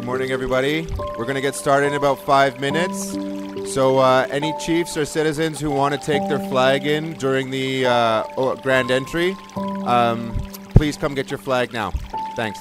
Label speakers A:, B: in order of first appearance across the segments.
A: Morning, everybody. We're going to get started in about 5 minutes. So any chiefs or citizens who want to take their flag in during the grand entry, please come get your flag now. Thanks.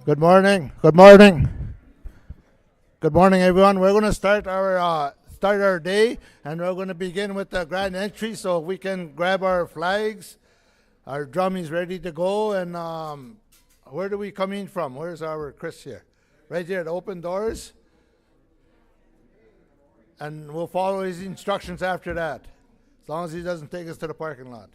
B: Good morning. Good morning. Good morning, everyone. We're going to start our day, and we're going to begin with the grand entry. So we can grab our flags. Our drum is ready to go. And where do we come in from? Where's our Chris here? Right here at Open Doors. And we'll follow his instructions after that, as long as he doesn't take us to the parking lot.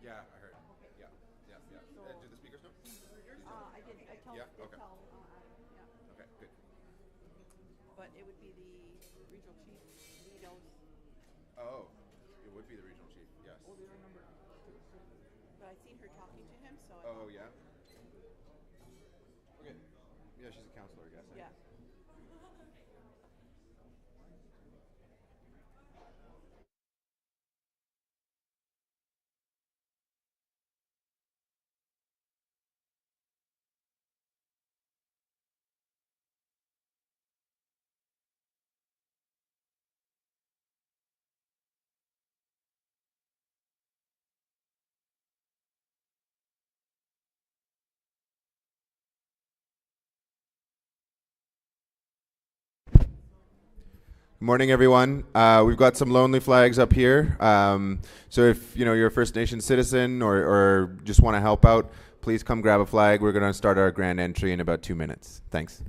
A: Yeah, I heard. Yeah, yeah, yeah. Do the speakers know? Yeah. Okay. Okay. Good. Oh, it would be the regional chief. Yes. Oh yeah. Okay. Yeah, she's a counselor, I guess. Good morning, everyone. We've got some lonely flags up here. So if you're a First Nation citizen or just want to help out, please come grab a flag. We're going to start our grand entry in about 2 minutes. Thanks.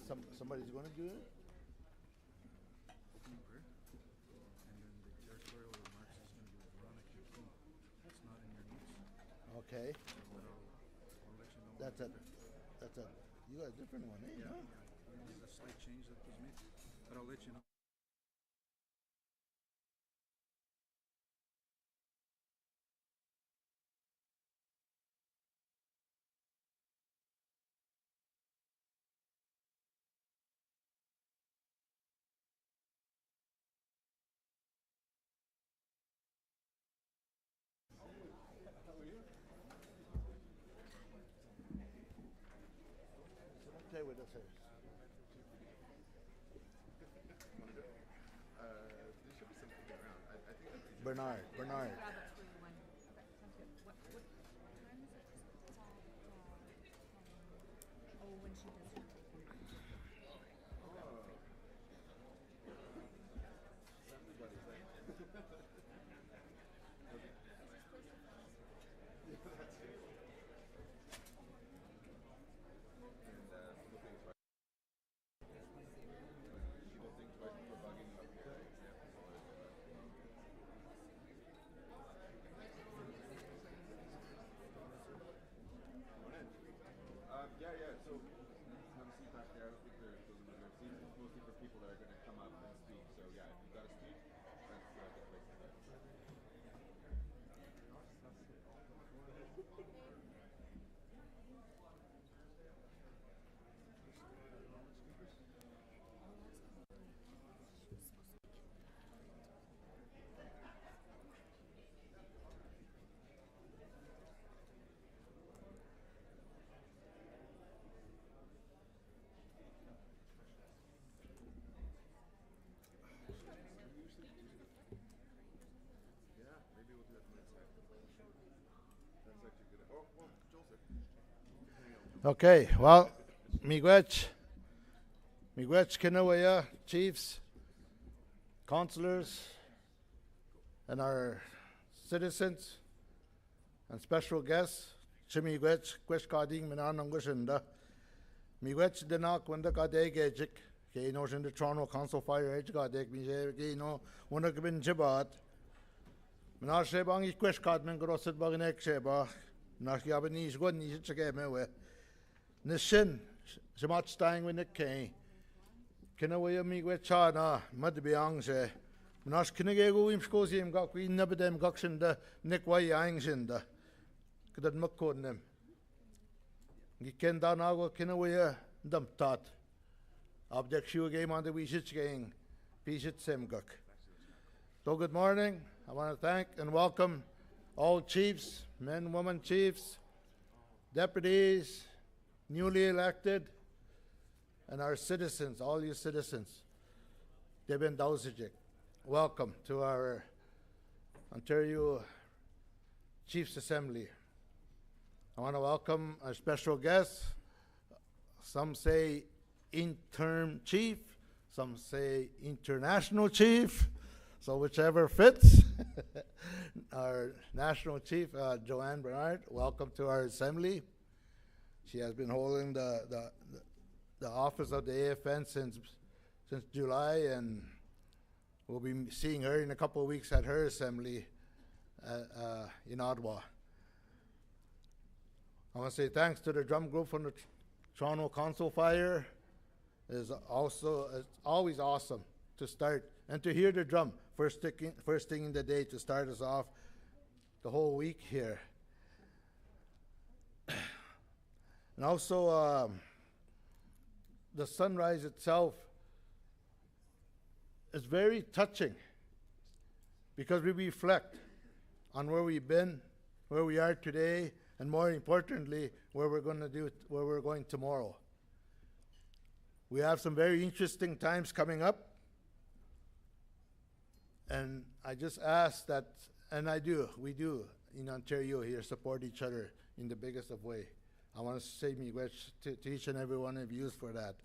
B: Somebody's going to do it?
C: Opening prayer. And then the territorial remarks is going to be with Veronica King. It's not in your notes.
B: Okay.
C: But I'll let you know.
B: That's a, you got a different one, eh?
C: Yeah.
B: Huh?
C: There's a slight change that was made. But I'll let you know.
B: Stay with us here.
A: There should be something around. I think that's easy.
B: Bernard.
D: Grab it for you when. Okay, sounds good. What time is it? Oh, when she does her.
A: Yeah. So have a seat back there. I don't think there's those other seats. It's mostly for people that are going to come up and speak. So yeah, if you've got a speech, that's the place to go. Yeah, maybe we'll do that next time. That's actually good. Oh, well, Joel said.
B: Okay, well, miigwech Kinawaya, chiefs, councillors, and our citizens and special guests. Chimigwech, Queshkading, Minanangushinda. Miigwech Dinak, Wanda Kadegejik, Kano in the Toronto Council Fire Edge Gadek, Mijano, Wundakabin Jibat. Minashebang, Queshkadman, Grosset Baginek Sheba, Nashyabanis, good Nish Chagamewe. Nishin, Shamat Stang with Nick Kane. Kinaway Miigwech Chana, Mudbiang, Nash Kinagego Imskosium got we never them Gokshin the Nick Way Yangshinda. Could not code them. You can down our Kinaway dump tot. Object shoe game on the Wishich gang. Pishit Semguk. So good morning. I want to thank and welcome all chiefs, men, women chiefs, deputies, newly elected, and our citizens, all you citizens. Deben Dausijik. Welcome to our Ontario Chiefs Assembly. I want to welcome our special guests. Some say interim chief, some say international chief, so whichever fits. Our national chief, Joanne Bernard, welcome to our assembly. She has been holding the office of the AFN since July, and we'll be seeing her in a couple of weeks at her assembly in Ottawa. I want to say thanks to the drum group from the Toronto Council Fire. It's always awesome to start and to hear the drum first thing in the day to start us off the whole week here. And also the sunrise itself is very touching because we reflect on where we've been, where we are today, and more importantly, where we're going tomorrow. We have some very interesting times coming up, and I just ask that, and we do in Ontario here support each other in the biggest of way. I want to say miigwech to each and every one of you for that.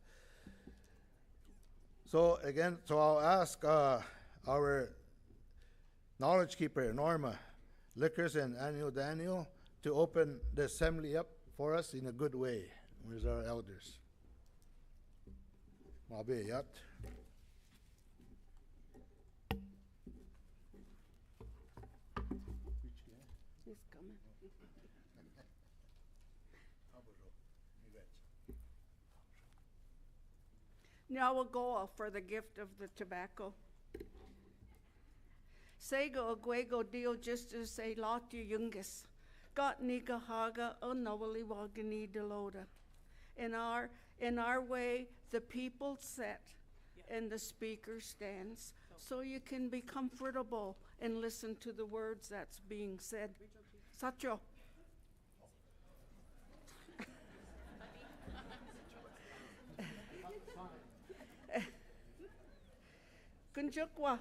B: So again, I'll ask our knowledge keeper, Norma Lickers and Daniel, to open the assembly up for us in a good way. Where's our elders? Mabiyat.
E: He's coming. Now we'll go for the gift of the tobacco. Sego aguego dio justus se lati jungus. Got niga haga unawali wagani deloda. In our way, the people sit and the speaker stands. So you can be comfortable and listen to the words that's being said. Sacho. Kunjukwa.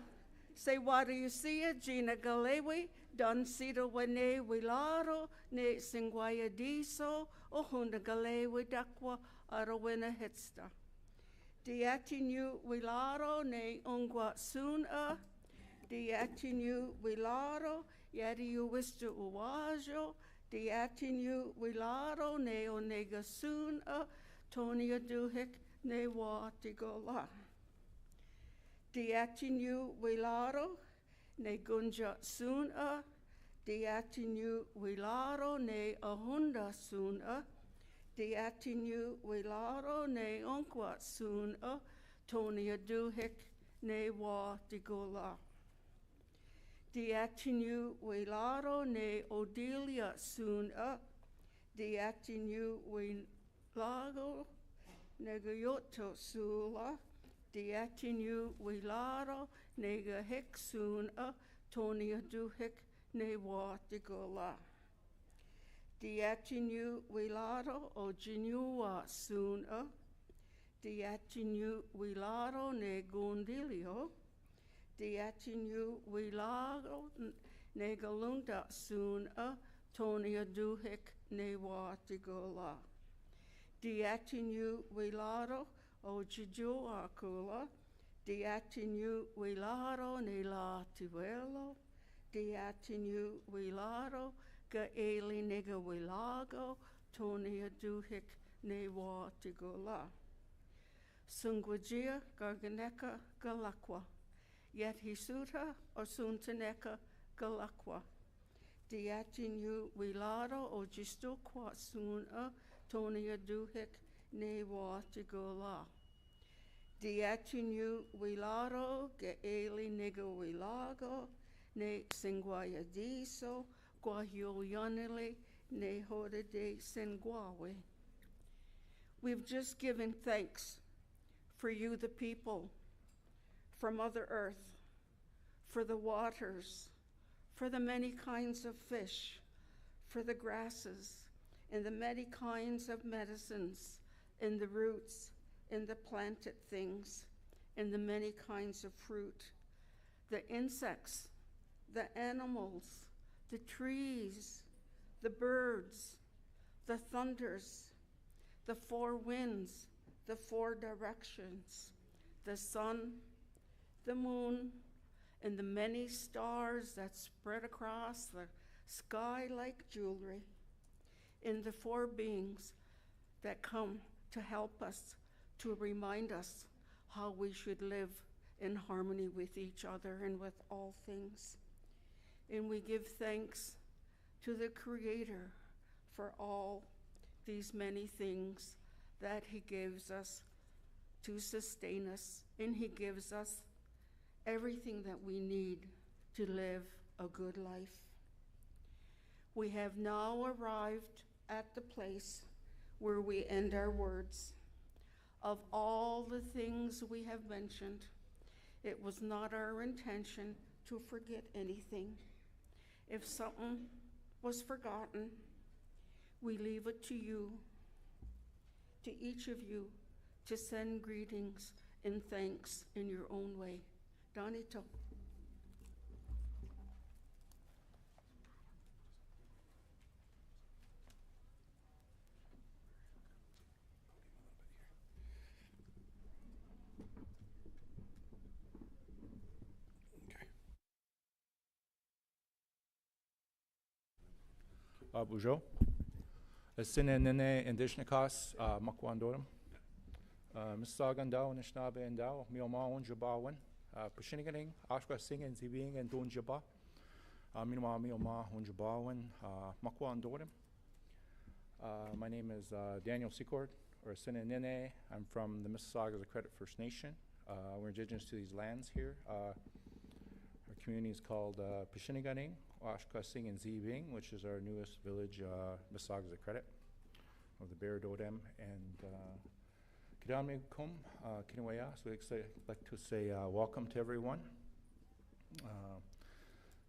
E: Say, what do you see? Gina Galewi, Don Cito Wane Wilaro, Ne Singwaya Diso, Ohunda Galewi Dakwa, Arawina Hitsta. Diatinu Wilaro, Ne Ungwa Suna, Diatinu Wilaro, Yadiu Wistu Uwajo, Diatinu Wilaro, Ne Onega Suna, Tonia Duhik, Ne Watigola. Diatinu Wilaro, ne Gunja Suna, Diatinu Wilaro, ne Ahunda Suna, Diatinu Wilaro, ne Onkwa Suna, Tonia Duhik, ne Watigola. Diatinu Wilaro, ne Odelia Suna, Diatinu Wilaro, ne Gayoto Sula, Diatinu Wilaro, nega hek soon Tonia duhik ne watigola. Diatinu Wilaro, o Genua soon Diatinu Wilaro, ne gondilio. Diatinu Wilaro, ne galunda soon Tonia duhik ne watigola. Diatinu Wilaro, o Jijo Akula, Diatinu Wilaro, ne la Tuelo, Diatinu Wilaro, ga eli nega Wilago, Tonia duhik ne watigola. Sungwajia garganeka galakwa, yet hisuta or suntaneka galakwa. Diatinu Wilaro, o Jistokwa suna, Tonia duhik ne watigola. Diatinu Wilaro, ge eli nega Wilago, ne singwaya diso, guahio yanili, ne hoda de singwawe. We've just given thanks for you, the people, for Mother Earth, for the waters, for the many kinds of fish, for the grasses, and the many kinds of medicines, in the roots, in the planted things, in the many kinds of fruit, the insects, the animals, the trees, the birds, the thunders, the four winds, the four directions, the sun, the moon, and the many stars that spread across the sky like jewelry, in the four beings that come to help us, to remind us how we should live in harmony with each other and with all things. And we give thanks to the Creator for all these many things that He gives us to sustain us, and He gives us everything that we need to live a good life. We have now arrived at the place where we end our words. Of all the things we have mentioned, it was not our intention to forget anything. If something was forgotten, we leave it to you, to each of you, to send greetings and thanks in your own way. Donito.
F: Bujo. Sine nene indishnikas makwandorum.
C: Mississauga and Dow, Anishinaabe and Dow, Mioma on Jabawan, Pashiniganing, Ashka Sing and Zibing and Don Jaba, Minima Mioma on Jabawan, Makwa and Dorim. My name is Daniel Secord, or Sinanine. I'm from the Mississaugas of Credit First Nation. We're indigenous to these lands here. Our community is called Pashiniganing, Ashka Sing and Zibing, which is our newest village, Mississaugas of Credit, of the Bear Dodem, and Kidamikum, Kinawaya. So I'd like to say welcome to everyone.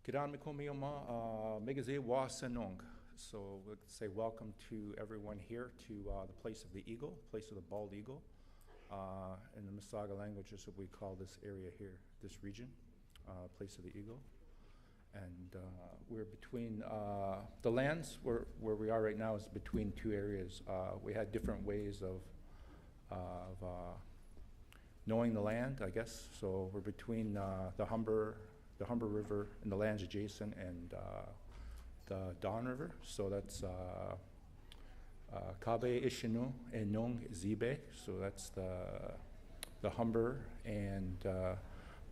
C: Kidamikum Mioma, Megaze Wasanong. So we'd say welcome to everyone here to the place of the eagle, place of the bald eagle. In the Mississauga language is what we call this area here, this region, place of the eagle. And we're between the lands where we are right now is between two areas. We had different ways of knowing the land, I guess. So we're between the Humber River and the lands adjacent and the Don River. So that's Kabe Ishinu and Nung Zibe. So that's the Humber, and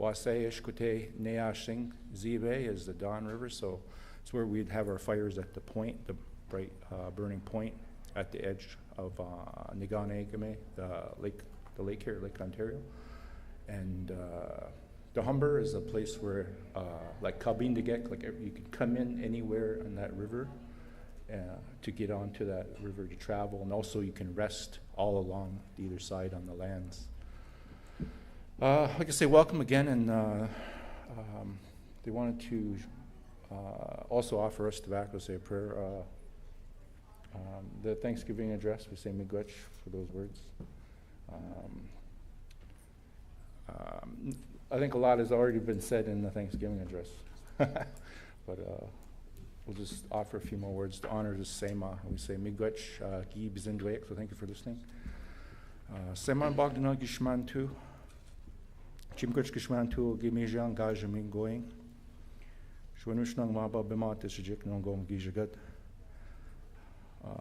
C: Wasay Ishkute Neashing Zibe is the Don River. So it's where we'd have our fires at the point, the bright burning point at the edge of Niganegame, the lake here, Lake Ontario. And the Humber is a place where, like Kabindegek, like you can come in anywhere on that river to get onto that river to travel, and also you can rest all along either side on the lands. Like I say, welcome again, and they wanted to also offer us tobacco, say a prayer. The Thanksgiving address, we say miigwech for those words. I think a lot has already been said in the Thanksgiving address, but we'll just offer a few more words to honor the Sema. We say miigwech, gi bizindwek, so thank you for listening. Seman Bogdana Gishmantu, Chimkwech Gishmantu, Gimijan Gajamin going. Shwanushnang Maba Bimatis Jik Nongong Gijagat.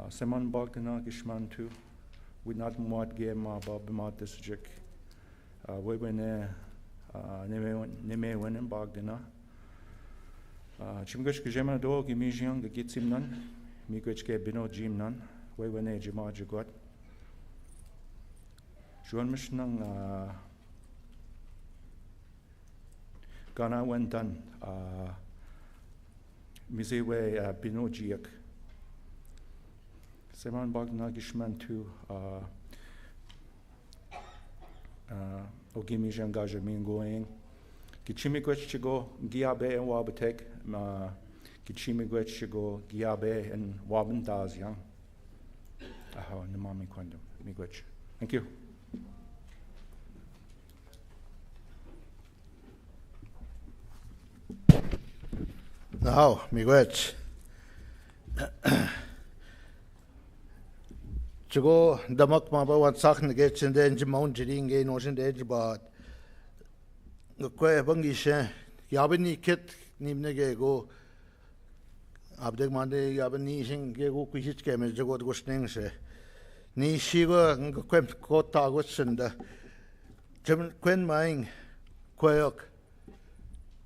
C: Seman Bogdana Gishmantu, we not mwat game Maba Bimatis Jik. Webene. Neme wenen Bogdana. Chimgush Gijema do, Gimijian, the Gitsimnan, Miguchke Bino Jimnan, Wewene Jima Jagot. Juan Mishnang Gana went done. Misewe Bino Jiak. Seman Bogdana Gishman too. Ogimijan Gajamin going. Gichimigwech Chigo, Giabe and Wabatek, Gichimigwech Chigo, Giabe and Wabentaz young. Aha, Namami Quandum, Migwech. Thank you.
B: Now, miigwech. Chigo damak maba wat sakn get in the mount jiring gain ocean the edge but the quay bangisha yabani kit nimnege go abdeg mande yabani sing go kuhit kemes jago gosning se ni shigo kwem ko tago senda jem kwen maing kwayok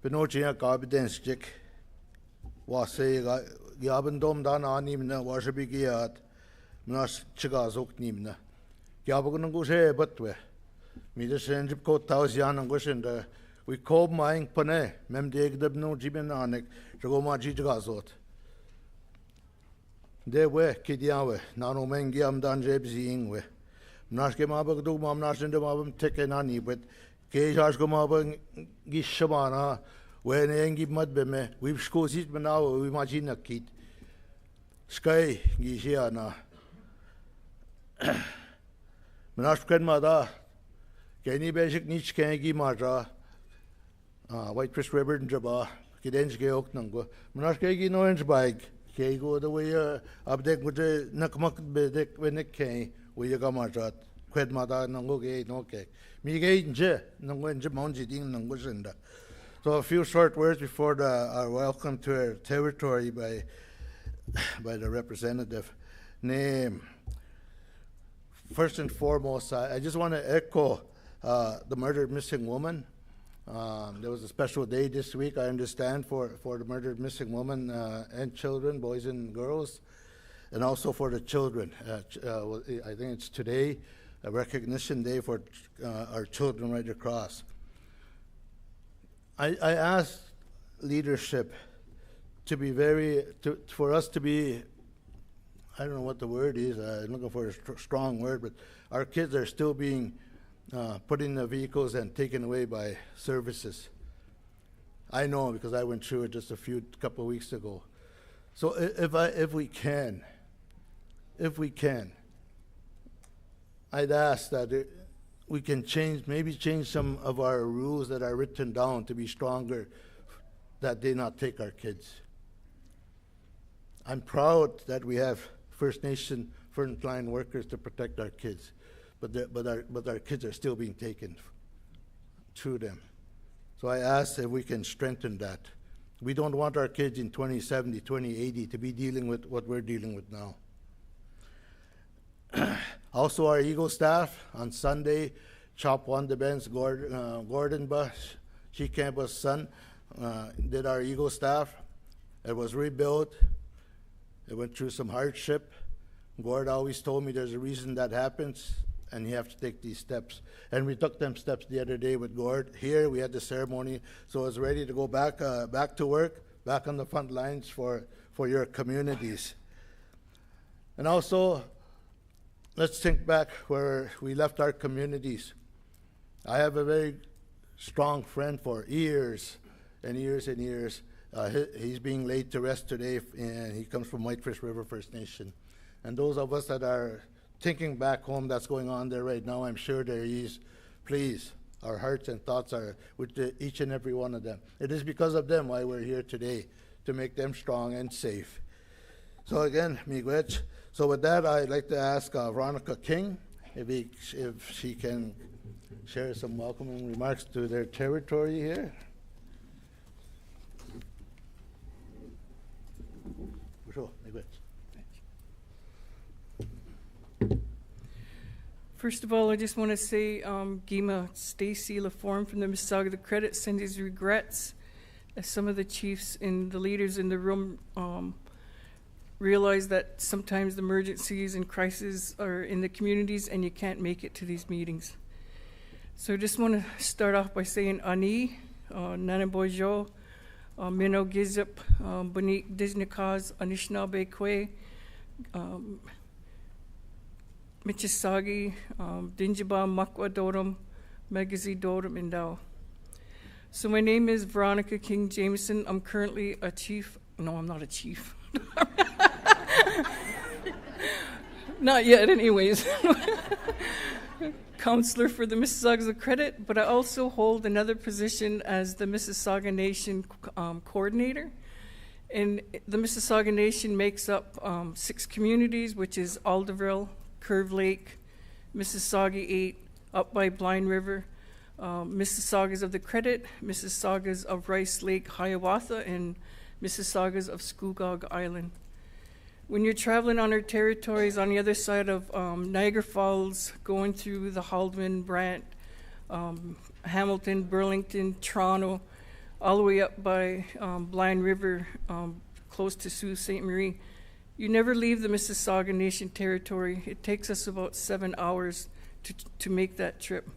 B: benochia garbidens jik wase yabandom dan animna washabigiat Nas Chigazok Nimna. Gabagun Gushe, but we just send Jip Coat Tausian and Gushenda. We call mine Pane, Mem Dig the no Jibinanek, Jagoma Jigazot. They were Kidiawe, Nano Mengiam Dan Jebzing we. Nashkemabak do Mam Nash and the Mabum Tekenani, but Kajashgomabang Gishabana, when Engi Mudbeme, we've scored now, we imagine a kid. Sky Gishiana. Manashkan Mada, Kenny Basic Nich Kangi Maja, White Chris River and Jabba, Kidenski Oknango, Manashkagi no inch bike, Kago the way update with the Nakmak Bedek when it came, where you got Majat, Qued Mada, Nango Gate, no cake. Me gate, Nango and Jamonji Ding Nangosenda. So a few short words before our welcome to our territory by the representative. Name. first and foremost, I just want to echo the murdered missing woman. There was a special day this week, I understand, for the murdered missing woman and children, boys and girls, and also for the children. I think it's today, a recognition day for our children right across. I asked leadership to be for us to be, I don't know what the word is, I'm looking for a strong word, but our kids are still being put in the vehicles and taken away by services. I know because I went through it just a couple of weeks ago. So if we can, I'd ask that we can maybe change some of our rules that are written down to be stronger, that they not take our kids. I'm proud that we have First Nation frontline workers to protect our kids, but our kids are still being taken through them. So I ask if we can strengthen that. We don't want our kids in 2070, 2080 to be dealing with what we're dealing with now. Also, our Eagle staff on Sunday, Chop Wandabens, Gordon Bush, Chikamba's son, did our Eagle staff. It was rebuilt. It went through some hardship. Gord always told me there's a reason that happens, and you have to take these steps. And we took them steps the other day with Gord. Here we had the ceremony, so I was ready to go back to work, back on the front lines for your communities. And also, let's think back where we left our communities. I have a very strong friend for years and years and years. He's being laid to rest today, and he comes from Whitefish River First Nation. And those of us that are thinking back home that's going on there right now, I'm sure there is. Please, our hearts and thoughts are with each and every one of them. It is because of them why we're here today, to make them strong and safe. So again, miigwech. So with that, I'd like to ask Veronica King if she can share some welcoming remarks to their territory here. Sure, miigwech.
F: First of all, I just want to say, Gima Stacy LaForme from the Mississauga of the Credit sends his regrets, as some of the chiefs and the leaders in the room realize that sometimes the emergencies and crises are in the communities and you can't make it to these meetings. So I just want to start off by saying Ani, Nanabojo, Minnow Gizup, Bonik Disnikaz, Anishinaabe Kwe, Michisagi, Dinjiba Makwa Dorum, Magazi Dorum Indao. So my name is Veronica King Jameson. I'm currently a chief. No, I'm not a chief. Not yet, anyways. Counselor for the Mississaugas of Credit, but I also hold another position as the Mississauga Nation coordinator. And the Mississauga Nation makes up 6 communities, which is Alderville, Curve Lake, Mississauga 8, up by Blind River, Mississaugas of the Credit, Mississaugas of Rice Lake, Hiawatha, and Mississaugas of Scugog Island. When you're traveling on our territories on the other side of Niagara Falls, going through the Haldimand, Brant, Hamilton, Burlington, Toronto, all the way up by Blind River, close to Sault Ste. Marie, you never leave the Mississauga Nation territory. It takes us about 7 hours to make that trip.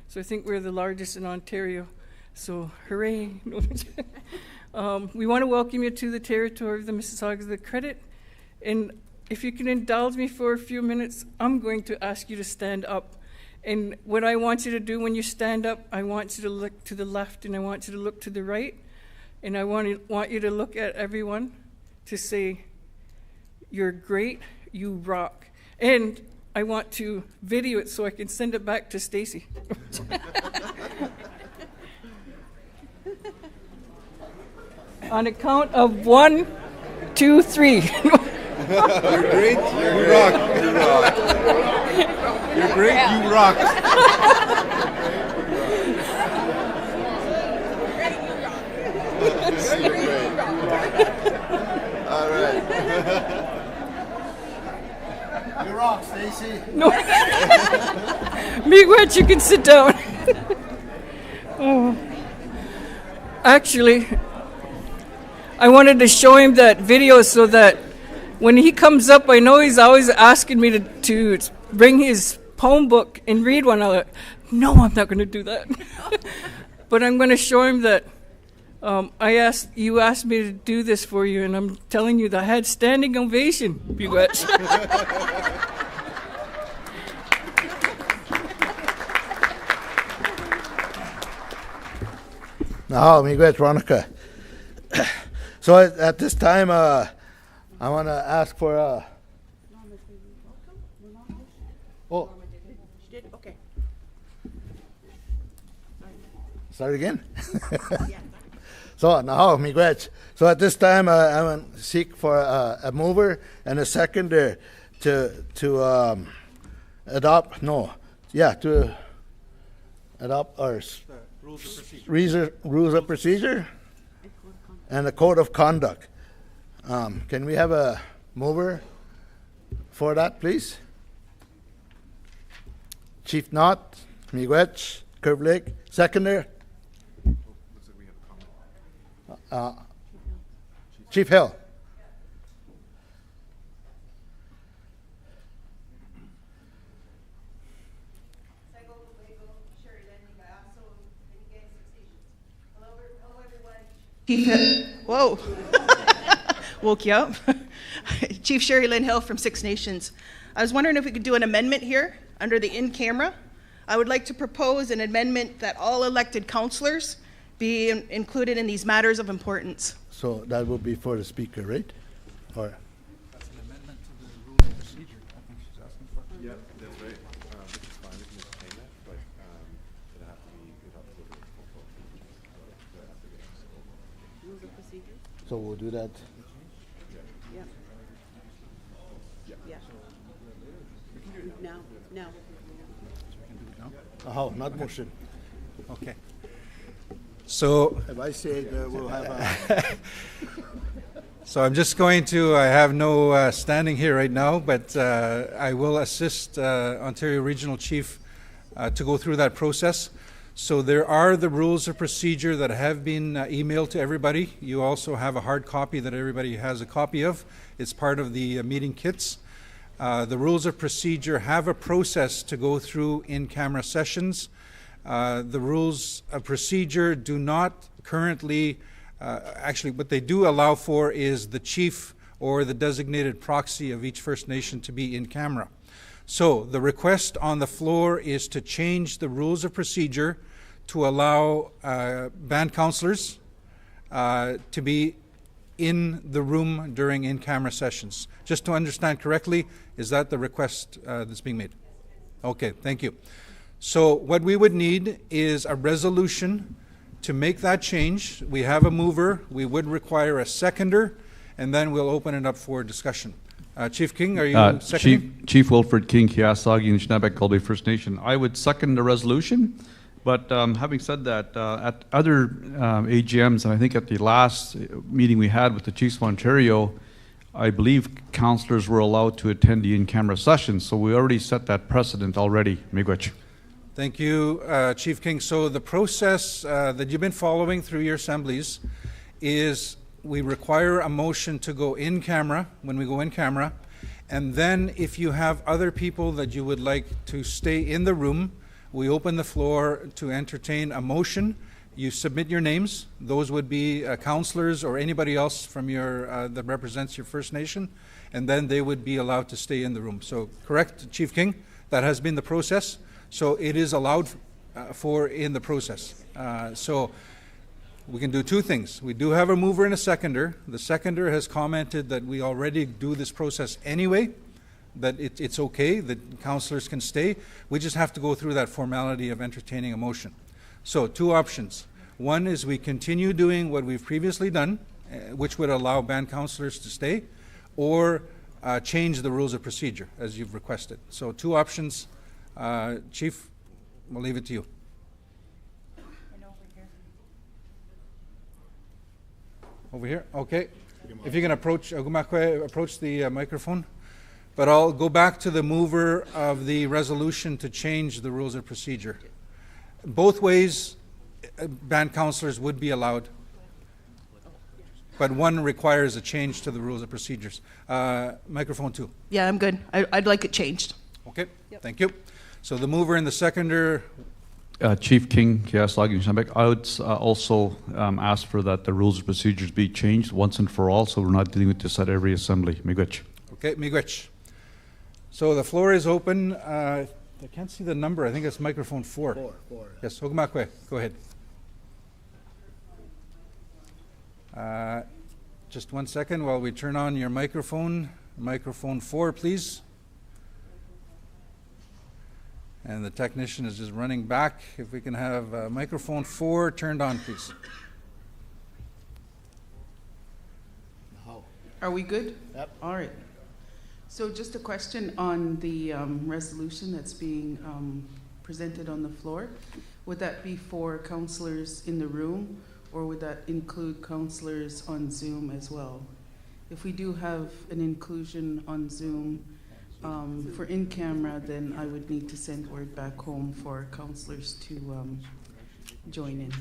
F: So I think we're the largest in Ontario. So hooray. We want to welcome you to the territory of the Mississaugas of the Credit. And if you can indulge me for a few minutes, I'm going to ask you to stand up. And what I want you to do when you stand up, I want you to look to the left and I want you to look to the right. And I want you to look at everyone to say, "You're great, you rock." And I want to video it so I can send it back to Stacy. On a count of 1, 2, 3.
A: You're great, you rock. You rock. You're great, you rock. You're great. All right. You're
B: rock, Stacy.
F: No. Miigwech, you can sit down. Oh. Actually, I wanted to show him that video so that when he comes up, I know he's always asking me to bring his poem book and read one. I'm like, no, I'm not going to do that. But I'm going to show him that you asked me to do this for you, and I'm telling you that I had standing ovation. Miigwech.
B: No, miigwech, Veronica. So at this time, I want to ask for oh,
E: Okay.
B: start again. So now, miigwech. So at this time, I want to seek for a mover and a seconder to adopt. No, yeah, to adopt our rules of procedure and a code of conduct. Can we have a mover for that, please? Chief Knott, miigwech, Curve Lake, seconder. Chief Hill.
G: Chief Whoa. Woke you up. Chief Sherry Lynn Hill from Six Nations. I was wondering if we could do an amendment here under the in-camera. I would like to propose an amendment that all elected councillors be included in these matters of importance.
B: So that will be for the speaker, right? Or
C: That's an amendment to the rules of procedure, I think she's asking for.
A: Yeah, that's right. Which is fine, we can just pay that, but it'll have to go to the full vote.
E: Rules of procedure?
B: so we'll do that.
E: Yeah. Yeah. Now.
B: Oh, not motion.
C: Okay. So,
B: If I say it, we'll have a.
C: so I'm just going to, I have no standing here right now, but I will assist Ontario Regional Chief to go through that process. So there are the rules of procedure that have been emailed to everybody. You also have a hard copy that everybody has a copy of. It's part of the meeting kits. The rules of procedure have a process to go through in-camera sessions. The rules of procedure do not currently, actually what they do allow for is the chief or the designated proxy of each First Nation to be in camera. So the request on the floor is to change the rules of procedure to allow band counselors to be in the room during in-camera sessions. Just to understand correctly, is that the request that's being made? Okay, thank you. So what we would need is a resolution to make that change. We have a mover, we would require a seconder, and then we'll open it up for discussion. Chief King, are you seconding?
H: Chief Wilfred King, Kiasagi, and Shinabek Gulbe First Nation. I would second the resolution, but having said that, at other AGMs, and I think at the last meeting we had with the Chiefs of Ontario, I believe councillors were allowed to attend the in-camera sessions, so we already set that precedent already. Miigwech.
C: Thank you, Chief King. So the process that you've been following through your assemblies is we require a motion to go in camera when we go in camera, and then if you have other people that you would like to stay in the room, we open the floor to entertain a motion. You submit your names. Those would be councillors or anybody else from your that represents your First Nation, and then they would be allowed to stay in the room. So correct, Chief King? That has been the process. So it is allowed for in the process. So we can do two things. We do have a mover and a seconder. The seconder has commented that we already do this process anyway, that it's okay, that councillors can stay. We just have to go through that formality of entertaining a motion. So two options. One is we continue doing what we've previously done, which would allow band councillors to stay, or change the rules of procedure as you've requested. So two options. Chief, we'll leave it to you. Over here, okay. If you can approach the microphone.
I: but I'll go back to the mover of the resolution to change the rules of procedure. Both ways, band councillors would be allowed, but one requires a change to the rules of procedures. Microphone 2.
G: Yeah, I'm good. I'd like it changed.
I: Okay, thank you. So the mover and the seconder.
H: Chief King, I would also ask for that the rules of procedures be changed once and for all, so we're not dealing with this at every assembly. Miigwech.
I: Okay, miigwech. So the floor is open. I can't see the number. I think it's microphone 4.
B: 4.
I: Yes, Hogmakwe, go ahead. Just 1 second while we turn on your microphone. Microphone 4, please. And the technician is just running back. If we can have microphone 4 turned on, please.
J: Are we good?
B: Yep.
J: All right. So just a question on the resolution that's being presented on the floor. Would that be for councillors in the room, or would that include councillors on Zoom as well? If we do have an inclusion on Zoom for in-camera, then I would need to send word back home for councillors to join in.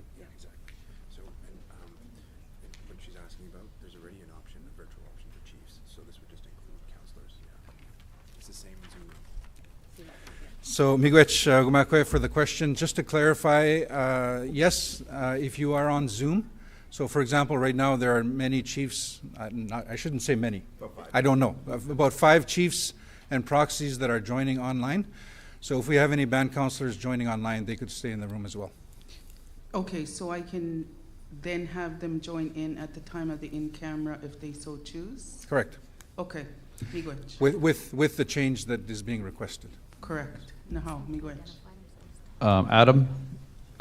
A: Yeah, exactly. So, what she's asking about, there's already an option, a virtual option for chiefs, so this would just include councillors. Yeah. It's the same Zoom.
I: So, Miigwech Gumakwe for the question. Just to clarify, yes, if you are on Zoom. So, for example, right now there are many chiefs, I shouldn't say many, I don't know, about 5 chiefs and proxies that are joining online. So if we have any band councillors joining online, they could stay in the room as well.
J: Okay, so I can then have them join in at the time of the in-camera if they so choose?
I: Correct.
J: Okay, miigwech.
I: With the change that is being requested.
J: Correct. Nahaw, miigwech.
H: Adam,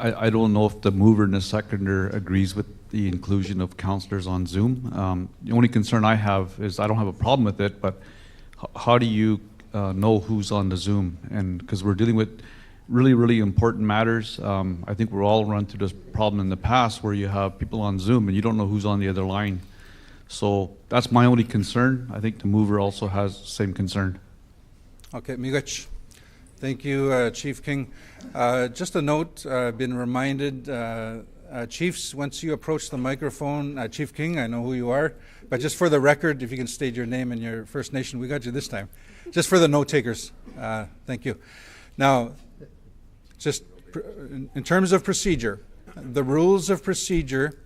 H: I don't know if the mover and the seconder agrees with the inclusion of councillors on Zoom. The only concern I have is I don't have a problem with it, but how do you know who's on the Zoom? And because we're dealing with really, really important matters. I think we're all run through this problem in the past where you have people on Zoom and you don't know who's on the other line. So that's my only concern. I think the mover also has the same concern.
I: Okay, miigwech. Thank you, Chief King. Just a note, I've been reminded, chiefs, once you approach the microphone, Chief King, I know who you are, but just for the record, if you can state your name and your First Nation, we got you this time. Just for the note takers, thank you. Now, just in terms of procedure, the rules of procedure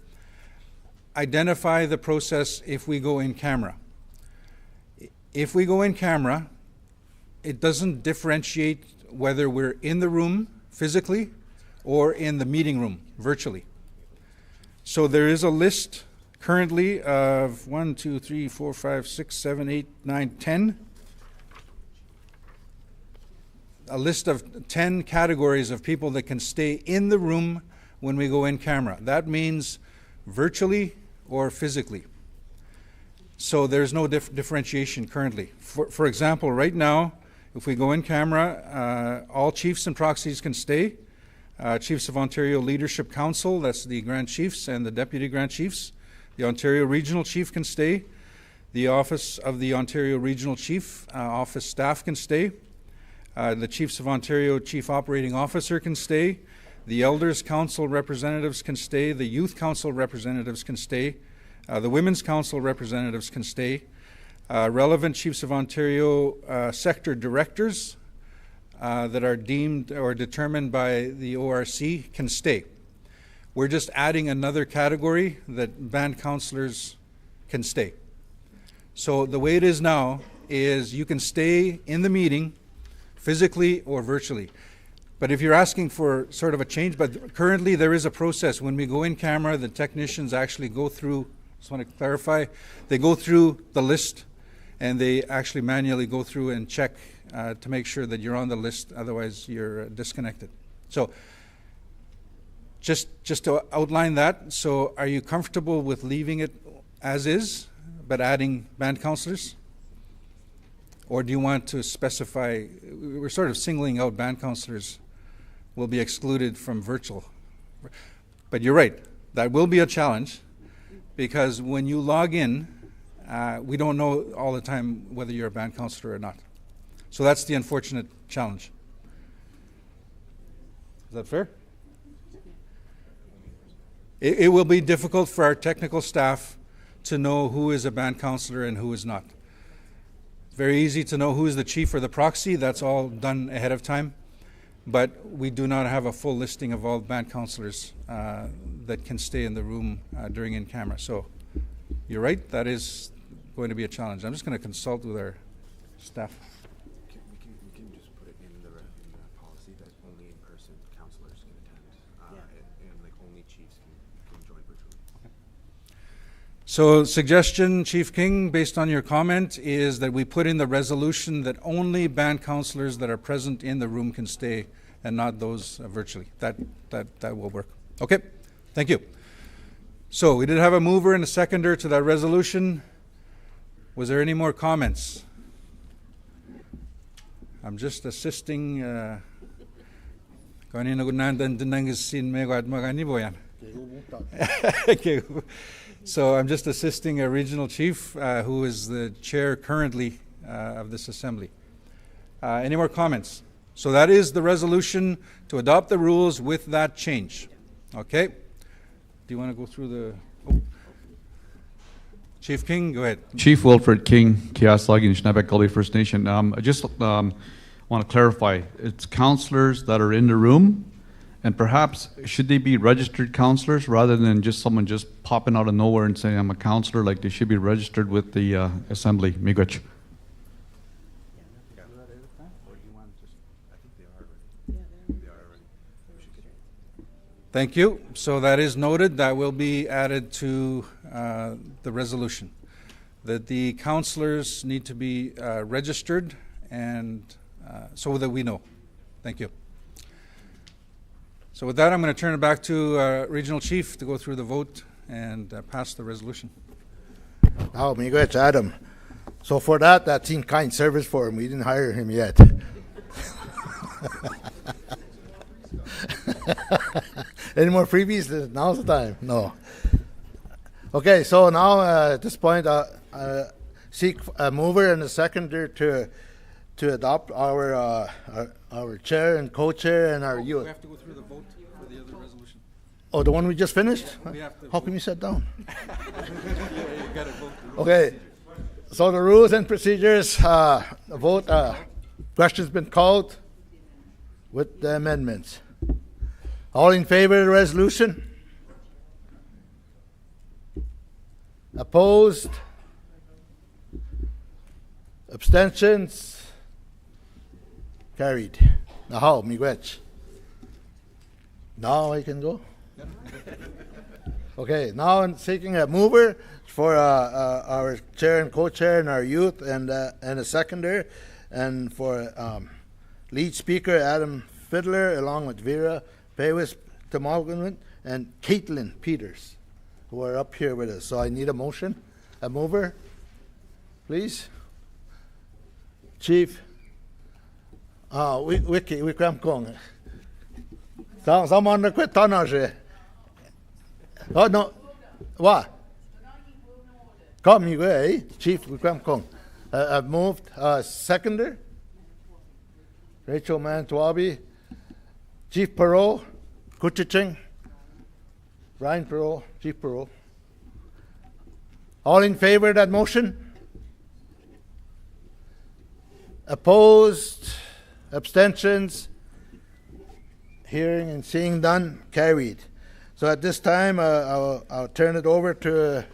I: identify the process if we go in camera. If we go in camera, it doesn't differentiate whether we're in the room physically or in the meeting room virtually. So there is a list currently of 1, 2, 3, 4, 5, 6, 7, 8, 9, 10. A list of 10 categories of people that can stay in the room when we go in camera. That means virtually or physically. So there's no differentiation currently. For example, right now, if we go in camera, all chiefs and proxies can stay. Chiefs of Ontario Leadership Council, that's the Grand Chiefs and the Deputy Grand Chiefs. The Ontario Regional Chief can stay. The Office of the Ontario Regional Chief, office staff can stay. The Chiefs of Ontario Chief Operating Officer can stay. The Elders Council representatives can stay. The Youth Council representatives can stay. The Women's Council representatives can stay. Relevant Chiefs of Ontario sector directors that are deemed or determined by the ORC can stay. We're just adding another category that band councillors can stay. So the way it is now is you can stay in the meeting physically or virtually. But if you're asking for sort of a change, but currently there is a process. When we go in camera, the technicians actually go through, just want to clarify, they go through the list and they actually manually go through and check to make sure that you're on the list, otherwise you're disconnected. So just to outline that, so are you comfortable with leaving it as is, but adding band councillors? Or do you want to specify, we're sort of singling out band councillors will be excluded from virtual. But you're right, that will be a challenge. because when you log in, we don't know all the time whether you're a band counselor or not. So that's the unfortunate challenge. Is that fair? It will be difficult for our technical staff to know who is a band counselor and who is not. Very easy to know who is the chief or the proxy. That's all done ahead of time. But we do not have a full listing of all band counselors that can stay in the room during in-camera. So you're right, that is going to be a challenge. I'm just going to consult with our staff.
A: We can just put it in the policy that only in-person counselors can attend, and like only chiefs can join virtually.
I: Okay. So suggestion, Chief King, based on your comment, is that we put in the resolution that only band counselors that are present in the room can stay and not those virtually. That will work. Okay, thank you. So we did have a mover and a seconder to that resolution. Was there any more comments? I'm just assisting. So I'm just assisting a regional chief who is the chair currently of this assembly. Any more comments? So that is the resolution to adopt the rules with that change. Okay? Do you want to go through the... Oh. Chief King, go ahead.
H: Chief Wilfred King, Kiaslagi, Nishnabek Gully First Nation. I just want to clarify, it's counselors that are in the room, and perhaps should they be registered counselors rather than just someone just popping out of nowhere and saying I'm a counselor? Like they should be registered with the assembly. Miigwech.
I: Thank you. So that is noted. That will be added to the resolution. That the counselors need to be registered and so that we know. Thank you. So with that, I'm going to turn it back to Regional Chief to go through the vote and pass the resolution.
B: Oh, Miigwech, Adam. So for that's in kind service for him. We didn't hire him yet. Any more freebies? Now's the time. No. Okay, so now at this point, seek a mover and a seconder to adopt our chair and co-chair and our youth.
I: We have to go through the vote for the other resolution.
B: Oh, the one we just finished?
I: We have to
B: How come you sat down?
I: You gotta vote.
B: Okay, so the rules and procedures, vote, question's been called with the amendments. All in favor of the resolution? Opposed? Abstentions? Carried. Now, Miigwech. Now I can go? Okay, now I'm seeking a mover for our chair and co-chair and our youth and a seconder, and for lead speaker Adam Fiddler along with Vera Pawis Tamalgan and Caitlin Peters, who are up here with us. So I need a motion, a mover, please. Chief. We come kong. Someone quit tonage. Oh no, what? Come you go, eh? Chief, we come kong. I've moved. Seconder. Rachel Mantuabi. Chief Perot, Kuchiching, Brian Perot, Chief Perot. All in favor of that motion? Opposed? Abstentions? Hearing and seeing none? Carried. So at this time, I'll turn it over to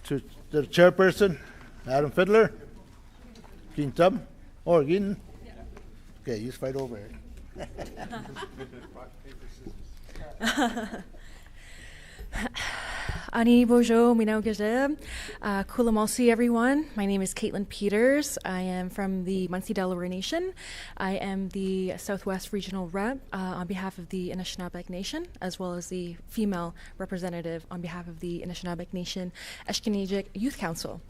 B: the chairperson, Adam Fiddler. Gintam? Or Gin? Okay, you fight over it.
K: Ani Bojo Minau Kulamalsi, everyone. My name is Caitlin Peters. I am from the Munsee Delaware Nation. I am the Southwest Regional Rep on behalf of the Anishinaabe Nation, as well as the female representative on behalf of the Anishinaabe Nation Eshkanajic Youth Council.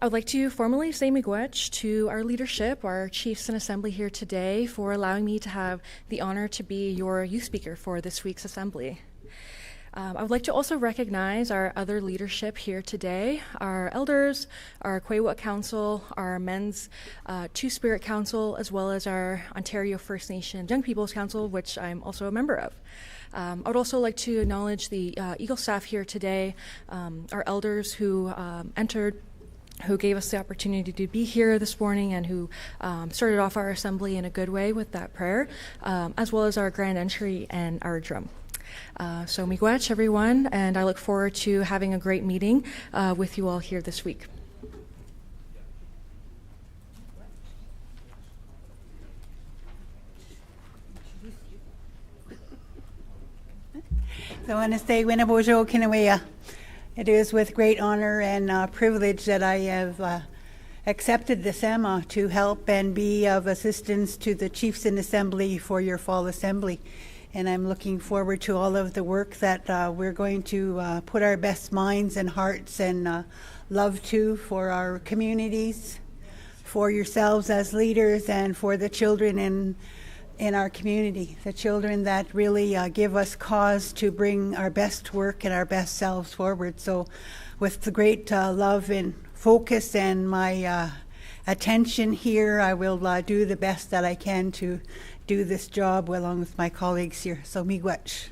K: I would like to formally say miigwech to our leadership, our chiefs in assembly here today, for allowing me to have the honor to be your youth speaker for this week's assembly. I would like to also recognize our other leadership here today, our elders, our Kwewak Council, our Men's Two-Spirit Council, as well as our Ontario First Nation Young People's Council, which I'm also a member of. I would also like to acknowledge the Eagle staff here today, our elders who who gave us the opportunity to be here this morning and who started off our assembly in a good way with that prayer, as well as our grand entry and our drum. So miigwech, everyone, and I look forward to having a great meeting with you all here this week.
L: So I want to say, Winnabojo Kinawea. It is with great honor and privilege that I have accepted this EMA to help and be of assistance to the Chiefs in Assembly for your fall assembly. And I'm looking forward to all of the work that we're going to put our best minds and hearts and love to for our communities, for yourselves as leaders, and for the children in our community, the children that really give us cause to bring our best work and our best selves forward. So with the great love and focus and my attention here, I will do the best that I can to do this job along with my colleagues here. So miigwech.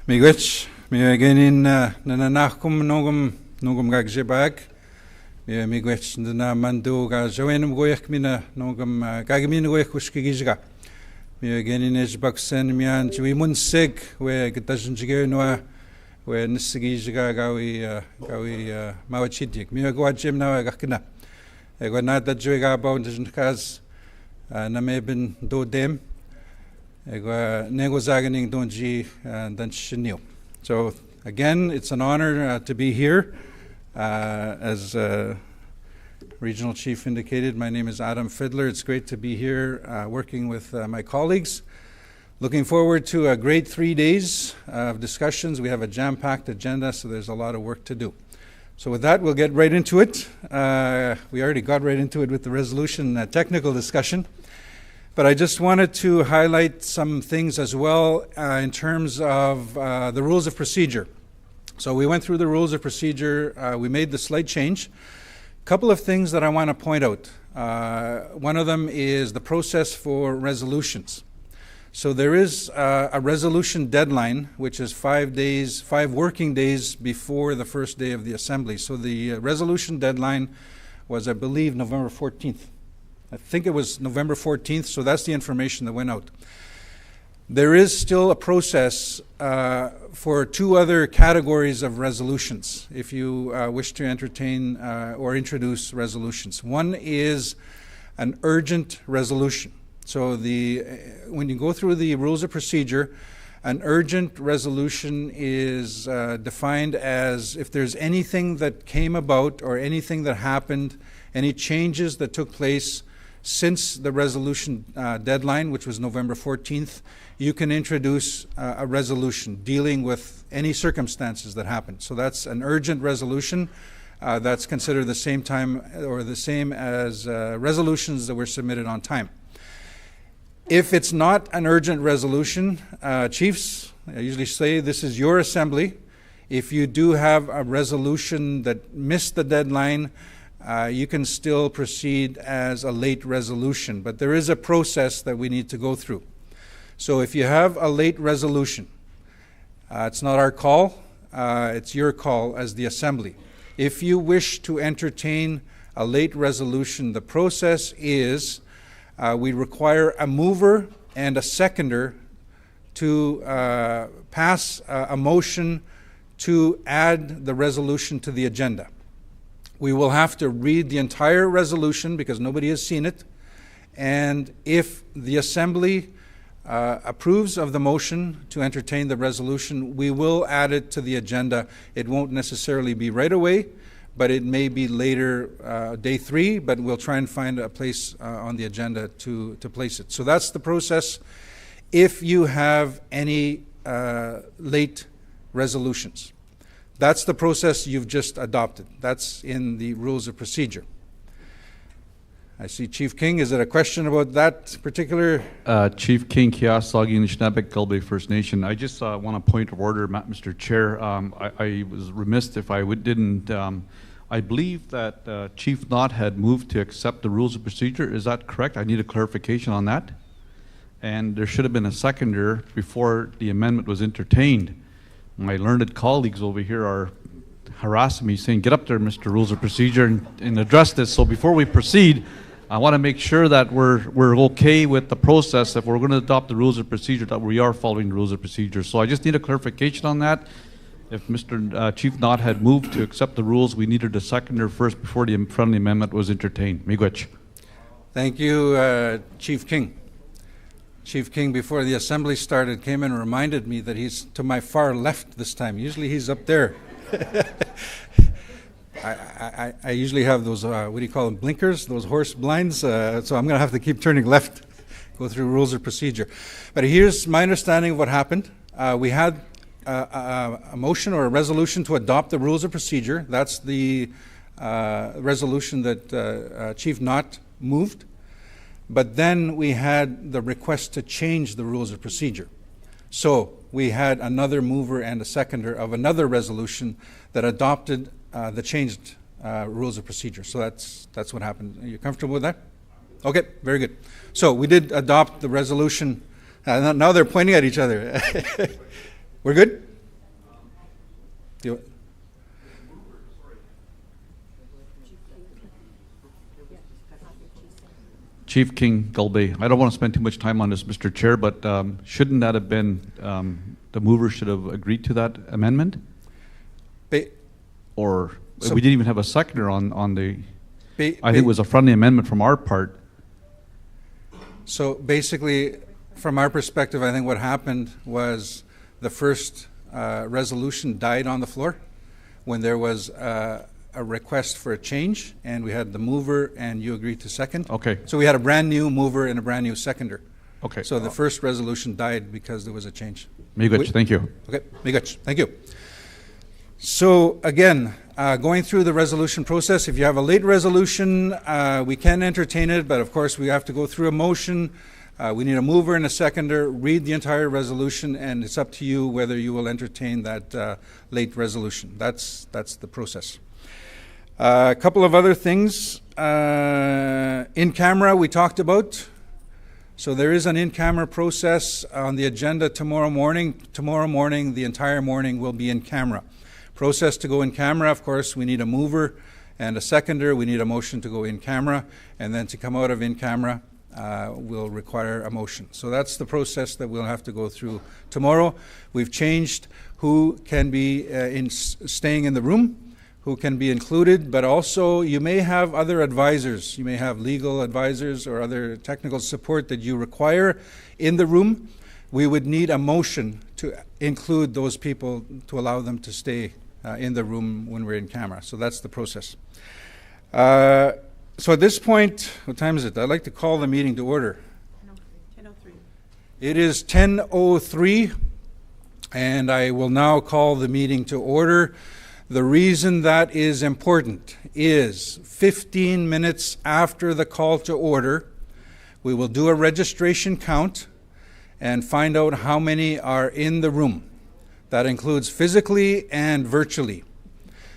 I: Miigwech, miaganin nananakum nogum gagjebag. Miigwech na mando ga joenum goyak mina nogum gagamin goyak ushkigijga. Miaganin ejbaksen mian jwi munseg we gdajn jigenoa we nisgijga gawi mawachidik. Miagwa jem na gakna. Ego na da jwega baund jnkas na meben do dem. Ego nego zaganing donji dan shinil. So again, it's an honor to be here. As Regional Chief indicated, my name is Adam Fiddler. It's great to be here working with my colleagues. Looking forward to a great 3 days of discussions. We have a jam-packed agenda, so there's a lot of work to do. So with that, we'll get right into it. We already got right into it with the resolution technical discussion. But I just wanted to highlight some things as well in terms of the rules of procedure. So we went through the rules of procedure. We made the slight change. A couple of things that I want to point out. One of them is the process for resolutions. So there is a resolution deadline, which is 5 working days before the first day of the assembly. So the resolution deadline was, I believe, November 14th. I think it was November 14th, so that's the information that went out. There is still a process for 2 other categories of resolutions if you wish to entertain or introduce resolutions. One is an urgent resolution. So when you go through the rules of procedure, an urgent resolution is defined as if there's anything that came about or anything that happened, any changes that took place since the resolution deadline, which was November 14th, you can introduce a resolution dealing with any circumstances that happened. So that's an urgent resolution. That's considered the same time or the same as resolutions that were submitted on time. If it's not an urgent resolution, chiefs, I usually say this is your assembly. If you do have a resolution that missed the deadline, you can still proceed as a late resolution, but there is a process that we need to go through. So if you have a late resolution, it's not our call, it's your call as the assembly. If you wish to entertain a late resolution, the process is we require a mover and a seconder to pass a motion to add the resolution to the agenda. We will have to read the entire resolution because nobody has seen it. And if the Assembly approves of the motion to entertain the resolution, we will add it to the agenda. It won't necessarily be right away, but it may be later, day 3, but we'll try and find a place on the agenda to place it. So that's the process if you have any late resolutions. That's the process you've just adopted. That's in the rules of procedure. I see Chief King. Is it a question about that particular?
H: Chief King, Kiasagi, Anishinaabe, Gulbe First Nation. I just want a point of order, Mr. Chair. I was remiss if I didn't. I believe that Chief Knott had moved to accept the rules of procedure. Is that correct? I need a clarification on that. And there should have been a seconder before the amendment was entertained. My learned colleagues over here are harassing me, saying, "Get up there, Mr. Rules of Procedure, and address this." So before we proceed, I want to make sure that we're okay with the process. If we're going to adopt the rules of procedure, that we are following the rules of procedure. So I just need a clarification on that. If Mr. Chief Knott had moved to accept the rules, we needed a seconder first before the friendly amendment was entertained. Miigwech.
I: Thank you, Chief King. Chief King, before the assembly started, came in and reminded me that he's to my far left this time. Usually he's up there. I usually have those, what do you call them, blinkers, those horse blinds, so I'm going to have to keep turning left, go through rules of procedure. But here's my understanding of what happened. We had a motion or a resolution to adopt the rules of procedure. That's the resolution that Chief Knott moved. But then we had the request to change the rules of procedure. So we had another mover and a seconder of another resolution that adopted the changed rules of procedure. So that's what happened. Are you comfortable with that? Okay, very good. So we did adopt the resolution. Now they're pointing at each other. We're good?
H: Chief King, Gulbe. I don't want to spend too much time on this, Mr. Chair, but shouldn't that have been, the mover should have agreed to that amendment? Or we didn't even have a seconder on the, I think it was a friendly amendment from our part.
I: So basically, from our perspective, I think what happened was the first resolution died on the floor when there was a request for a change, and we had the mover and you agreed to second.
H: Okay.
I: So we had a brand new mover and a brand new seconder.
H: Okay.
I: So the first resolution died because there was a change.
H: Miigwech, thank you.
I: Okay, Miigwech, thank you. So again, going through the resolution process, if you have a late resolution, we can entertain it, but of course we have to go through a motion. We need a mover and a seconder, read the entire resolution, and it's up to you whether you will entertain that late resolution. That's the process. A couple of other things. In camera, we talked about. So there is an in-camera process on the agenda tomorrow morning. Tomorrow morning, the entire morning will be in camera. Process to go in camera, of course, we need a mover and a seconder. We need a motion to go in camera. And then to come out of in camera, will require a motion. So that's the process that we'll have to go through tomorrow. We've changed who can be staying in the room, who can be included, but also you may have other advisors. You may have legal advisors or other technical support that you require in the room. We would need a motion to include those people to allow them to stay in the room when we're in camera. So that's the process. So at this point, what time is it? I'd like to call the meeting to order.
J: 10:03.
I: It is 10:03, and I will now call the meeting to order. The reason that is important is 15 minutes after the call to order, we will do a registration count and find out how many are in the room. That includes physically and virtually.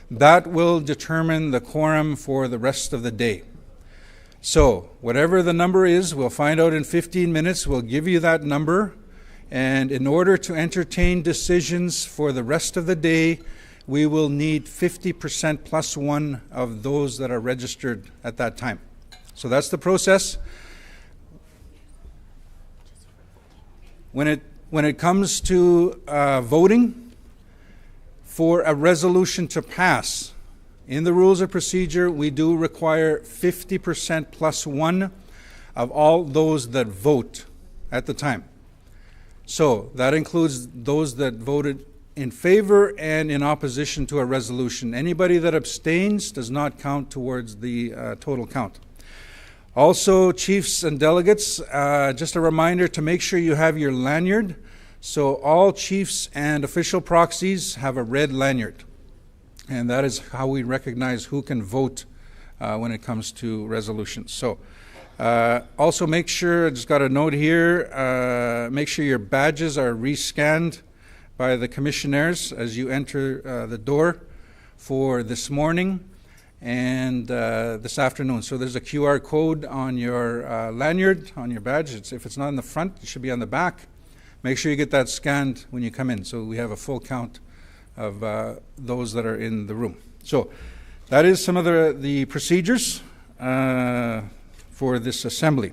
I: That will determine the quorum for the rest of the day. So, whatever the number is, we'll find out in 15 minutes. We'll give you that number. And in order to entertain decisions for the rest of the day, we will need 50% plus one of those that are registered at that time. So that's the process. When it comes to voting for a resolution to pass, in the rules of procedure, we do require 50% plus one of all those that vote at the time. So that includes those that voted in favor and in opposition to a resolution. Anybody that abstains does not count towards the total count. Also, chiefs and delegates, just a reminder to make sure you have your lanyard. So all chiefs and official proxies have a red lanyard. And that is how we recognize who can vote when it comes to resolutions. So also make sure, I just got a note here, make sure your badges are rescanned by the commissionaires as you enter the door for this morning and this afternoon. So there's a QR code on your lanyard, on your badge. If it's not in the front, it should be on the back. Make sure you get that scanned when you come in so we have a full count of those that are in the room. So that is some of the procedures for this assembly.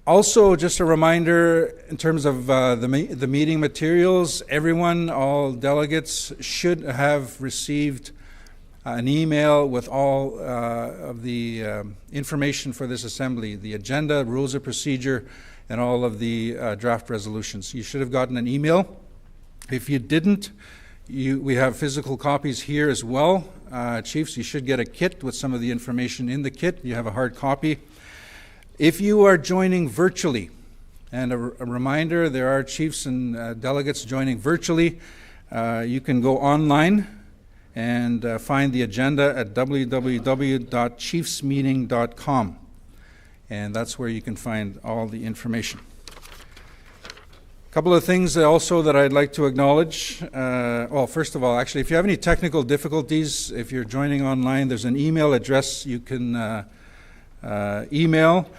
I: Also, just a reminder in terms of the meeting materials, everyone, all delegates should have received an email with all of the information for this assembly, the agenda, rules of procedure, and all of the draft resolutions. You should have gotten an email. If you didn't, we have physical copies here as well. Chiefs, you should get a kit with some of the information in the kit. You have a hard copy. If you are joining virtually, and a reminder, there are chiefs and delegates joining virtually, you can go online and find the agenda at www.chiefsmeeting.com. And that's where you can find all the information. A couple of things also that I'd like to acknowledge. Well, first of all, actually, if you have any technical difficulties, if you're joining online, there's an email address you can email.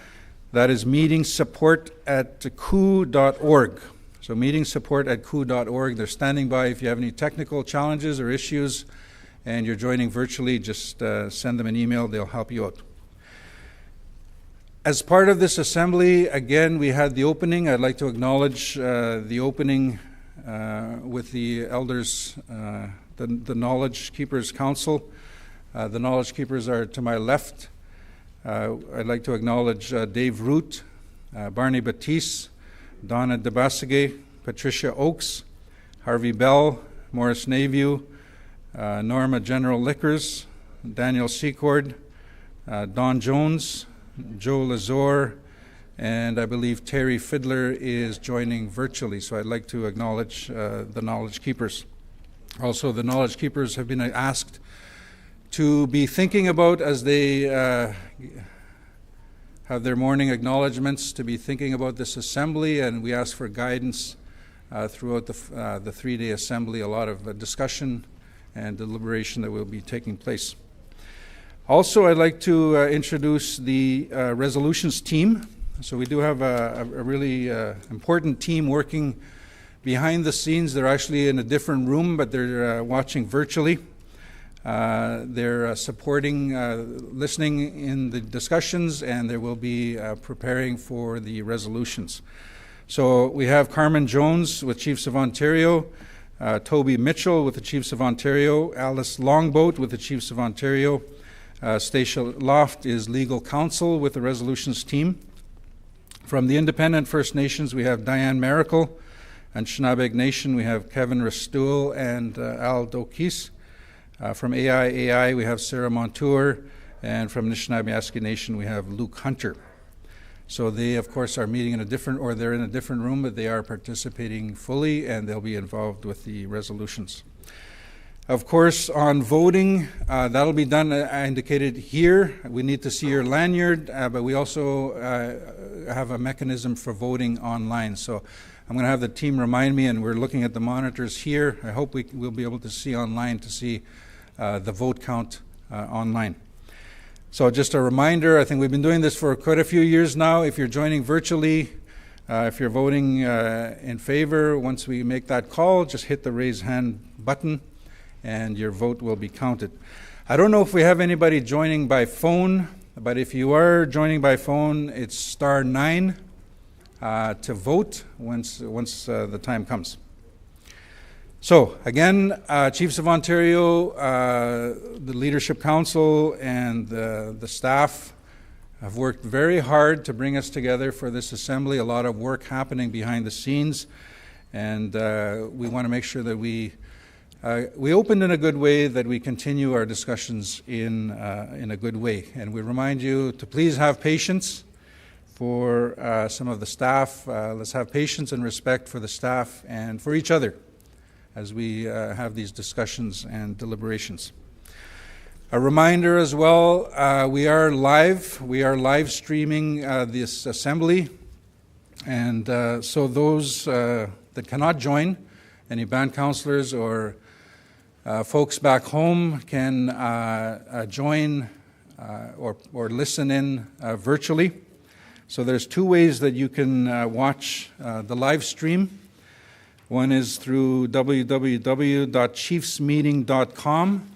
I: That is meetingsupport@coup.org. So meetingsupport@coup.org. They're standing by if you have any technical challenges or issues and you're joining virtually, just send them an email. They'll help you out. As part of this assembly, again, we had the opening. I'd like to acknowledge the opening with the elders, the Knowledge Keepers Council. The Knowledge Keepers are to my left. I'd like to acknowledge Dave Root, Barney Batiste, Donna DeBasige, Patricia Oakes, Harvey Bell, Morris Naview, Norma General Liquors, Daniel Secord, Don Jones, Joe Lazor, and I believe Terry Fiddler is joining virtually. So I'd like to acknowledge the Knowledge Keepers. Also, the Knowledge Keepers have been asked to be thinking about, as they have their morning acknowledgements, to be thinking about this assembly, and we ask for guidance throughout the three-day assembly, a lot of discussion and deliberation that will be taking place. Also, I'd like to introduce the resolutions team. So we do have a really important team working behind the scenes. They're actually in a different room, but they're watching virtually. They're supporting, listening in the discussions, and they will be preparing for the resolutions. So we have Carmen Jones with Chiefs of Ontario, Toby Mitchell with the Chiefs of Ontario, Alice Longboat with the Chiefs of Ontario, Stacia Loft is legal counsel with the resolutions team. From the Independent First Nations, we have Diane Miracle, and Shinabeg Nation, we have Kevin Restuel and Al Dokis. From AI, we have Sarah Montour, and from Anishinaabe Nation, we have Luke Hunter. So they, of course, are meeting in a different, or they're in a different room, but they are participating fully, and they'll be involved with the resolutions. Of course, on voting, that'll be done, I indicated here. We need to see your lanyard, but we also have a mechanism for voting online. So I'm going to have the team remind me, and we're looking at the monitors here. I hope we'll be able to see online to see the vote count online. So just a reminder, I think we've been doing this for quite a few years now. If you're joining virtually, if you're voting in favor, once we make that call, just hit the raise hand button and your vote will be counted. I don't know if we have anybody joining by phone, but if you are joining by phone, it's *9 to vote once the time comes. So again, Chiefs of Ontario, the Leadership Council, and the staff have worked very hard to bring us together for this assembly. A lot of work happening behind the scenes, and we want to make sure that we opened in a good way, that we continue our discussions in a good way. And we remind you to please have patience for some of the staff. Let's have patience and respect for the staff and for each other as we have these discussions and deliberations. A reminder as well, we are live. We are live streaming this assembly. And so those that cannot join, any band counselors or folks back home can join or listen in virtually. So there's two ways that you can watch the live stream. One is through www.chiefsmeeting.com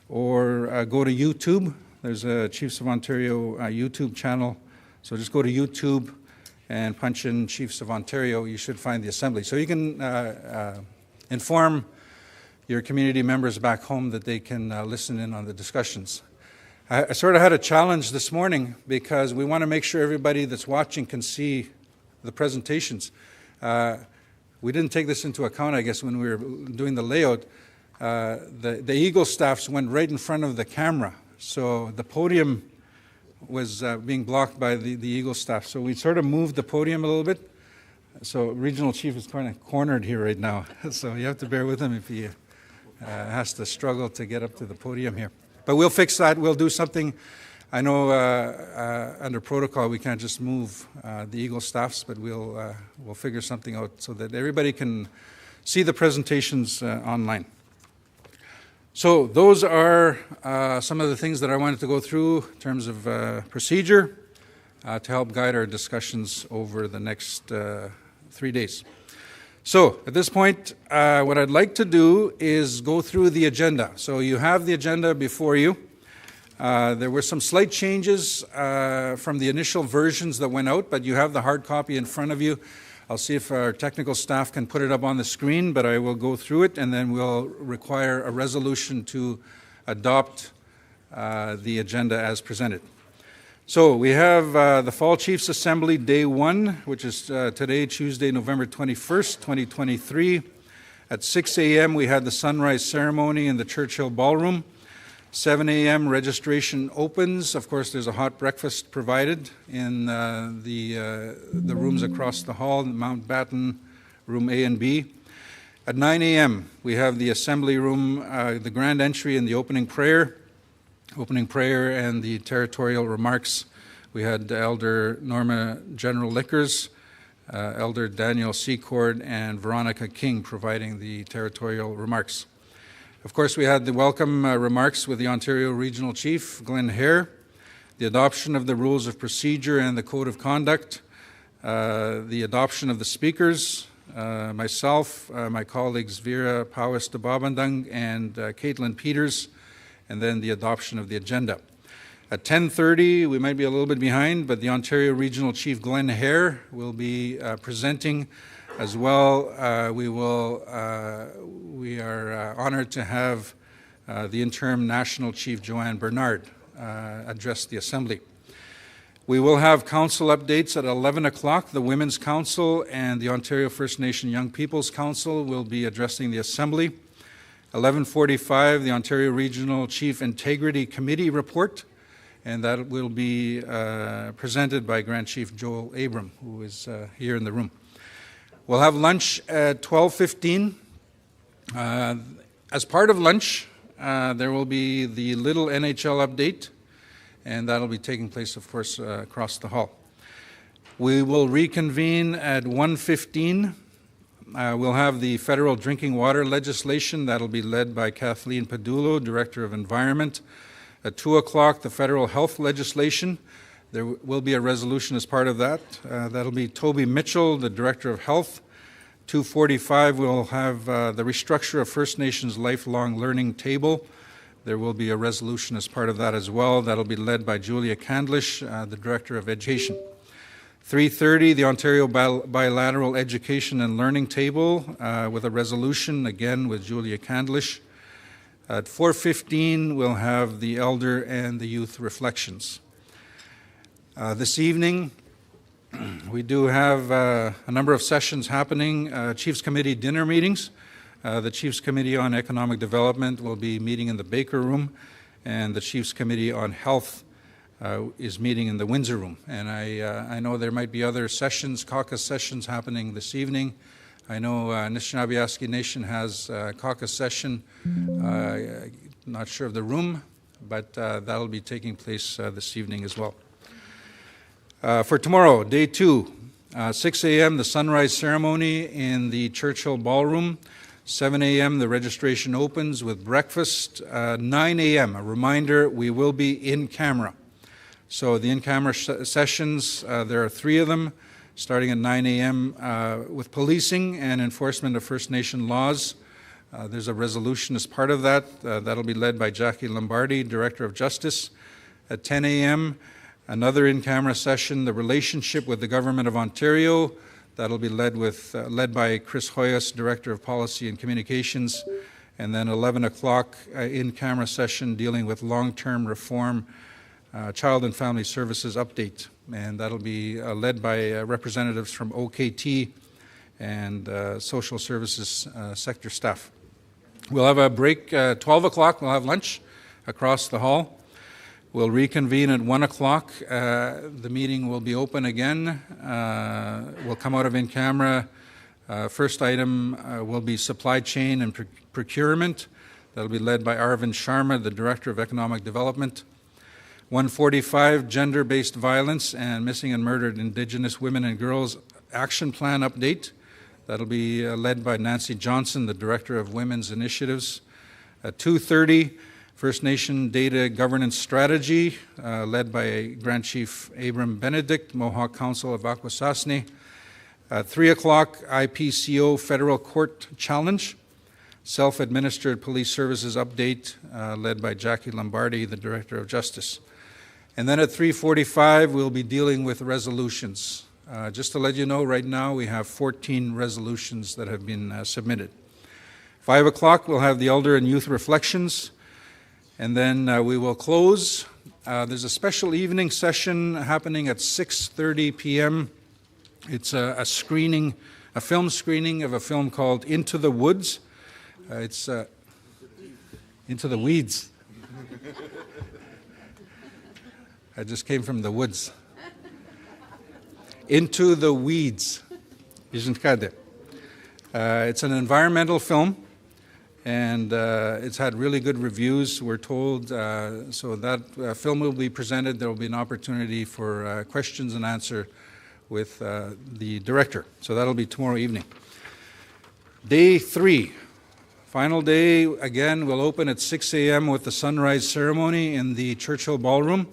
I: or go to YouTube. There's a Chiefs of Ontario YouTube channel. So just go to YouTube and punch in Chiefs of Ontario. You should find the assembly. So you can inform your community members back home that they can listen in on the discussions. I sort of had a challenge this morning because we want to make sure everybody that's watching can see the presentations. We didn't take this into account, I guess, when we were doing the layout. The Eagle staffs went right in front of the camera, so the podium was being blocked by the Eagle staff. So we sort of moved the podium a little bit. So Regional Chief is kind of cornered here right now, so you have to bear with him if he has to struggle to get up to the podium here. But we'll fix that. We'll do something. I know under protocol we can't just move the Eagle staffs, but we'll figure something out so that everybody can see the presentations online. So those are some of the things that I wanted to go through in terms of procedure to help guide our discussions over the next 3 days. So at this point, what I'd like to do is go through the agenda. So you have the agenda before you. There were some slight changes from the initial versions that went out, but you have the hard copy in front of you. I'll see if our technical staff can put it up on the screen, but I will go through it, and then we'll require a resolution to adopt the agenda as presented. So we have the Fall Chiefs Assembly Day 1, which is today, Tuesday, November 21st, 2023. At 6 a.m. we had the sunrise ceremony in the Churchill Ballroom. 7 a.m. registration opens. Of course, there's a hot breakfast provided in the rooms across the hall, Mountbatten Room A and B. At 9 a.m. we have the Assembly Room, the grand entry and the opening prayer and the Territorial remarks. We had Elder Norma General Lickers, Elder Daniel Secord, and Veronica King providing the Territorial remarks. Of course, we had the welcome remarks with the Ontario Regional Chief, Glenn Hare, the adoption of the Rules of Procedure and the Code of Conduct, the adoption of the speakers, myself, my colleagues Vera Powis-Dababandang and Caitlin Peters, and then the adoption of the agenda. At 10:30, we might be a little bit behind, but the Ontario Regional Chief, Glenn Hare, will be presenting as well. We are honored to have the interim National Chief, Joanne Bernard, address the Assembly. We will have council updates at 11 o'clock. The Women's Council and the Ontario First Nation Young People's Council will be addressing the Assembly. 11:45, the Ontario Regional Chief Integrity Committee report, and that will be presented by Grand Chief Joel Abram, who is here in the room. We'll have lunch at 12:15. As part of lunch, there will be the Little NHL update, and that'll be taking place, of course, across the hall. We will reconvene at 1:15. We'll have the federal drinking water legislation. That'll be led by Kathleen Padullo, Director of Environment. At 2 o'clock, the federal health legislation. There will be a resolution as part of that. That'll be Toby Mitchell, the Director of Health. 2:45, we'll have the restructure of First Nations lifelong learning table. There will be a resolution as part of that as well. That'll be led by Julia Candlish, the Director of Education. 3:30, the Ontario Bilateral Education and Learning Table with a resolution, again with Julia Candlish. At 4:15, we'll have the Elder and the Youth Reflections. This evening, we do have a number of sessions happening, Chiefs Committee dinner meetings. The Chiefs Committee on Economic Development will be meeting in the Baker Room, and the Chiefs Committee on Health is meeting in the Windsor Room. And I know there might be other sessions, caucus sessions happening this evening. I know Anishinaabe Nation has a caucus session, not sure of the room, but that'll be taking place this evening as well. For tomorrow, day 2, 6 a.m., the sunrise ceremony in the Churchill Ballroom. 7 a.m., the registration opens with breakfast. 9 a.m., a reminder, we will be in camera. So the in-camera sessions, there are 3 of them, starting at 9 a.m. With policing and enforcement of First Nation laws. There's a resolution as part of that. That'll be led by Jackie Lombardi, Director of Justice. At 10 a.m., another in-camera session, the relationship with the Government of Ontario. That'll be led by Chris Hoyas, Director of Policy and Communications. And then 11 o'clock, in-camera session dealing with long-term reform, Child and Family Services update. And that'll be led by representatives from OKT and social services sector staff. We'll have a break, 12 o'clock, we'll have lunch across the hall. We'll reconvene at 1 o'clock. The meeting will be open again. We'll come out of in-camera. First item will be supply chain and procurement. That'll be led by Arvind Sharma, the Director of Economic Development. 1:45, gender-based violence and missing and murdered Indigenous women and girls action plan update. That'll be led by Nancy Johnson, the Director of Women's Initiatives. At 2:30, First Nation Data Governance Strategy, led by Grand Chief Abram Benedict, Mohawk Council of Akwesasne. At 3 o'clock, IPCO Federal Court Challenge, Self-Administered Police Services Update, led by Jackie Lombardi, the Director of Justice. And then at 3:45, we'll be dealing with resolutions. Just to let you know, right now we have 14 resolutions that have been submitted. 5 o'clock, we'll have the Elder and Youth Reflections. And then we will close. There's a special evening session happening at 6:30 p.m. It's a film screening of a film called Into the Woods. It's Into the Weeds. I just came from the woods. Into the Weeds. It's an environmental film. And it's had really good reviews, we're told. So that film will be presented. There will be an opportunity for questions and answer with the director. So that'll be tomorrow evening. Day 3, final day, again, will open at 6 a.m. with the sunrise ceremony in the Churchill Ballroom.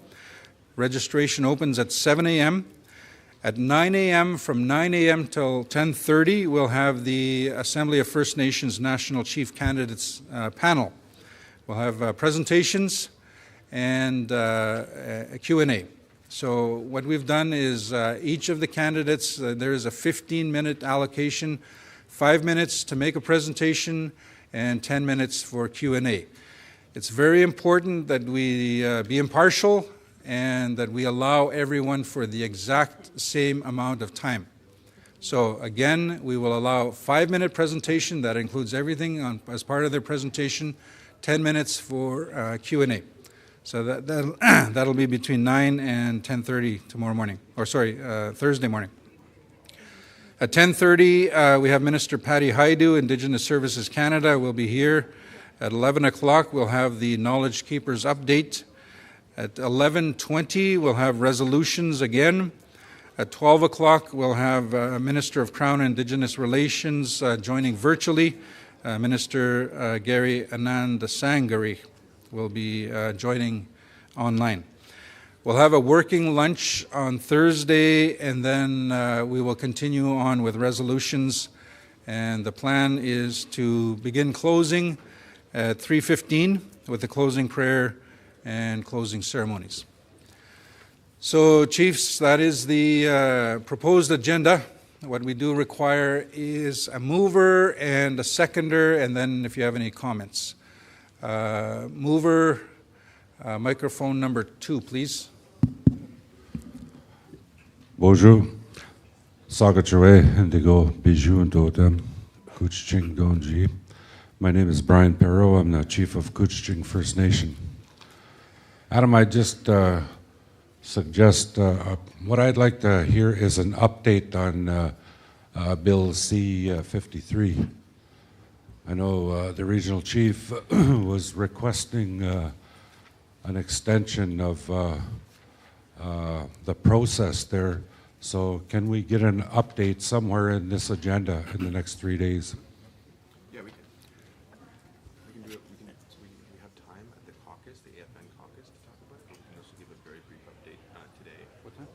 I: Registration opens at 7 a.m. At 9 a.m., from 9 a.m. till 10:30, we'll have the Assembly of First Nations National Chief Candidates panel. We'll have presentations and a Q&A. So what we've done is each of the candidates, there is a 15-minute allocation, 5 minutes to make a presentation and 10 minutes for Q&A. It's very important that we be impartial and that we allow everyone for the exact same amount of time. So again, we will allow a 5-minute presentation that includes everything as part of their presentation, 10 minutes for Q&A. So that'll be between 9 and 10:30 tomorrow morning, Thursday morning. At 10:30, we have Minister Patty Haidu, Indigenous Services Canada, will be here. At 11 o'clock, we'll have the Knowledge Keepers update. At 11:20, we'll have resolutions again. At 12 o'clock, we'll have Minister of Crown and Indigenous Relations joining virtually. Minister Gary Anand Sangari will be joining online. We'll have a working lunch on Thursday, and then we will continue on with resolutions. And the plan is to begin closing at 3:15 with the closing prayer and closing ceremonies. So, Chiefs, that is the proposed agenda. What we do require is a mover and a seconder, and then if you have any comments. Mover, microphone number 2, please.
M: Bonjour. Sagachwe Indigo Bijou Dotem, Couchiching Donji. My name is Brian Perot. I'm the Chief of Couchiching First Nation. Adam, I just suggest what I'd like to hear is an update on Bill C-53. I know the regional chief was requesting an extension of the process there. So can we get an update somewhere in this agenda in the next 3 days?
A: Yeah, we can. We can do it. We have time at the caucus, the AFN caucus, to talk about it. We can also give a very brief update today. What time?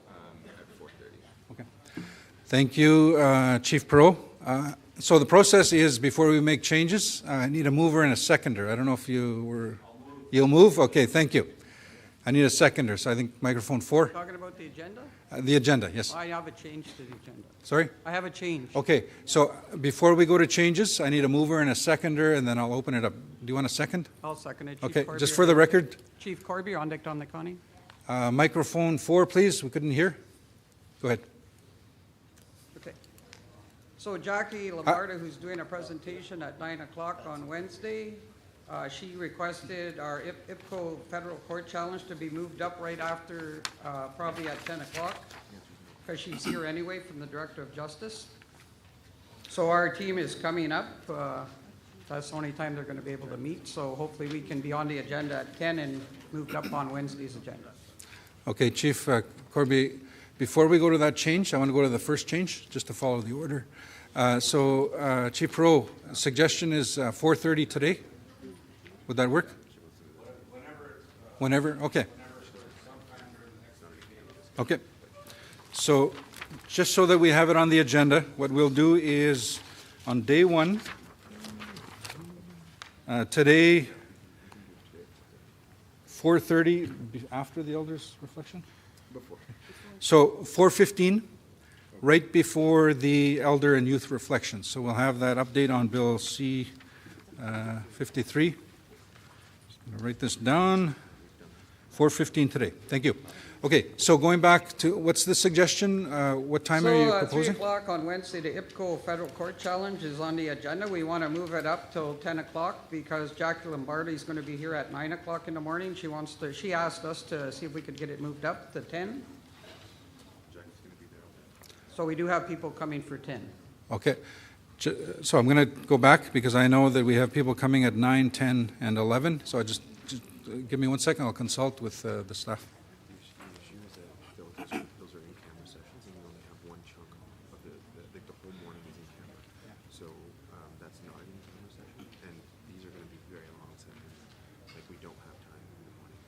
A: At 4:30.
I: Okay. Thank you, Chief Perot. So the process is, before we make changes, I need a mover and a seconder. I don't know if you'll move? Okay, thank you. I need a seconder, so I think microphone 4.
N: Talking about the agenda?
I: The agenda, yes.
N: I have a change to the agenda.
I: Sorry?
N: I have a change.
I: Okay, so before we go to changes, I need a mover and a seconder, and then I'll open it up. Do you want a second?
N: I'll second it.
I: Okay,
N: Corby,
I: just for the record.
N: Chief Corby, Ondick Donlekani.
I: Microphone 4, please. We couldn't hear. Go ahead.
N: Okay. So Jackie Lombardo, who's doing a presentation at 9 o'clock on Wednesday, she requested our IPCO federal court challenge to be moved up right after, probably at 10 o'clock, because she's here anyway from the Director of Justice. So our team is coming up. That's the only time they're going to be able to meet. So hopefully we can be on the agenda at 10 and moved up on Wednesday's agenda.
I: Okay, Chief Corby, before we go to that change, I want to go to the first change, just to follow the order. Chief Perot, suggestion is 4:30 today. Would that work? Whenever? Okay. Okay. So just so that we have it on the agenda, what we'll do is on day 1, today, 4:30, after the elders' reflection?
A: Before.
I: So 4:15, right before the elder and youth reflections. So we'll have that update on Bill C-53. I'm going to write this down. 4:15 today. Thank you. Okay, so going back to, what's the suggestion? What time are you proposing?
N: 3 o'clock on Wednesday, the IPCO Federal Court Challenge is on the agenda. We want to move it up till 10 o'clock because Jackie Lombardi is going to be here at 9 o'clock in the morning. She asked us to see if we could get it moved up to 10. So we do have people coming for 10.
I: Okay. So I'm going to go back because I know that we have people coming at 9, 10, and 11. So just give me 1 second. I'll consult with the staff.
A: Those are in-camera sessions, and we only have one chunk of the whole morning is in camera. So that's not an in-camera session, and these are going to be very long sessions. Like we don't have time in the morning.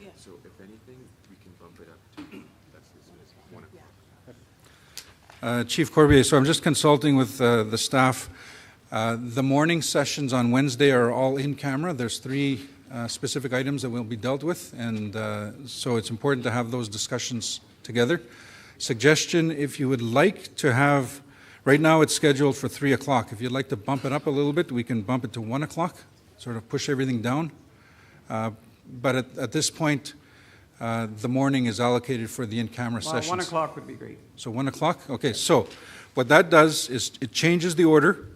A: Yeah. So if anything, we can bump it up to that's as soon as 1 o'clock.
I: Chief Corbier, so I'm just consulting with the staff. The morning sessions on Wednesday are all in camera. There's 3 specific items that will be dealt with, and so it's important to have those discussions together. Suggestion, if you would like to have, right now it's scheduled for 3 o'clock. If you'd like to bump it up a little bit, we can bump it to 1 o'clock, sort of push everything down. But at this point, the morning is allocated for the in-camera sessions.
N: 1 o'clock would be great.
I: So 1 o'clock? Okay, so what that does is it changes the order.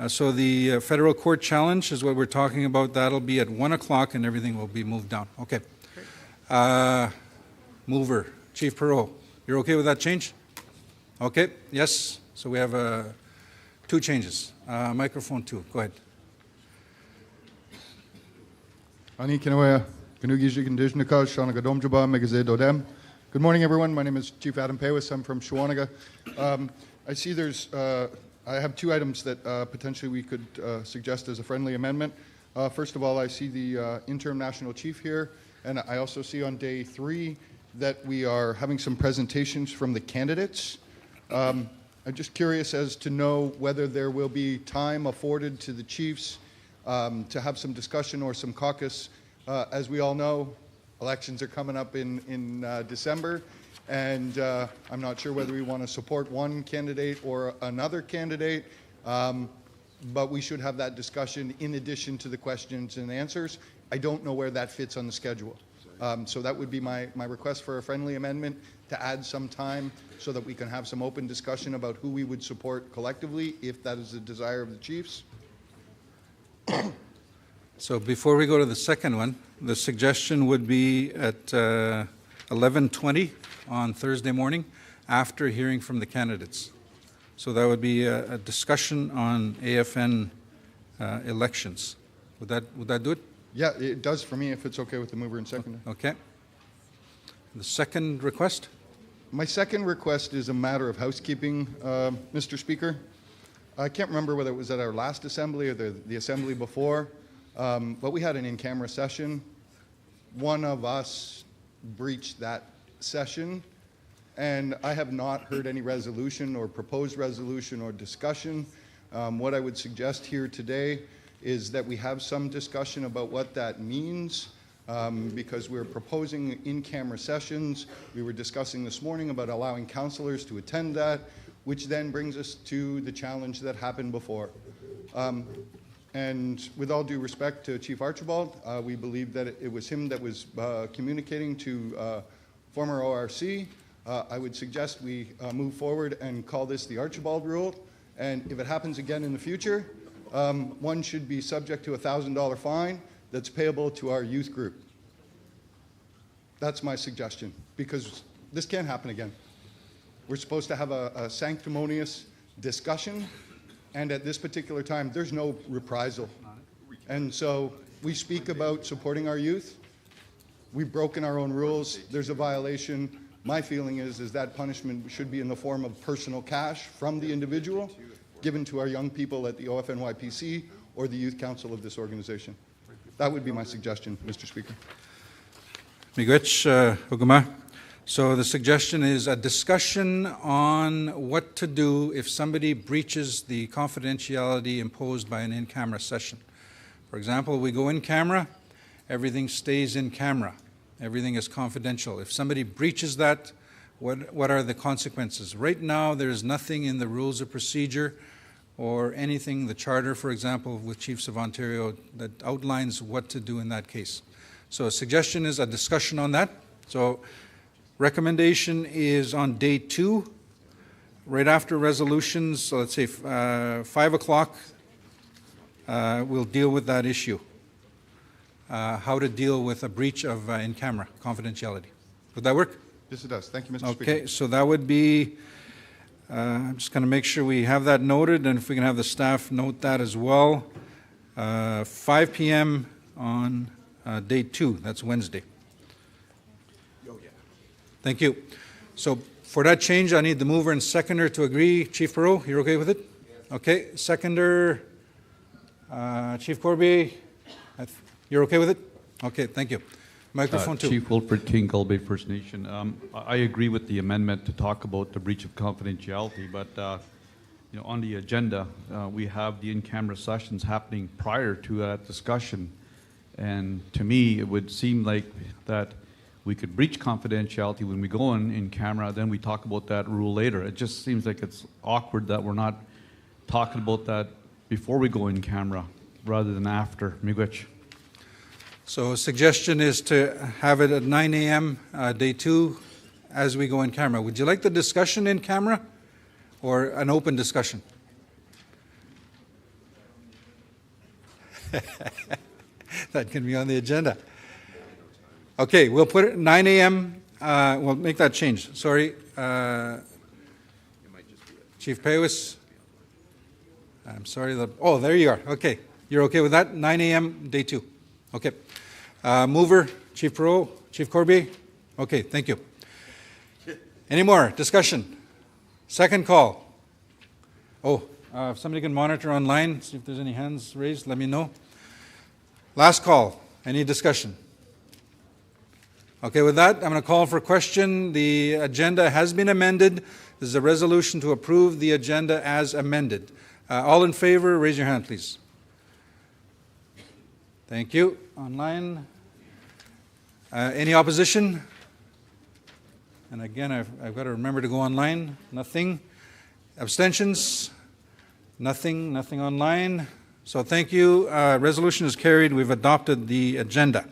I: So the federal court challenge is what we're talking about. That'll be at 1 o'clock and everything will be moved down. Okay. Mover, Chief Perot, you're okay with that change? Okay, yes. So we have 2 changes. Microphone 2, go ahead.
O: Good morning, everyone. My name is Chief Adam Pawis. I'm from Shawanaga. I see I have 2 items that potentially we could suggest as a friendly amendment. First of all, I see the interim national chief here, and I also see on day 3 that we are having some presentations from the candidates. I'm just curious as to know whether there will be time afforded to the chiefs to have some discussion or some caucus. As we all know, elections are coming up in December, and I'm not sure whether we want to support one candidate or another candidate, but we should have that discussion in addition to the questions and answers. I don't know where that fits on the schedule. So that would be my request for a friendly amendment, to add some time so that we can have some open discussion about who we would support collectively, if that is the desire of the chiefs.
I: So before we go to the second one, the suggestion would be at 11:20 on Thursday morning, after hearing from the candidates. So that would be a discussion on AFN elections. Would that do it?
O: Yeah, it does for me if it's okay with the mover and seconder.
I: Okay. The second request?
O: My second request is a matter of housekeeping, Mr. Speaker. I can't remember whether it was at our last assembly or the assembly before, but we had an in-camera session. One of us breached that session, and I have not heard any resolution or proposed resolution or discussion. What I would suggest here today is that we have some discussion about what that means, because we're proposing in-camera sessions. We were discussing this morning about allowing councillors to attend that, which then brings us to the challenge that happened before. And with all due respect to Chief Archibald, we believe that it was him that was communicating to former ORC. I would suggest we move forward and call this the Archibald rule. And if it happens again in the future, one should be subject to a $1,000 fine that's payable to our youth group. That's my suggestion, because this can't happen again. We're supposed to have a sanctimonious discussion, and at this particular time, there's no reprisal. And so we speak about supporting our youth. We've broken our own rules. There's a violation. My feeling is that punishment should be in the form of personal cash from the individual given to our young people at the OFNYPC or the youth council of this organization. That would be my suggestion, Mr. Speaker.
I: Miigwech, Huguma. So the suggestion is a discussion on what to do if somebody breaches the confidentiality imposed by an in-camera session. For example, we go in camera, everything stays in camera. Everything is confidential. If somebody breaches that, what are the consequences? Right now, there is nothing in the rules of procedure or anything, the charter, for example, with Chiefs of Ontario, that outlines what to do in that case. So a suggestion is a discussion on that. So recommendation is on day 2, right after resolutions, so let's say 5 o'clock, we'll deal with that issue. How to deal with a breach of in-camera confidentiality. Would that work?
O: Yes, it does. Thank you, Mr. Speaker.
I: Okay, so that would be, I'm just going to make sure we have that noted, and if we can have the staff note that as well. 5 p.m. on day 2, that's Wednesday. Thank you. So for that change, I need the mover and seconder to agree. Chief Perot, you're okay with it? Yes. Okay, seconder, Chief Corbier, you're okay with it? Okay, thank you. Microphone 2.
H: Chief Wilfred King, Gulbay First Nation. I agree with the amendment to talk about the breach of confidentiality, but on the agenda, we have the in-camera sessions happening prior to that discussion, and to me, it would seem like that we could breach confidentiality when we go in camera, then we talk about that rule later. It just seems like it's awkward that we're not talking about that before we go in camera rather than after. Miigwech.
I: So suggestion is to have it at 9 a.m. Day 2 as we go in camera. Would you like the discussion in camera or an open discussion? That can be on the agenda. Okay, we'll put it at 9 a.m. We'll make that change. Sorry. Chief Paywas. I'm sorry. Oh, there you are. Okay. You're okay with that? 9 a.m. Day 2. Okay. Mover, Chief Perot, Chief Corbier. Okay, thank you. Any more discussion? Second call. Oh, if somebody can monitor online, see if there's any hands raised, let me know. Last call. Any discussion? Okay, with that, I'm going to call for a question. The agenda has been amended. This is a resolution to approve the agenda as amended. All in favor, raise your hand, please. Thank you. Online. Any opposition? And again, I've got to remember to go online. Nothing. Abstentions? Nothing. Nothing online. So thank you. Resolution is carried. We've adopted the agenda.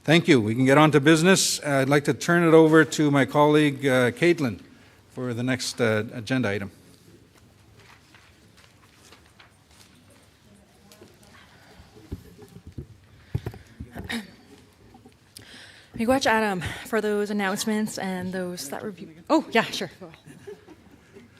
I: Thank you. We can get on to business. I'd like to turn it over to my colleague, Caitlin, for the next agenda item.
K: Miigwech, Adam, for those announcements and those that review. Oh, yeah, sure.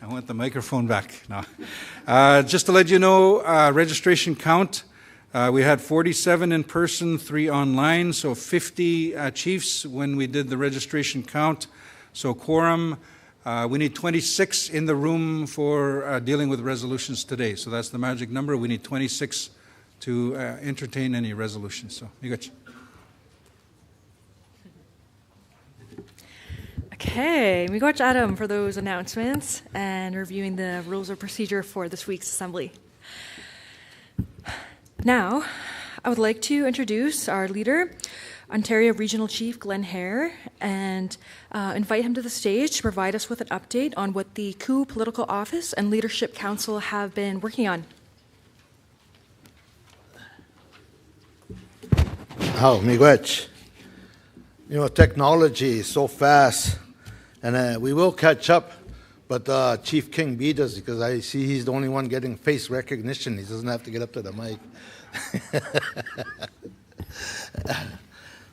I: I want the microphone back. No. Just to let you know, registration count We had 47 in person, 3 online, so 50 chiefs when we did the registration count. So quorum, we need 26 in the room for dealing with resolutions today. So that's the magic number. We need 26 to entertain any resolutions. So, miigwech.
K: Okay, miigwech Adam for those announcements and reviewing the rules of procedure for this week's assembly. Now, I would like to introduce our leader, Ontario Regional Chief Glenn Hare, and invite him to the stage to provide us with an update on what the COO Political Office and Leadership Council have been working on.
B: Miigwech. You know, technology is so fast, and we will catch up, but Chief King beat us because I see he's the only one getting face recognition. He doesn't have to get up to the mic.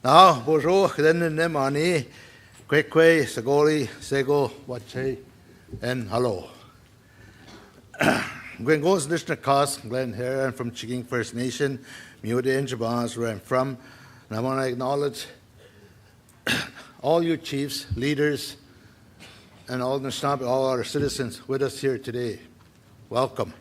B: Now, bonjour, Nemani, Kwekwe, Sagoli, Sego, Wache, and hello. Gwen goes listener cast, Glenn Hare, I'm from Chiking First Nation, Miude and Jabans, where I'm from, and I want to acknowledge all you chiefs, leaders, and all our citizens with us here today. Welcome.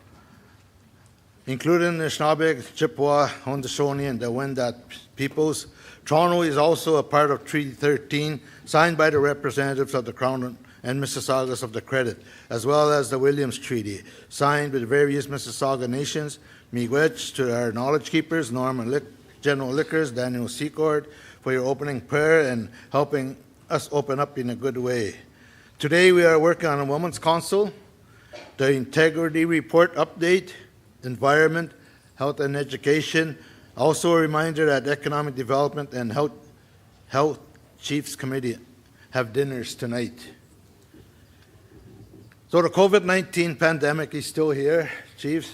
B: Including the Anishinaabe, Chippewa, Haudenosaunee, and the Wendat peoples, Toronto is also a part of Treaty 13, signed by the representatives of the Crown and Mississaugas of the Credit, as well as the Williams Treaty, signed with various Mississauga nations. Miigwech to our knowledge keepers, Norman General Lickers, Daniel Secord, for your opening prayer and helping us open up in a good way. Today we are working on a Women's Council, the Integrity Report Update, Environment, Health and Education. Also a reminder that Economic Development and Health Chiefs Committee have dinners tonight. So the COVID-19 pandemic is still here, Chiefs.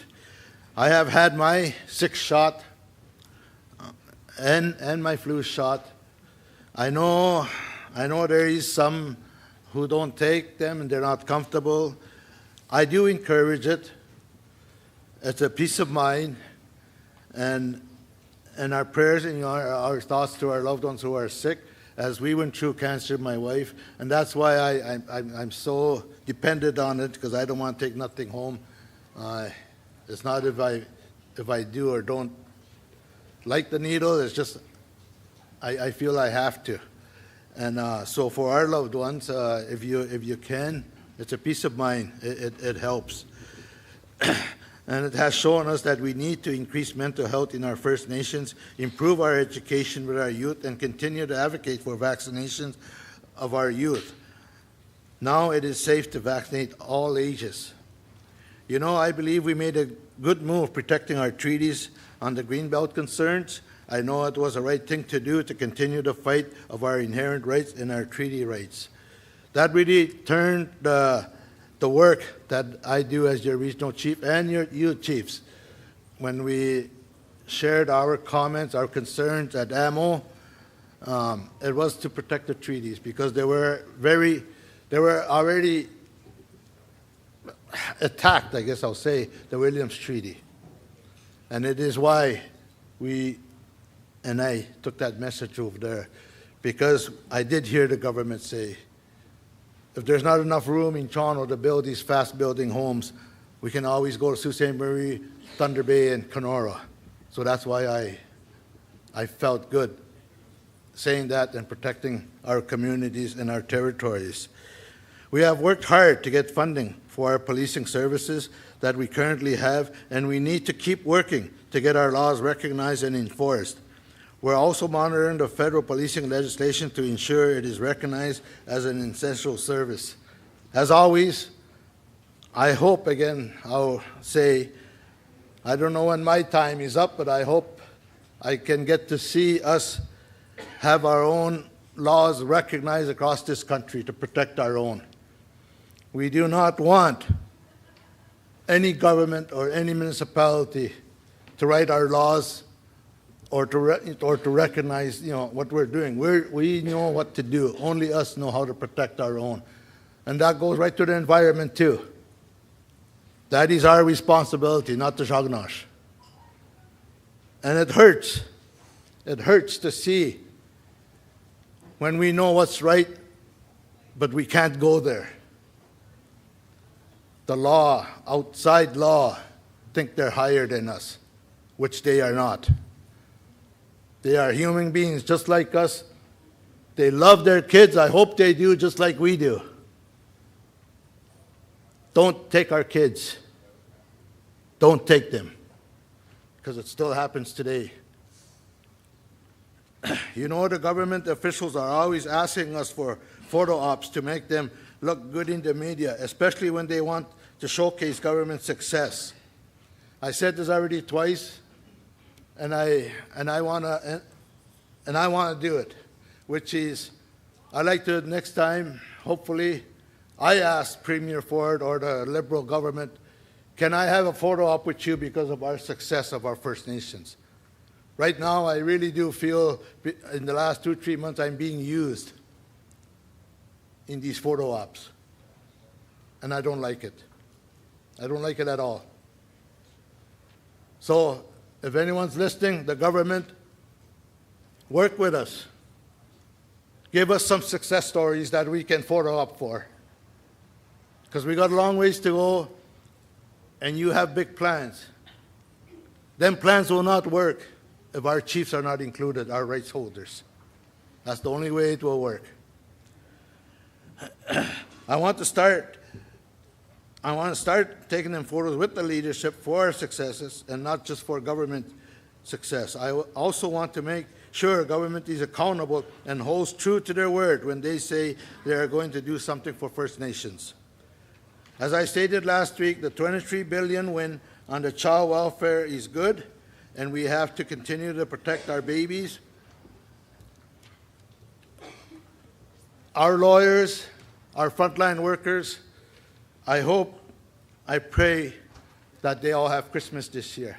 B: I have had my 6th shot and my flu shot. I know there is some who don't take them and they're not comfortable. I do encourage it. It's a peace of mind, and our prayers and our thoughts to our loved ones who are sick, as we went through cancer, my wife, and that's why I'm so dependent on it, because I don't want to take nothing home. It's not if I do or don't like the needle. It's just I feel I have to, and so for our loved ones, if you can, it's a peace of mind. It helps. And it has shown us that we need to increase mental health in our First Nations, improve our education with our youth, and continue to advocate for vaccinations of our youth. Now it is safe to vaccinate all ages. You know, I believe we made a good move protecting our treaties on the Greenbelt concerns. I know it was the right thing to do to continue the fight of our inherent rights and our treaty rights. That really turned the work that I do as your regional chief and you chiefs, when we shared our comments, our concerns at AMO, it was to protect the treaties, because they were already attacked, I guess I'll say, the Williams Treaty. And it is why I took that message over there, because I did hear the government say, if there's not enough room in Toronto to build these fast-building homes, we can always go to Sault Ste. Marie, Thunder Bay, and Kenora. So that's why I felt good saying that and protecting our communities and our territories. We have worked hard to get funding for our policing services that we currently have, and we need to keep working to get our laws recognized and enforced. We're also monitoring the federal policing legislation to ensure it is recognized as an essential service. As always, I hope, again, I'll say, I don't know when my time is up, but I hope I can get to see us have our own laws recognized across this country to protect our own. We do not want any government or any municipality to write our laws or to recognize, what we're doing. We know what to do. Only us know how to protect our own. And that goes right to the environment too. That is our responsibility, not the Shagnash. And it hurts. It hurts to see when we know what's right, but we can't go there. The law, outside law, think they're higher than us, which they are not. They are human beings just like us. They love their kids. I hope they do just like we do. Don't take our kids. Don't take them. Because it still happens today. You know, the government officials are always asking us for photo ops to make them look good in the media, especially when they want to showcase government success. I said this already twice, and I want to do it, which is I'd like to next time, hopefully, I ask Premier Ford or the Liberal government, can I have a photo op with you because of our success of our First Nations? Right now, I really do feel in the last 2-3 months I'm being used in these photo ops. And I don't like it. I don't like it at all. So if anyone's listening, the government, work with us. Give us some success stories that we can photo op for. Because we got a long ways to go, and you have big plans. Them plans will not work if our chiefs are not included, our rights holders. That's the only way it will work. I want to start taking them photos with the leadership for our successes and not just for government success. I also want to make sure government is accountable and holds true to their word when they say they are going to do something for First Nations. As I stated last week, the $23 billion win on the child welfare is good, and we have to continue to protect our babies. Our lawyers, our frontline workers, I hope, I pray that they all have Christmas this year.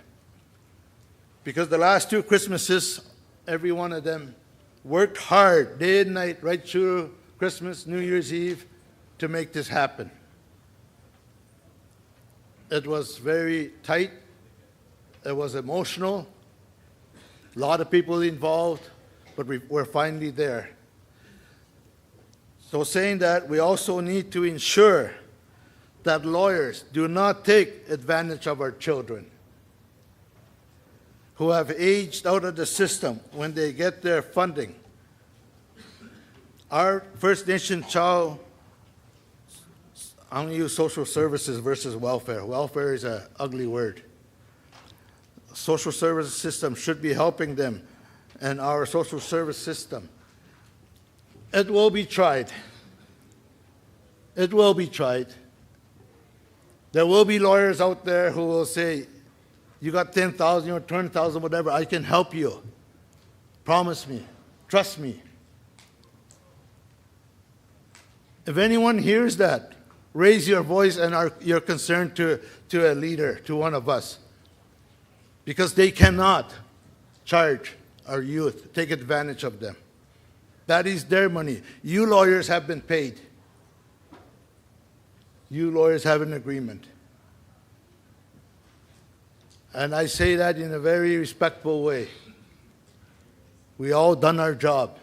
B: Because the last 2 Christmases, every one of them worked hard, day and night, right through Christmas, New Year's Eve, to make this happen. It was very tight. It was emotional. A lot of people involved, but we're finally there. So saying that, we also need to ensure that lawyers do not take advantage of our children who have aged out of the system when they get their funding. Our First Nation child, I'm going to use social services versus welfare. Welfare is an ugly word. Social service system should be helping them, and our social service system. It will be tried. It will be tried. There will be lawyers out there who will say, you got 10,000 or 20,000, whatever, I can help you. Promise me. Trust me. If anyone hears that, raise your voice and your concern to a leader, to one of us. Because they cannot charge our youth, take advantage of them. That is their money. You lawyers have been paid. You lawyers have an agreement. And I say that in a very respectful way. We all done our job.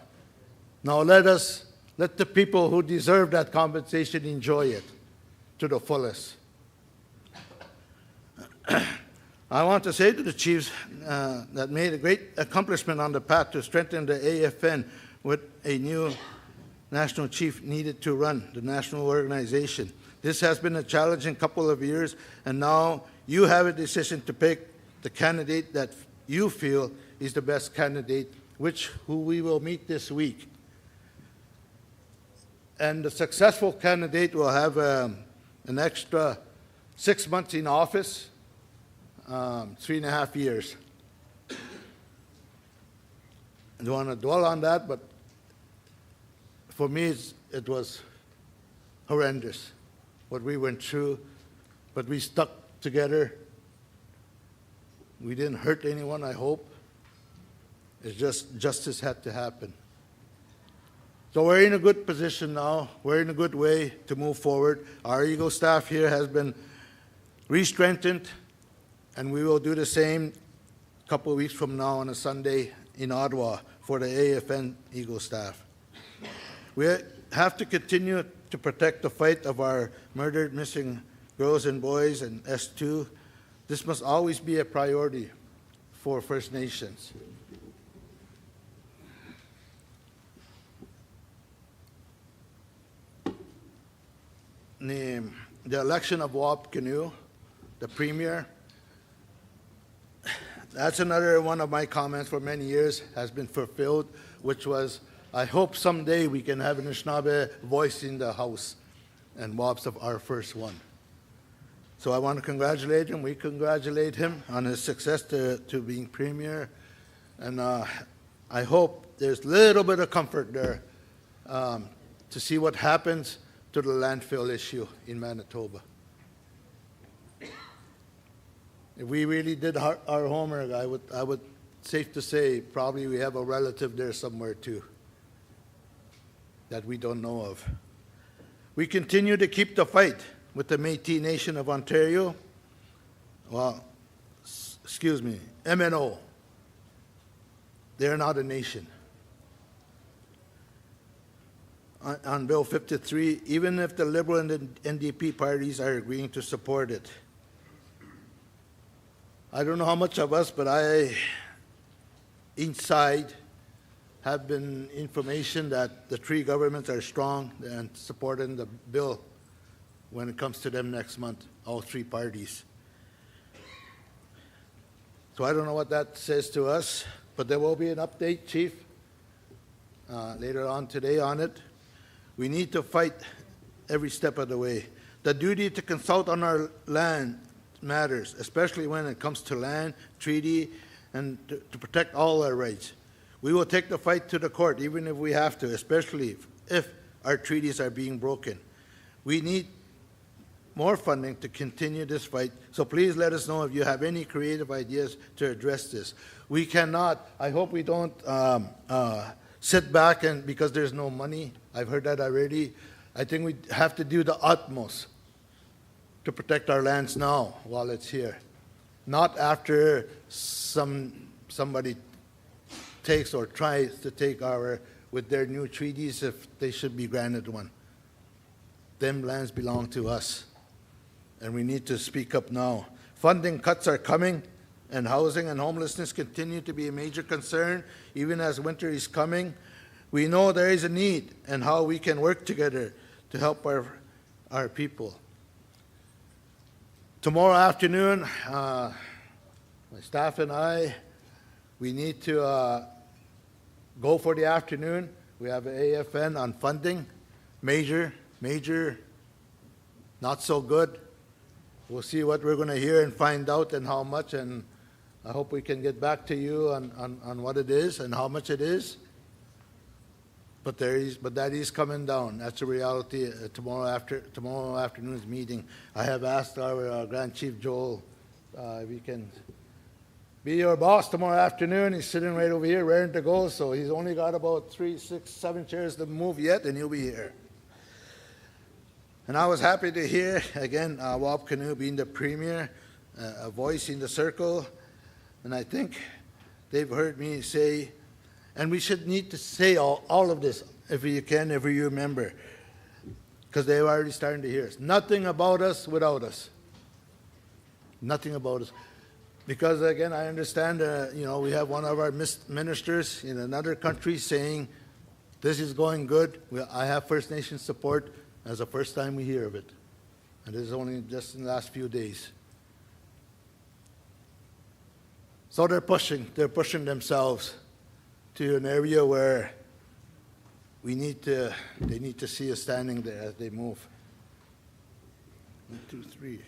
B: Now let the people who deserve that compensation enjoy it to the fullest. I want to say to the chiefs that made a great accomplishment on the path to strengthen the AFN with a new national chief needed to run the national organization. This has been a challenging couple of years, and now you have a decision to pick the candidate that you feel is the best candidate, who we will meet this week. And the successful candidate will have an extra 6 months in office, 3.5 years. I don't want to dwell on that, but for me, it was horrendous what we went through, but we stuck together. We didn't hurt anyone, I hope. It's just justice had to happen. So we're in a good position now. We're in a good way to move forward. Our Eagle staff here has been re-strengthened, and we will do the same couple of weeks from now on a Sunday in Ottawa for the AFN Eagle staff. We have to continue to protect the fight of our murdered missing girls and boys in S2. This must always be a priority for First Nations. The election of Wap Kinew, the Premier, that's another one of my comments for many years has been fulfilled, which was, I hope someday we can have an Anishinaabe voice in the House, and Wap's our first one. So I want to congratulate him. We congratulate him on his success to being Premier, and I hope there's a little bit of comfort there to see what happens to the landfill issue in Manitoba. If we really did our homework, I would safe to say probably we have a relative there somewhere too that we don't know of. We continue to keep the fight with the Métis Nation of Ontario. Well, excuse me, MNO. They're not a nation. On Bill 53, even if the Liberal and the NDP parties are agreeing to support it. I don't know how much of us, but I, inside, have been information that the three governments are strong and supporting the bill when it comes to them next month, all three parties. So I don't know what that says to us, but there will be an update, Chief, later on today on it. We need to fight every step of the way. The duty to consult on our land matters, especially when it comes to land, treaty, and to protect all our rights. We will take the fight to the court, even if we have to, especially if our treaties are being broken. We need more funding to continue this fight, so please let us know if you have any creative ideas to address this. We cannot, I hope we don't sit back and because there's no money. I've heard that already. I think we have to do the utmost to protect our lands now while it's here, not after somebody takes or tries to take with their new treaties if they should be granted one. Them lands belong to us, and we need to speak up now. Funding cuts are coming, and housing and homelessness continue to be a major concern, even as winter is coming. We know there is a need and how we can work together to help our people. Tomorrow afternoon, my staff and I, we need to go for the afternoon. We have an AFN on funding, major, not so good. We'll see what we're going to hear and find out and how much, and I hope we can get back to you on what it is and how much it is. But that is coming down. That's the reality. Tomorrow afternoon's meeting, I have asked our Grand Chief Joel if he can be your boss tomorrow afternoon. He's sitting right over here, raring to go. So he's only got about 3, 6, 7 chairs to move yet, and he'll be here. And I was happy to hear again Wap Kinew being the Premier, a voice in the circle, and I think they've heard me say. And we should need to say all of this, if you can, if you remember, because they're already starting to hear us. Nothing about us without us. Nothing about us. Because, again, I understand, we have one of our ministers in another country saying, this is going good. I have First Nation support. That's the first time we hear of it. And this is only just in the last few days. So they're pushing themselves to an area where they need to see us standing there as they move. 1, 2, 3.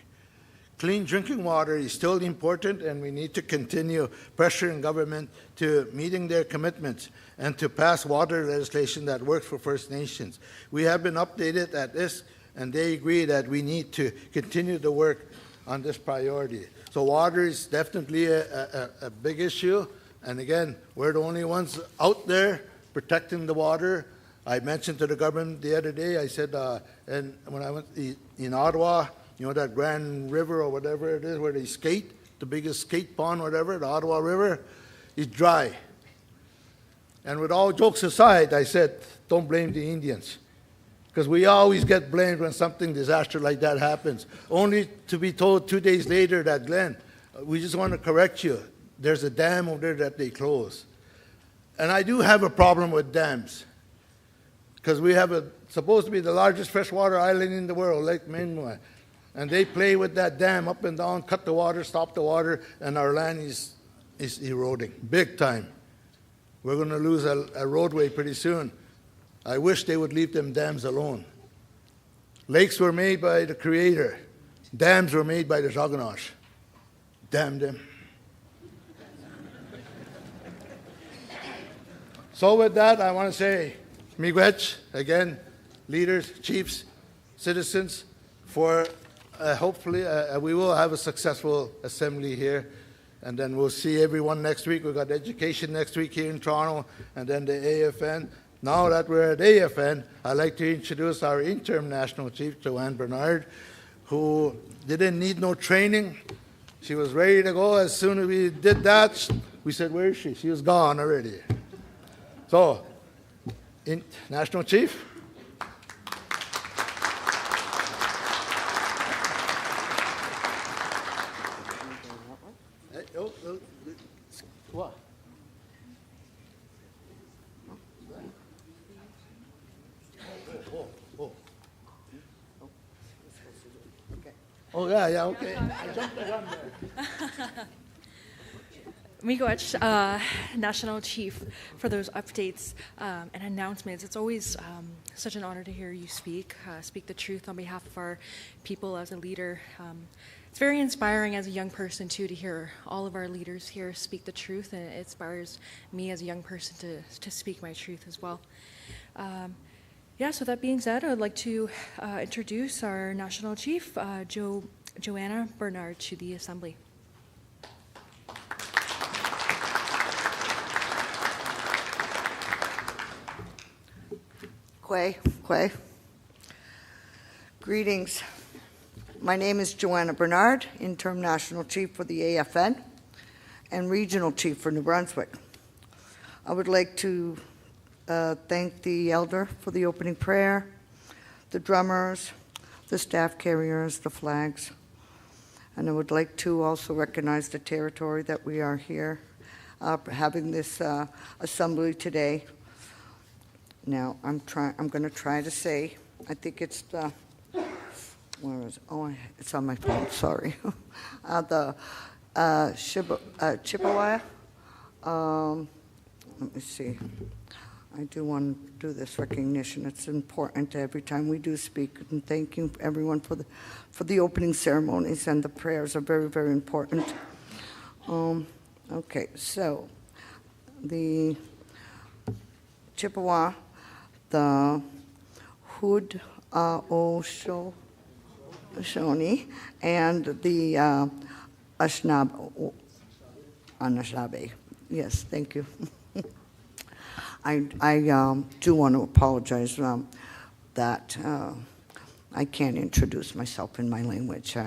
B: Clean drinking water is still important, and we need to continue pressuring government to meeting their commitments and to pass water legislation that works for First Nations. We have been updated at this, and they agree that we need to continue to work on this priority. So water is definitely a big issue. And again, we're the only ones out there protecting the water. I mentioned to the government the other day, I said, and when I went in Ottawa, that Grand River or whatever it is where they skate, the biggest skate pond, whatever, the Ottawa River, is dry. And with all jokes aside, I said, don't blame the Indians. Because we always get blamed when something disaster like that happens, only to be told 2 days later that, Glenn, we just want to correct you. There's a dam over there that they closed. And I do have a problem with dams, because we have supposed to be the largest freshwater island in the world, Lake Minwa. And they play with that dam up and down, cut the water, stop the water, and our land is eroding, big time. We're going to lose a roadway pretty soon. I wish they would leave them dams alone. Lakes were made by the Creator. Dams were made by the Sauganash. Damn them. So with that, I want to say, miigwech, again, leaders, chiefs, citizens, for hopefully we will have a successful assembly here. And then we'll see everyone next week. We've got education next week here in Toronto, and then the AFN. Now that we're at AFN, I'd like to introduce our interim national chief, Joanne Bernard, who didn't need no training. She was ready to go. As soon as we did that, we said, where is she? She was gone already. So, national chief. What? Oh, yeah, okay. I jumped the gun there.
K: Miigwech, National Chief, for those updates and announcements. It's always such an honor to hear you speak the truth on behalf of our people as a leader. It's very inspiring as a young person, too, to hear all of our leaders here speak the truth, and it inspires me as a young person to speak my truth as well. Yeah, so that being said, I would like to introduce our National Chief, Joanna Bernard, to the Assembly.
P: Quay. Greetings. My name is Joanna Bernard, Interim National Chief for the AFN and Regional Chief for New Brunswick. I would like to thank the elder for the opening prayer, the drummers, the staff carriers, the flags, and I would like to also recognize the territory that we are here having this assembly today. Now, I'm going to try to say, I think it's the, where is it? Oh, it's on my phone, sorry. The Chippewa. Let me see. I do want to do this recognition. It's important every time we do speak. And thank you, everyone, for the opening ceremonies, and the prayers are very, very important. Okay, so the Chippewa, the Hood Oshoni, and the Anishinaabe. Yes, thank you. I do want to apologize that I can't introduce myself in my language.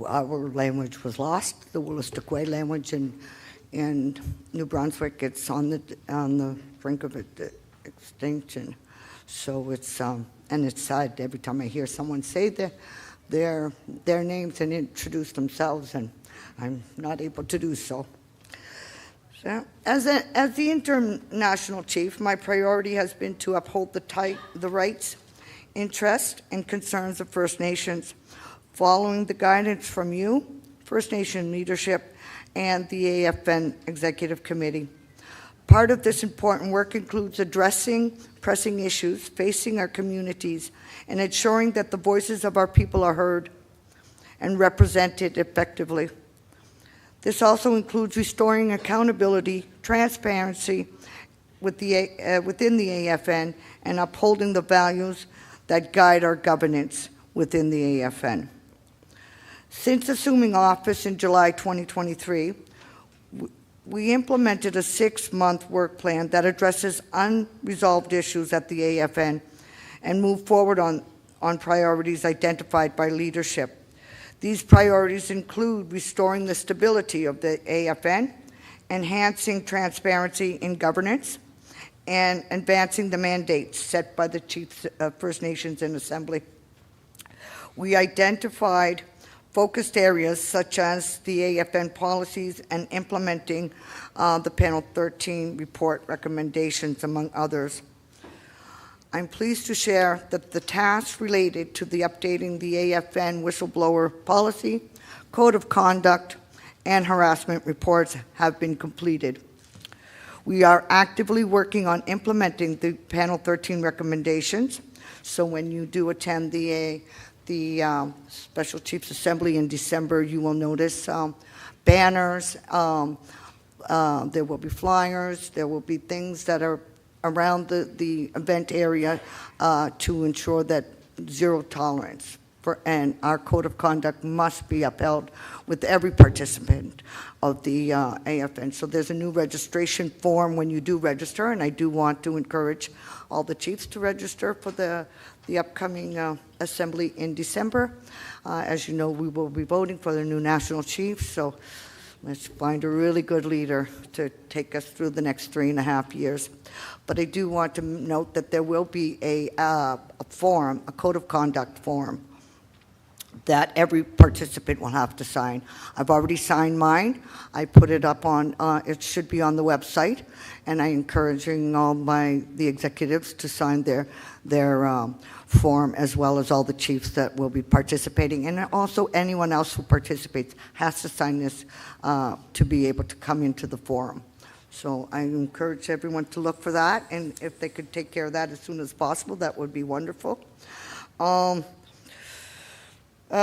P: Our language was lost, the Wolastoqey language, in New Brunswick. It's on the brink of extinction. So it's and it's sad every time I hear someone say their names and introduce themselves, and I'm not able to do so. So, as the interim national chief, my priority has been to uphold the rights, interests, and concerns of First Nations, following the guidance from you, First Nation leadership, and the AFN Executive Committee. Part of this important work includes addressing pressing issues facing our communities and ensuring that the voices of our people are heard and represented effectively. This also includes restoring accountability, transparency within the AFN, and upholding the values that guide our governance within the AFN. Since assuming office in July 2023, we implemented a 6-month work plan that addresses unresolved issues at the AFN and moved forward on priorities identified by leadership. These priorities include restoring the stability of the AFN, enhancing transparency in governance, and advancing the mandates set by the Chiefs of First Nations in Assembly. We identified focused areas such as the AFN policies and implementing the Panel 13 report recommendations, among others. I'm pleased to share that the tasks related to the updating the AFN whistleblower policy, code of conduct, and harassment reports have been completed. We are actively working on implementing the Panel 13 recommendations. So when you do attend the Special Chiefs Assembly in December, you will notice banners, there will be flyers, there will be things that are around the event area to ensure that zero tolerance and our code of conduct must be upheld with every participant of the AFN. So there's a new registration form when you do register, and I do want to encourage all the chiefs to register for the upcoming assembly in December. As you know, we will be voting for the new national chief, so let's find a really good leader to take us through the next 3.5 years. But I do want to note that there will be a form, a code of conduct form, that every participant will have to sign. I've already signed mine. I put it up on, it should be on the website, and I'm encouraging all the executives to sign their form, as well as all the chiefs that will be participating. And also anyone else who participates has to sign this to be able to come into the forum. So I encourage everyone to look for that, and if they could take care of that as soon as possible, that would be wonderful.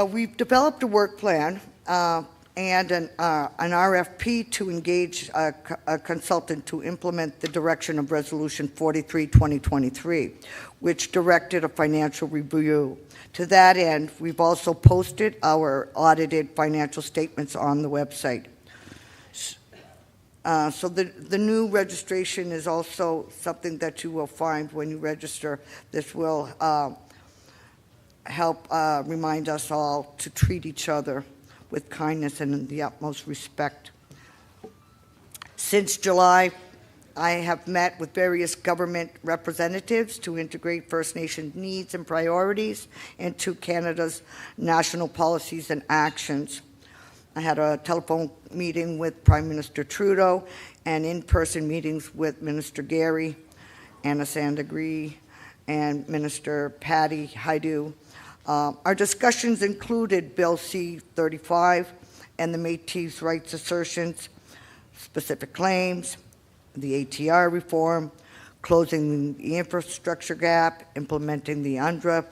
P: We've developed a work plan and an RFP to engage a consultant to implement the direction of Resolution 43-2023, which directed a financial review. To that end, we've also posted our audited financial statements on the website. So the new registration is also something that you will find when you register. This will help remind us all to treat each other with kindness and in the utmost respect. Since July, I have met with various government representatives to integrate First Nation needs and priorities into Canada's national policies and actions. I had a telephone meeting with Prime Minister Trudeau and in-person meetings with Minister Gary, Anna Sandagri, and Minister Patty Haidu. Our discussions included Bill C-35 and the Métis rights assertions, specific claims, the ATR reform, closing the infrastructure gap, implementing the UNDRA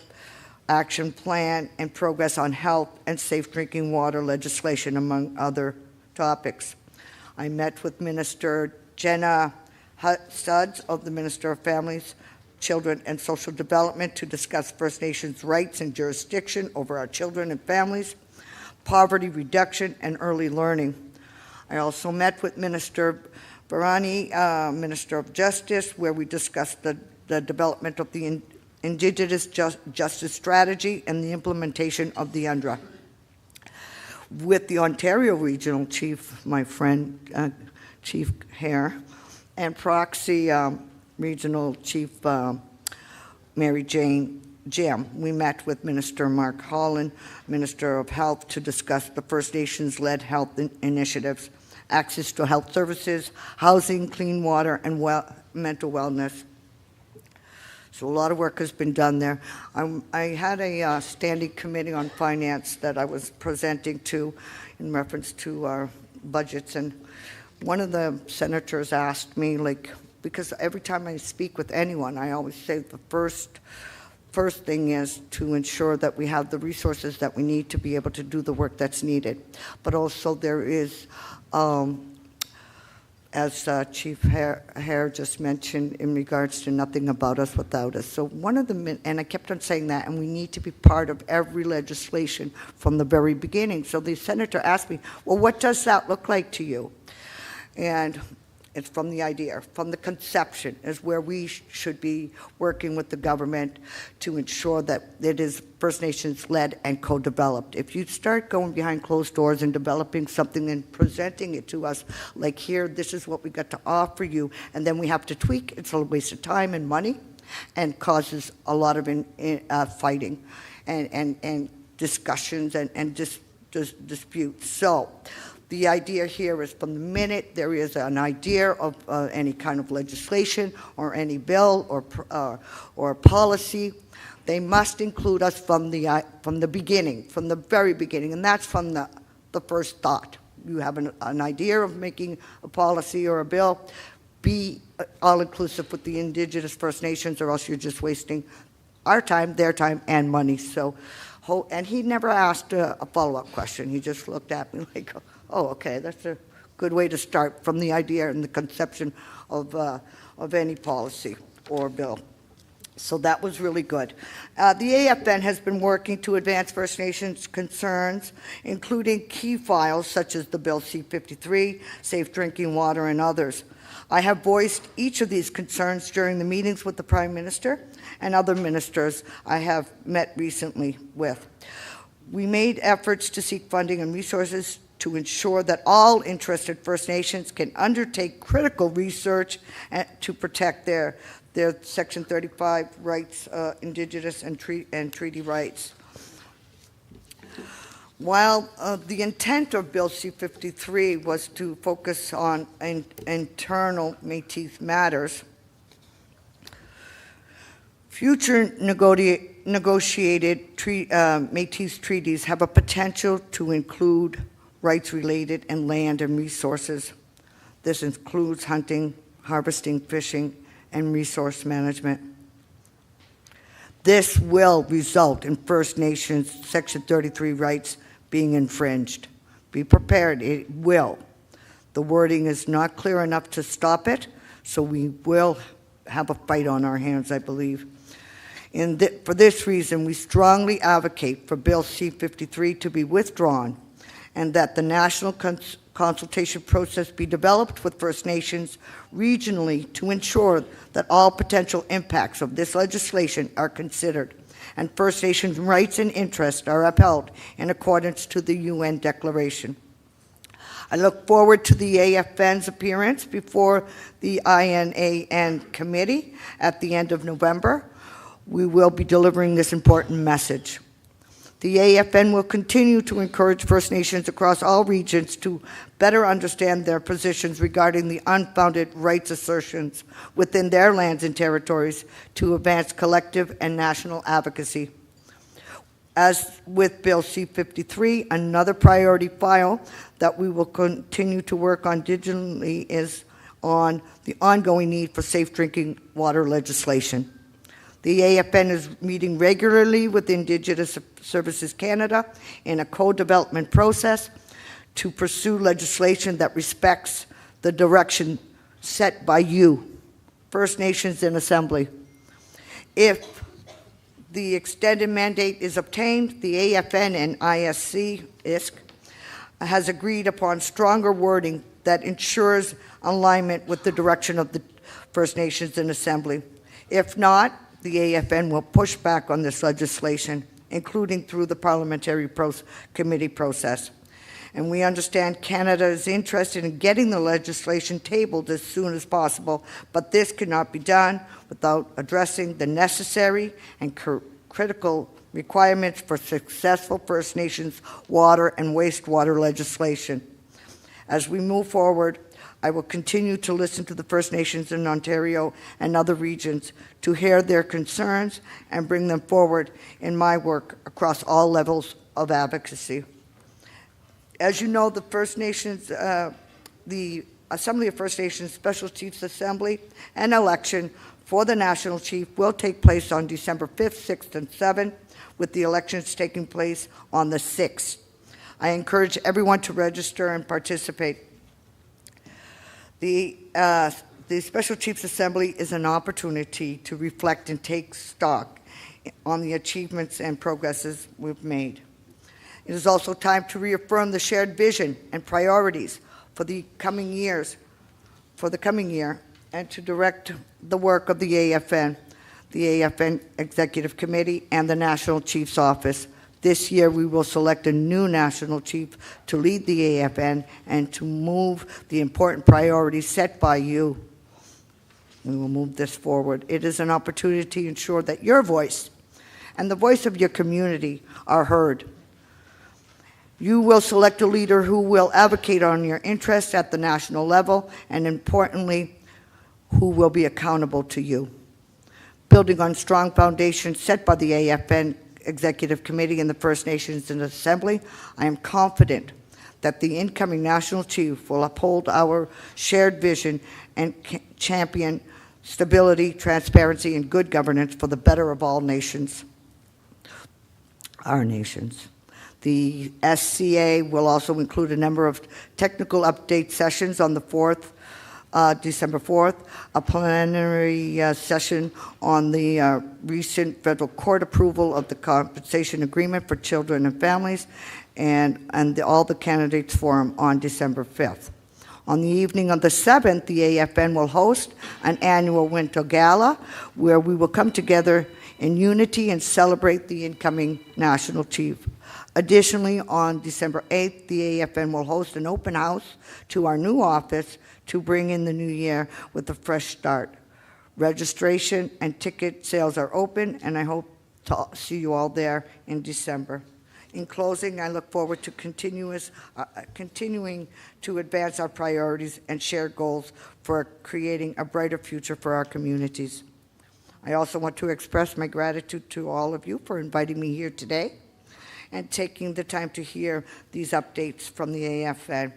P: action plan, and progress on health and safe drinking water legislation, among other topics. I met with Minister Jenna Suds of the Minister of Families, Children and Social Development to discuss First Nations rights and jurisdiction over our children and families, poverty reduction, and early learning. I also met with Minister Barani, Minister of Justice, where we discussed the development of the Indigenous Justice Strategy and the implementation of the UNDRA. With the Ontario Regional Chief, my friend, Chief Hare, and Proxy Regional Chief Mary Jane Jim. We met with Minister Mark Holland, Minister of Health, to discuss the First Nations-led health initiatives, access to health services, housing, clean water, and mental wellness. So a lot of work has been done there. I had a standing committee on finance that I was presenting to in reference to our budgets, and one of the senators asked me, because every time I speak with anyone, I always say the first thing is to ensure that we have the resources that we need to be able to do the work that's needed. But also there is, as Chief Hare just mentioned, in regards to nothing about us without us. So one of the, and I kept on saying that, and we need to be part of every legislation from the very beginning. So the senator asked me, well, what does that look like to you? And It's from the idea, from the conception is where we should be working with the government to ensure that it is First Nations led and co-developed. If you start going behind closed doors and developing something and presenting it to us, like here, this is what we got to offer you, and then we have to tweak, it's a waste of time and money and causes a lot of fighting and discussions and disputes. So the idea here is from the minute there is an idea of any kind of legislation or any bill or policy, they must include us from the beginning, from the very beginning, and that's from the first thought. You have an idea of making a policy or a bill, be all-inclusive with the Indigenous First Nations, or else you're just wasting our time, their time, and money. So, and he never asked a follow-up question. He just looked at me like, oh, okay, that's a good way to start from the idea and the conception of any policy or bill. So that was really good. The AFN has been working to advance First Nations concerns, including key files such as the Bill C-53, Safe Drinking Water, and others. I have voiced each of these concerns during the meetings with the Prime Minister and other ministers I have met recently with. We made efforts to seek funding and resources to ensure that all interested First Nations can undertake critical research to protect their Section 35 rights, Indigenous and treaty rights. While the intent of Bill C-53 was to focus on internal Métis matters, future negotiated Métis treaties have a potential to include rights related and land and resources. This includes hunting, harvesting, fishing, and resource management. This will result in First Nations Section 33 rights being infringed. Be prepared, it will. The wording is not clear enough to stop it, so we will have a fight on our hands, I believe. For this reason, we strongly advocate for Bill C-53 to be withdrawn and that the national consultation process be developed with First Nations regionally to ensure that all potential impacts of this legislation are considered and First Nations rights and interests are upheld in accordance to the UN Declaration. I look forward to the AFN's appearance before the INAN committee at the end of November. We will be delivering this important message. The AFN will continue to encourage First Nations across all regions to better understand their positions regarding the unfounded rights assertions within their lands and territories to advance collective and national advocacy. As with Bill C-53, another priority file that we will continue to work on digitally is on the ongoing need for safe drinking water legislation. The AFN is meeting regularly with Indigenous Services Canada in a co-development process to pursue legislation that respects the direction set by you, First Nations in Assembly. If the extended mandate is obtained, the AFN and ISC has agreed upon stronger wording that ensures alignment with the direction of the First Nations in Assembly. If not, the AFN will push back on this legislation, including through the parliamentary committee process. And we understand Canada is interested in getting the legislation tabled as soon as possible, but this cannot be done without addressing the necessary and critical requirements for successful First Nations water and wastewater legislation. As we move forward, I will continue to listen to the First Nations in Ontario and other regions to hear their concerns and bring them forward in my work across all levels of advocacy. As you know, the First Nations, the Assembly of First Nations Special Chiefs Assembly and election for the National Chief will take place on December 5th, 6th, and 7th, with the elections taking place on the 6th. I encourage everyone to register and participate. The Special Chiefs Assembly is an opportunity to reflect and take stock on the achievements and progresses we've made. It is also time to reaffirm the shared vision and priorities for the coming years for the coming year and to direct the work of the AFN Executive Committee, and the National Chief's Office. This year, we will select a new national chief to lead the AFN and to move the important priorities set by you. We will move this forward. It is an opportunity to ensure that your voice and the voice of your community are heard. You will select a leader who will advocate on your interests at the national level, and importantly, who will be accountable to you. Building on strong foundations set by the AFN Executive Committee and the First Nations and Assembly, I am confident that the incoming national chief will uphold our shared vision and champion stability, transparency, and good governance for the better of all nations, our nations. The SCA will also include a number of technical update sessions on the December 4th, a plenary session on the recent federal court approval of the compensation agreement for children and families, and all the candidates forum on December 5th. On the evening of the 7th, the AFN will host an annual winter gala where we will come together in unity and celebrate the incoming national chief. Additionally, on December 8th, the AFN will host an open house to our new office to bring in the new year with a fresh start. Registration and ticket sales are open, and I hope to see you all there in December. In closing, I look forward to continuing to advance our priorities and shared goals for creating a brighter future for our communities. I also want to express my gratitude to all of you for inviting me here today and taking the time to hear these updates from the AFN.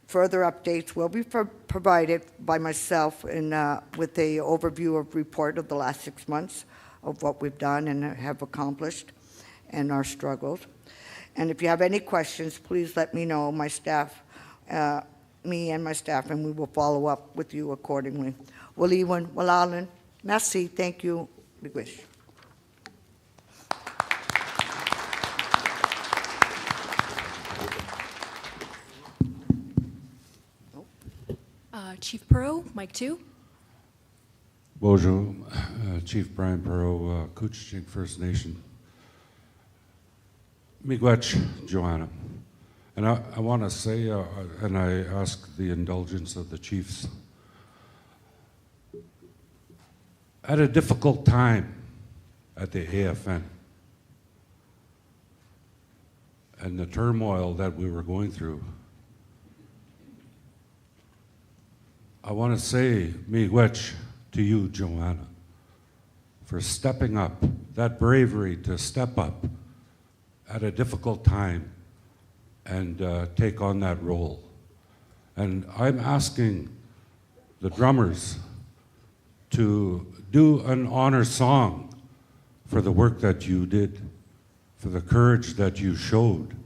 P: Further updates will be provided by myself with an overview of report of the last 6 months of what we've done and have accomplished and our struggles. And if you have any questions, please let me know, my staff, me and my staff, and we will follow up with you accordingly. Waliwan, Walalan, merci, thank you, Miigwech.
K: Chief Perot, mic 2.
M: Bonjour, Chief Brian Perot, Couchiching First Nation. Miigwech, Joanna. And I want to say, and I ask the indulgence of the chiefs, at a difficult time at the AFN and the turmoil that we were going through, I want to say miigwech to you, Joanna, for stepping up, that bravery to step up at a difficult time and take on that role. And I'm asking the drummers to do an honor song for the work that you did, for the courage that you showed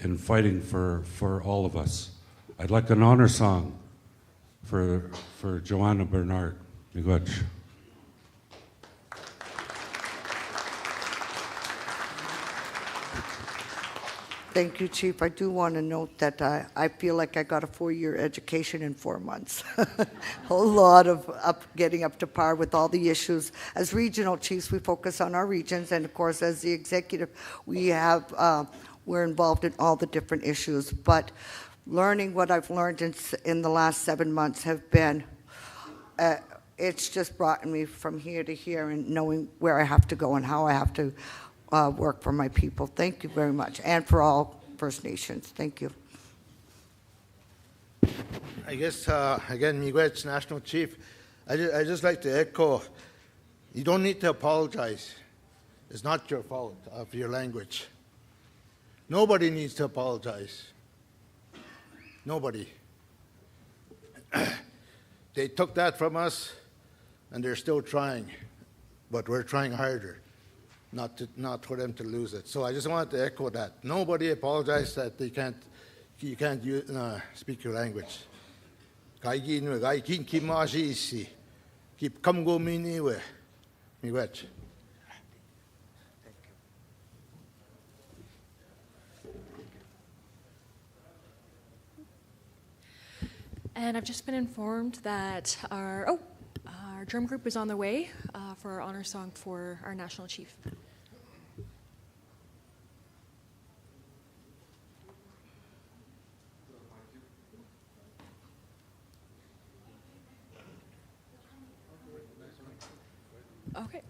M: in fighting for all of us. I'd like an honor song for Joanna Bernard. Miigwech.
P: Thank you, Chief. I do want to note that I feel like I got a 4-year education in 4 months. A whole lot of getting up to par with all the issues. As regional chiefs, we focus on our regions, and of course, as the executive, we're involved in all the different issues. But learning what I've learned in the last 7 months have been, it's just brought me from here to here and knowing where I have to go and how I have to work for my people. Thank you very much, and for all First Nations. Thank you.
B: I guess, again, Miigwech, National Chief, I just like to echo, you don't need to apologize. It's not your fault of your language. Nobody needs to apologize. Nobody. They took that from us, and they're still trying, but we're trying harder. Not for them to lose it. So I just wanted to echo that. Nobody apologized that you can't speak your language. Keep come go mini we. Miigwech.
K: And I've just been informed that our drum group is on their way for our honor song for our national chief. Okay.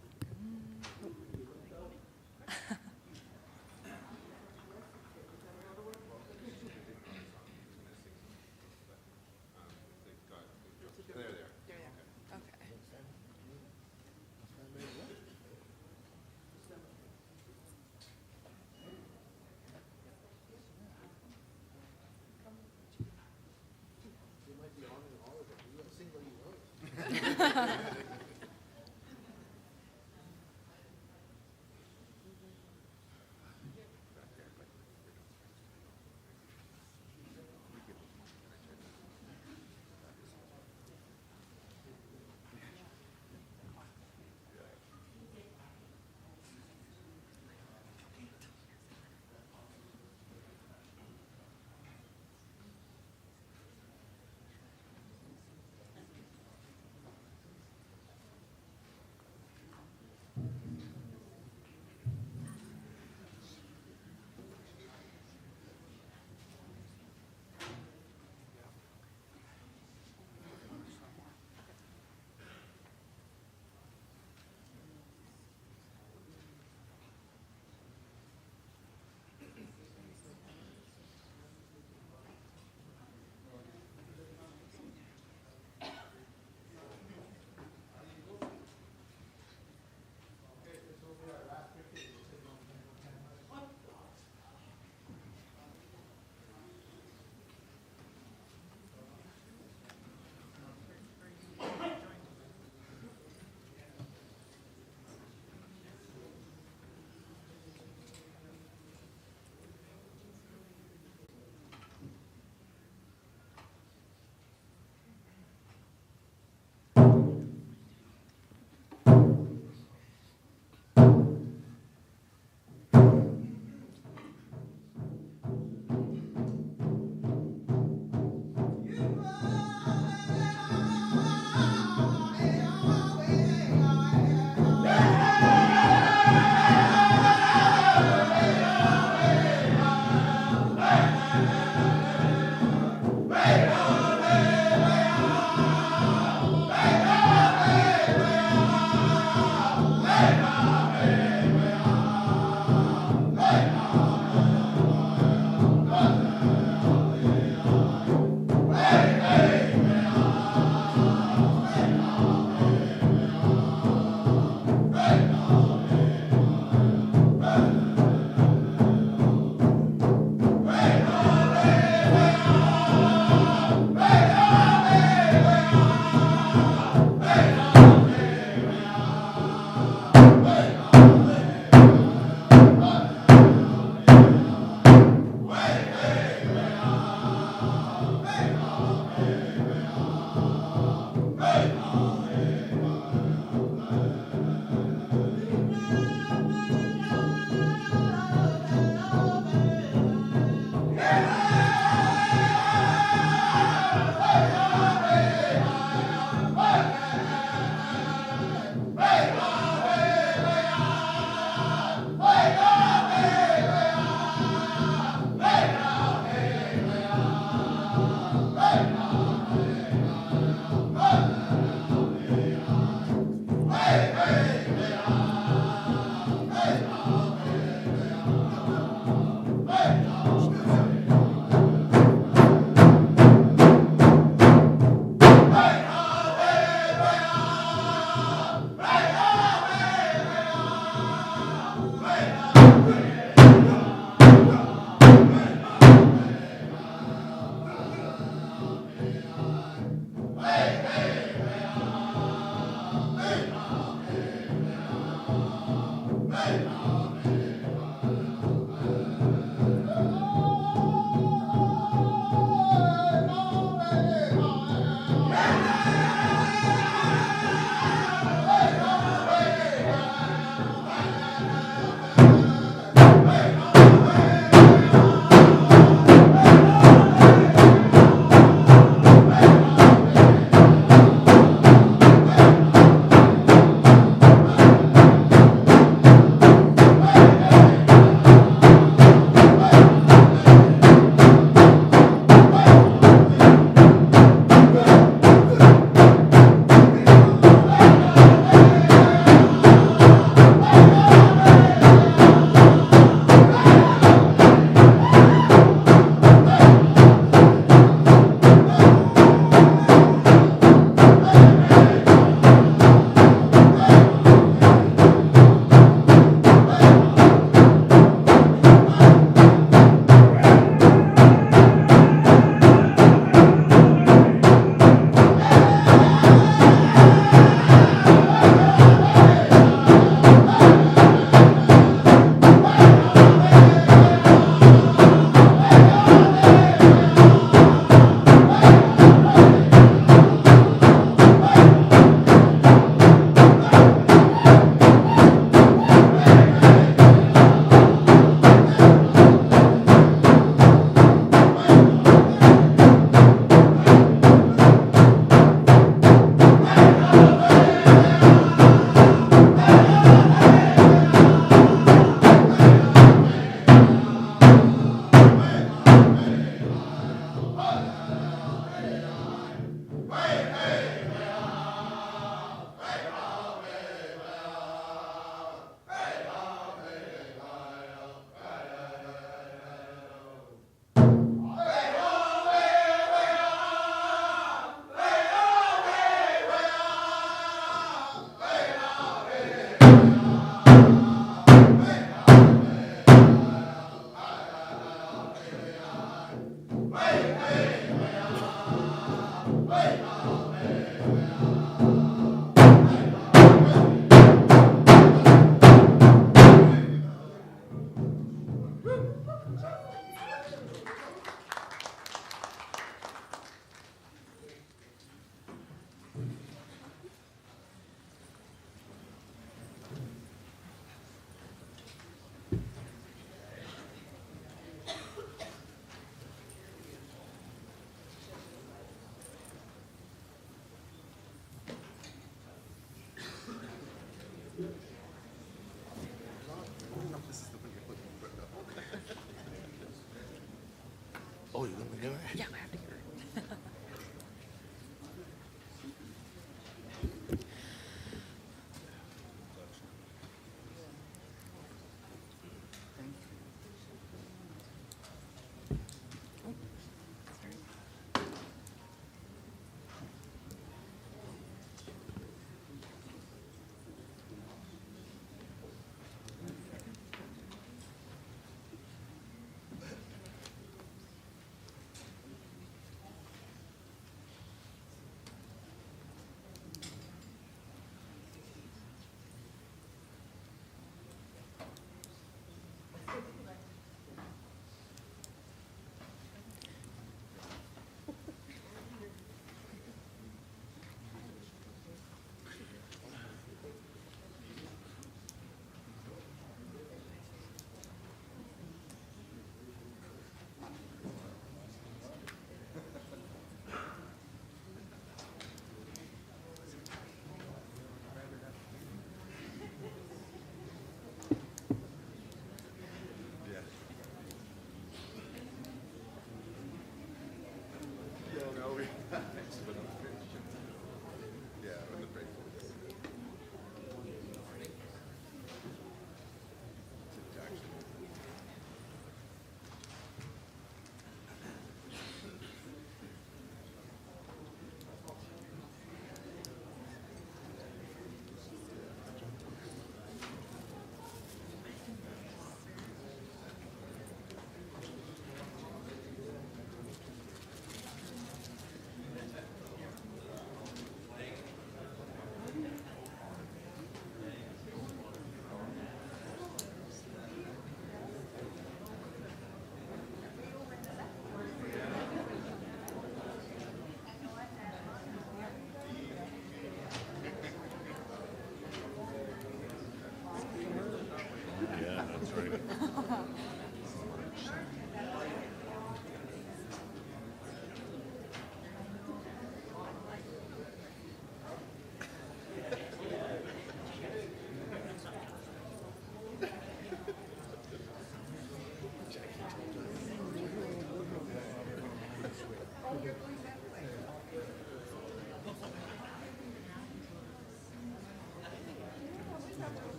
B: Oh, you're going to give it?
K: Yeah, I have to hear it.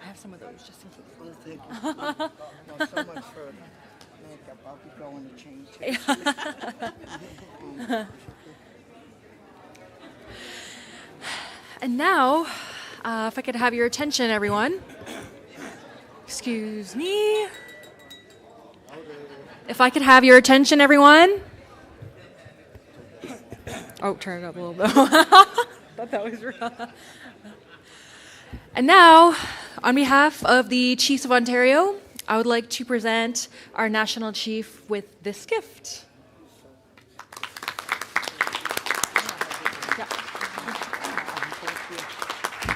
K: I have some of those just in case.
P: Well, thank you. Well, so much for makeup. I'll be going to change.
K: And now, if I could have your attention, everyone. Excuse me. If I could have your attention, everyone. Oh, turn it up a little bit. Thought that was wrong. And now, on behalf of the Chiefs of Ontario, I would like to present our National Chief with this gift.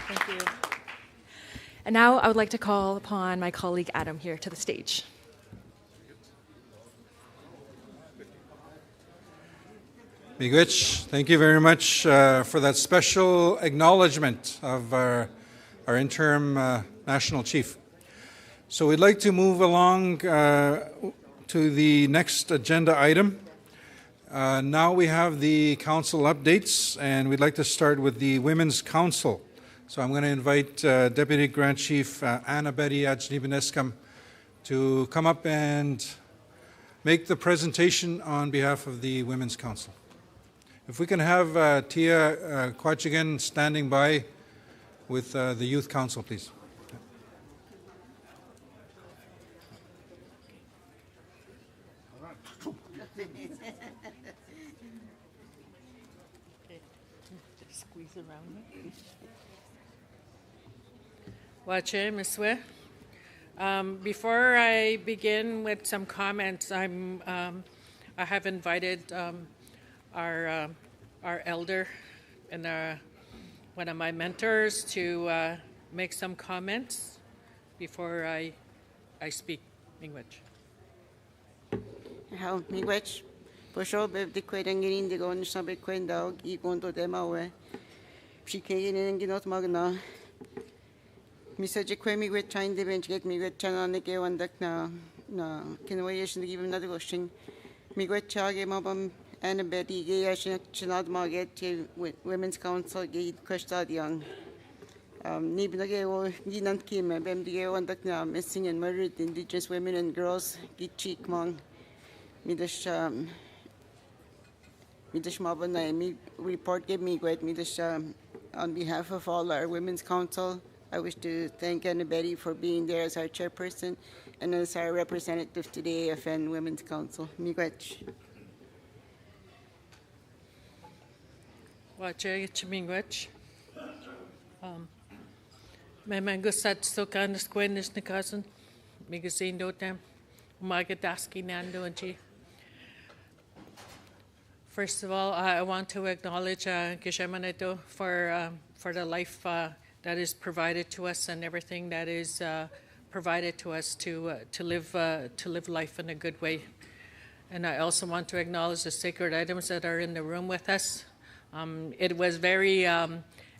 K: Thank you. And now I would like to call upon my colleague Adam here to the stage.
I: Miigwech, thank you very much for that special acknowledgement of our interim national chief. So we'd like to move along to the next agenda item. Now we have the council updates, and we'd like to start with the Women's Council. So I'm going to invite Deputy Grand Chief Anna Betty Ajnibeneskam to come up and make the presentation on behalf of the Women's Council. If we can have Tia Quachigan standing by with the Youth Council, please.
Q: Squeeze around me. Wache, Miswe. Before I begin with some comments, I have invited our elder and one of my mentors to make some comments before I speak Miigwech.
E: How Miigwech? Posho bevdi kwedang indi go nishabe kwenda I gondo demawe. Shikegin in ginot magna. Misaje kwe Miigwech chain de bench get Miigwech chanane ke wandak na kinwayation give another question. Miigwech chage mabam Anna Betty ge yashin chinad maget to Women's Council ge kwestad young. Nibnage o ginant kime bemdige wandak na missing and murdered Indigenous women and girls ge cheek mong. Midash Mabana, me report gave me great Midash on behalf of all our Women's Council. I wish to thank Anna Betty for being there as our chairperson and as our representative to the AFN Women's Council. Miigwech.
Q: Wache, Miigwech. May gustat so kind of squareness nikasan. Migasin dotem. Magadaski Nando and G. First of all, I want to acknowledge Gishemanito for the life that is provided to us and everything that is provided to us to live life in a good way. And I also want to acknowledge the sacred items that are in the room with us. It was very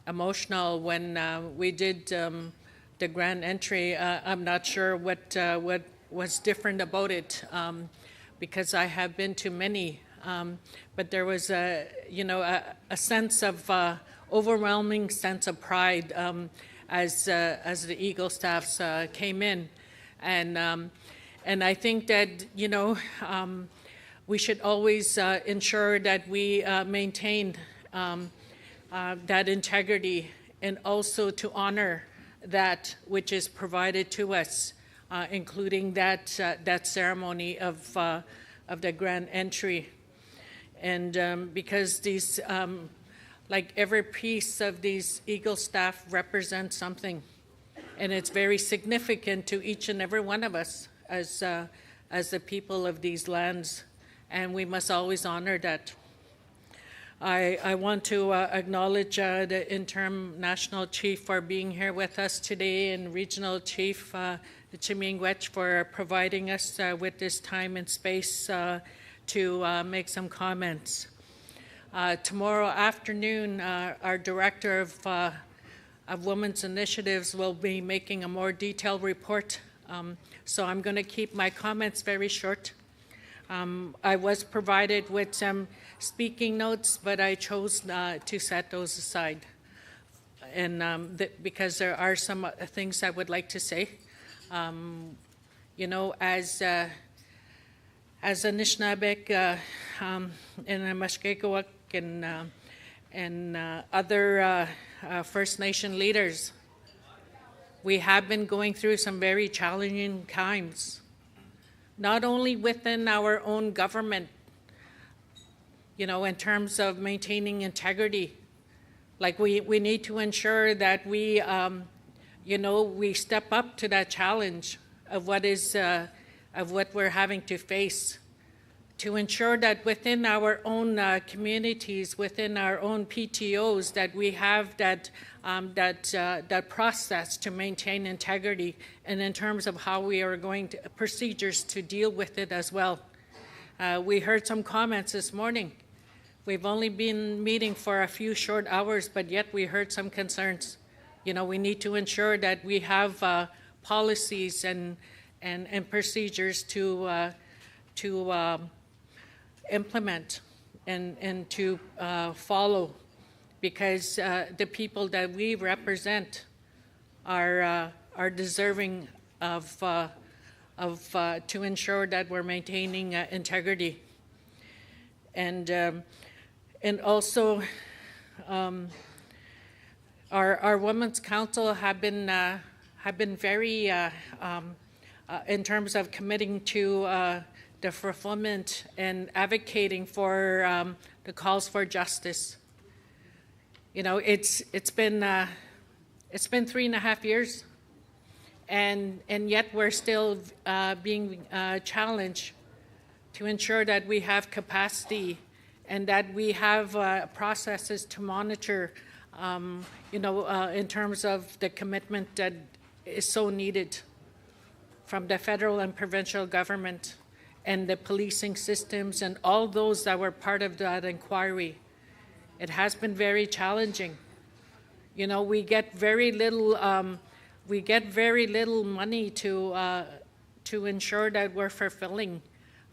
Q: emotional when we did the grand entry. I'm not sure what was different about it because I have been to many. But there was a sense of overwhelming sense of pride as the Eagle staffs came in, and I think that we should always ensure that we maintain that integrity and also to honor that which is provided to us, including that ceremony of the grand entry. And because these, like every piece of these Eagle staff represents something, and it's very significant to each and every one of us as the people of these lands, and we must always honor that. I want to acknowledge the interim national chief for being here with us today, and regional chief Chimingwech for providing us with this time and space to make some comments. Tomorrow afternoon, our director of Women's Initiatives will be making a more detailed report, so I'm going to keep my comments very short. I was provided with some speaking notes, but I chose to set those aside, and because there are some things I would like to say. You know, as a Anishinabek and a Mushkegowuk and other First Nation leaders, we have been going through some very challenging times, not only within our own government, you know, in terms of maintaining integrity. Like we need to ensure that we, you know, we step up to that challenge of what we're having to face, to ensure that within our own communities, within our own PTOs, that we have that process to maintain integrity, and in terms of how we are going to procedures to deal with it as well. We heard some comments this morning. We've only been meeting for a few short hours, but yet we heard some concerns. You know, we need to ensure that we have policies and procedures to implement and to follow, because the people that we represent are deserving of to ensure that we're maintaining integrity, and also our Women's Council have been very in terms of committing to the fulfillment and advocating for the calls for justice. You know, it's been 3.5 years, and yet we're still being challenged to ensure that we have capacity and that we have processes to monitor, you know, in terms of the commitment that is so needed from the federal and provincial government and the policing systems and all those that were part of that inquiry. It has been very challenging. You know, we get very little money to ensure that we're fulfilling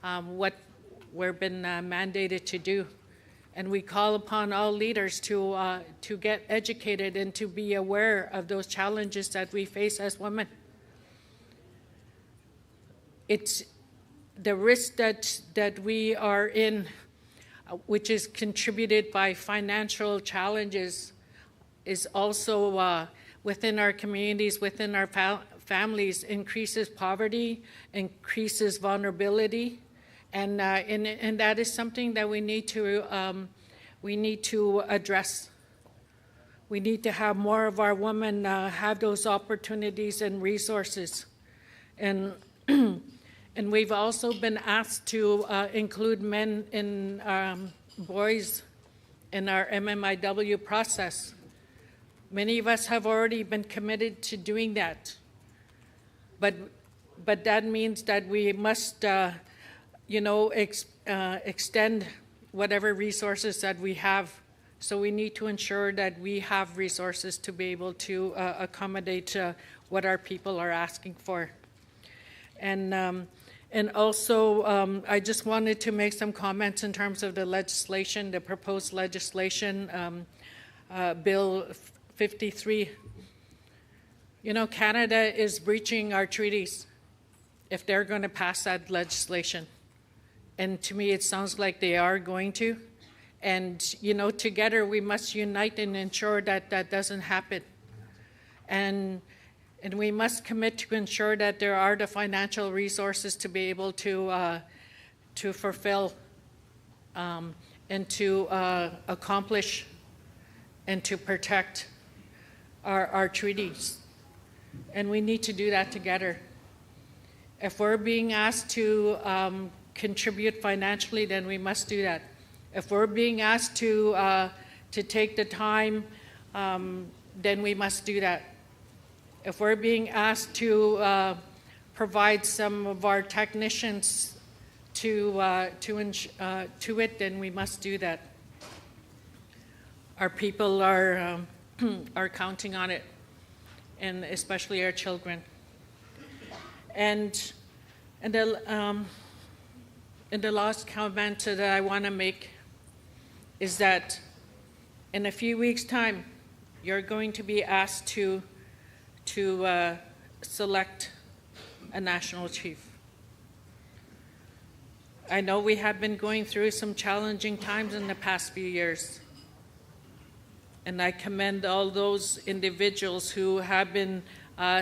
Q: what we've been mandated to do. And we call upon all leaders to get educated and to be aware of those challenges that we face as women. It's the risk that we are in, which is contributed by financial challenges, is also within our communities, within our families, increases poverty, increases vulnerability, and that is something that we need to address. We need to have more of our women have those opportunities and resources, and we've also been asked to include men and boys in our MMIW process. Many of us have already been committed to doing that, but that means that we must, you know, extend whatever resources that we have. So we need to ensure that we have resources to be able to accommodate what our people are asking for. And also, I just wanted to make some comments in terms of the legislation, the proposed legislation, Bill 53. You know, Canada is breaching our treaties if they're going to pass that legislation. And to me, it sounds like they are going to. And, you know, together we must unite and ensure that that doesn't happen. And we must commit to ensure that there are the financial resources to be able to fulfill and to accomplish and to protect our treaties. and we need to do that together. If we're being asked to contribute financially, then we must do that. If we're being asked to take the time, then we must do that. If we're being asked to provide some of our technicians to it, then we must do that. Our people are counting on it, and especially our children. And the last comment that I want to make is that in a few weeks' time, you're going to be asked to select a national chief. I know we have been going through some challenging times in the past few years, and I commend all those individuals who have been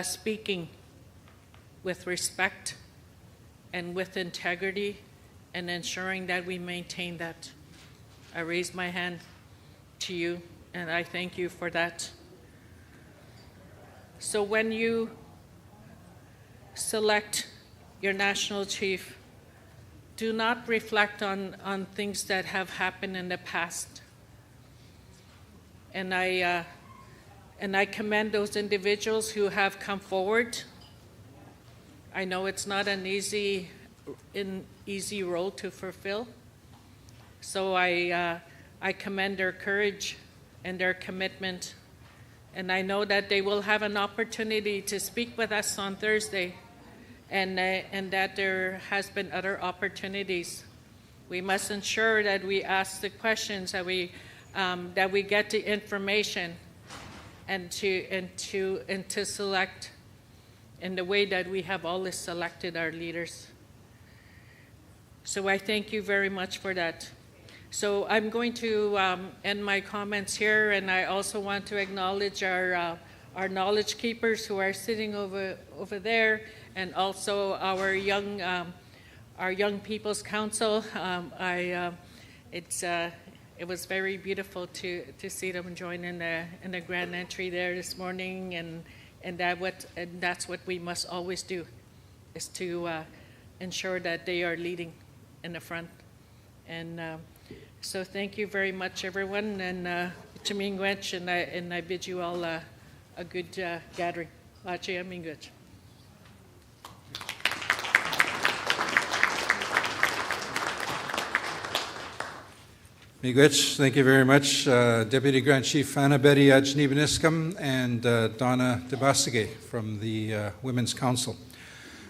Q: speaking with respect and with integrity and ensuring that we maintain that. I raise my hand to you, and I thank you for that. So when you select your national chief, do not reflect on things that have happened in the past. And I commend those individuals who have come forward. I know it's not an easy role to fulfill. So I commend their courage and their commitment. And I know that they will have an opportunity to speak with us on Thursday, and that there has been other opportunities. We must ensure that we ask the questions, that we get the information, and to select in the way that we have always selected our leaders. So I thank you very much for that. So I'm going to end my comments here, and I also want to acknowledge our knowledge keepers who are sitting over there, and also our young People's Council. It was very beautiful to see them join in the grand entry there this morning, and that's what we must always do, is to ensure that they are leading in the front. And so thank you very much, everyone, and and I bid you all a good gathering. Lache Minguch.
I: Miigwech, thank you very much. Deputy Grand Chief Anna Betty Ajnibaniskam and Donna Debasige from the Women's Council.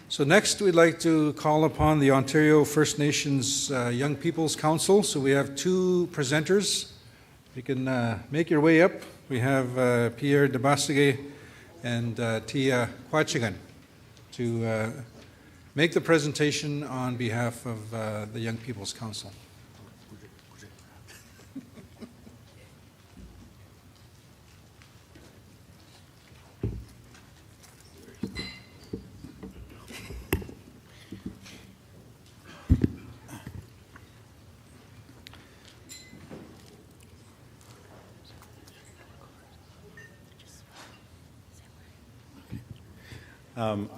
I: So next we'd like to call upon the Ontario First Nations Young People's Council. So we have two presenters. You can make your way up. We have Pierre Debasige and Tia Quachigan to make the presentation on behalf of the Young People's Council.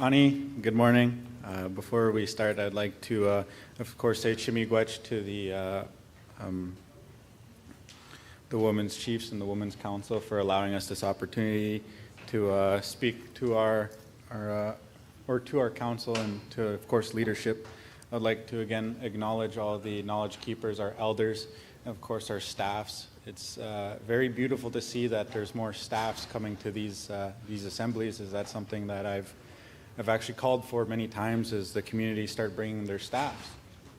R: Ani, good morning. Before we start, I'd like to, of course, say Chimigwech to the Women's Chiefs and the Women's Council for allowing us this opportunity to speak to our council and to, of course, leadership. I'd like to again acknowledge all the knowledge keepers, our elders, and of course our staffs. It's very beautiful to see that there's more staffs coming to these assemblies. Is that something that I've actually called for many times, as the community start bringing their staffs.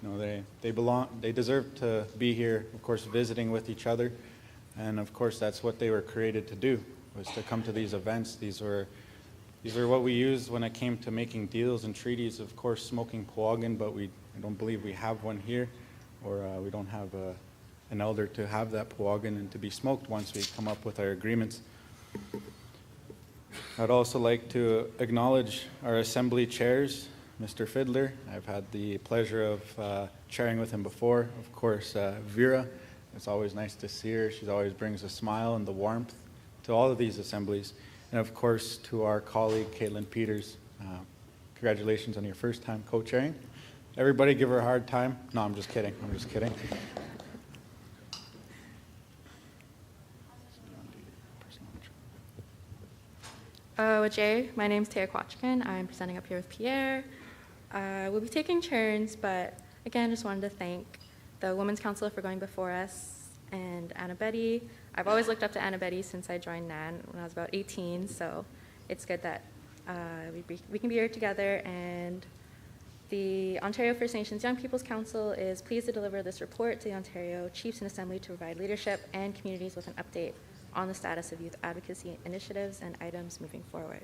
R: You know, they deserve to be here, of course, visiting with each other, and of course that's what they were created to do, was to come to these events. These are what we used when it came to making deals and treaties. Of course, smoking Puagan, but I don't believe we have one here, or we don't have an elder to have that Puagan and to be smoked once we come up with our agreements. I'd also like to acknowledge our assembly chairs, Mr. Fiddler. I've had the pleasure of chairing with him before. Of course, Vera. It's always nice to see her. She always brings a smile and the warmth to all of these assemblies. And of course, to our colleague, Caitlin Peters, congratulations on your first time co-chairing. Everybody give her a hard time. No, I'm just kidding. I'm just kidding.
S: Jay, my name's Taya Quachkin. I'm presenting up here with Pierre. We'll be taking turns, but again, just wanted to thank the Women's Council for going before us and Anna Betty. I've always looked up to Anna Betty since I joined NAN when I was about 18, so it's good that we can be here together. And the Ontario First Nations Young People's Council is pleased to deliver this report to the Ontario Chiefs in Assembly to provide leadership and communities with an update on the status of youth advocacy initiatives and items moving forward.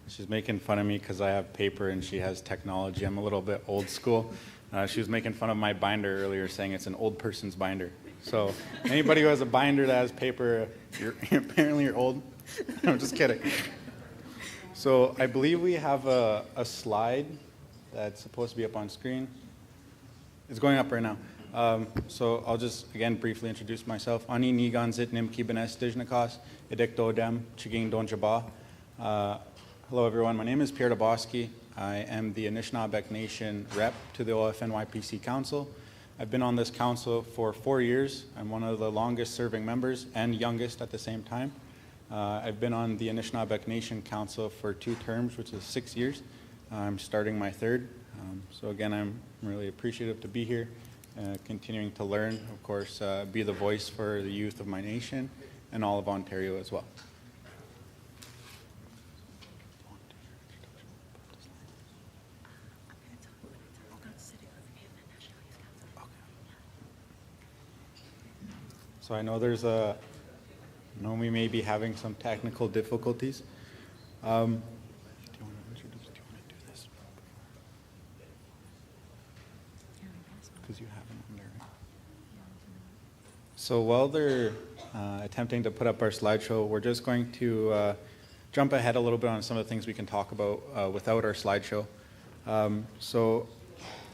R: She's making fun of me because I have paper and she has technology. I'm a little bit old school. She was making fun of my binder earlier, saying it's an old person's binder. So anybody who has a binder that has paper, apparently you're old. I'm just kidding. So I believe we have a slide that's supposed to be up on screen. It's going up right now. So I'll just, again, briefly introduce myself. Ani Niganzit Nimki Benes Dijnakas, Edikto Dem, Chiging Donjaba. Hello, everyone. My name is Pierre Dabowski. I am the Anishinaabe Nation rep to the OFNYPC Council. I've been on this council for 4 years. I'm one of the longest serving members and youngest at the same time. I've been on the Anishinaabe Nation Council for 2 terms, which is 6 years. I'm starting my 3rd. So again, I'm really appreciative to be here, continuing to learn, of course, be the voice for the youth of my nation and all of Ontario as well. So I know we may be having some technical difficulties. Do you want to do this? Because you have them there. So while they're attempting to put up our slideshow, we're just going to jump ahead a little bit on some of the things we can talk about without our slideshow. So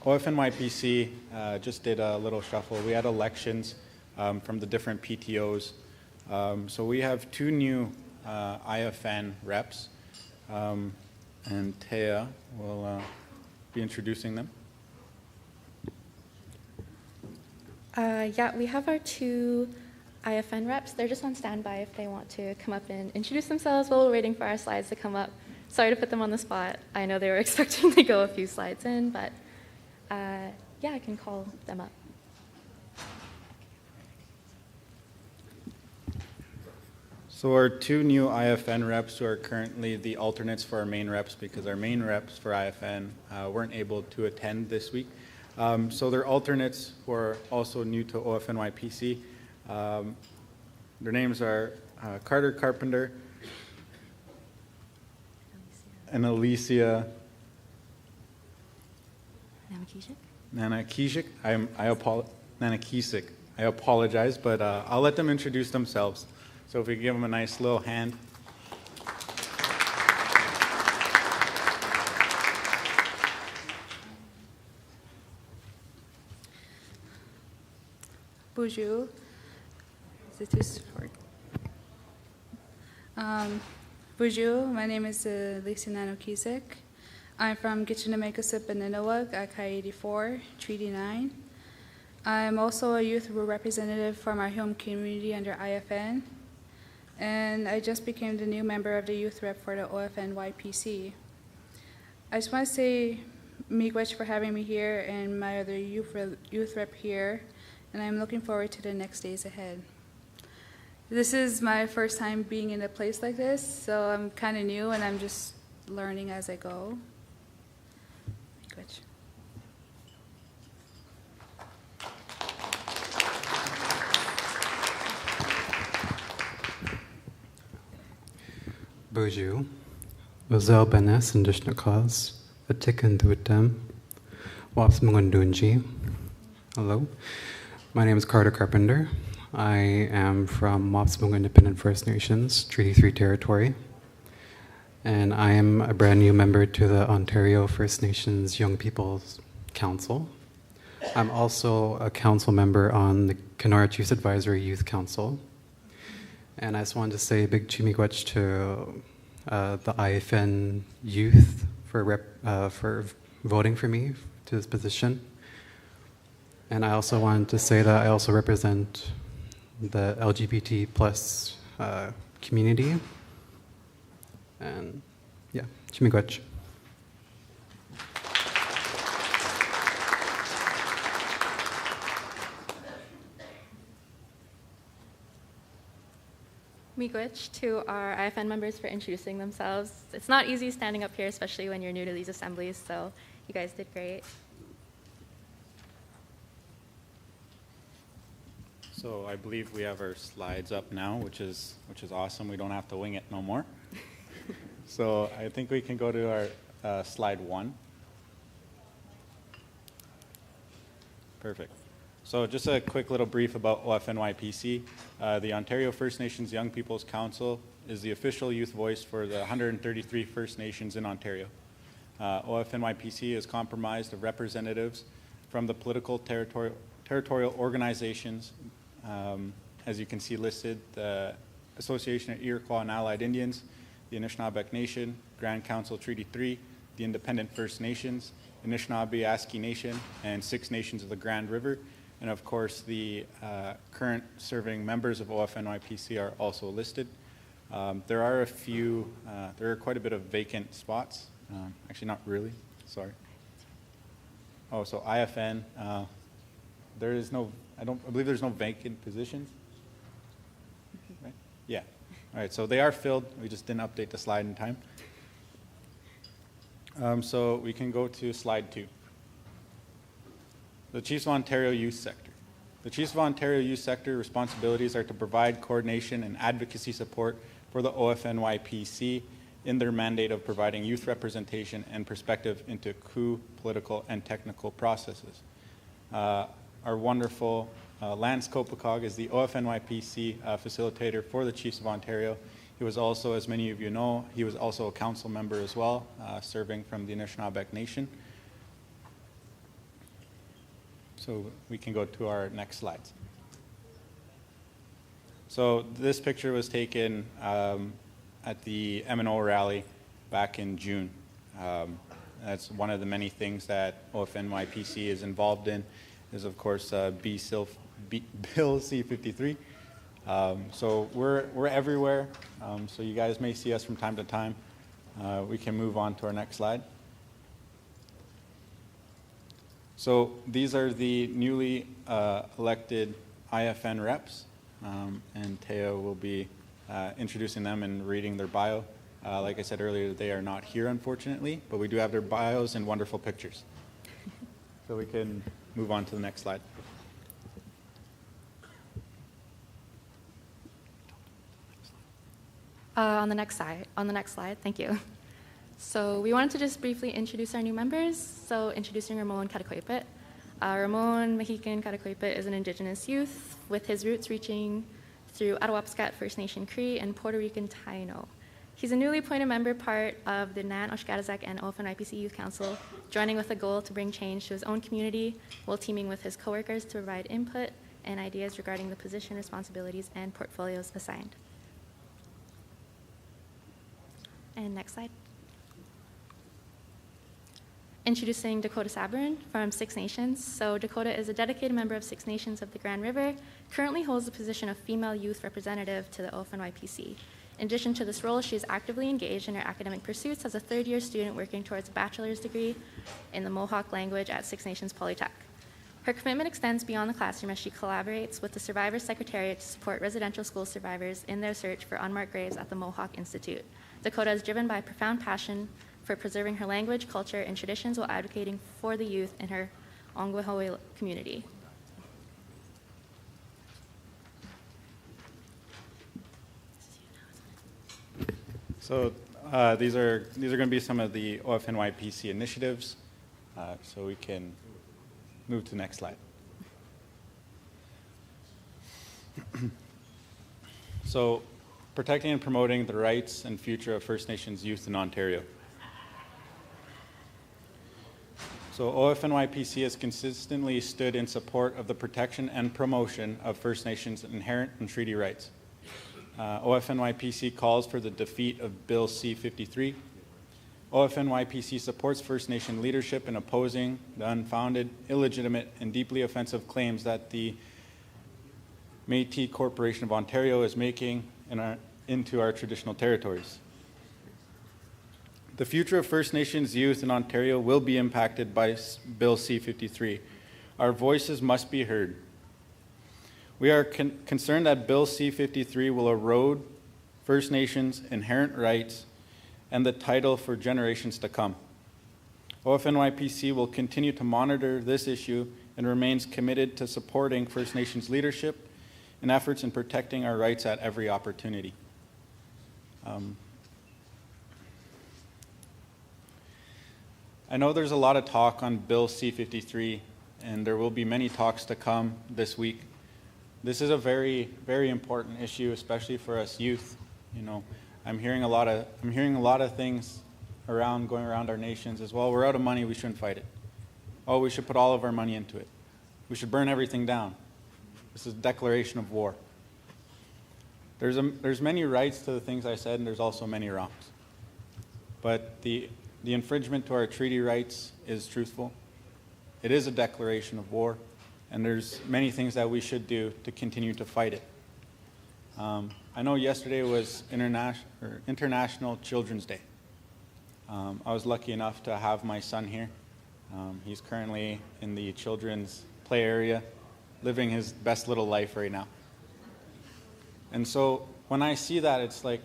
R: OFNYPC just did a little shuffle. We had elections from the different PTOs. So we have 2 new IFN reps, and Taya will be introducing them.
S: Yeah, we have our 2 IFN reps. They're just on standby if they want to come up and introduce themselves while we're waiting for our slides to come up. Sorry to put them on the spot. I know they were expecting to go a few slides in, but yeah, I can call them up.
R: So our 2 new IFN reps who are currently the alternates for our main reps, because our main reps for IFN weren't able to attend this week. So they're alternates who are also new to OFNYPC. Their names are Carter Carpenter and Alicia Nanakishik. Nanakisik. I apologize, but I'll let them introduce themselves. So if we give them a nice little hand.
T: Bonjour. Is it too short? Bonjour, my name is Lisa Nanokisik. I'm from Gitchinamekasip and Nunawag, Akai 84, Treaty 9. I'm also a youth representative for my home community under IFN. And I just became the new member of the youth rep for the OFNYPC. I just want to say miigwech for having me here and my other youth rep here, and I'm looking forward to the next days ahead. This is my first time being in a place like this, so I'm kind of new and I'm just learning as I go. Miigwech.
U: Bonjour. Wazel Benes and Dishnakas, Atikan Duitem, Wapsmungundunji. Hello. My name is Carter Carpenter. I am from Wapsmung Independent First Nations, Treaty 3 territory. and I am a brand new member to the Ontario First Nations Young People's Council. I'm also a council member on the Kenora Chiefs Advisory Youth Council. And I just wanted to say a big chimigwech to the IFN youth for voting for me to this position. And I also wanted to say that I also represent the LGBT plus community. And yeah, chimigwech.
S: Miigwech to our IFN members for introducing themselves. It's not easy standing up here, especially when you're new to these assemblies, so you guys did great.
R: So I believe we have our slides up now, which is awesome. We don't have to wing it no more. So I think we can go to our slide 1. Perfect. So just a quick little brief about OFNYPC. The Ontario First Nations Young People's Council is the official youth voice for the 133 First Nations in Ontario. OFNYPC is comprised of representatives from the political territorial organizations, as you can see listed, the Association of Iroquois and Allied Indians, the Anishinaabe Nation, Grand Council Treaty 3, the Independent First Nations, Anishinaabe Aski Nation, and 6 Nations of the Grand River. And of course, the current serving members of OFNYPC are also listed. There are quite a bit of vacant spots. Actually, not really, sorry. Oh, so IFN, I believe there's no vacant positions. Right? Yeah, all right, so they are filled. We just didn't update the slide in time. So we can go to slide 2. The Chiefs of Ontario Youth Sector. The Chiefs of Ontario Youth Sector responsibilities are to provide coordination and advocacy support for the OFNYPC in their mandate of providing youth representation and perspective into coup, political, and technical processes. Our wonderful Lance Kopakog is the OFNYPC facilitator for the Chiefs of Ontario. He was also, as many of you know, he was also a council member as well, serving from the Anishinaabe Nation. So we can go to our next slides. So this picture was taken at the M&O rally back in June. That's one of the many things that OFNYPC is involved in, is of course Bill C-53. So we're everywhere, so you guys may see us from time to time. We can move on to our next slide. So these are the newly elected IFN reps, and Teo will be introducing them and reading their bio. Like I said earlier, they are not here, unfortunately, but we do have their bios and wonderful pictures. So we can move on to the next slide.
S: On the next slide, thank you. So we wanted to just briefly introduce our new members. So introducing Ramon Katakoipet. Ramon Mexican Katakoipet is an Indigenous youth with his roots reaching through Attawapskat First Nation Cree and Puerto Rican Taino. He's a newly appointed member part of the Nan Oshkatazak and OFNYPC Youth Council, joining with a goal to bring change to his own community while teaming with his coworkers to provide input and ideas regarding the position, responsibilities, and portfolios assigned. And next slide. Introducing Dakota Sabrin from 6 Nations. So Dakota is a dedicated member of 6 Nations of the Grand River, currently holds the position of female youth representative to the OFNYPC. In addition to this role, she is actively engaged in her academic pursuits as a third-year student working towards a bachelor's degree in the Mohawk language at 6 Nations Polytech. Her commitment extends beyond the classroom as she collaborates with the Survivors Secretariat to support residential school survivors in their search for unmarked graves at the Mohawk Institute. Dakota is driven by a profound passion for preserving her language, culture, and traditions while advocating for the youth in her Ongwehoe community.
R: So these are going to be some of the OFNYPC initiatives. So we can move to the next slide. So protecting and promoting the rights and future of First Nations youth in Ontario. So OFNYPC has consistently stood in support of the protection and promotion of First Nations inherent and treaty rights. OFNYPC calls for the defeat of Bill C-53. OFNYPC supports First Nation leadership in opposing the unfounded, illegitimate, and deeply offensive claims that the Métis Corporation of Ontario is making into our traditional territories. The future of First Nations youth in Ontario will be impacted by Bill C-53. Our voices must be heard. We are concerned that Bill C-53 will erode First Nations' inherent rights and the title for generations to come. OFNYPC will continue to monitor this issue and remains committed to supporting First Nations leadership and efforts in protecting our rights at every opportunity. I know there's a lot of talk on Bill C-53, and there will be many talks to come this week. This is a very, very important issue, especially for us youth. You know, I'm hearing a lot of things going around our nations as well. We're out of money, we shouldn't fight it. Oh, we should put all of our money into it. We should burn everything down. This is a declaration of war. There's many rights to the things I said, and there's also many wrongs. But the infringement to our treaty rights is truthful. It is a declaration of war, and there's many things that we should do to continue to fight it. I know yesterday was International Children's Day. I was lucky enough to have my son here. He's currently in the children's play area, living his best little life right now. And so when I see that, it's like,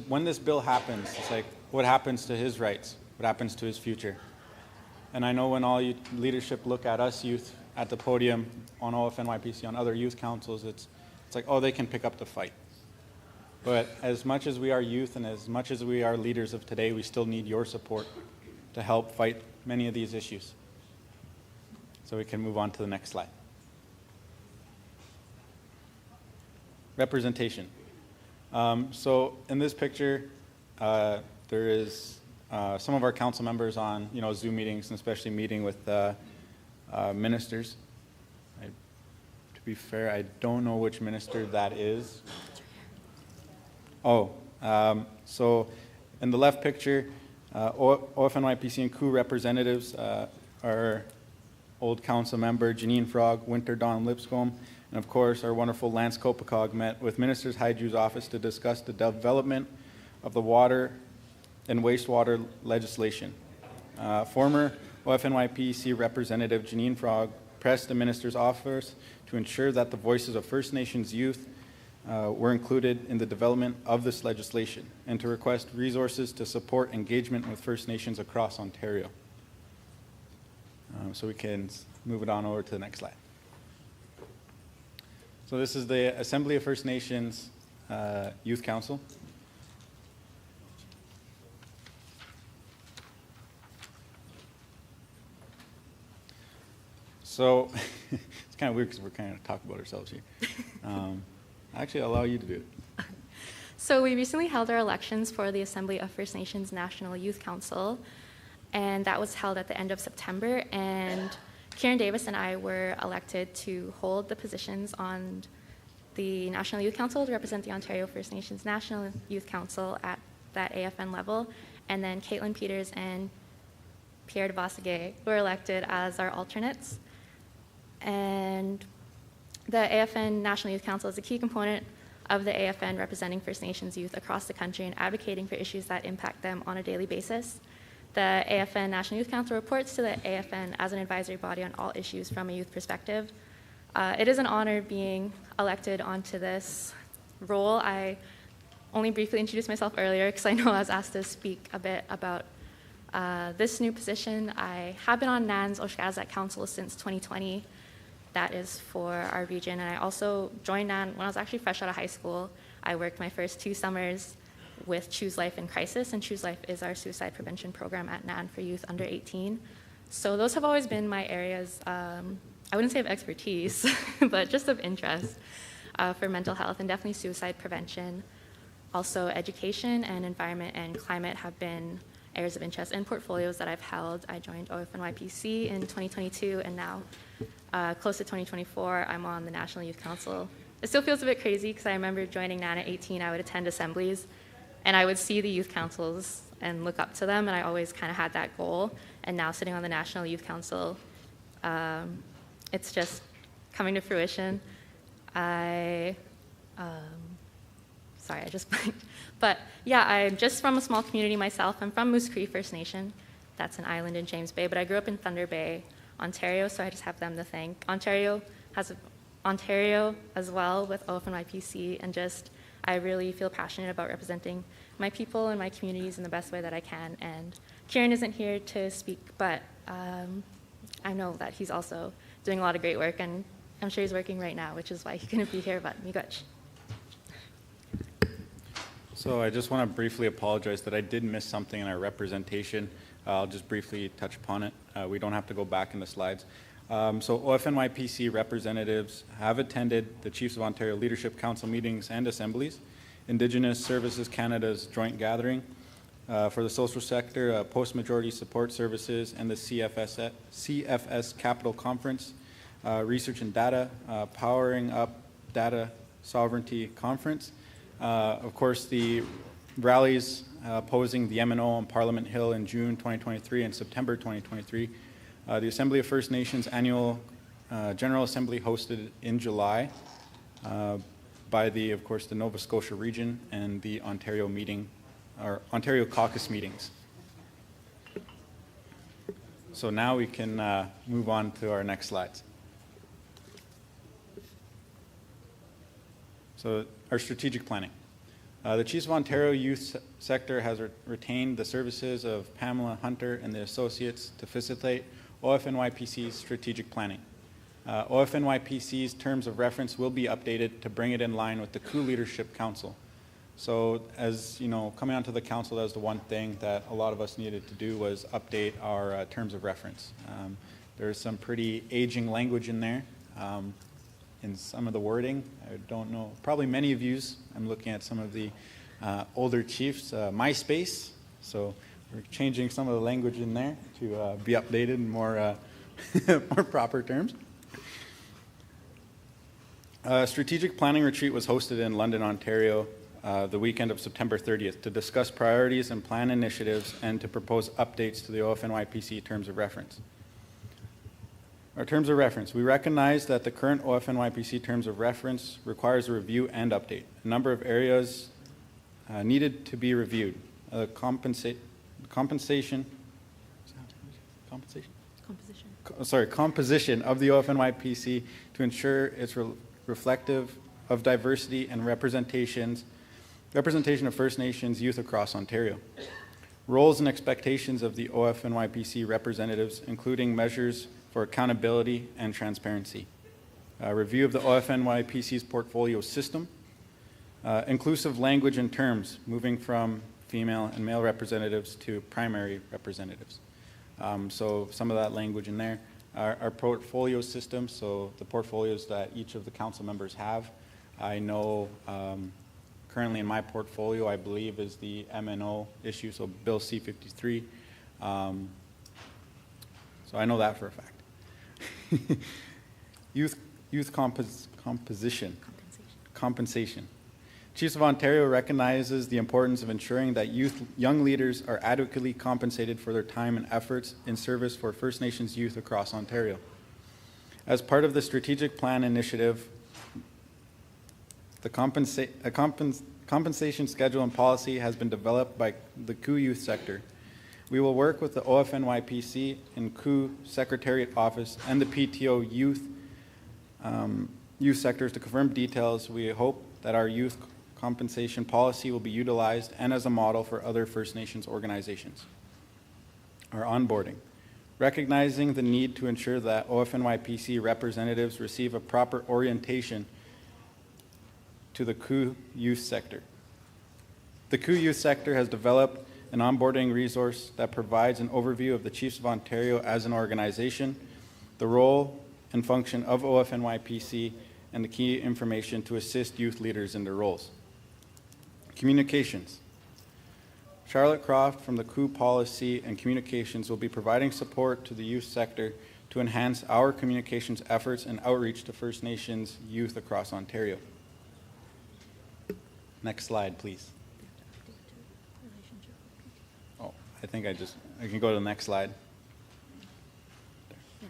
R: when this bill happens, it's like, what happens to his rights? What happens to his future? And I know when all you leadership look at us youth at the podium on OFNYPC, on other youth councils, it's like, oh, they can pick up the fight. But as much as we are youth and as much as we are leaders of today, we still need your support to help fight many of these issues. So we can move on to the next slide. Representation. So in this picture, there is some of our council members on Zoom meetings, and especially meeting with ministers. To be fair, I don't know which minister that is. Oh, so in the left picture, OFNYPC and COO representatives are old council member Janine Frog, Winter Dawn Lipscomb, and of course our wonderful Lance Kopakog met with Minister's Haiju's office to discuss the development of the water and wastewater legislation. Former OFNYPC representative Janine Frog pressed the minister's office to ensure that the voices of First Nations youth were included in the development of this legislation and to request resources to support engagement with First Nations across Ontario. So we can move it on over to the next slide. So this is the Assembly of First Nations Youth Council. So it's kind of weird because we're kind of talking about ourselves here. Actually, I'll allow you to do it.
S: So we recently held our elections for the Assembly of First Nations National Youth Council, and that was held at the end of September, and Kieran Davis and I were elected to hold the positions on the National Youth Council to represent the Ontario First Nations National Youth Council at that AFN level, and then Caitlin Peters and Pierre de Bosseguet were elected as our alternates. And the AFN National Youth Council is a key component of the AFN representing First Nations youth across the country and advocating for issues that impact them on a daily basis. The AFN National Youth Council reports to the AFN as an advisory body on all issues from a youth perspective. It is an honor being elected onto this role. I only briefly introduced myself earlier because I know I was asked to speak a bit about this new position. I have been on NAN's Oshkazak Council since 2020. That is for our region. And I also joined NAN when I was actually fresh out of high school. I worked my first 2 summers with Choose Life in Crisis, and Choose Life is our suicide prevention program at NAN for youth under 18. So those have always been my areas, I wouldn't say of expertise, but just of interest. for mental health and definitely suicide prevention. Also, education and environment and climate have been areas of interest and portfolios that I've held. I joined OFNYPC in 2022, and now, close to 2024, I'm on the National Youth Council. It still feels a bit crazy because I remember joining NAN at 18, I would attend assemblies, and I would see the youth councils and look up to them, and I always kind of had that goal. And now sitting on the National Youth Council, it's just coming to fruition. Sorry, I just blanked. But yeah, I'm just from a small community myself. I'm from Moose Cree First Nation. That's an island in James Bay, but I grew up in Thunder Bay, Ontario, so I just have them to thank. Ontario as well with OFNYPC, and just I really feel passionate about representing my people and my communities in the best way that I can. And Kieran isn't here to speak, but I know that he's also doing a lot of great work, and I'm sure he's working right now, which is why he couldn't be here, but miigwech.
R: So I just want to briefly apologize that I did miss something in our representation. I'll just briefly touch upon it. We don't have to go back in the slides. So OFNYPC representatives have attended the Chiefs of Ontario Leadership Council meetings and assemblies, Indigenous Services Canada's joint gathering for the social sector, post-majority support services, and the CFS Capital Conference, Research and Data, Powering Up Data Sovereignty Conference. Of course, the rallies opposing the MNO on Parliament Hill in June 2023 and September 2023. The Assembly of First Nations annual General Assembly hosted in July by of course, the Nova Scotia region and the Ontario meeting, or Ontario caucus meetings. So now we can move on to our next slides. So our strategic planning. The Chiefs of Ontario youth sector has retained the services of Pamela Hunter and the associates to facilitate OFNYPC's strategic planning. OFNYPC's terms of reference will be updated to bring it in line with the COO Leadership Council. So as you know, coming onto the council, that was the one thing that a lot of us needed to do, was update our terms of reference. There's some pretty aging language in there. In some of the wording, I don't know, probably many of yous, I'm looking at some of the older chiefs, MySpace, so we're changing some of the language in there to be updated in more, more proper terms. Strategic planning retreat was hosted in London, Ontario, the weekend of September 30th to discuss priorities and plan initiatives and to propose updates to the OFNYPC terms of reference. Our terms of reference. We recognize that the current OFNYPC terms of reference requires a review and update. A number of areas needed to be reviewed. Composition of the OFNYPC to ensure it's reflective of diversity and representation of First Nations youth across Ontario. Roles and expectations of the OFNYPC representatives, including measures for accountability and transparency. Review of the OFNYPC's portfolio system. Inclusive language and terms, moving from female and male representatives to primary representatives. So some of that language in there. Our portfolio system, so the portfolios that each of the council members have. I know currently in my portfolio, I believe, is the MNO issue, so Bill C-53. So I know that for a fact. Youth compensation. Chiefs of Ontario recognizes the importance of ensuring that young leaders are adequately compensated for their time and efforts in service for First Nations youth across Ontario. As part of the strategic plan initiative, the compensation schedule and policy has been developed by the COO youth sector. We will work with the OFNYPC and COO Secretariat Office and the PTO youth sectors to confirm details. We hope that our youth compensation policy will be utilized and as a model for other First Nations organizations. Our onboarding. Recognizing the need to ensure that OFNYPC representatives receive a proper orientation to the COO youth sector. The COO youth sector has developed an onboarding resource that provides an overview of the Chiefs of Ontario as an organization, the role and function of OFNYPC, and the key information to assist youth leaders in their roles. Communications. Charlotte Croft from the COO Policy and Communications will be providing support to the youth sector to enhance our communications efforts and outreach to First Nations youth across Ontario. Next slide, please. Oh, I think I can go to the next slide. There. Do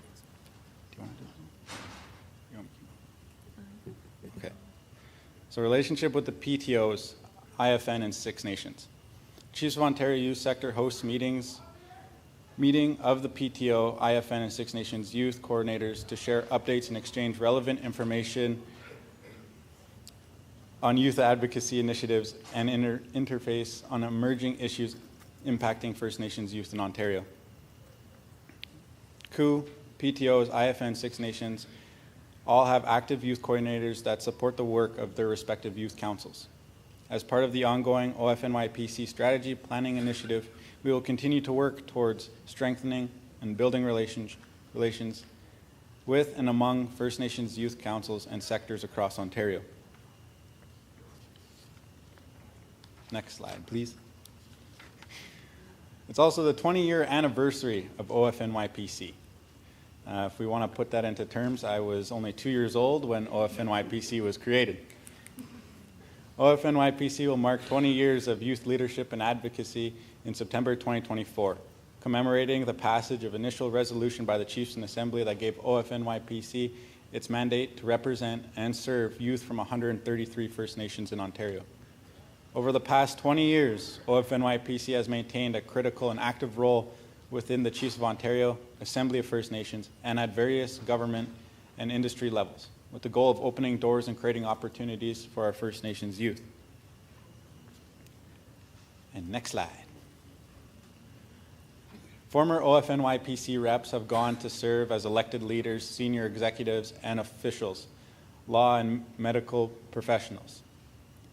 R: you want to do that? You want me to keep going? Okay. So relationship with the PTOs, IFN, and Six Nations. Chiefs of Ontario Youth Sector hosts meeting of the PTO, IFN, and Six Nations youth coordinators to share updates and exchange relevant information on youth advocacy initiatives and interface on emerging issues impacting First Nations youth in Ontario. COO, PTOs, IFN, Six Nations all have active youth coordinators that support the work of their respective youth councils. As part of the ongoing OFNYPC strategy planning initiative, we will continue to work towards strengthening and building relations with and among First Nations youth councils and sectors across Ontario. Next slide, please. It's also the 20-year anniversary of OFNYPC. If we want to put that into terms, I was only 2 years old when OFNYPC was created. OFNYPC will mark 20 years of youth leadership and advocacy in September 2024, commemorating the passage of initial resolution by the Chiefs and Assembly that gave OFNYPC its mandate to represent and serve youth from 133 First Nations in Ontario. Over the past 20 years, OFNYPC has maintained a critical and active role within the Chiefs of Ontario, Assembly of First Nations, and at various government and industry levels, with the goal of opening doors and creating opportunities for our First Nations youth. And next slide. Former OFNYPC reps have gone to serve as elected leaders, senior executives, and officials, law and medical professionals.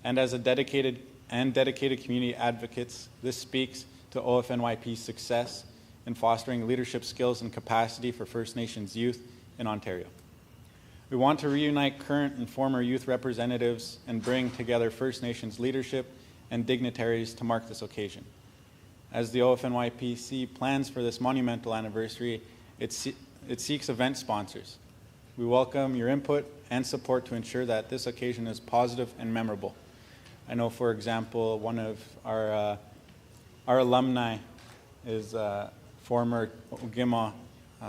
R: And as a dedicated community advocates, this speaks to OFNYP's success in fostering leadership skills and capacity for First Nations youth in Ontario. We want to reunite current and former youth representatives and bring together First Nations leadership and dignitaries to mark this occasion. As the OFNYPC plans for this monumental anniversary, it seeks event sponsors. We welcome your input and support to ensure that this occasion is positive and memorable. I know, for example, one of our alumni is former Ogima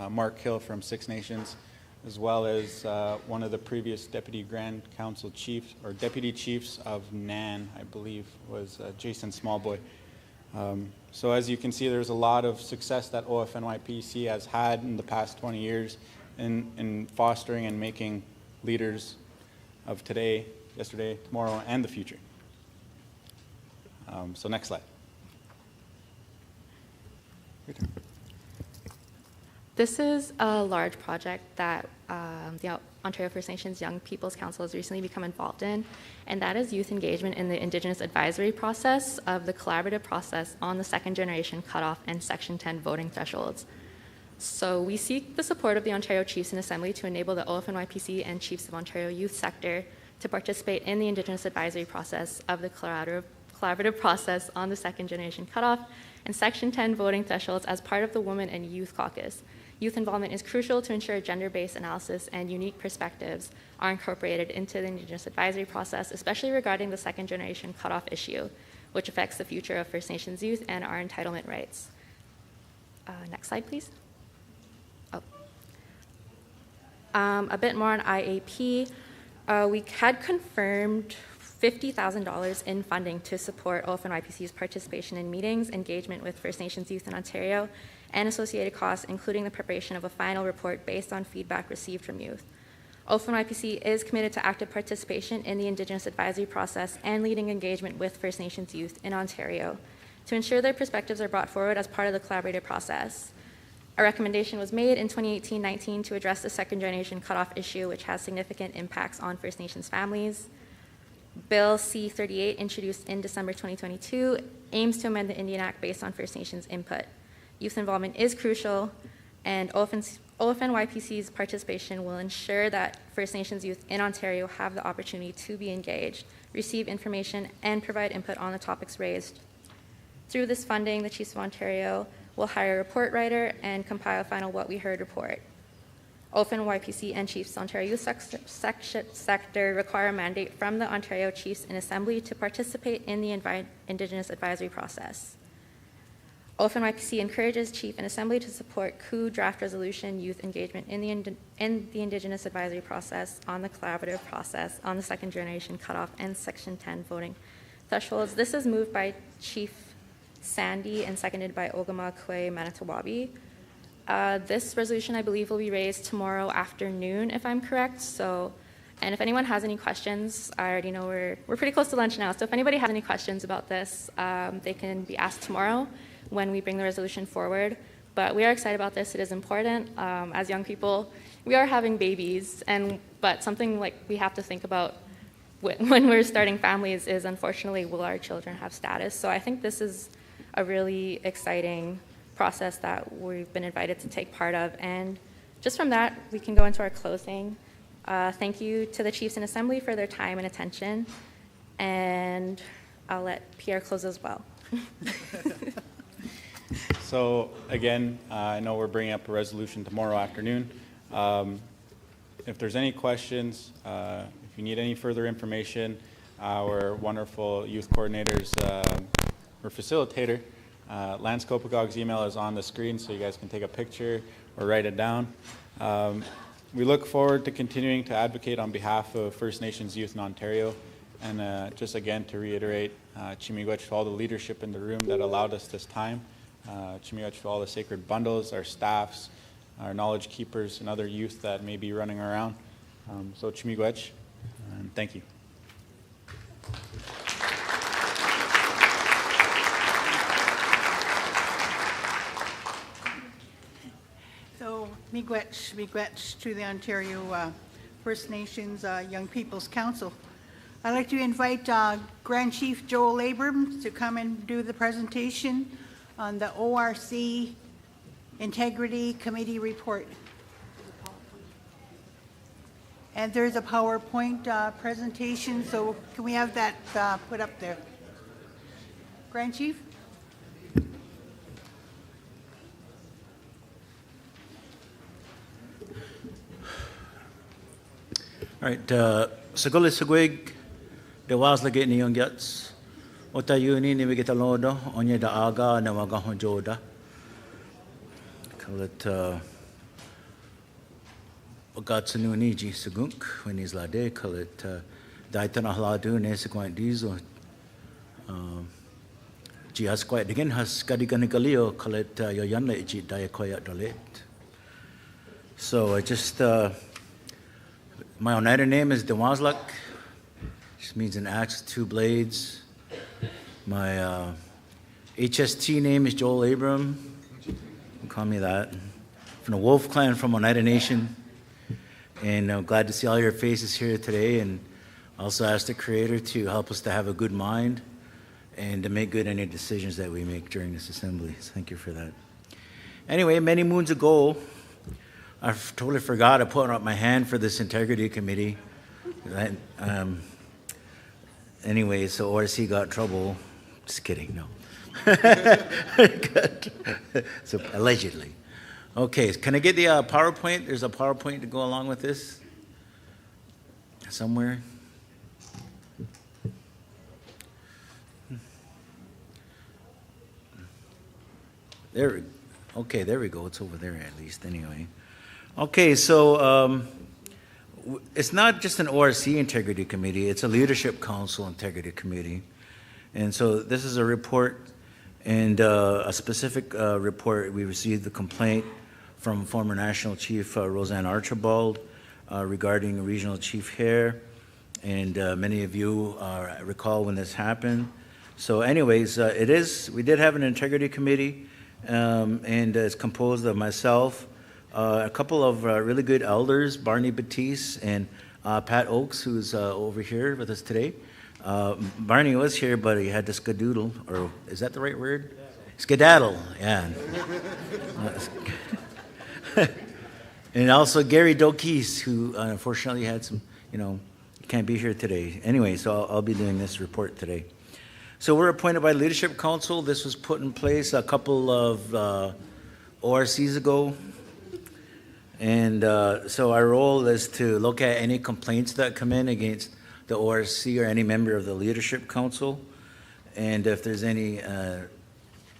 R: Mark Hill from Six Nations, as well as one of the previous Deputy Grand Council Chiefs, or Deputy Chiefs of NAN, I believe, was Jason Smallboy. So as you can see, there's a lot of success that OFNYPC has had in the past 20 years in fostering and making leaders of today, yesterday, tomorrow, and the future. So next slide.
S: This is a large project that the Ontario First Nations Young People's Council has recently become involved in, and that is youth engagement in the Indigenous advisory process of the collaborative process on the second generation cutoff and Section 10 voting thresholds. So we seek the support of the Ontario Chiefs and Assembly to enable the OFNYPC and Chiefs of Ontario youth sector to participate in the Indigenous advisory process of the collaborative process on the second generation cutoff and Section 10 voting thresholds as part of the Women and Youth Caucus. Youth involvement is crucial to ensure gender-based analysis and unique perspectives are incorporated into the Indigenous advisory process, especially regarding the second generation cutoff issue, which affects the future of First Nations youth and our entitlement rights. Next slide, please. A bit more on IAP. We had confirmed $50,000 in funding to support OFNYPC's participation in meetings, engagement with First Nations youth in Ontario, and associated costs, including the preparation of a final report based on feedback received from youth. OFNYPC is committed to active participation in the Indigenous advisory process and leading engagement with First Nations youth in Ontario to ensure their perspectives are brought forward as part of the collaborative process. A recommendation was made in 2018-19 to address the second generation cutoff issue, which has significant impacts on First Nations families. Bill C-38, introduced in December 2022, aims to amend the Indian Act based on First Nations input. Youth involvement is crucial, and OFN YPC's participation will ensure that First Nations youth in Ontario have the opportunity to be engaged, receive information, and provide input on the topics raised. Through this funding, the Chiefs of Ontario will hire a report writer and compile a final What We Heard report. OFN YPC and Chiefs Ontario Youth Sector require a mandate from the Ontario Chiefs in Assembly to participate in the Indigenous advisory process. OFN YPC encourages Chief and Assembly to support coup draft resolution youth engagement in the Indigenous advisory process, on the collaborative process, on the second generation cutoff, and Section 10 voting thresholds. This is moved by Chief Sandy and seconded by Ogama Kwe Manitowabi. This resolution, I believe, will be raised tomorrow afternoon, if I'm correct. And if anyone has any questions, I already know we're pretty close to lunch now. So if anybody has any questions about this, they can be asked tomorrow when we bring the resolution forward. But we are excited about this. It is important. As young people, we are having babies, but something like we have to think about when we're starting families is, unfortunately, will our children have status? So I think this is a really exciting process that we've been invited to take part of. And just from that, we can go into our closing. Thank you to the Chiefs and Assembly for their time and attention. And I'll let Pierre close as well.
R: So again, I know we're bringing up a resolution tomorrow afternoon. If there's any questions, if you need any further information, our wonderful youth coordinators or facilitator, Lance Kopagog's email is on the screen, so you guys can take a picture or write it down. We look forward to continuing to advocate on behalf of First Nations youth in Ontario. And just again to reiterate, Chimigwech to all the leadership in the room that allowed us this time. Chimigwech to all the sacred bundles, our staffs, our knowledge keepers, and other youth that may be running around. So Chimigwech, and thank you.
L: So, miigwech to the Ontario First Nations Young People's Council. I'd like to invite Grand Chief Joel Abrams to come and do the presentation on the ORC Integrity Committee report. And there's a PowerPoint presentation, so can we have that put up there? Grand Chief?
D: All right, Saguli Sagwig, the Waslagate ni yung Yats, Ota Yuni ni Vigitalodo, Onya da Aga, Nawagahon Joda. Call it Ogatsanuni Ji Sagunk, when he's Lade, call it Daitana Hladu, Nesequant Diesel. Ji has quite again, has Skadiganigalio, call it Yoyanle Ji Diakoya Dolet. So I just. My Oneida name is Dewazlak, which means an axe with two blades. My HST name is Joel Abram. You can call me that. From the Wolf Clan from Oneida Nation. And I'm glad to see all your faces here today, and also ask the Creator to help us to have a good mind and to make good any decisions that we make during this assembly. So thank you for that. Anyway, many moons ago, I totally forgot to put up my hand for this integrity committee. Anyway, so ORC got in trouble. Just kidding, no. So allegedly. Okay, can I get the PowerPoint? There's a PowerPoint to go along with this somewhere. There. Okay, there we go. It's over there at least. Anyway. Okay, so it's not just an ORC Integrity Committee, it's a Leadership Council Integrity Committee. And so this is a report, and a specific report. We received the complaint from former National Chief Roseanne Archibald regarding Regional Chief Hare, and many of you recall when this happened. So anyways, we did have an Integrity Committee, and it's composed of myself, a couple of really good elders, Barney Batiste and Pat Oakes, who's over here with us today. Barney was here, but he had to skedoodle, or is that the right word? Skedaddle, yeah. And also Gary Dokis, who unfortunately had some, can't be here today. Anyway, so I'll be doing this report today. So we're appointed by Leadership Council. This was put in place a couple of ORCs ago. And so our role is to look at any complaints that come in against the ORC or any member of the Leadership Council. And if there's any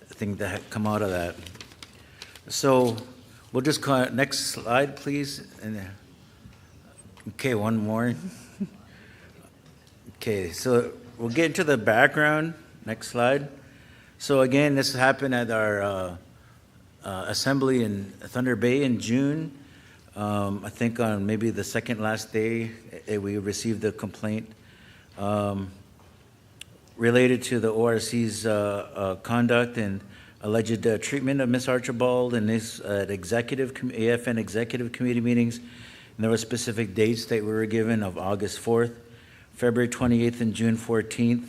D: thing that come out of that. So we'll just call it, next slide, please. And okay, one more. Okay, so we'll get into the background. Next slide. So again, this happened at our assembly in Thunder Bay in June. I think on maybe the second last day, we received a complaint related to the ORC's conduct and alleged treatment of Ms. Archibald and this at AFN executive committee meetings. And there were specific dates that we were given of August 4th, February 28th, and June 14th.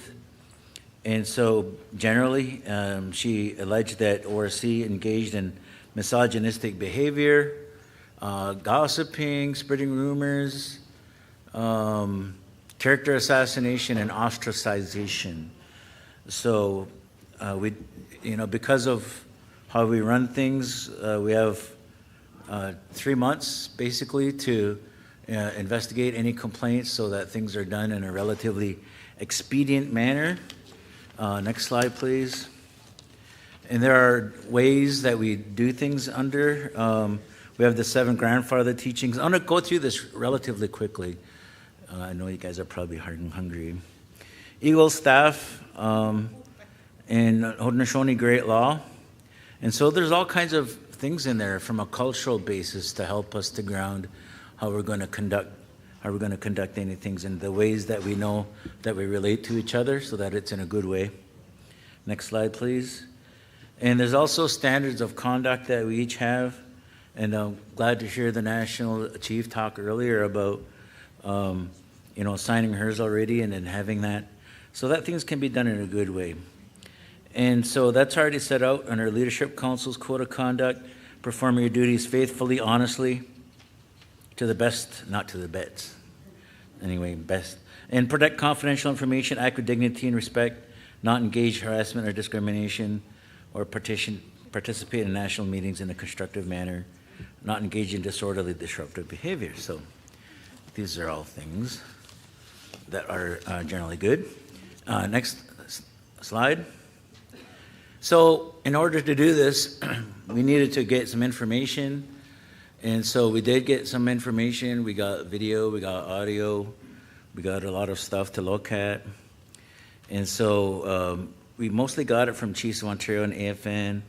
D: And so generally, she alleged that ORC engaged in misogynistic behavior, gossiping, spreading rumors, character assassination, and ostracization. So because of how we run things, we have 3 months basically to investigate any complaints so that things are done in a relatively expedient manner. Next slide, please. And there are ways that we do things under. We have the 7 grandfather teachings. I'm going to go through this relatively quickly. I know you guys are probably hungry. Eagle staff and Haudenosaunee Great Law. And so there's all kinds of things in there from a cultural basis to help us to ground how we're going to conduct any things in the ways that we know that we relate to each other so that it's in a good way. Next slide, please. And there's also standards of conduct that we each have. And I'm glad to hear the National Chief talk earlier about, signing hers already and then having that, so that things can be done in a good way. And so that's already set out on our Leadership Council's Code of Conduct, perform your duties faithfully, honestly, to the best, not to the best. Anyway, best. And protect confidential information, act with dignity and respect, not engage harassment or discrimination, or participate in national meetings in a constructive manner, not engage in disorderly, disruptive behavior. So these are all things that are generally good. Next slide. So in order to do this, we needed to get some information. And so we did get some information. We got video, we got audio, we got a lot of stuff to look at. And so we mostly got it from Chiefs of Ontario and AFN.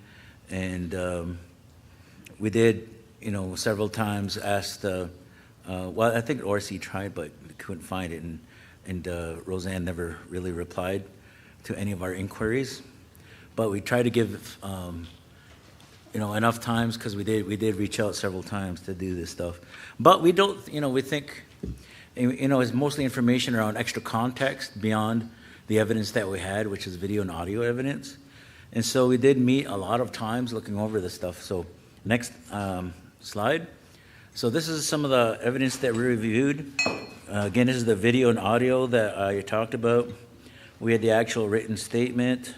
D: And we did, several times asked, I think ORC tried, but couldn't find it. And Roseanne never really replied to any of our inquiries. But we tried to give, enough times because we did reach out several times to do this stuff. But we don't, we think, it's mostly information around extra context beyond the evidence that we had, which is video and audio evidence. And so we did meet a lot of times looking over this stuff. So next slide. So this is some of the evidence that we reviewed. Again, this is the video and audio that I talked about. We had the actual written statement.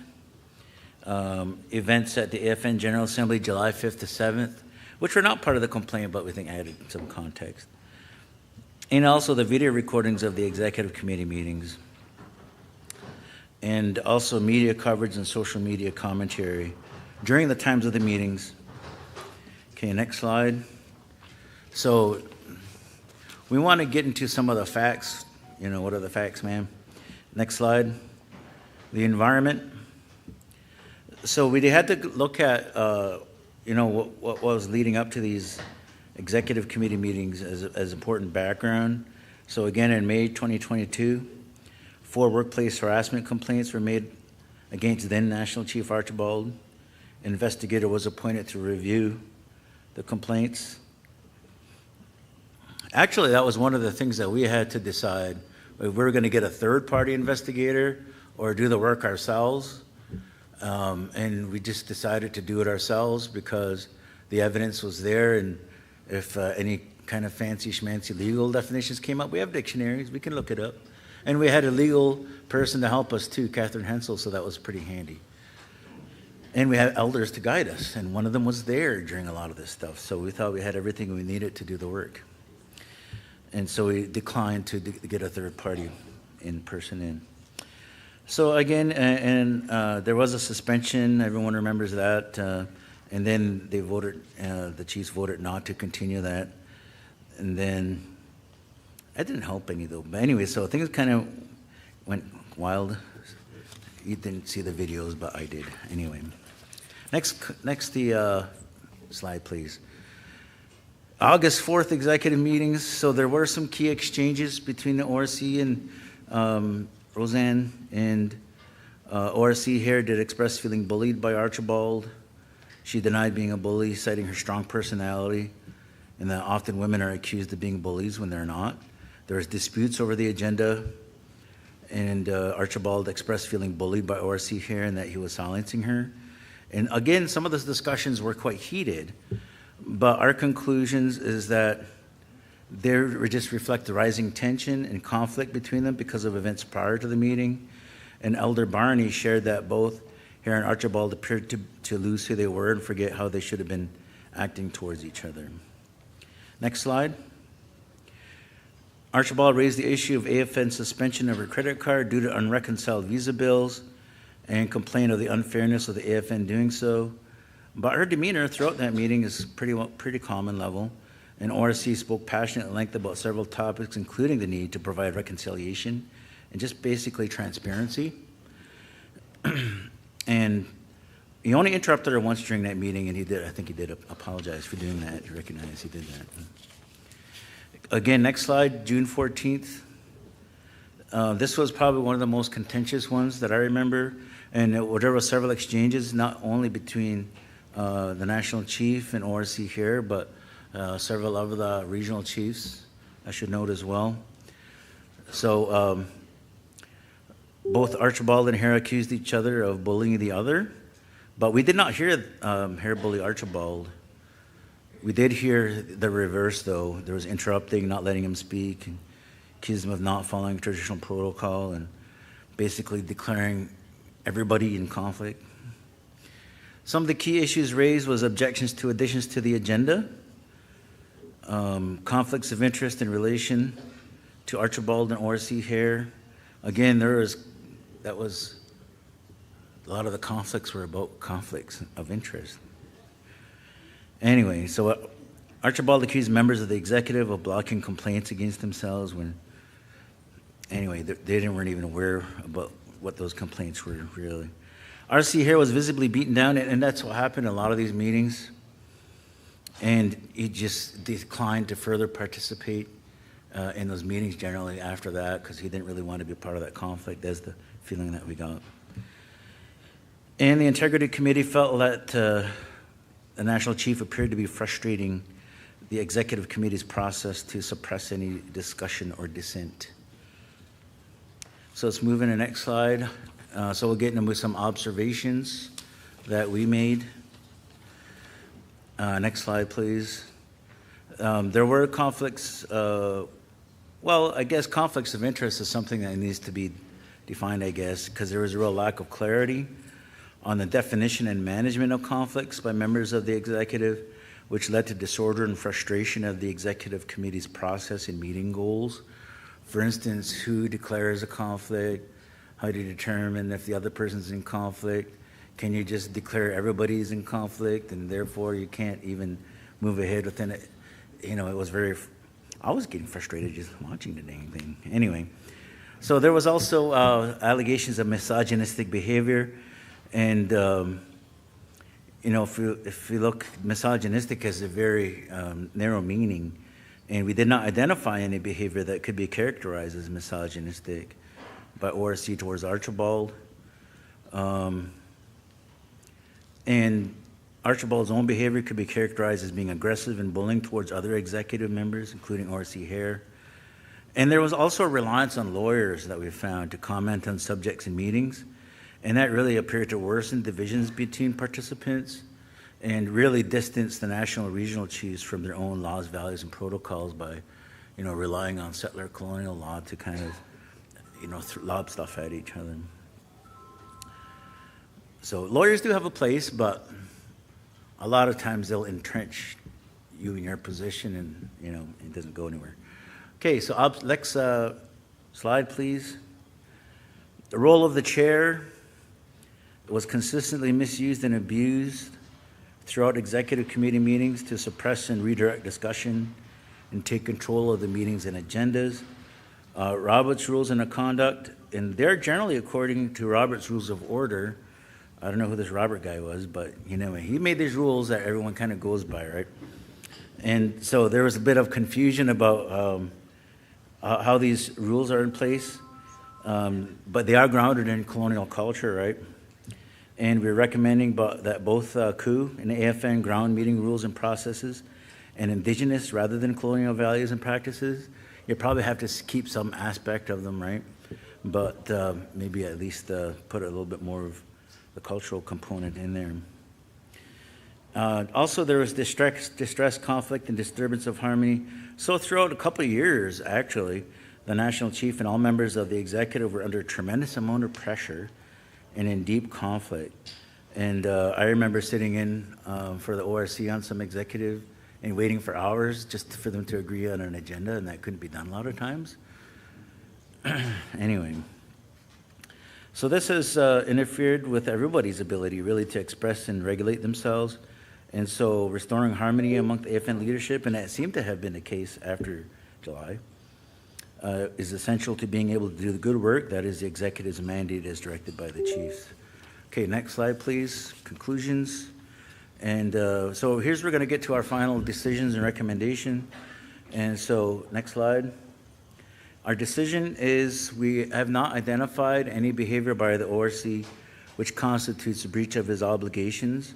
D: Events at the AFN General Assembly, July 5th to 7th, which were not part of the complaint, but we think added some context. And also the video recordings of the executive committee meetings. And also media coverage and social media commentary during the times of the meetings. Okay, next slide. So we want to get into some of the facts. What are the facts, ma'am? Next slide. The environment. So we had to look at, what was leading up to these executive committee meetings as important background. So again, in May 2022, 4 workplace harassment complaints were made against then National Chief Archibald. An investigator was appointed to review the complaints. Actually, that was one of the things that we had to decide if we were going to get a third-party investigator or do the work ourselves. And we just decided to do it ourselves because the evidence was there and If any kind of fancy schmancy legal definitions came up, we have dictionaries, we can look it up. And we had a legal person to help us too, Catherine Hensel, so that was pretty handy. And we had elders to guide us, and one of them was there during a lot of this stuff, so we thought we had everything we needed to do the work. And so we declined to get a third party in person in. So again, there was a suspension, everyone remembers that, and then they voted, the chiefs voted not to continue that. And then, that didn't help any though. But anyway, so things kind of went wild. You didn't see the videos, but I did. Anyway, next slide, please. August 4th executive meetings. So there were some key exchanges between the ORC and Roseanne, and ORC here did express feeling bullied by Archibald. She denied being a bully, citing her strong personality, and that often women are accused of being bullies when they're not. There was disputes over the agenda, and Archibald expressed feeling bullied by ORC here and that he was silencing her. And again, some of those discussions were quite heated, but our conclusions is that they just reflect the rising tension and conflict between them because of events prior to the meeting. And Elder Barney shared that both Hare and Archibald appeared to lose who they were and forget how they should have been acting towards each other. Next slide. Archibald raised the issue of AFN's suspension of her credit card due to unreconciled visa bills and complained of the unfairness of the AFN doing so. But her demeanor throughout that meeting is pretty common level, and ORC spoke passionate at length about several topics, including the need to provide reconciliation and just basically transparency. And he only interrupted her once during that meeting, and I think he did apologize for doing that. He recognized he did that. Again, next slide, June 14th. This was probably one of the most contentious ones that I remember, and there were several exchanges, not only between the national chief and ORC here, but several of the regional chiefs, I should note as well. So both Archibald and Hare accused each other of bullying the other, but we did not hear Hare bully Archibald. We did hear the reverse, though. There was interrupting, not letting him speak, and accused him of not following traditional protocol, and basically declaring everybody in conflict. Some of the key issues raised was objections to additions to the agenda, conflicts of interest in relation to Archibald and ORC Hare. Again, a lot of the conflicts were about conflicts of interest. Anyway, so Archibald accused members of the executive of blocking complaints against themselves when, anyway, they weren't even aware about what those complaints were really. RC Hare was visibly beaten down, and that's what happened in a lot of these meetings. And he just declined to further participate in those meetings generally after that because he didn't really want to be part of that conflict. That's the feeling that we got. And the Integrity Committee felt that the National Chief appeared to be frustrating the Executive Committee's process to suppress any discussion or dissent. So let's move in the next slide. So we'll get into some observations that we made. Next slide, please. There were conflicts, well, I guess conflicts of interest is something that needs to be defined, I guess, because there was a real lack of clarity on the definition and management of conflicts by members of the executive, which led to disorder and frustration of the Executive Committee's process and meeting goals. For instance, who declares a conflict? How do you determine if the other person's in conflict? Can you just declare everybody's in conflict and therefore you can't even move ahead within it? You know, it was I was getting frustrated just watching the dang thing. Anyway, so there was also allegations of misogynistic behavior. And, you know, if you look, misogynistic has a very narrow meaning. And we did not identify any behavior that could be characterized as misogynistic by ORC towards Archibald. And Archibald's own behavior could be characterized as being aggressive and bullying towards other executive members, including ORC Hare. And there was also a reliance on lawyers that we found to comment on subjects in meetings. And that really appeared to worsen divisions between participants. and really distance the national and regional chiefs from their own laws, values, and protocols by, relying on settler colonial law to kind of, lob stuff at each other. So lawyers do have a place, but a lot of times they'll entrench you in your position, and it doesn't go anywhere. Okay, so next slide, please. The role of the chair was consistently misused and abused throughout executive committee meetings to suppress and redirect discussion and take control of the meetings and agendas. Robert's rules and conduct, and they're generally according to Robert's rules of order. I don't know who this Robert guy was, but he made these rules that everyone kind of goes by, right? And so there was a bit of confusion about how these rules are in place, but they are grounded in colonial culture, right? And we're recommending that both COO and AFN ground meeting rules and processes and indigenous rather than colonial values and practices. You probably have to keep some aspect of them, right? But maybe at least put a little bit more of the cultural component in there. Also, there was distress, conflict, and disturbance of harmony. So throughout a couple of years, actually, the national chief and all members of the executive were under a tremendous amount of pressure and in deep conflict. And I remember sitting in for the ORC on some executive and waiting for hours just for them to agree on an agenda, and that couldn't be done a lot of times. Anyway. So this has interfered with everybody's ability really to express and regulate themselves. And so restoring harmony among the AFN leadership, and that seemed to have been the case after July, is essential to being able to do the good work that is the executive's mandate as directed by the chiefs. Okay, next slide, please. Conclusions. And so here's where we're going to get to our final decisions and recommendation. And so next slide. Our decision is we have not identified any behavior by the ORC which constitutes a breach of his obligations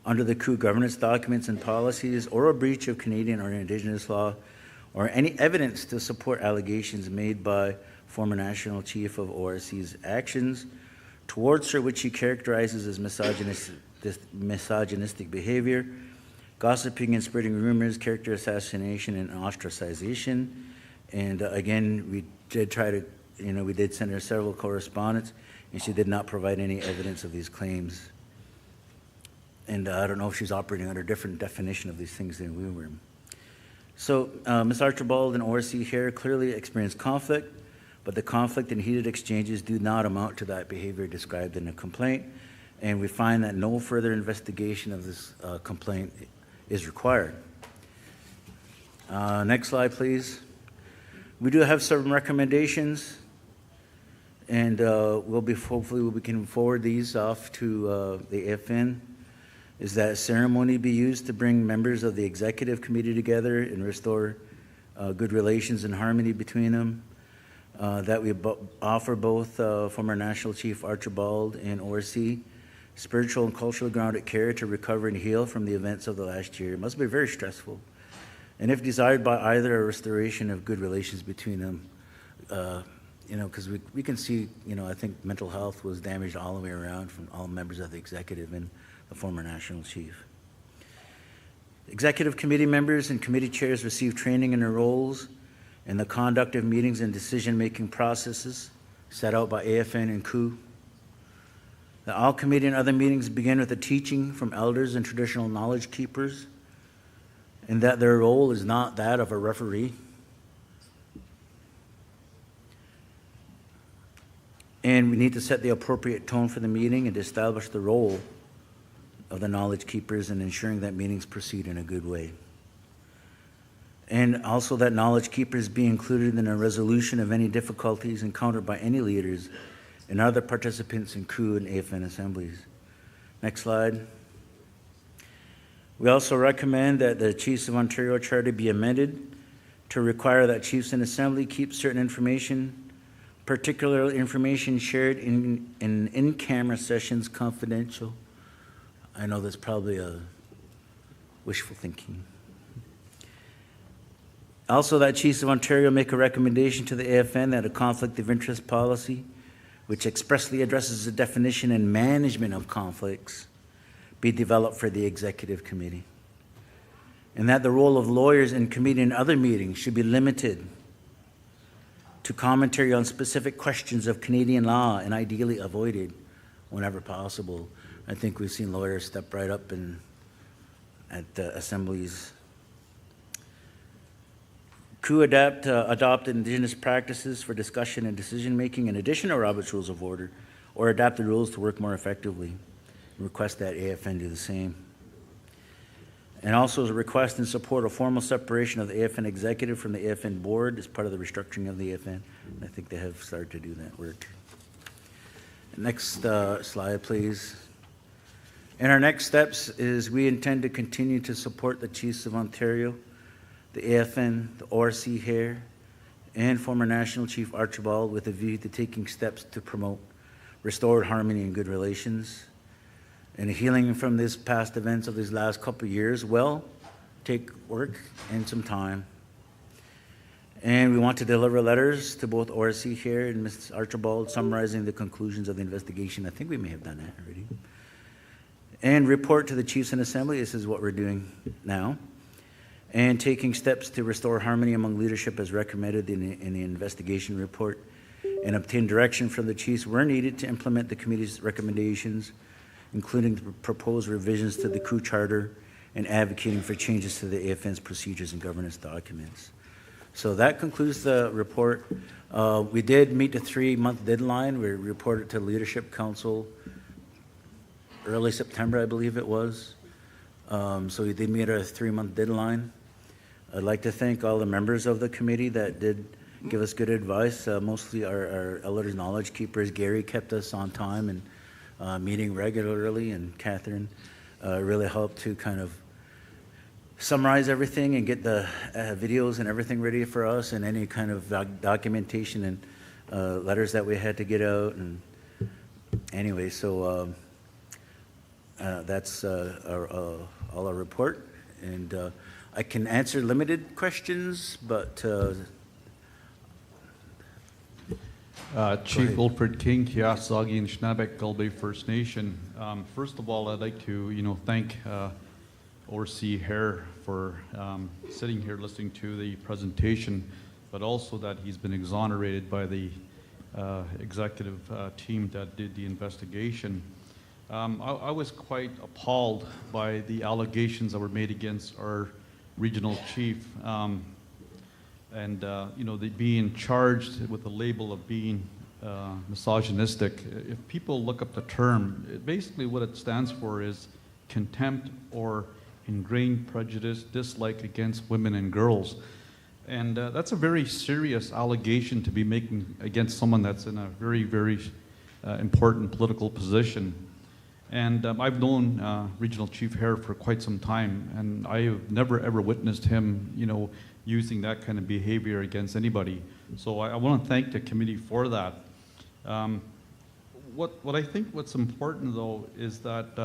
D: under the COO governance documents and policies, or a breach of Canadian or Indigenous law, or any evidence to support allegations made by former National Chief of ORC's actions towards her, which he characterizes as misogynistic behavior, gossiping and spreading rumors, character assassination, and ostracization. And again, we did try to, we did send her several correspondence, and she did not provide any evidence of these claims. And I don't know if she's operating under a different definition of these things than we were. So Ms. Archibald and ORC here clearly experienced conflict, but the conflict and heated exchanges do not amount to that behavior described in the complaint, and we find that no further investigation of this complaint is required. Next slide, please. We do have some recommendations, and hopefully we can forward these off to the AFN. Is that ceremony be used to bring members of the executive committee together and restore good relations and harmony between them. That we offer both former National Chief Archibald and ORC spiritual and culturally grounded care to recover and heal from the events of the last year. It must be very stressful. And if desired by either, a restoration of good relations between them, because we can see, I think mental health was damaged all the way around from all members of the executive and the former national chief. Executive committee members and committee chairs receive training in their roles and the conduct of meetings and decision-making processes set out by AFN and COO. That all committee and other meetings begin with a teaching from elders and traditional knowledge keepers, and that their role is not that of a referee. And we need to set the appropriate tone for the meeting and establish the role of the knowledge keepers in ensuring that meetings proceed in a good way. And also that knowledge keepers be included in a resolution of any difficulties encountered by any leaders and other participants in COO and AFN assemblies. Next slide. We also recommend that the Chiefs of Ontario Charter be amended to require that Chiefs in Assembly keep certain information, particularly information shared in camera sessions, confidential. I know that's probably a wishful thinking. Also, that Chiefs of Ontario make a recommendation to the AFN that a conflict of interest policy, which expressly addresses the definition and management of conflicts, be developed for the executive committee. And that the role of lawyers in committee and other meetings should be limited to commentary on specific questions of Canadian law and ideally avoided whenever possible. I think we've seen lawyers step right up and at the assemblies. Adopt Indigenous practices for discussion and decision-making in addition to Robert's Rules of Order, or adapt the rules to work more effectively. Request that AFN do the same. And also as a request and support a formal separation of the AFN executive from the AFN board as part of the restructuring of the AFN. I think they have started to do that work. Next slide, please. And our next steps is we intend to continue to support the Chiefs of Ontario, the AFN, the ORC here, and former National Chief Archibald with a view to taking steps to promote restored harmony and good relations. And healing from these past events of these last couple of years will take work and some time. And we want to deliver letters to both ORC here and Ms. Archibald summarizing the conclusions of the investigation. I think we may have done that already. And report to the Chiefs and Assembly. This is what we're doing now. And taking steps to restore harmony among leadership as recommended in the investigation report, and obtain direction from the Chiefs where needed to implement the committee's recommendations, including the proposed revisions to the crew charter and advocating for changes to the AFN's procedures and governance documents. So that concludes the report. We did meet the 3-month deadline. We reported to Leadership Council early September, I believe it was. So we did meet our 3-month deadline. I'd like to thank all the members of the committee that did give us good advice. Mostly our elders knowledge keepers. Gary kept us on time and meeting regularly, and Catherine really helped to kind of summarize everything and get the videos and everything ready for us, and any kind of documentation and letters that we had to get out. And anyway, so that's all our report. And I can answer limited questions, but
H: Chief Wilfred King, Kiasagi and Schnabek Gulbe First Nation. First of all, I'd like to, thank ORC Hare for sitting here listening to the presentation, but also that he's been exonerated by the executive team that did the investigation. I was quite appalled by the allegations that were made against our regional chief, and they being charged with the label of being misogynistic. If people look up the term, basically what it stands for is contempt or ingrained prejudice, dislike against women and girls. And that's a very serious allegation to be making against someone that's in a very, very important political position. And I've known Regional Chief Hare for quite some time, and I have never ever witnessed him, using that kind of behavior against anybody. So I want to thank the committee for that. What I think what's important though is that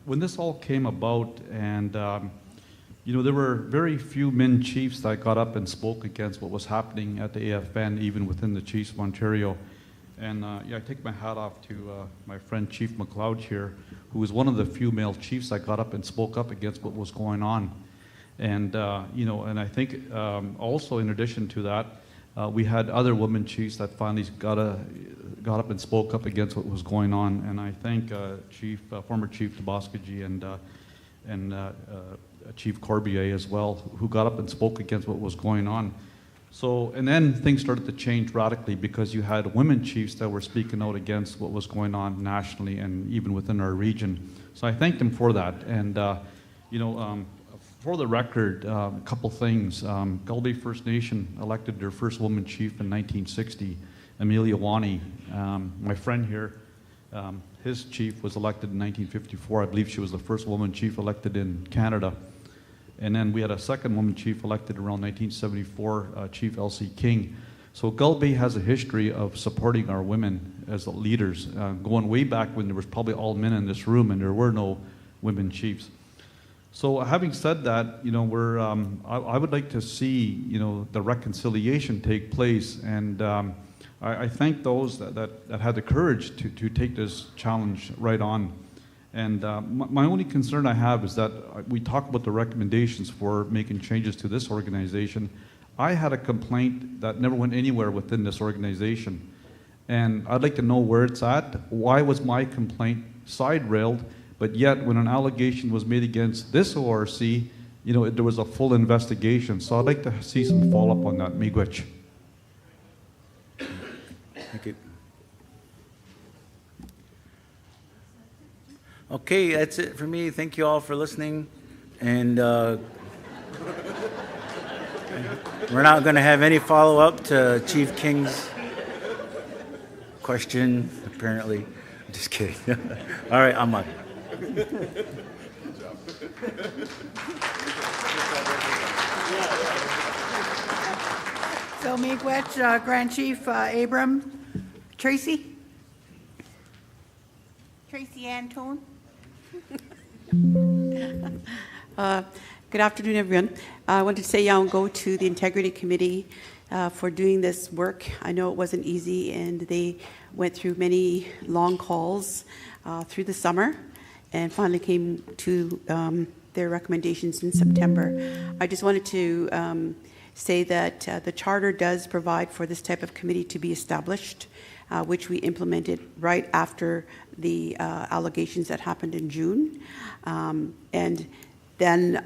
H: when this all came about, and there were very few men chiefs that got up and spoke against what was happening at the AFN, even within the Chiefs of Ontario. And I take my hat off to my friend Chief McLeod here, who was one of the few male chiefs that got up and spoke up against what was going on. And and I think also in addition to that, we had other women chiefs that finally got up and spoke up against what was going on. And I thank former Chief Tabaskaji and Chief Corbier as well, who got up and spoke against what was going on. So, and then things started to change radically because you had women chiefs that were speaking out against what was going on nationally and even within our region. So I thank them for that. And, for the record, a couple things. Gulbe First Nation elected their first woman chief in 1960, Amelia Wani. My friend here, his chief was elected in 1954. I believe she was the first woman chief elected in Canada. And then we had a second woman chief elected around 1974, Chief Elsie King. So Gulbe has a history of supporting our women as leaders, going way back when there was probably all men in this room and there were no women chiefs. So having said that, I would like to see, the reconciliation take place, and I thank those that had the courage to take this challenge right on. And my only concern I have is that we talk about the recommendations for making changes to this organization. I had a complaint that never went anywhere within this organization. And I'd like to know where it's at. Why was my complaint side-railed, but yet when an allegation was made against this ORC, you know, there was a full investigation. So I'd like to see some follow-up on that. Miigwech.
D: Thank you. Okay, that's it for me. Thank you all for listening. And we're not going to have any follow-up to Chief King's question, apparently. I'm just kidding. All right, I'm on.
L: So Miigwech, Grand Chief Abram. Tracy? Tracy Antone?
F: Good afternoon, everyone. I wanted to say go to the Integrity Committee for doing this work. I know it wasn't easy, and they went through many long calls through the summer and finally came to their recommendations in September. I just wanted to say that the Charter does provide for this type of committee to be established, which we implemented right after the allegations that happened in June. And then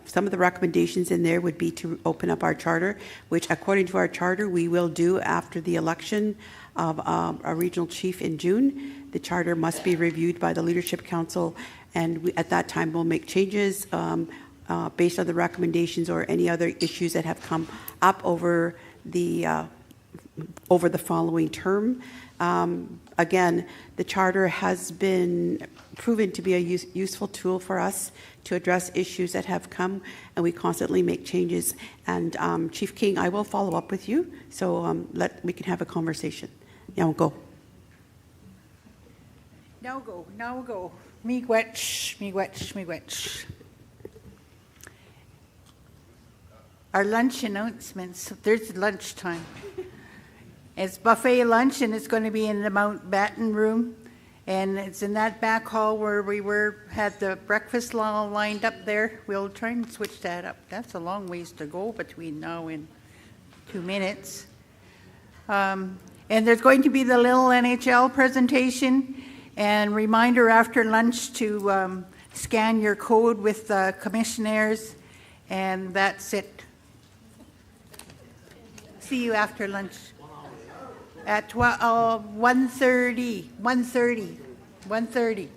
F: some of the recommendations in there would be to open up our charter, which according to our charter, we will do after the election of a regional chief in June. The charter must be reviewed by the Leadership Council, and at that time we'll make changes based on the recommendations or any other issues that have come up over the following term. Again, the charter has been proven to be a useful tool for us to address issues that have come, and we constantly make changes. And Chief King, I will follow up with you, so we can have a conversation. Now go.
L: Now go. Miigwech. Our lunch announcements. There's lunchtime. It's buffet lunch, and it's going to be in the Mountbatten room. And it's in that back hall where we had the breakfast lined up there. We'll try and switch that up. That's a long ways to go between now and 2 minutes. And there's going to be the little NHL presentation, and reminder after lunch to scan your code with the commissioners, and that's it. See you after lunch. At 1:30.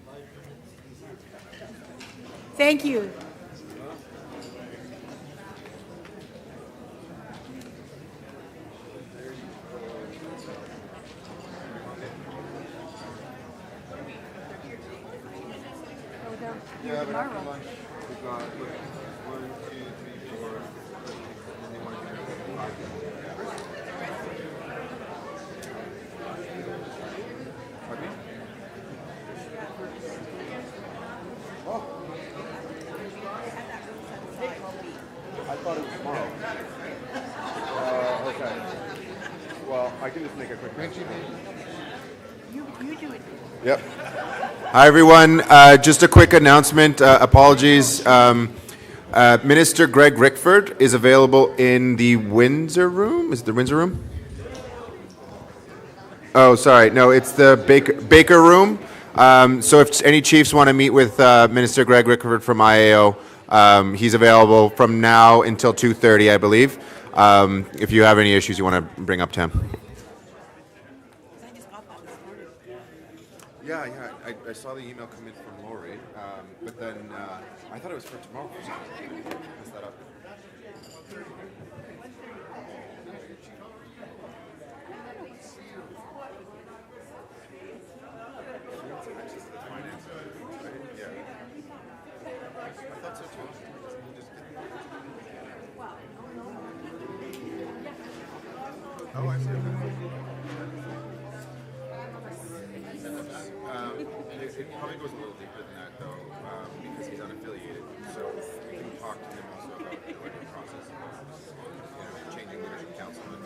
L: Thank you.
A: Yeah, but after lunch, we've got 1, 2, 3, 4, and they want to do 5. Pardon me? Oh. I thought it was tomorrow. Okay. Well, I can just make a quick mention.
L: You do it.
A: Yep. Hi, everyone. Just a quick announcement. Apologies. Minister Greg Rickford is available in the Windsor room. Is it the Windsor room? Oh, sorry. No, it's the Baker room. So if any chiefs want to meet with Minister Greg Rickford from IAO, he's available from now until 2:30, I believe. If you have any issues you want to bring up to him. Yeah, I saw the email come in from Lori, but then I thought it was for tomorrow for some reason. Messed that up. Oh, I see. It probably goes a little deeper than that, though, because he's unaffiliated. So we can talk to him also about the electoral process, changing leadership council, and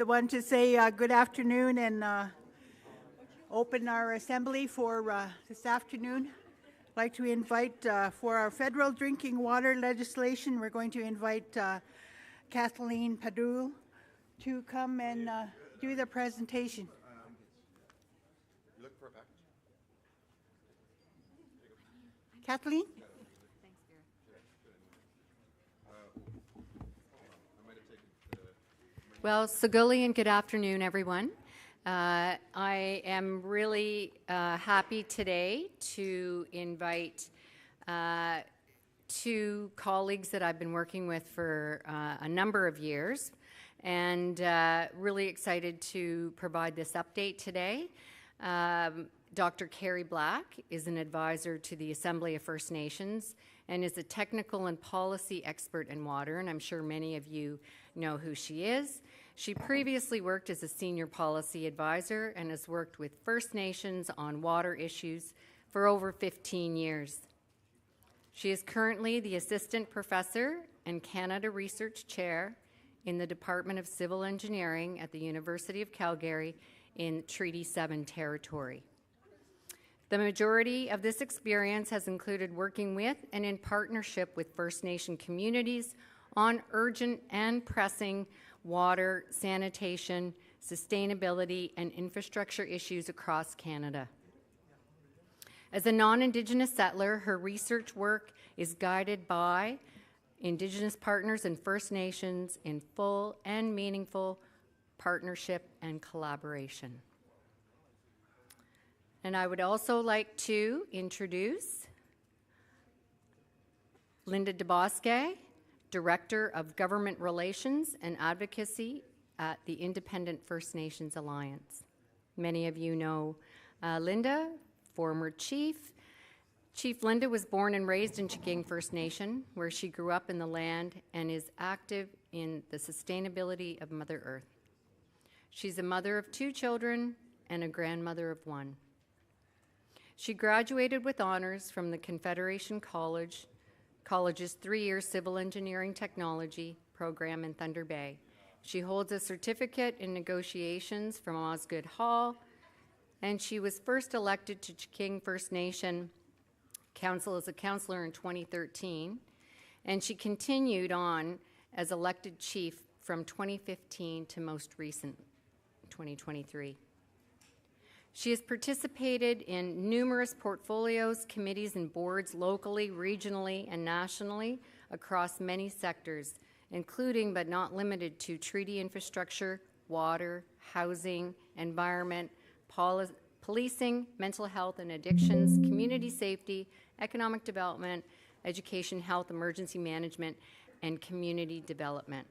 L: the one to say good afternoon and open our assembly for this afternoon. I'd like to invite for our federal drinking water legislation, we're going to invite Kathleen Padul to come and do the presentation.
A: You looking for a package?
L: Kathleen?
C: Well, Saguli and good afternoon, everyone. I am really happy today to invite two colleagues that I've been working with for a number of years, and really excited to provide this update today. Dr. Carrie Black is an advisor to the Assembly of First Nations and is a technical and policy expert in water, and I'm sure many of you know who she is. She previously worked as a senior policy advisor and has worked with First Nations on water issues for over 15 years. She is currently the assistant professor and Canada Research Chair in the Department of Civil Engineering at the University of Calgary in Treaty 7 territory. The majority of this experience has included working with and in partnership with First Nation communities on urgent and pressing water, sanitation, sustainability, and infrastructure issues across Canada. As a non-Indigenous settler, her research work is guided by Indigenous partners and First Nations in full and meaningful partnership and collaboration. And I would also like to introduce Linda DeBosque, Director of Government Relations and Advocacy at the Independent First Nations Alliance. Many of you know Linda, former chief. Chief Linda was born and raised in Chikeng First Nation, where she grew up in the land and is active in the sustainability of Mother Earth. She's a mother of 2 children and a grandmother of 1. She graduated with honors from the Confederation College's 3-year Civil Engineering Technology program in Thunder Bay. She holds a certificate in negotiations from Osgoode Hall, and she was first elected to Chikeng First Nation Council as a councillor in 2013, and she continued on as elected chief from 2015 to most recent 2023. She has participated in numerous portfolios, committees, and boards locally, regionally, and nationally across many sectors, including but not limited to treaty infrastructure, water, housing, environment, policing, mental health and addictions, community safety, economic development, education, health, emergency management, and community development.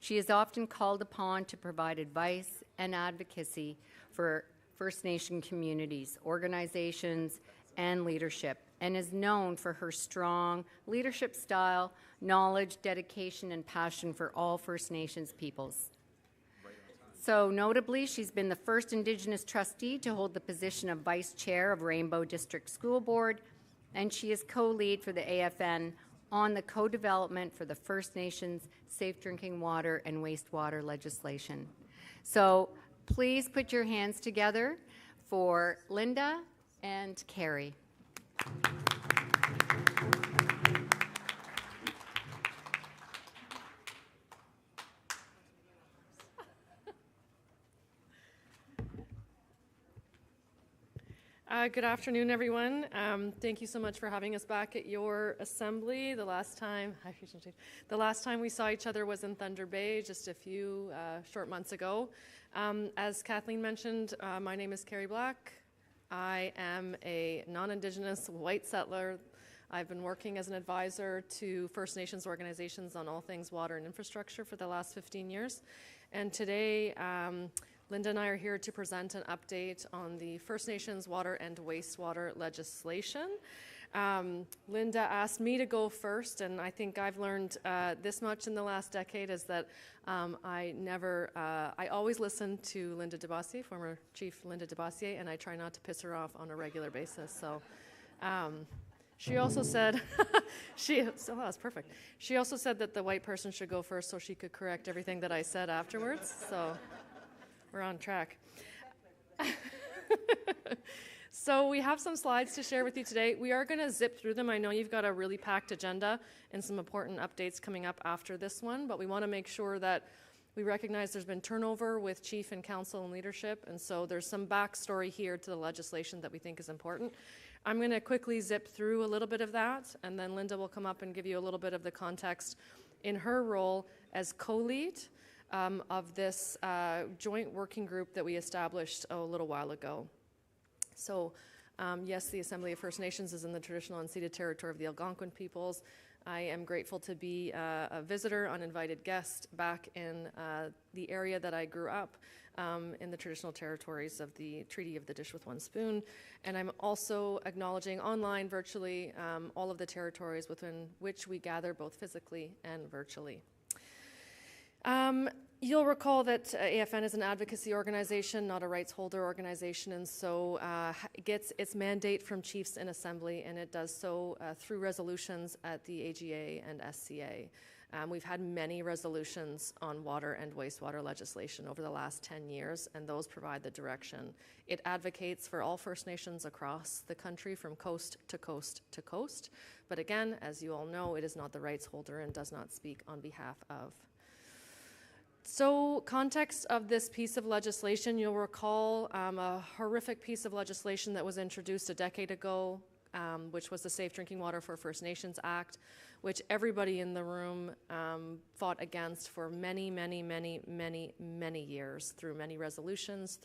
C: She is often called upon to provide advice and advocacy for First Nation communities, organizations, and leadership, and is known for her strong leadership style, knowledge, dedication, and passion for all First Nations peoples. So notably, she's been the first Indigenous trustee to hold the position of Vice Chair of Rainbow District School Board, and she is co-lead for the AFN on the co-development for the First Nations Safe Drinking Water and Wastewater legislation. So please put your hands together for Linda and Carrie.
V: Good afternoon, everyone. Thank you so much for having us back at your assembly. The last time we saw each other was in Thunder Bay just a few short months ago. As Kathleen mentioned, my name is Carrie Black. I am a non-Indigenous white settler. I've been working as an advisor to First Nations organizations on all things water and infrastructure for the last 15 years. And today, Linda and I are here to present an update on the First Nations water and wastewater legislation. Linda asked me to go first, and I think I've learned this much in the last decade, is that I always listen to Linda DeBosque, former Chief Linda DeBosque, and I try not to piss her off on a regular basis. So She also said, so that was perfect. She also said that the white person should go first so she could correct everything that I said afterwards. So we're on track. So we have some slides to share with you today. We are going to zip through them. I know you've got a really packed agenda and some important updates coming up after this one, but we want to make sure that we recognize there's been turnover with chief and council and leadership, and so there's some backstory here to the legislation that we think is important. I'm going to quickly zip through a little bit of that, and then Linda will come up and give you a little bit of the context in her role as co-lead of this joint working group that we established a little while ago. So, yes, the Assembly of First Nations is in the traditional unceded territory of the Algonquin peoples. I am grateful to be a visitor, uninvited guest back in the area that I grew up in the traditional territories of the Treaty of the Dish with One Spoon. And I'm also acknowledging online, virtually, all of the territories within which we gather both physically and virtually. You'll recall that AFN is an advocacy organization, not a rights holder organization, and so it gets its mandate from chiefs in assembly, and it does so through resolutions at the AGA and SCA. We've had many resolutions on water and wastewater legislation over the last 10 years, and those provide the direction. It advocates for all First Nations across the country from coast to coast to coast, but again, as you all know, it is not the rights holder and does not speak on behalf of. So, context of this piece of legislation, you'll recall a horrific piece of legislation that was introduced a decade ago, which was the Safe Drinking Water for First Nations Act, which everybody in the room fought against for many, many, many, many, many years, through many resolutions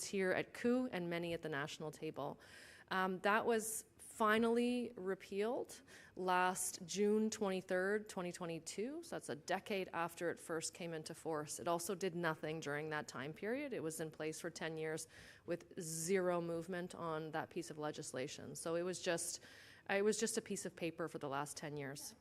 V: here at COO and many at the national table. That was finally repealed last June 23rd, 2022, so that's a decade after it first came into force. It also did nothing during that time period. It was in place for 10 years with zero movement on that piece of legislation. So it was just a piece of paper for the last 10 years.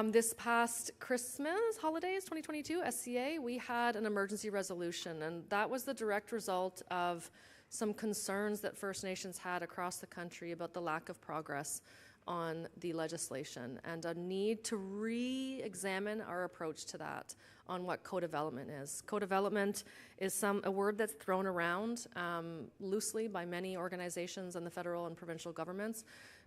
V: This past Christmas holidays, 2022, SCA, we had an emergency resolution, and that was the direct result of some concerns that First Nations had across the country about the lack of progress on the legislation and a need to re-examine our approach to that on what co-development is. Co-development is a word that's thrown around loosely by many organizations and the federal and provincial governments,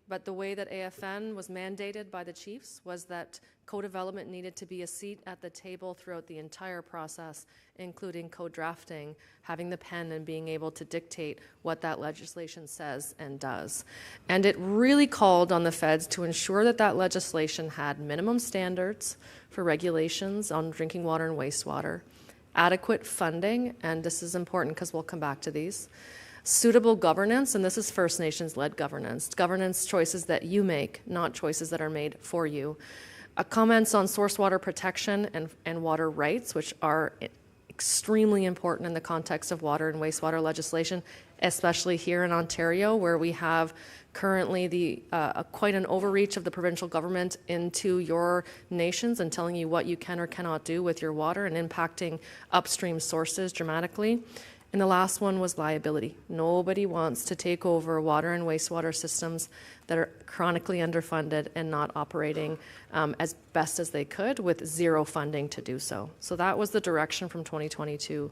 V: but the way that AFN was mandated by the chiefs was that co-development needed to be a seat at the table throughout the entire process, including co-drafting, having the pen and being able to dictate what that legislation says and does. And it really called on the feds to ensure that that legislation had minimum standards for regulations on drinking water and wastewater, adequate funding, and this is important because we'll come back to these, suitable governance, and this is First Nations-led governance choices that you make, not choices that are made for you. Comments on source water protection and water rights, which are extremely important in the context of water and wastewater legislation, especially here in Ontario, where we have currently quite an overreach of the provincial government into your nations and telling you what you can or cannot do with your water and impacting upstream sources dramatically. And the last one was liability. Nobody wants to take over water and wastewater systems that are chronically underfunded and not operating as best as they could with zero funding to do so. So that was the direction from 2022.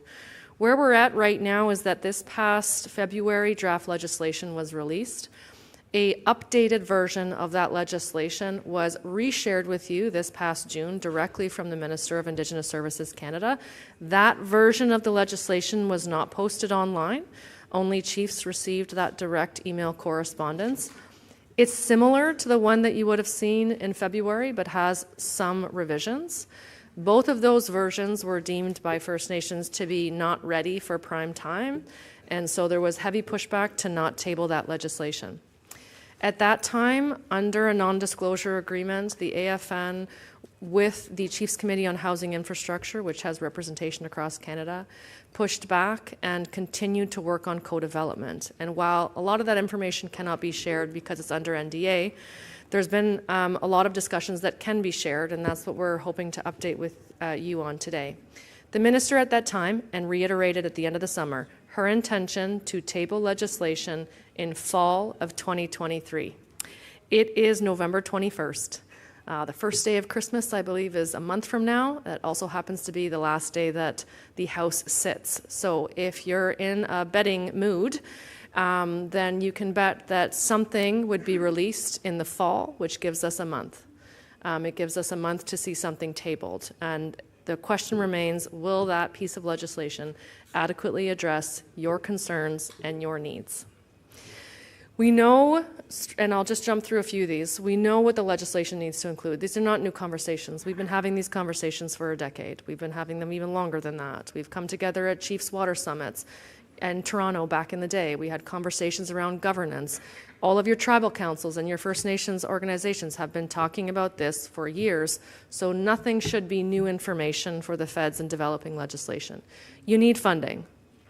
V: Where we're at right now is that this past February, draft legislation was released. A updated version of that legislation was reshared with you this past June directly from the Minister of Indigenous Services Canada. That version of the legislation was not posted online. Only chiefs received that direct email correspondence. It's similar to the one that you would have seen in February, but has some revisions. Both of those versions were deemed by First Nations to be not ready for prime time, and so there was heavy pushback to not table that legislation. At that time, under a non-disclosure agreement, the AFN with the Chiefs Committee on Housing Infrastructure, which has representation across Canada, pushed back and continued to work on co-development. And while a lot of that information cannot be shared because it's under NDA, there's been a lot of discussions that can be shared, and that's what we're hoping to update with you on today. The minister at that time, and reiterated at the end of the summer, her intention to table legislation in fall of 2023. It is November 21st. The first day of Christmas, I believe, is a month from now. That also happens to be the last day that the House sits. So if you're in a betting mood, then you can bet that something would be released in the fall, which gives us a month. It gives us a month to see something tabled. And the question remains, will that piece of legislation adequately address your concerns and your needs? We know, and I'll just jump through a few of these, we know what the legislation needs to include. These are not new conversations. We've been having these conversations for a decade. We've been having them even longer than that. We've come together at Chiefs Water Summits in Toronto back in the day. We had conversations around governance. All of your tribal councils and your First Nations organizations have been talking about this for years, so nothing should be new information for the feds in developing legislation. You need funding.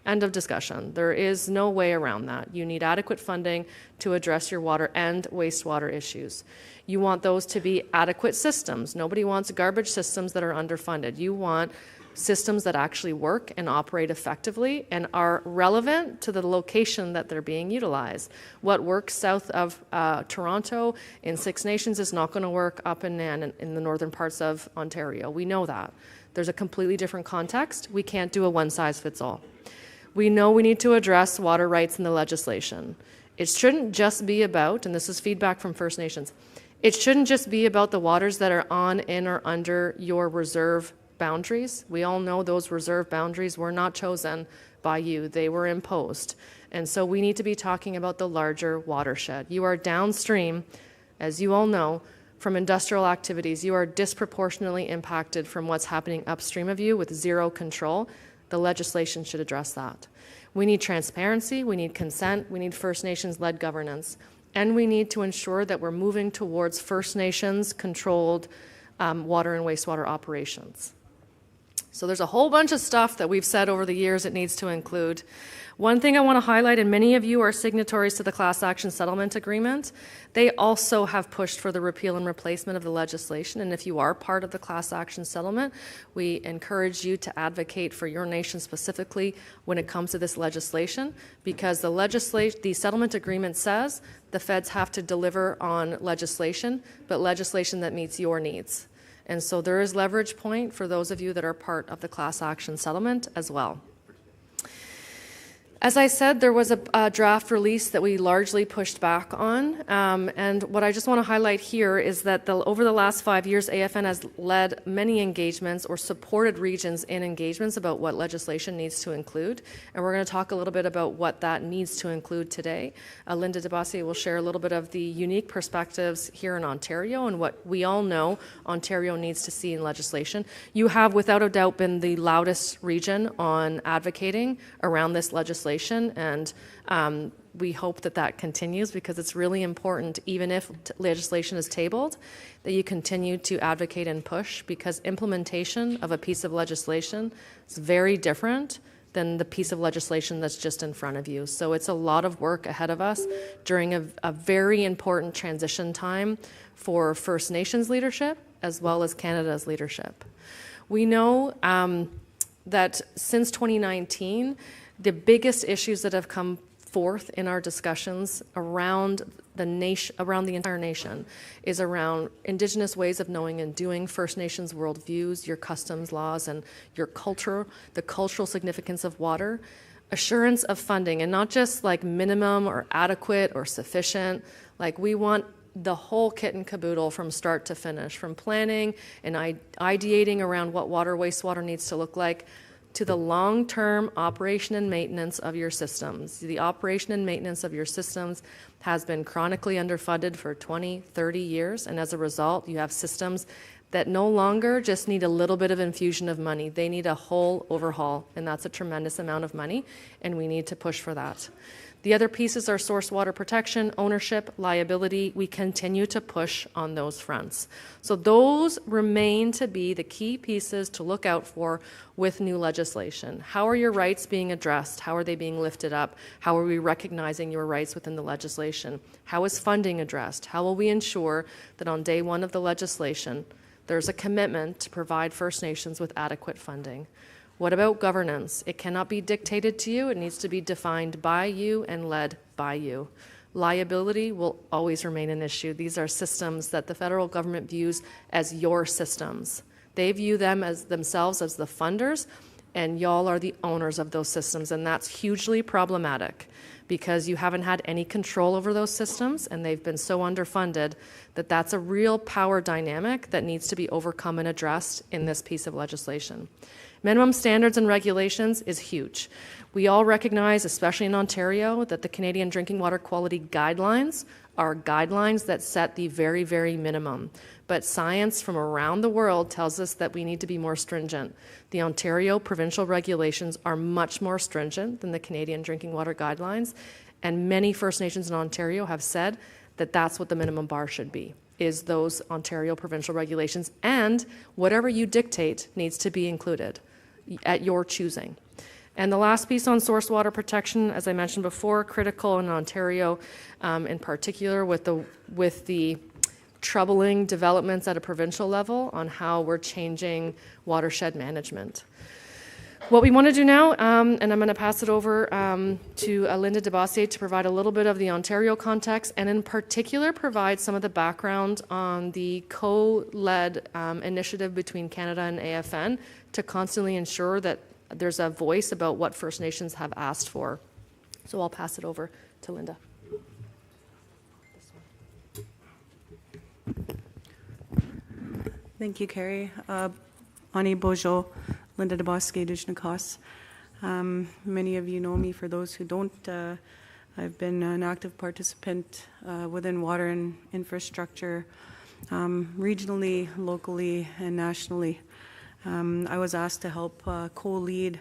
V: End of discussion. There is no way around that. You need adequate funding to address your water and wastewater issues. You want those to be adequate systems. Nobody wants garbage systems that are underfunded. You want systems that actually work and operate effectively and are relevant to the location that they're being utilized. What works south of Toronto in Six Nations is not going to work up in the northern parts of Ontario. We know that. There's a completely different context. We can't do a one-size-fits-all. We know we need to address water rights in the legislation. It shouldn't just be about, and this is feedback from First Nations, it shouldn't just be about the waters that are on, in, or under your reserve boundaries. We all know those reserve boundaries were not chosen by you. They were imposed. And so we need to be talking about the larger watershed. You are downstream, as you all know, from industrial activities. You are disproportionately impacted from what's happening upstream of you with zero control. The legislation should address that. We need transparency, we need consent, we need First Nations-led governance, and we need to ensure that we're moving towards First Nations-controlled water and wastewater operations. So there's a whole bunch of stuff that we've said over the years it needs to include. One thing I want to highlight, and many of you are signatories to the Class Action Settlement Agreement, they also have pushed for the repeal and replacement of the legislation. And if you are part of the Class Action Settlement, we encourage you to advocate for your nation specifically when it comes to this legislation, because the settlement agreement says the feds have to deliver on legislation, but legislation that meets your needs. And so there is leverage point for those of you that are part of the Class Action Settlement as well. As I said, there was a draft release that we largely pushed back on, and what I just want to highlight here is that over the last 5 years, AFN has led many engagements or supported regions in engagements about what legislation needs to include, and we're going to talk a little bit about what that needs to include today. Linda DeBassier will share a little bit of the unique perspectives here in Ontario and what we all know Ontario needs to see in legislation. You have, without a doubt, been the loudest region on advocating around this legislation, and we hope that that continues, because it's really important, even if legislation is tabled, that you continue to advocate and push, because implementation of a piece of legislation is very different than the piece of legislation that's just in front of you. So it's a lot of work ahead of us during a very important transition time for First Nations leadership as well as Canada's leadership. We know that since 2019, the biggest issues that have come forth in our discussions around the nation, around the entire nation, is around Indigenous ways of knowing and doing, First Nations worldviews, your customs laws, and your culture, the cultural significance of water, assurance of funding, and not just like minimum or adequate or sufficient. Like, we want the whole kit and caboodle from start to finish, from planning and ideating around what water, wastewater needs to look like, to the long-term operation and maintenance of your systems. The operation and maintenance of your systems has been chronically underfunded for 20, 30 years, and as a result, you have systems that no longer just need a little bit of infusion of money. They need a whole overhaul, and that's a tremendous amount of money, and we need to push for that. The other pieces are source water protection, ownership, liability. We continue to push on those fronts. So those remain to be the key pieces to look out for with new legislation. How are your rights being addressed? How are they being lifted up? How are we recognizing your rights within the legislation? How is funding addressed? How will we ensure that on day one of the legislation, there's a commitment to provide First Nations with adequate funding? What about governance? It cannot be dictated to you. It needs to be defined by you and led by you. Liability will always remain an issue. These are systems that the federal government views as your systems. They view them as themselves as the funders, and y'all are the owners of those systems, and that's hugely problematic because you haven't had any control over those systems, and they've been so underfunded that that's a real power dynamic that needs to be overcome and addressed in this piece of legislation. Minimum standards and regulations is huge. We all recognize, especially in Ontario, that the Canadian Drinking Water Quality Guidelines are guidelines that set the very, very minimum. But science from around the world tells us that we need to be more stringent. The Ontario provincial regulations are much more stringent than the Canadian Drinking Water Guidelines, and many First Nations in Ontario have said that that's what the minimum bar should be, is those Ontario provincial regulations, and whatever you dictate needs to be included at your choosing. And the last piece on source water protection, as I mentioned before, critical in Ontario, in particular with the troubling developments at a provincial level on how we're changing watershed management. What we want to do now, and I'm going to pass it over to Linda DeBossier to provide a little bit of the Ontario context, and in particular provide some of the background on the co-led initiative between Canada and AFN to constantly ensure that there's a voice about what First Nations have asked for. So I'll pass it over to Linda.
F: Thank you, Carrie. Ani Bojo, Linda DeBossier, Dujnakas. Many of you know me. For those who don't, I've been an active participant within water and infrastructure, regionally, locally, and nationally. I was asked to help co-lead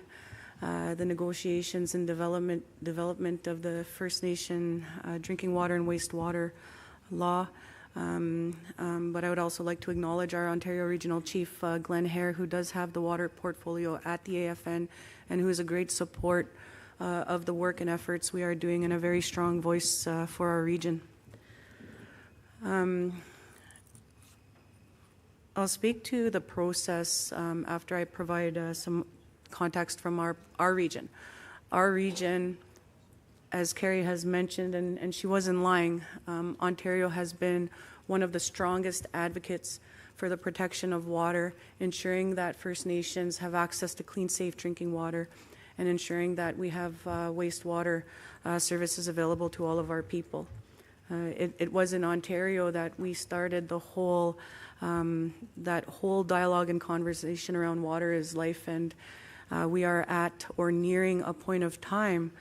F: the negotiations and development of the First Nation drinking water and wastewater law. But I would also like to acknowledge our Ontario Regional Chief, Glenn Hare, who does have the water portfolio at the AFN and who is a great support of the work and efforts we are doing and a very strong voice for our region. I'll speak to the process after I provide some context from our region. Our region, as Carrie has mentioned, and she wasn't lying, Ontario has been one of the strongest advocates for the protection of water, ensuring that First Nations have access to clean, safe drinking water, and ensuring that we have wastewater services available to all of our people. It was in Ontario that we started the whole that whole dialogue and conversation around water is life, and we are at or nearing a point of time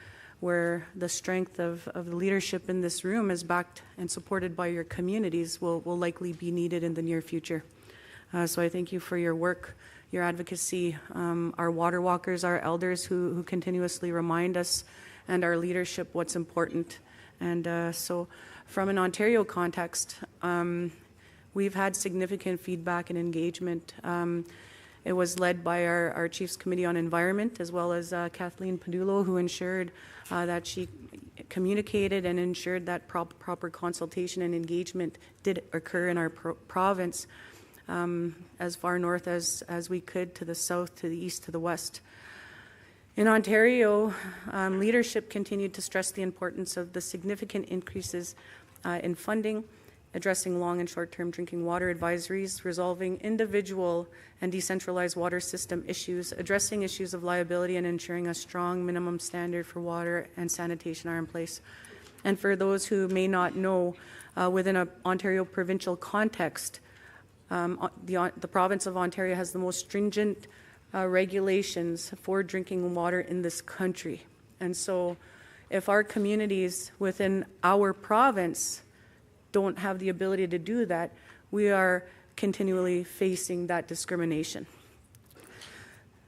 F: where the strength of the leadership in this room is backed and supported by your communities will likely be needed in the near future. So I thank you for your work, your advocacy, our water walkers, our elders who continuously remind us, and our leadership what's important. And so from an Ontario context, we've had significant feedback and engagement. It was led by our Chiefs Committee on Environment, as well as Kathleen Padulo, who ensured that she communicated and ensured that proper consultation and engagement did occur in our province, as far north as we could, to the south, to the east, to the west. In Ontario, leadership continued to stress the importance of the significant increases in funding, addressing long and short-term drinking water advisories, resolving individual and decentralized water system issues, addressing issues of liability, and ensuring a strong minimum standard for water and sanitation are in place. And for those who may not know, within an Ontario provincial context, the province of Ontario has the most stringent regulations for drinking water in this country. And so if our communities within our province don't have the ability to do that, we are continually facing that discrimination.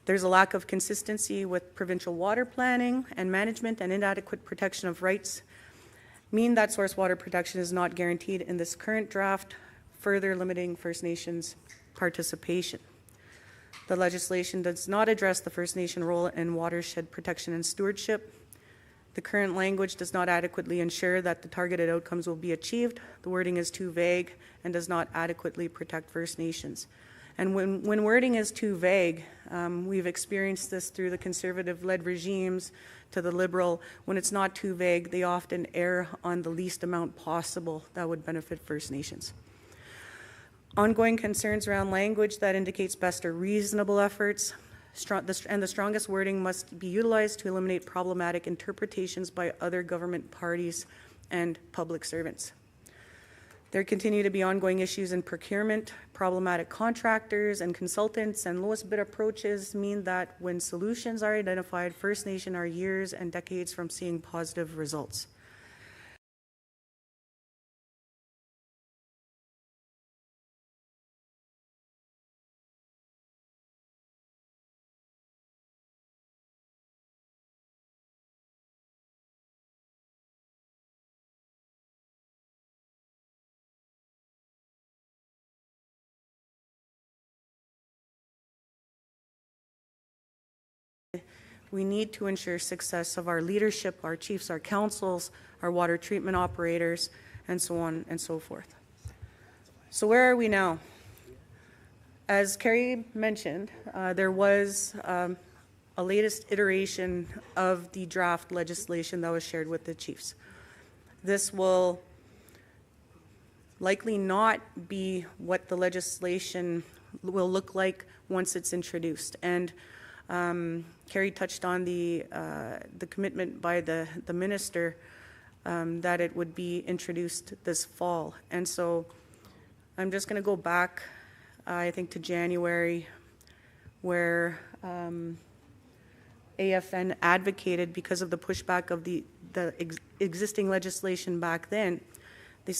F: There's a lack of consistency with provincial water planning and management, and inadequate protection of rights mean that source water protection is not guaranteed in this current draft, further limiting First Nations participation. The legislation does not address the First Nation role in watershed protection and stewardship. The current language does not adequately ensure that the targeted outcomes will be achieved. The wording is too vague and does not adequately protect First Nations.
G: And when wording is too vague, we've experienced this through the conservative-led regimes to the liberal. When it's not too vague, they often err on the least amount possible that would benefit First Nations. Ongoing concerns around language that indicates best or reasonable efforts, and the strongest wording must be utilized to eliminate problematic interpretations by other government parties and public servants. There continue to be ongoing issues in procurement. Problematic contractors and consultants and lowest bid approaches mean that when solutions are identified, First Nation are years and decades from seeing positive results. We need to ensure success of our leadership, our chiefs, our councils, our water treatment operators, and so on and so forth. So where are we now? As Carrie mentioned, there was a latest iteration of the draft legislation that was shared with the chiefs. This will likely not be what the legislation will look like once it's introduced. And Carrie touched on the commitment by the minister that it would be introduced this fall. And so I'm just going to go back, I think, to January, where AFN advocated, because of the pushback of the existing legislation back then,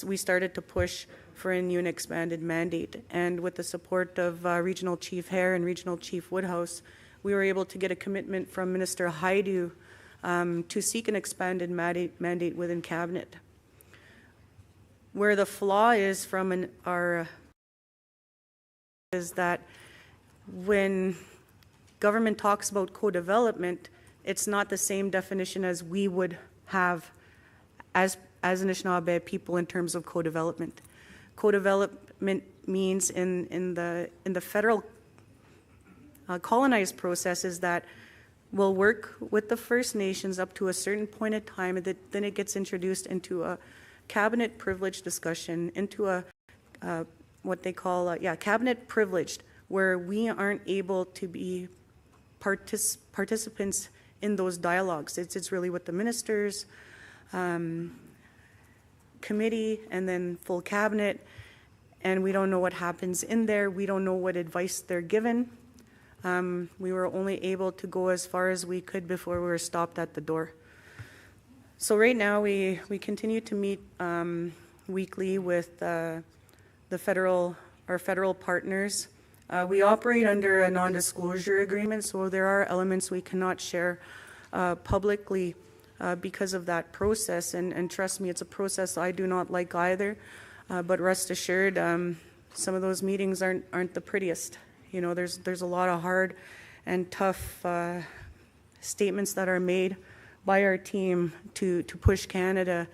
G: we started to push for a new and expanded mandate. And with the support of Regional Chief Hare and Regional Chief Woodhouse, we were able to get a commitment from Minister Haidu to seek an expanded mandate within Cabinet. Where the flaw is from our is that when government talks about co-development, it's not the same definition as we would have as Anishinaabe people in terms of co-development. Co-development means in the federal colonized processes that will work with the First Nations up to a certain point in time, and then it gets introduced into a cabinet privilege discussion, into a what they call cabinet privileged, where we aren't able to be participants in those dialogues. It's really with the ministers, committee, and then full cabinet, and we don't know what happens in there. We don't know what advice they're given. We were only able to go as far as we could before we were stopped at the door. So right now we continue to meet weekly with our federal partners. We operate under a non-disclosure agreement, so there are elements we cannot share publicly because of that process. And trust me, it's a process I do not like either. But rest assured, some of those meetings aren't the prettiest. You know, there's a lot of hard and tough statements that are made by our team to push Canada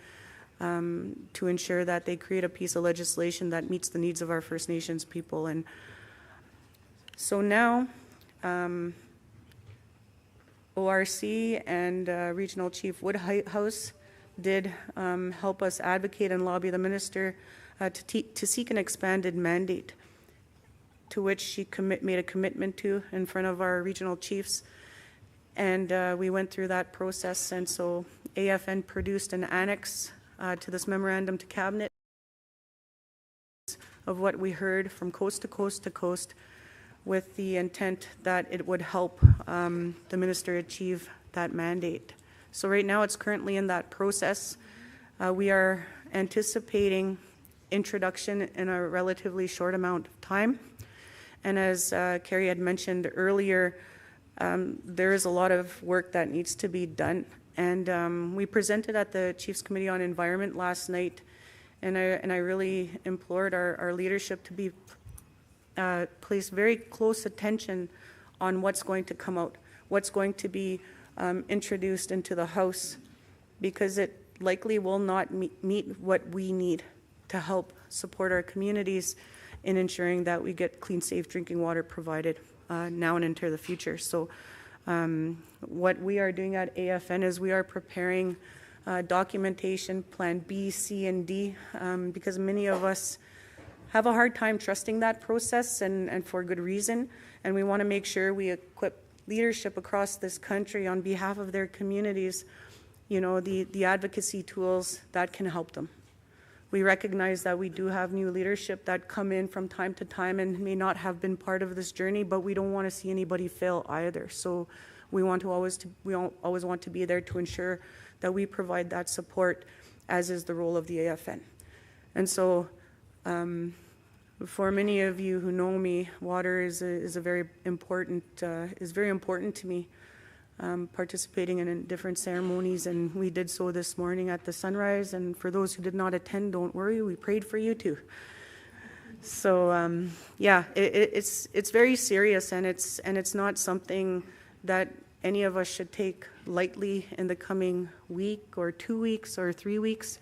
G: to ensure that they create a piece of legislation that meets the needs of our First Nations people. And so now, ORC and Regional Chief Woodhouse did help us advocate and lobby the minister to seek an expanded mandate, to which she made a commitment to in front of our regional chiefs. And we went through that process, and so AFN produced an annex to this memorandum to Cabinet of what we heard from coast to coast to coast, with the intent that it would help the minister achieve that mandate. So right now it's currently in that process. We are anticipating introduction in a relatively short amount of time. And as Carrie had mentioned earlier, there is a lot of work that needs to be done. And we presented at the Chiefs Committee on Environment last night, and I really implored our leadership to be place very close attention on what's going to come out, what's going to be introduced into the House, because it likely will not meet what we need to help support our communities in ensuring that we get clean, safe drinking water provided now and into the future. So what we are doing at AFN is we are preparing documentation, Plan B, C, and D, because many of us have a hard time trusting that process, and for good reason. And we want to make sure we equip leadership across this country on behalf of their communities, the advocacy tools that can help them. We recognize that we do have new leadership that come in from time to time and may not have been part of this journey, but we don't want to see anybody fail either. So we always want to be there to ensure that we provide that support, as is the role of the AFN. And so for many of you who know me, water is very important to me. Participating in different ceremonies, and we did so this morning at the sunrise. And for those who did not attend, don't worry, we prayed for you too. So yeah, it's very serious, and it's not something that any of us should take lightly in the coming week or 2 weeks or 3 weeks.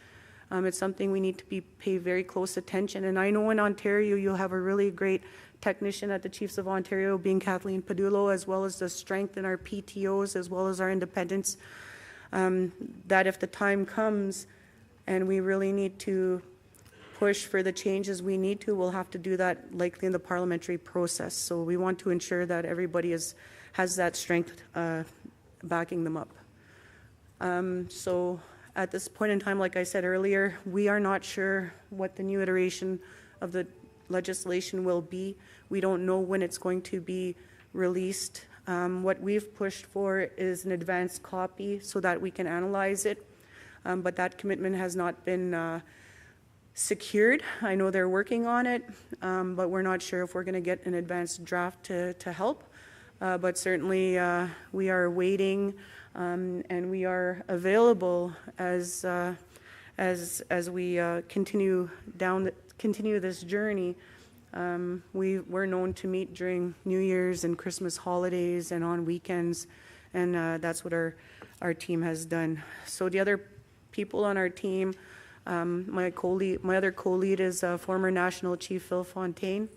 G: It's something we need to pay very close attention. And I know in Ontario you'll have a really great technician at the Chiefs of Ontario, being Kathleen Padullo, as well as the strength in our PTOs, as well as our independents, that if the time comes and we really need to push for the changes we need to, we'll have to do that likely in the parliamentary process. So we want to ensure that everybody has that strength backing them up. So at this point in time, like I said earlier, we are not sure what the new iteration of the legislation will be. We don't know when it's going to be released. What we've pushed for is an advanced copy so that we can analyze it, but that commitment has not been secured. I know they're working on it, but we're not sure if we're going to get an advanced draft to help. But certainly we are waiting, and we are available as we continue this journey. We're known to meet during New Year's and Christmas holidays and on weekends, and that's what our team has done. So the other people on our team, my other co-lead is former National Chief Phil Fontaine.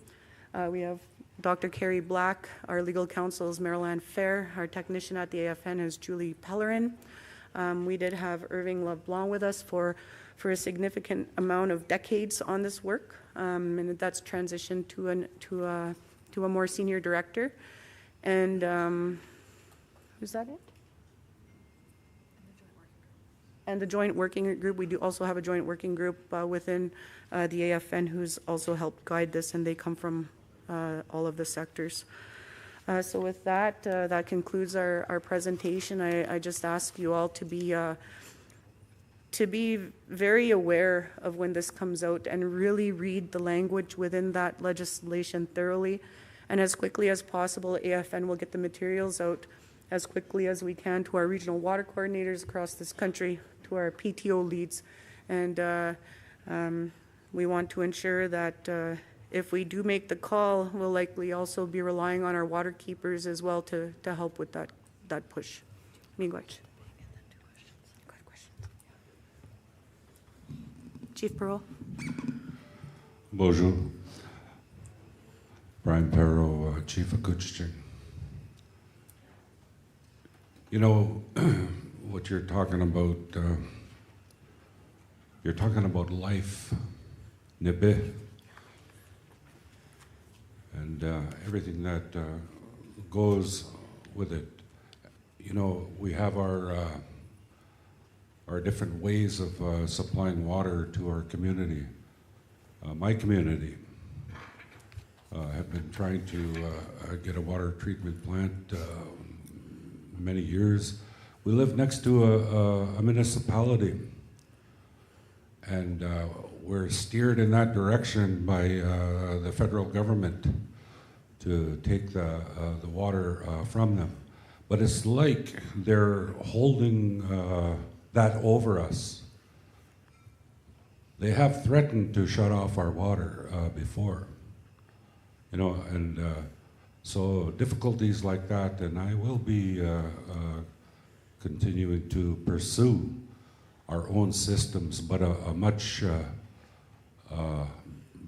G: We have Dr. Carrie Black. Our legal counsel is Marilyn Fair. Our technician at the AFN is Julie Pellerin. We did have Irving LeBlanc with us for a significant amount of decades on this work, and that's transitioned to a more senior director. And is that it? And the joint working group, we do also have a joint working group within the AFN who's also helped guide this, and they come from all of the sectors. So with that, that concludes our presentation. I just ask you all to be very aware of when this comes out and really read the language within that legislation thoroughly. And as quickly as possible, AFN will get the materials out as quickly as we can to our regional water coordinators across this country, to our PTO leads. And we want to ensure that if we do make the call, we'll likely also be relying on our water keepers as well to help with that push. Miigwech. Chief Perot.
M: Bonjour. Brian Perot, Chief of Couchiching. You know, what you're talking about life, Nebe, and everything that goes with it. You know, we have our different ways of supplying water to our community. My community have been trying to get a water treatment plant many years. We live next to a municipality, and we're steered in that direction by the federal government to take the water from them. But it's like they're holding that over us. They have threatened to shut off our water before, you know, and so difficulties like that, and I will be continuing to pursue our own systems, but a much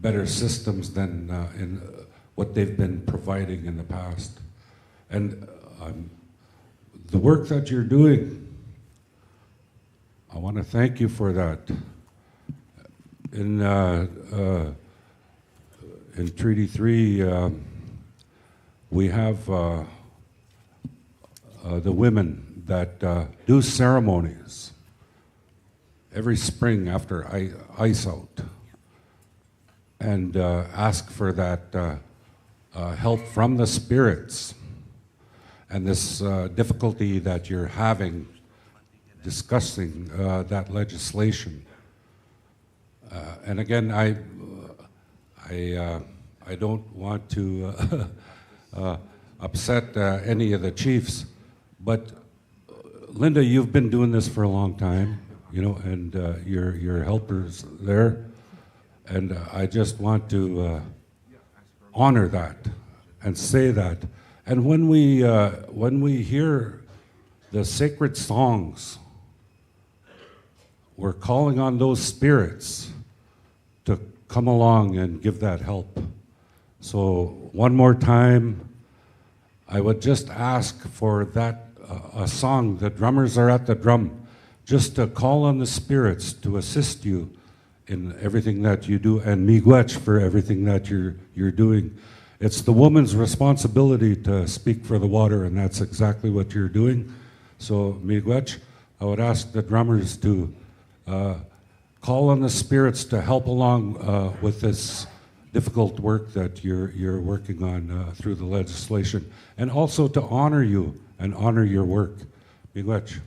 M: better systems than in what they've been providing in the past. And the work that you're doing, I want to thank you for that. In Treaty 3, we have the women that do ceremonies every spring after ice out and ask for that help from the spirits. And this difficulty that you're having discussing that legislation. And again, I don't want to upset any of the chiefs, but Linda, you've been doing this for a long time, you know, and your helpers there, and I just want to honor that and say that. And when we hear the sacred songs, we're calling on those spirits to come along and give that help. So one more time, I would just ask for that a song. The drummers are at the drum, just to call on the spirits to assist you in everything that you do, and miigwech for everything that you're doing. It's the woman's responsibility to speak for the water, and that's exactly what you're doing. So miigwech, I would ask the drummers to call on the spirits to help along with this difficult work that you're working on through the legislation, and also to honor you and honor your work. Miigwech.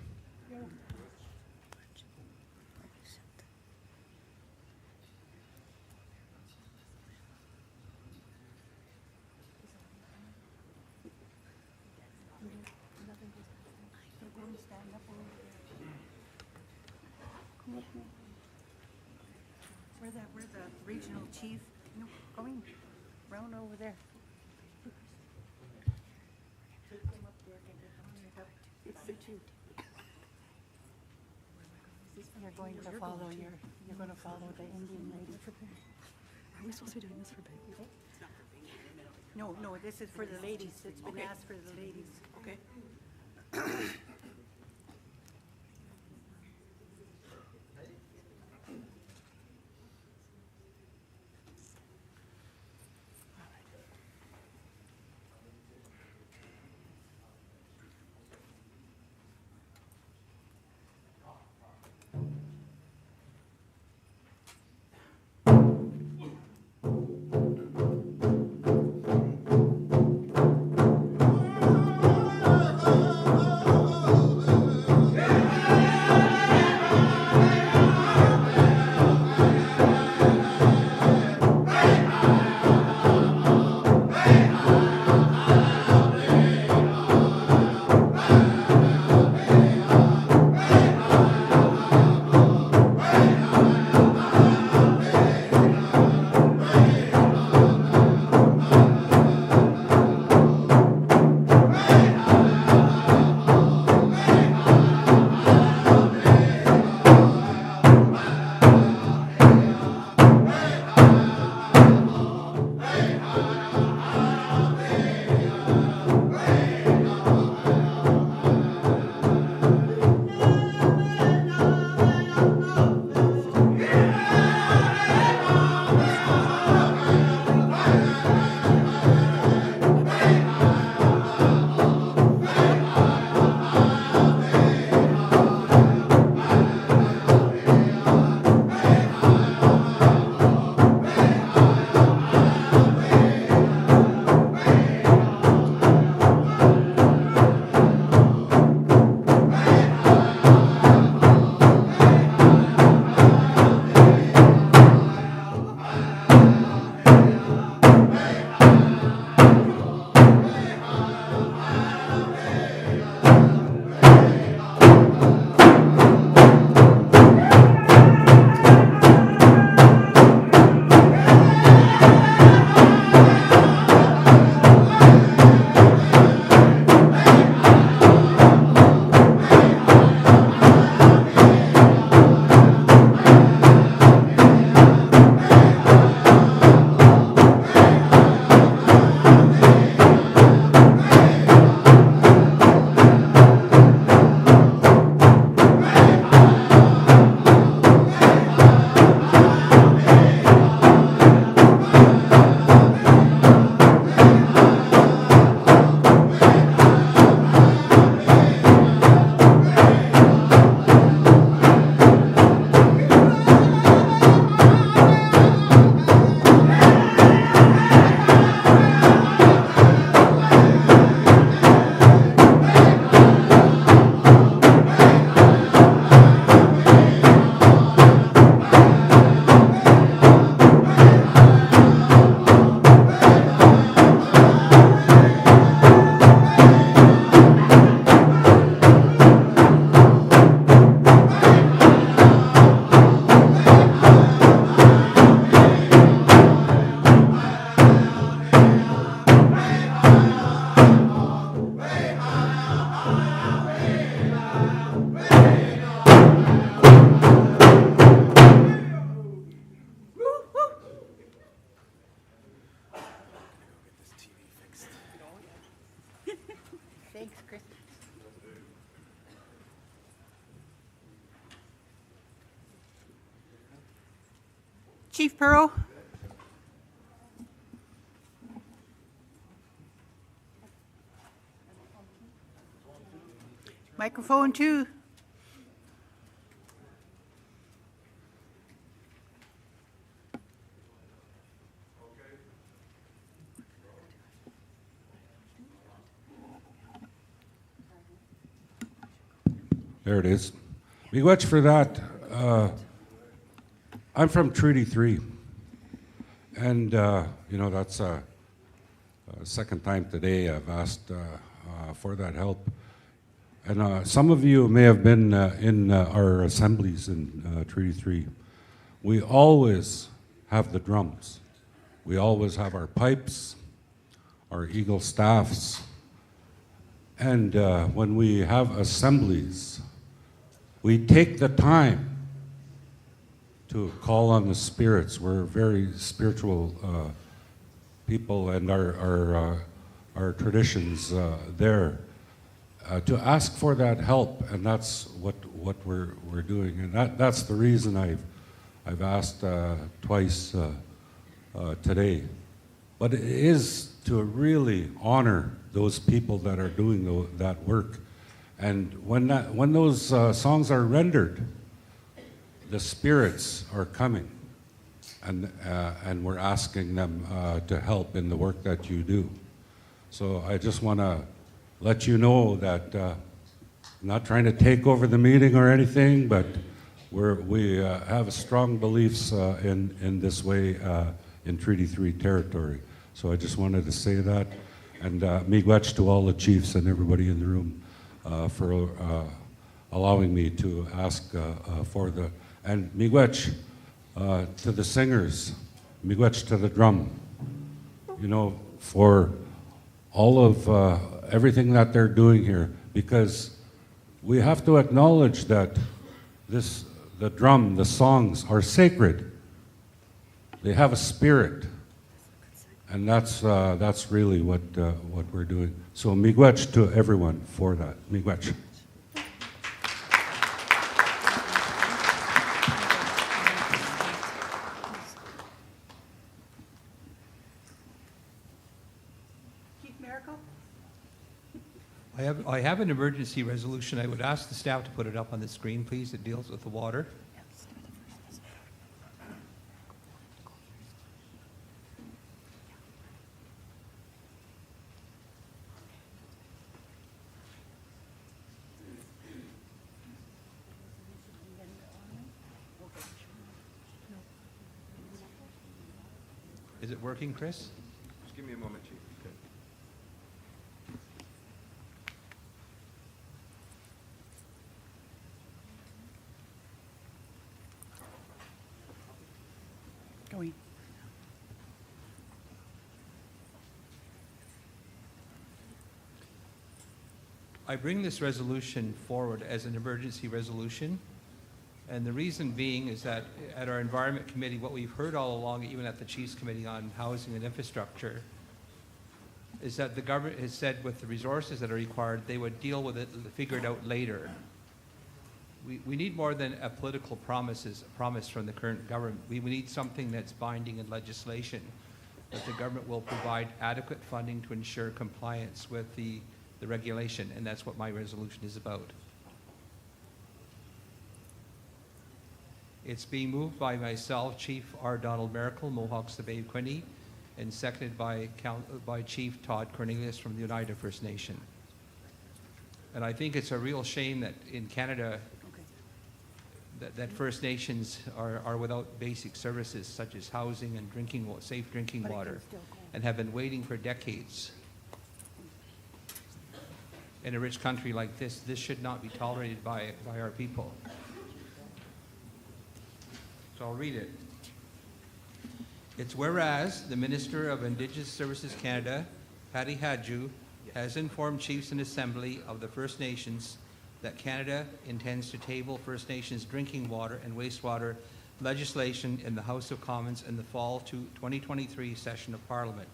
L: Where's the regional chief? No, going round over there. You're going to follow you're going to follow the Indian lady.
K: Are we supposed to be doing this for baby?
L: No, this is for the ladies. It's been asked for the ladies. Okay. Chief Pearl. Microphone 2.
M: There it is. We watch for that. I'm from Treaty 3. And, that's a second time today I've asked for that help. And some of you may have been in our assemblies in Treaty 3. We always have the drums. We always have our pipes, our eagle staffs. And when we have assemblies, we take the time to call on the spirits. We're very spiritual people, and our traditions there to ask for that help, and that's what we're doing, and that's the reason I've asked twice today. But it is to really honor those people that are doing that work. And when those songs are rendered, the spirits are coming, and we're asking them to help in the work that you do. So I just want to let you know that I'm not trying to take over the meeting or anything, but we have strong beliefs in this way in Treaty 3 territory. So I just wanted to say that, and miigwech to all the chiefs and everybody in the room for allowing me to ask for the, and miigwech to the singers, miigwech to the drum, for all of everything that they're doing here, because we have to acknowledge that the drum, the songs are sacred. They have a spirit, and that's really what we're doing. So miigwech to everyone for that. Miigwech.
J: I have an emergency resolution. I would ask the staff to put it up on the screen, please. It deals with the water. Is it working, Chris?
A: Just give me a moment, Chief. Okay.
L: Going.
J: I bring this resolution forward as an emergency resolution. And the reason being is that at our Environment Committee, what we've heard all along, even at the Chiefs Committee on Housing and Infrastructure, is that the government has said with the resources that are required, they would deal with it, figure it out later. We need more than a political promise from the current government. We need something that's binding in legislation, that the government will provide adequate funding to ensure compliance with the regulation, and that's what my resolution is about. It's being moved by myself, Chief R. Donald Miracle, Mohawks the Bay of Quinte, and seconded by Chief Todd Cornelius from the Oneida First Nation. And I think it's a real shame that in Canada, that First Nations are without basic services such as housing and safe drinking water, and have been waiting for decades. In a rich country like this should not be tolerated by our people. So I'll read it. It's whereas the Minister of Indigenous Services Canada, Patty Hadju, has informed Chiefs in Assembly of the First Nations that Canada intends to table First Nations drinking water and wastewater legislation in the House of Commons in the fall 2023 session of Parliament.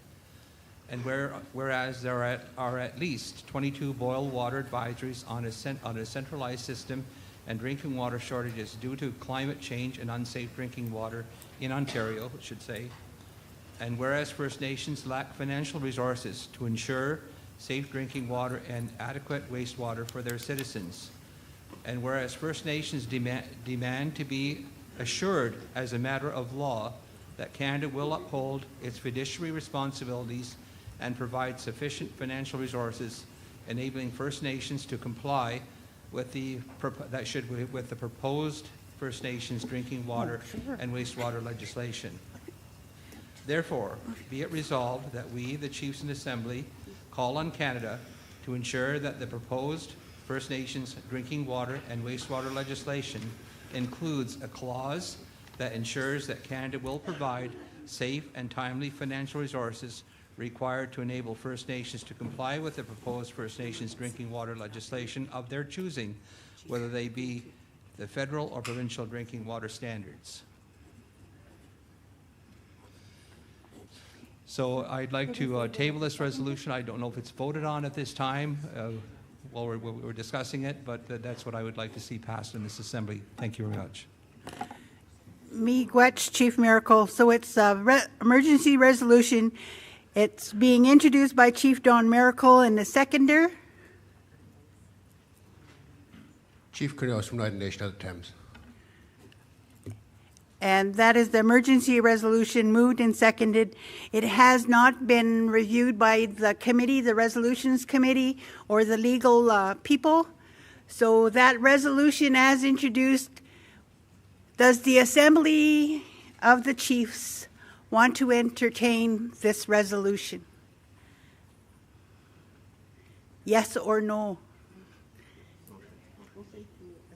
J: And whereas there are at least 22 boil water advisories on a centralized system and drinking water shortages due to climate change and unsafe drinking water in Ontario, I should say, and whereas First Nations lack financial resources to ensure safe drinking water and adequate wastewater for their citizens, and whereas First Nations demand to be assured as a matter of law that Canada will uphold its fiduciary responsibilities and provide sufficient financial resources enabling First Nations to comply with the proposed First Nations drinking water and wastewater legislation. Therefore, be it resolved that we, the Chiefs in Assembly, call on Canada to ensure that the proposed First Nations drinking water and wastewater legislation includes a clause that ensures that Canada will provide safe and timely financial resources required to enable First Nations to comply with the proposed First Nations drinking water legislation of their choosing, whether they be the federal or provincial drinking water standards. So I'd like to table this resolution. I don't know if it's voted on at this time while we're discussing it, but that's what I would like to see passed in this Assembly. Thank you very much.
L: Miigwech, Chief Miracle. So it's a emergency resolution. It's being introduced by Chief Don Miracle and the seconder.
N: Chief Cornelius from United Nation of the Thames.
L: And that is the emergency resolution moved and seconded. It has not been reviewed by the committee, the resolutions committee, or the legal people. So that resolution as introduced, does the Assembly of the Chiefs want to entertain this resolution? Yes or no?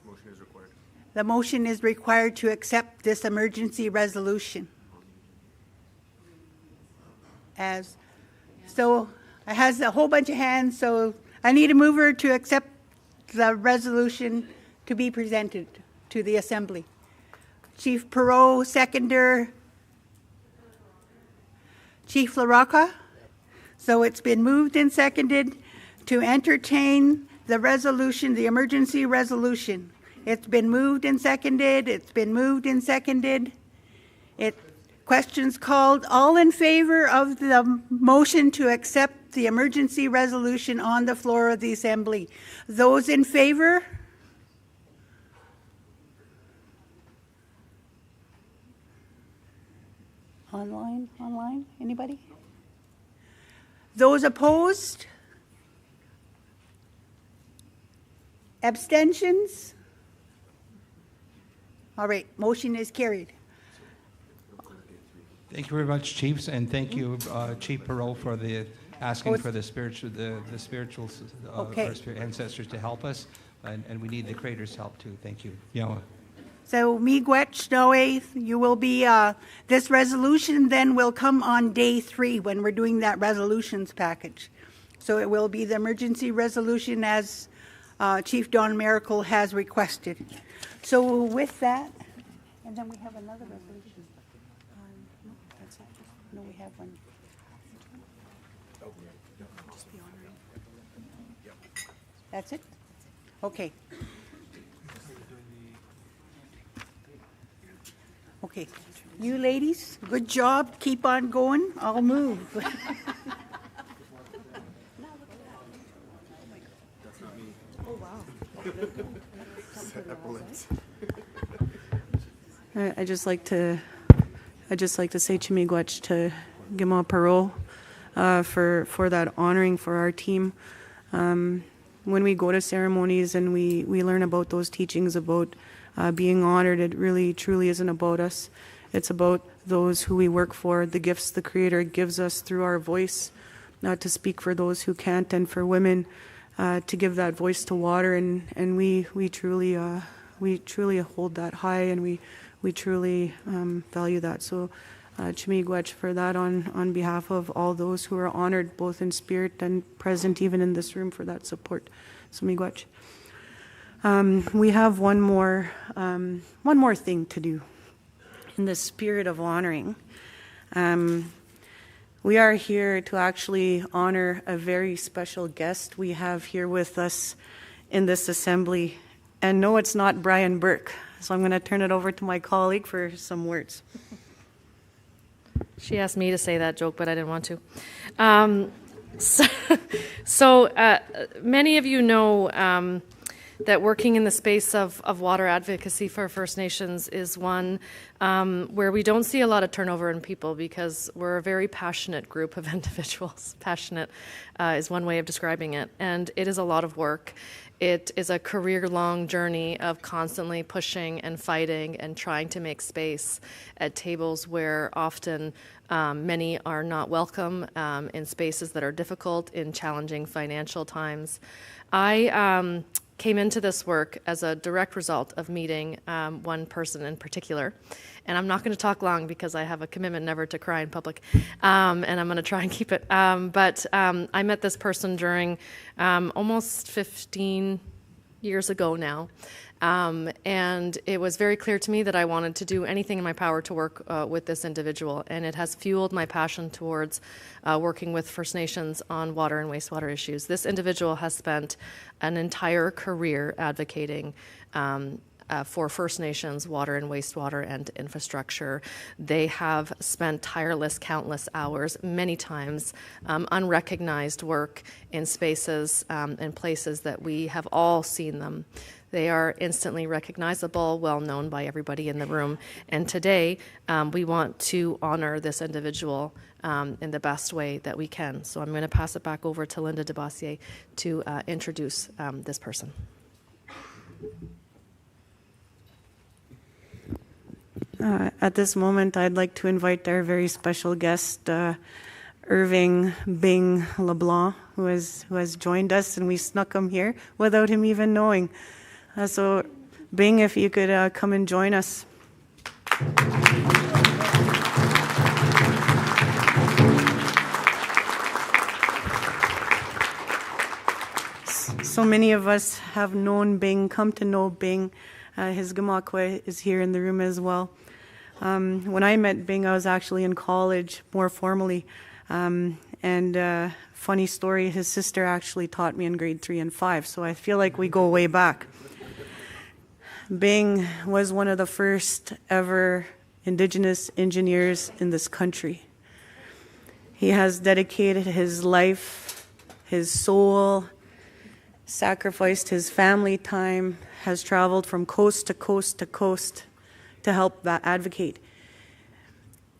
N: Motion is required.
L: The motion is required to accept this emergency resolution. So it has a whole bunch of hands, so I need a mover to accept the resolution to be presented to the Assembly. Chief Perot, seconder. Chief LaRocca. So it's been moved and seconded to entertain the resolution, the emergency resolution. It's been moved and seconded. It's been moved and seconded. Questions called. All in favor of the motion to accept the emergency resolution on the floor of the Assembly? Those in favor? Online, anybody? Those opposed? Abstentions? All right, motion is carried.
J: Thank you very much, Chiefs, and thank you, Chief Perot, for the asking for the spiritual,
L: Okay.
J: our ancestors to help us, and we need the Creator's help too. Thank you. Yeah.
L: So, Miigwech, Noe, you will be, this resolution then will come on day 3 when we're doing that resolutions package. So it will be the emergency resolution as Chief Don Miracle has requested. So with that, and then we have another resolution. No, that's it. No, we have one. That's it? Okay. Okay. You ladies, good job. Keep on going. I'll move.
G: I just like to say Chimigwech to Gima Perot for that honoring for our team. When we go to ceremonies and we learn about those teachings about being honored, it really truly isn't about us. It's about those who we work for, the gifts the Creator gives us through our voice, to speak for those who can't, and for women to give that voice to water. And we truly hold that high, and we truly value that. So Chimigwech for that on behalf of all those who are honored both in spirit and present even in this room for that support. So Miigwech. We have one more thing to do in the spirit of honoring. We are here to actually honor a very special guest we have here with us in this assembly. And no, it's not Brian Burke. So I'm going to turn it over to my colleague for some words.
V: She asked me to say that joke, but I didn't want to. Many of you know that working in the space of water advocacy for First Nations is one where we don't see a lot of turnover in people because we're a very passionate group of individuals. Passionate is one way of describing it, and it is a lot of work. It is a career-long journey of constantly pushing and fighting and trying to make space at tables where often many are not welcome, in spaces that are difficult, in challenging financial times. I came into this work as a direct result of meeting one person in particular. And I'm not going to talk long because I have a commitment never to cry in public, and I'm going to try and keep it. But I met this person during almost 15 years ago now. And it was very clear to me that I wanted to do anything in my power to work with this individual. And it has fueled my passion towards working with First Nations on water and wastewater issues. This individual has spent an entire career advocating for First Nations water and wastewater and infrastructure. They have spent tireless, countless hours, many times, unrecognized work in spaces and places that we have all seen them. They are instantly recognizable, well known by everybody in the room. And today, we want to honor this individual in the best way that we can. So I'm going to pass it back over to Linda DeBassier to introduce this person.
G: At this moment, I'd like to invite our very special guest, Irving Bing LeBlanc, who has joined us, and we snuck him here without him even knowing. So, Bing, if you could come and join us. So many of us have known Bing, come to know Bing. His Gamakwe is here in the room as well. When I met Bing, I was actually in college more formally. Funny story, his sister actually taught me in grade 3 and 5, so I feel like we go way back. Bing was one of the first ever Indigenous engineers in this country. He has dedicated his life, his soul, sacrificed his family time, has traveled from coast to coast to coast to help advocate.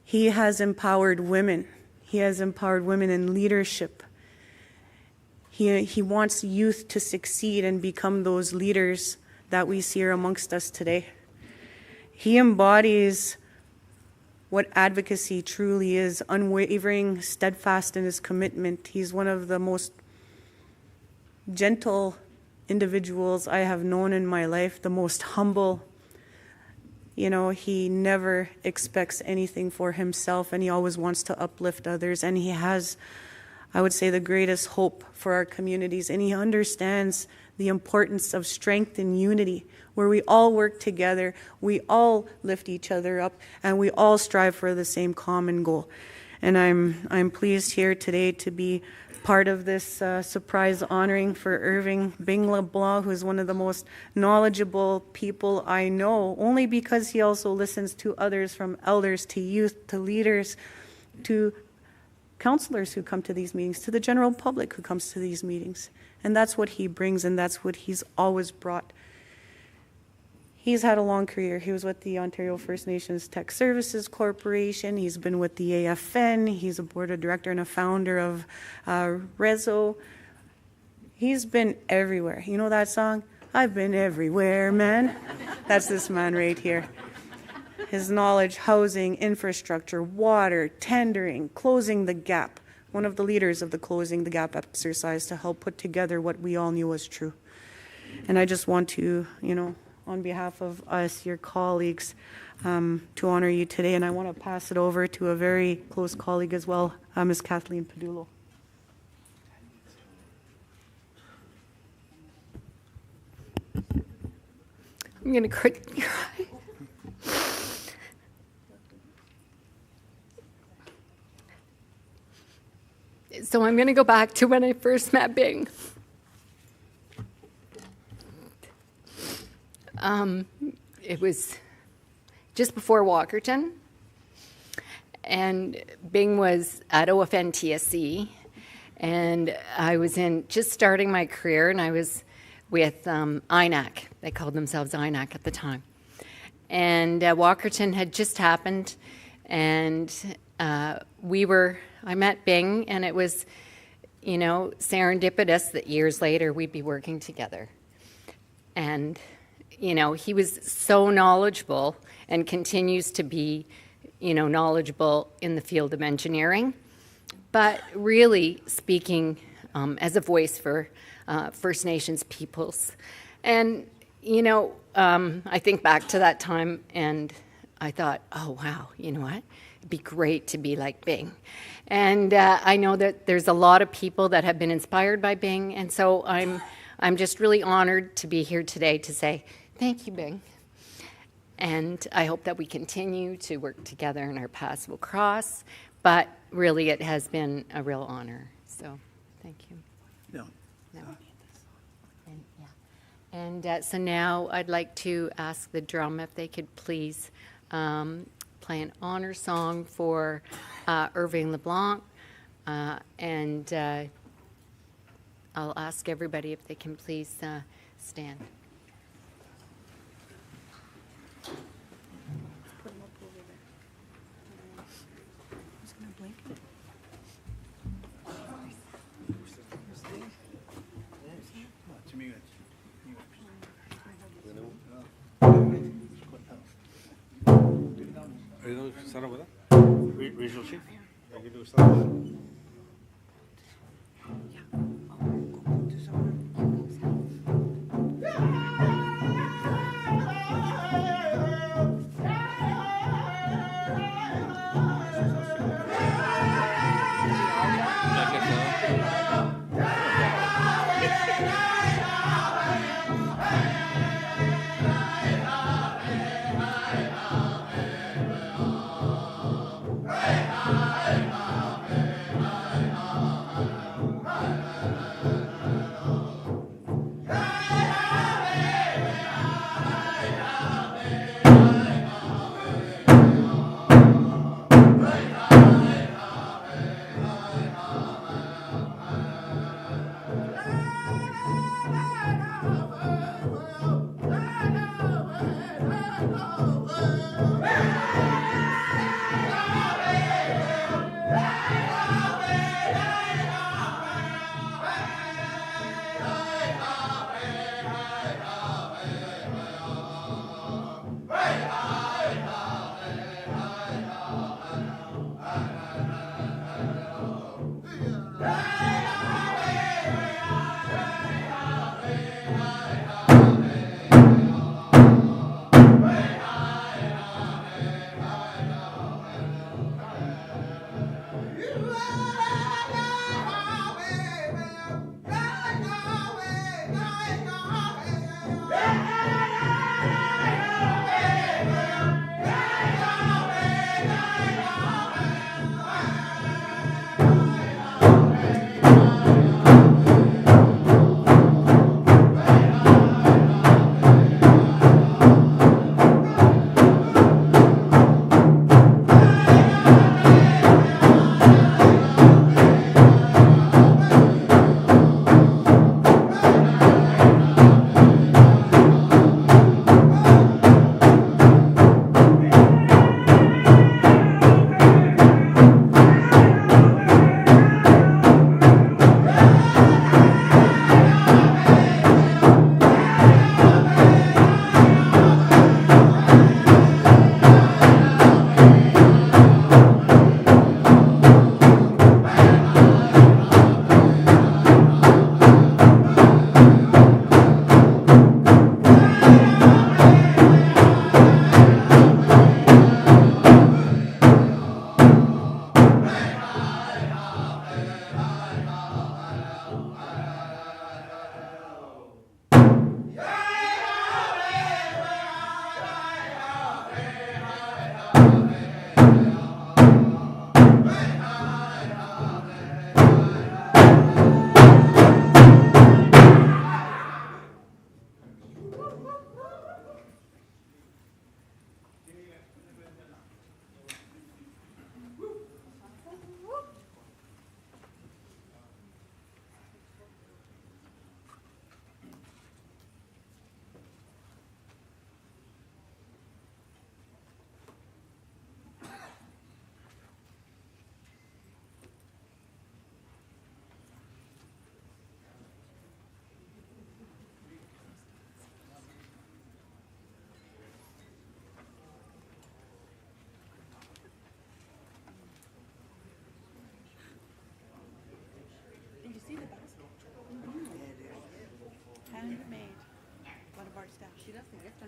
G: He has empowered women. He has empowered women in leadership. He wants youth to succeed and become those leaders that we see here amongst us today. He embodies what advocacy truly is, unwavering, steadfast in his commitment. He's one of the most gentle individuals I have known in my life, the most humble. You know, he never expects anything for himself, and he always wants to uplift others, and he has, I would say, the greatest hope for our communities, and he understands the importance of strength and unity, where we all work together, we all lift each other up, and we all strive for the same common goal. And I'm pleased here today to be part of this surprise honoring for Irving Bing LeBlanc, who is one of the most knowledgeable people I know, only because he also listens to others, from elders to youth to leaders to counselors who come to these meetings, to the general public who comes to these meetings. And that's what he brings, and that's what he's always brought. He's had a long career. He was with the Ontario First Nations Tech Services Corporation. He's been with the AFN. He's a board of director and a founder of Rezo. He's been everywhere. You know that song? I've been everywhere, man. That's this man right here. His knowledge, housing, infrastructure, water, tendering, closing the gap. One of the leaders of the Closing the Gap exercise to help put together what we all knew was true. And I just want to, on behalf of us, your colleagues, to honor you today. And I want to pass it over to a very close colleague as well, Ms. Kathleen Padulo.
C: I'm going to quickly cry. So I'm going to go back to when I first met Bing. It was just before Walkerton, And Bing was at OFN-TSC, and I was just starting my career, and I was with INAC. They called themselves INAC at the time. And Walkerton had just happened, and I met Bing, and it was, serendipitous that years later we'd be working together. And, he was so knowledgeable and continues to be, knowledgeable in the field of engineering, but really speaking as a voice for First Nations peoples. And, I think back to that time and I thought, oh, wow, you know what? It'd be great to be like Bing. And I know that there's a lot of people that have been inspired by Bing, and so I'm just really honored to be here today to say, thank you, Bing. And I hope that we continue to work together and our paths will cross. But really, it has been a real honor. So, thank you.
D: No.
C: And so now I'd like to ask the drum if they could please play an honor song for Irving LeBlanc. And I'll ask everybody if they can please stand.
N: Regional Chief? I can do something.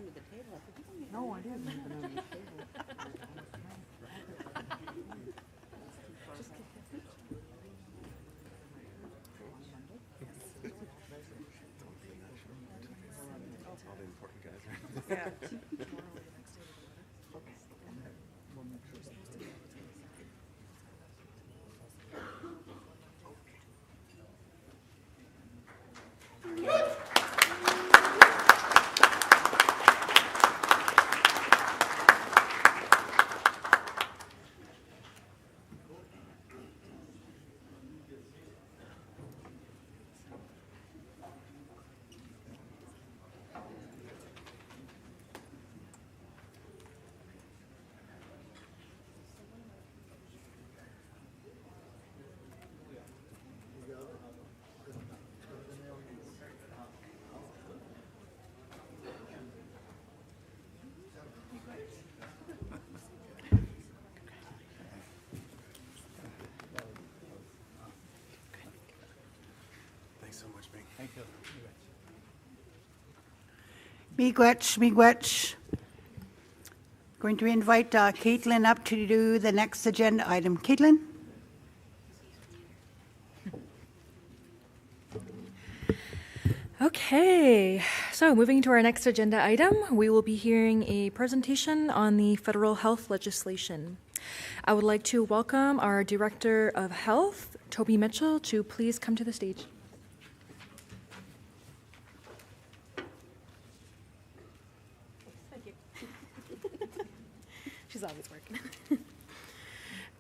F: under the table.
B: No, I didn't.
N: All the important guys. Thanks so much, Bing. Thank you.
L: Miigwech. Going to invite Caitlin up to do the next agenda item. Caitlin?
K: Okay, so moving to our next agenda item, we will be hearing a presentation on the federal health legislation. I would like to welcome our Director of Health, Toby Mitchell, to please come to the stage.
O: Thank you. She's always working.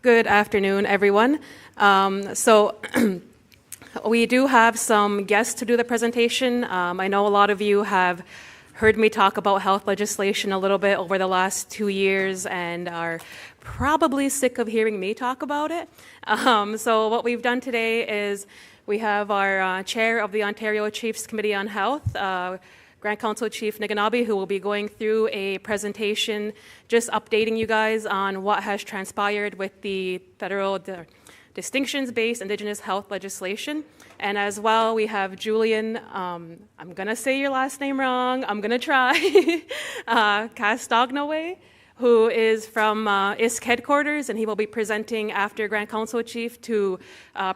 O: Good afternoon, everyone. We do have some guests to do the presentation. I know a lot of you have heard me talk about health legislation a little bit over the last 2 years and are probably sick of hearing me talk about it. So what we've done today is we have our chair of the Ontario Chiefs Committee on Health, Grand Council Chief Niganabi, who will be going through a presentation just updating you guys on what has transpired with the federal distinctions-based Indigenous health legislation. And as well, we have Julian, I'm going to say your last name wrong, I'm going to try, Castagnoway, who is from ISK headquarters, and he will be presenting after Grand Council Chief to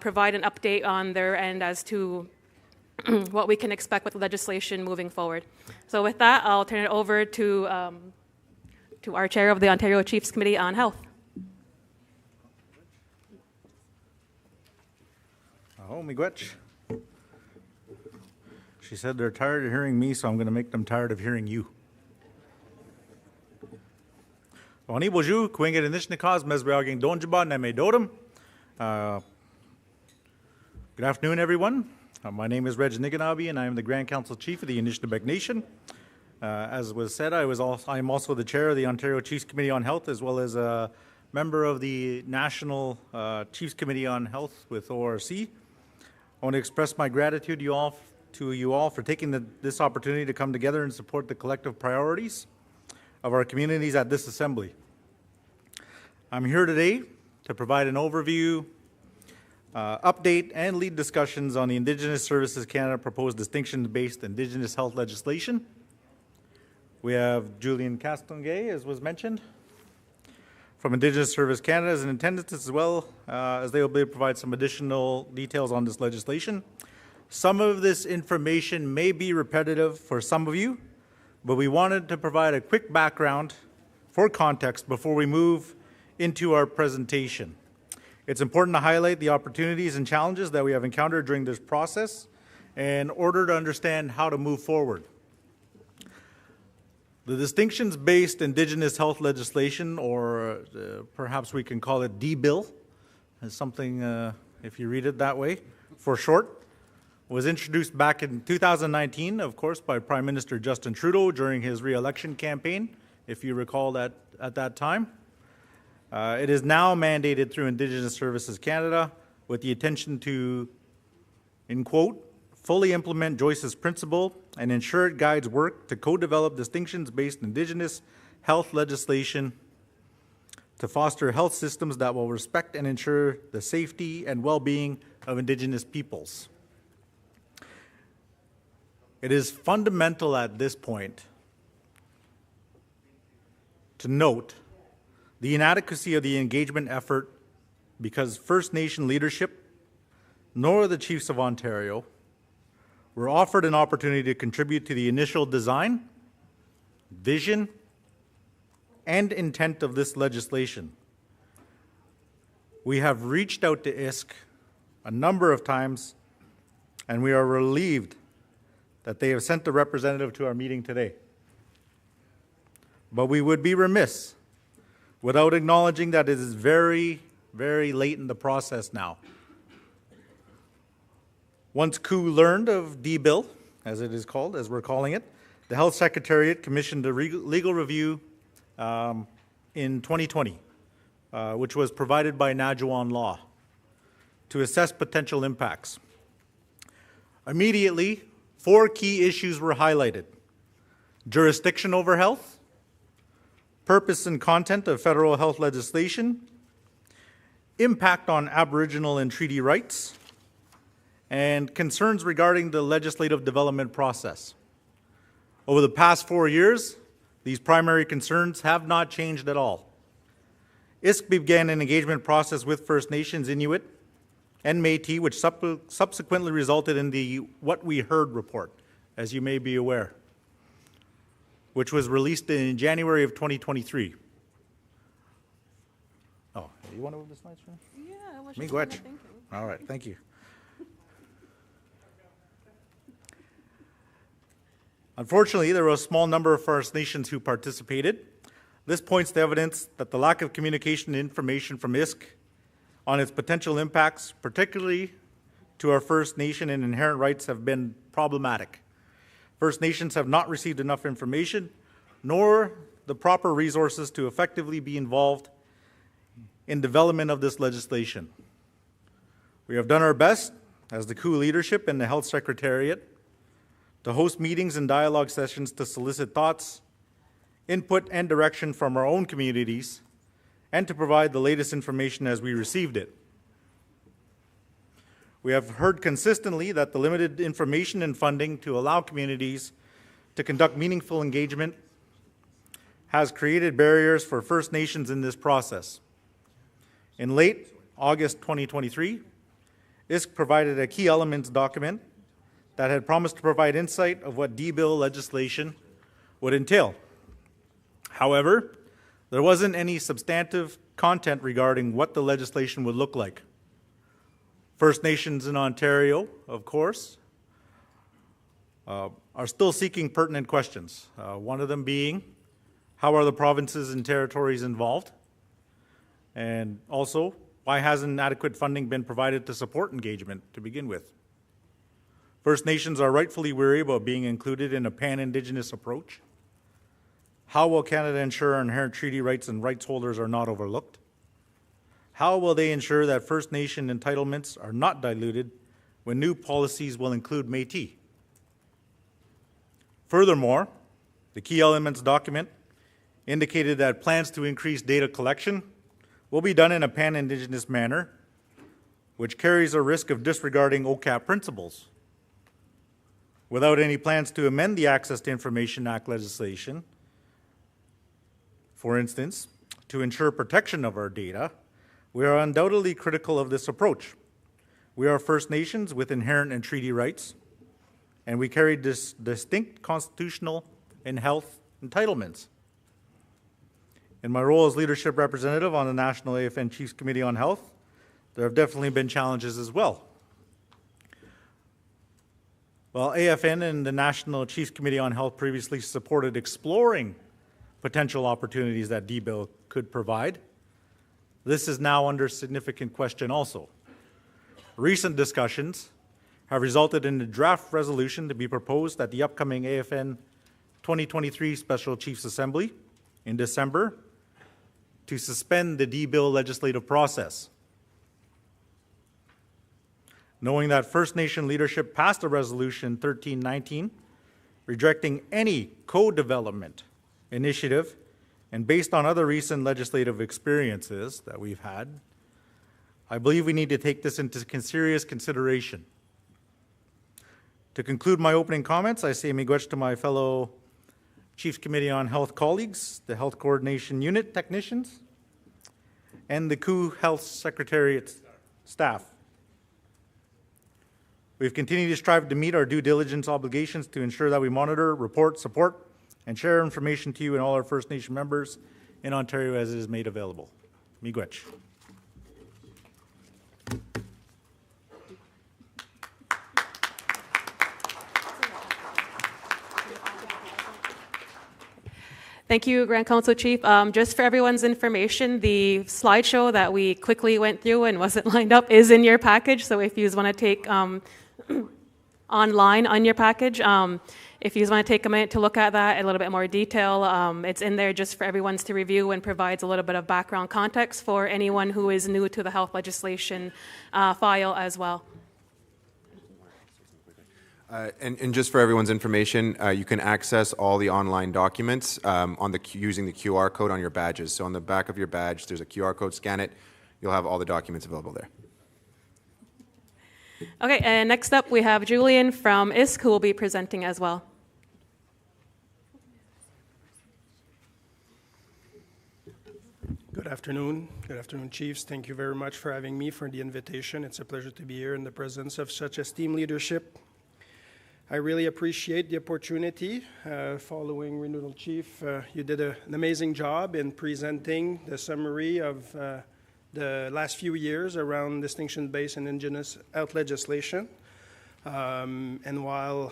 O: provide an update on their end as to what we can expect with the legislation moving forward. So with that, I'll turn it over to our chair of the Ontario Chiefs Committee on Health.
N: Oh, miigwech. She said they're tired of hearing me, so I'm going to make them tired of hearing you. Oni boju kwinget inishnikaz mesbeaging donjaba nemedodum. Good afternoon, everyone. My name is Reg Niganabi, and I am the Grand Council Chief of the Anishinaabe Nation. As was said, I am also the chair of the Ontario Chiefs Committee on Health, as well as a member of the National Chiefs Committee on Health with ORC. I want to express my gratitude to you all for taking this opportunity to come together and support the collective priorities of our communities at this assembly. I'm here today to provide an overview, update, and lead discussions on the Indigenous Services Canada proposed distinction-based Indigenous health legislation. We have Julian Castonguay, as was mentioned, from Indigenous Service Canada is in attendance, as well as they will be able to provide some additional details on this legislation. Some of this information may be repetitive for some of you, but we wanted to provide a quick background for context before we move into our presentation. It's important to highlight the opportunities and challenges that we have encountered during this process in order to understand how to move forward. The distinctions-based Indigenous health legislation, or perhaps we can call it D-Bill, is something, if you read it that way, for short, was introduced back in 2019, of course, by Prime Minister Justin Trudeau during his re-election campaign, if you recall that at that time. It is now mandated through Indigenous Services Canada with the intention to, in quote, fully implement Joyce's principle and ensure it guides work to co-develop distinctions-based Indigenous health legislation to foster health systems that will respect and ensure the safety and well-being of Indigenous peoples. It is fundamental at this point to note the inadequacy of the engagement effort because First Nation leadership nor the Chiefs of Ontario were offered an opportunity to contribute to the initial design, vision, and intent of this legislation. We have reached out to ISK a number of times, and we are relieved that they have sent a representative to our meeting today. But we would be remiss without acknowledging that it is very, very late in the process now. Once COO learned of D-Bill, as it is called, as we're calling it, the Health Secretariat commissioned a legal review in 2020, which was provided by Najuan Law, to assess potential impacts. Immediately, 4 key issues were highlighted: jurisdiction over health, purpose and content of federal health legislation, impact on Aboriginal and treaty rights, and concerns regarding the legislative development process. Over the past 4 years, these primary concerns have not changed at all. ISK began an engagement process with First Nations, Inuit, and Métis, which subsequently resulted in the What We Heard report, as you may be aware, which was released in January of 2023. Oh, you want to move the slides for me?
G: Yeah.
N: Go ahead. All right, thank you. Unfortunately, there were a small number of First Nations who participated. This points to evidence that the lack of communication and information from ISK on its potential impacts, particularly to our First Nation and inherent rights, have been problematic. First Nations have not received enough information, nor the proper resources to effectively be involved in development of this legislation. We have done our best, as the COO leadership and the Health Secretariat, to host meetings and dialogue sessions to solicit thoughts, input, and direction from our own communities, and to provide the latest information as we received it. We have heard consistently that the limited information and funding to allow communities to conduct meaningful engagement has created barriers for First Nations in this process. In late August 2023, ISK provided a key elements document that had promised to provide insight of what D-Bill legislation would entail. However, there wasn't any substantive content regarding what the legislation would look like. First Nations in Ontario, of course, are still seeking pertinent questions. One of them being, how are the provinces and territories involved? And also, why hasn't adequate funding been provided to support engagement to begin with? First Nations are rightfully weary about being included in a pan-Indigenous approach. How will Canada ensure our inherent treaty rights and rights holders are not overlooked? How will they ensure that First Nation entitlements are not diluted when new policies will include Métis? Furthermore, the key elements document indicated that plans to increase data collection will be done in a pan-Indigenous manner, which carries a risk of disregarding OCAP principles. Without any plans to amend the Access to Information Act legislation, for instance, to ensure protection of our data, we are undoubtedly critical of this approach. We are First Nations with inherent and treaty rights, and we carry distinct constitutional and health entitlements. In my role as leadership representative on the National AFN Chiefs Committee on Health, there have definitely been challenges as well. While AFN and the National Chiefs Committee on Health previously supported exploring potential opportunities that D-Bill could provide, this is now under significant question also. Recent discussions have resulted in a draft resolution to be proposed at the upcoming AFN 2023 Special Chiefs Assembly in December to suspend the D-Bill legislative process. Knowing that First Nation leadership passed a resolution 1319 rejecting any co-development initiative, and based on other recent legislative experiences that we've had, I believe we need to take this into serious consideration. To conclude my opening comments, I say miigwech to my fellow Chiefs Committee on Health colleagues, the Health Coordination Unit technicians, and the COO Health Secretariat staff. We've continued to strive to meet our due diligence obligations to ensure that we monitor, report, support, and share information to you and all our First Nation members in Ontario as it is made available. Miigwech.
O: Thank you, Grand Council Chief. Just for everyone's information, the slideshow that we quickly went through and wasn't lined up is in your package. So if you want to take online on your package, if you want to take a minute to look at that in a little bit more detail, it's in there just for everyone's to review and provides a little bit of background context for anyone who is new to the health legislation file as well.
A: And just for everyone's information, you can access all the online documents using the QR code on your badges. So on the back of your badge, there's a QR code. Scan it. You'll have all the documents available there.
O: Okay, and next up we have Julian from ISK who will be presenting as well.
B: Good afternoon. Good afternoon, Chiefs. Thank you very much for having me, for the invitation. It's a pleasure to be here in the presence of such esteemed leadership. I really appreciate the opportunity. Following Renewal Chief, you did an amazing job in presenting the summary of the last few years around distinction-based and Indigenous health legislation. And while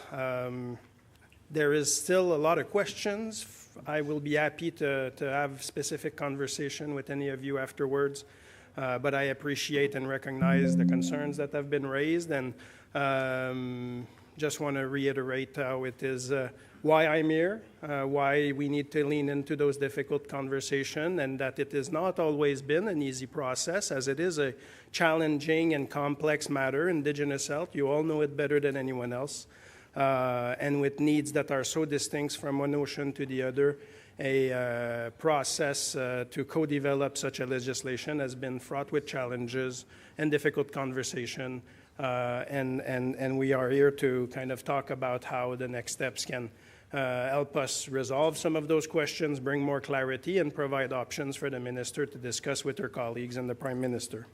B: there is still a lot of questions, I will be happy to have specific conversation with any of you afterwards. But I appreciate and recognize the concerns that have been raised, and just want to reiterate how it is, why I'm here, why we need to lean into those difficult conversations, and that it has not always been an easy process, as it is a challenging and complex matter. Indigenous health, you all know it better than anyone else, and with needs that are so distinct from one ocean to the other, a process to co-develop such a legislation has been fraught with challenges and difficult conversation. And we are here to kind of talk about how the next steps can help us resolve some of those questions, bring more clarity, and provide options for the Minister to discuss with her colleagues and the Prime Minister.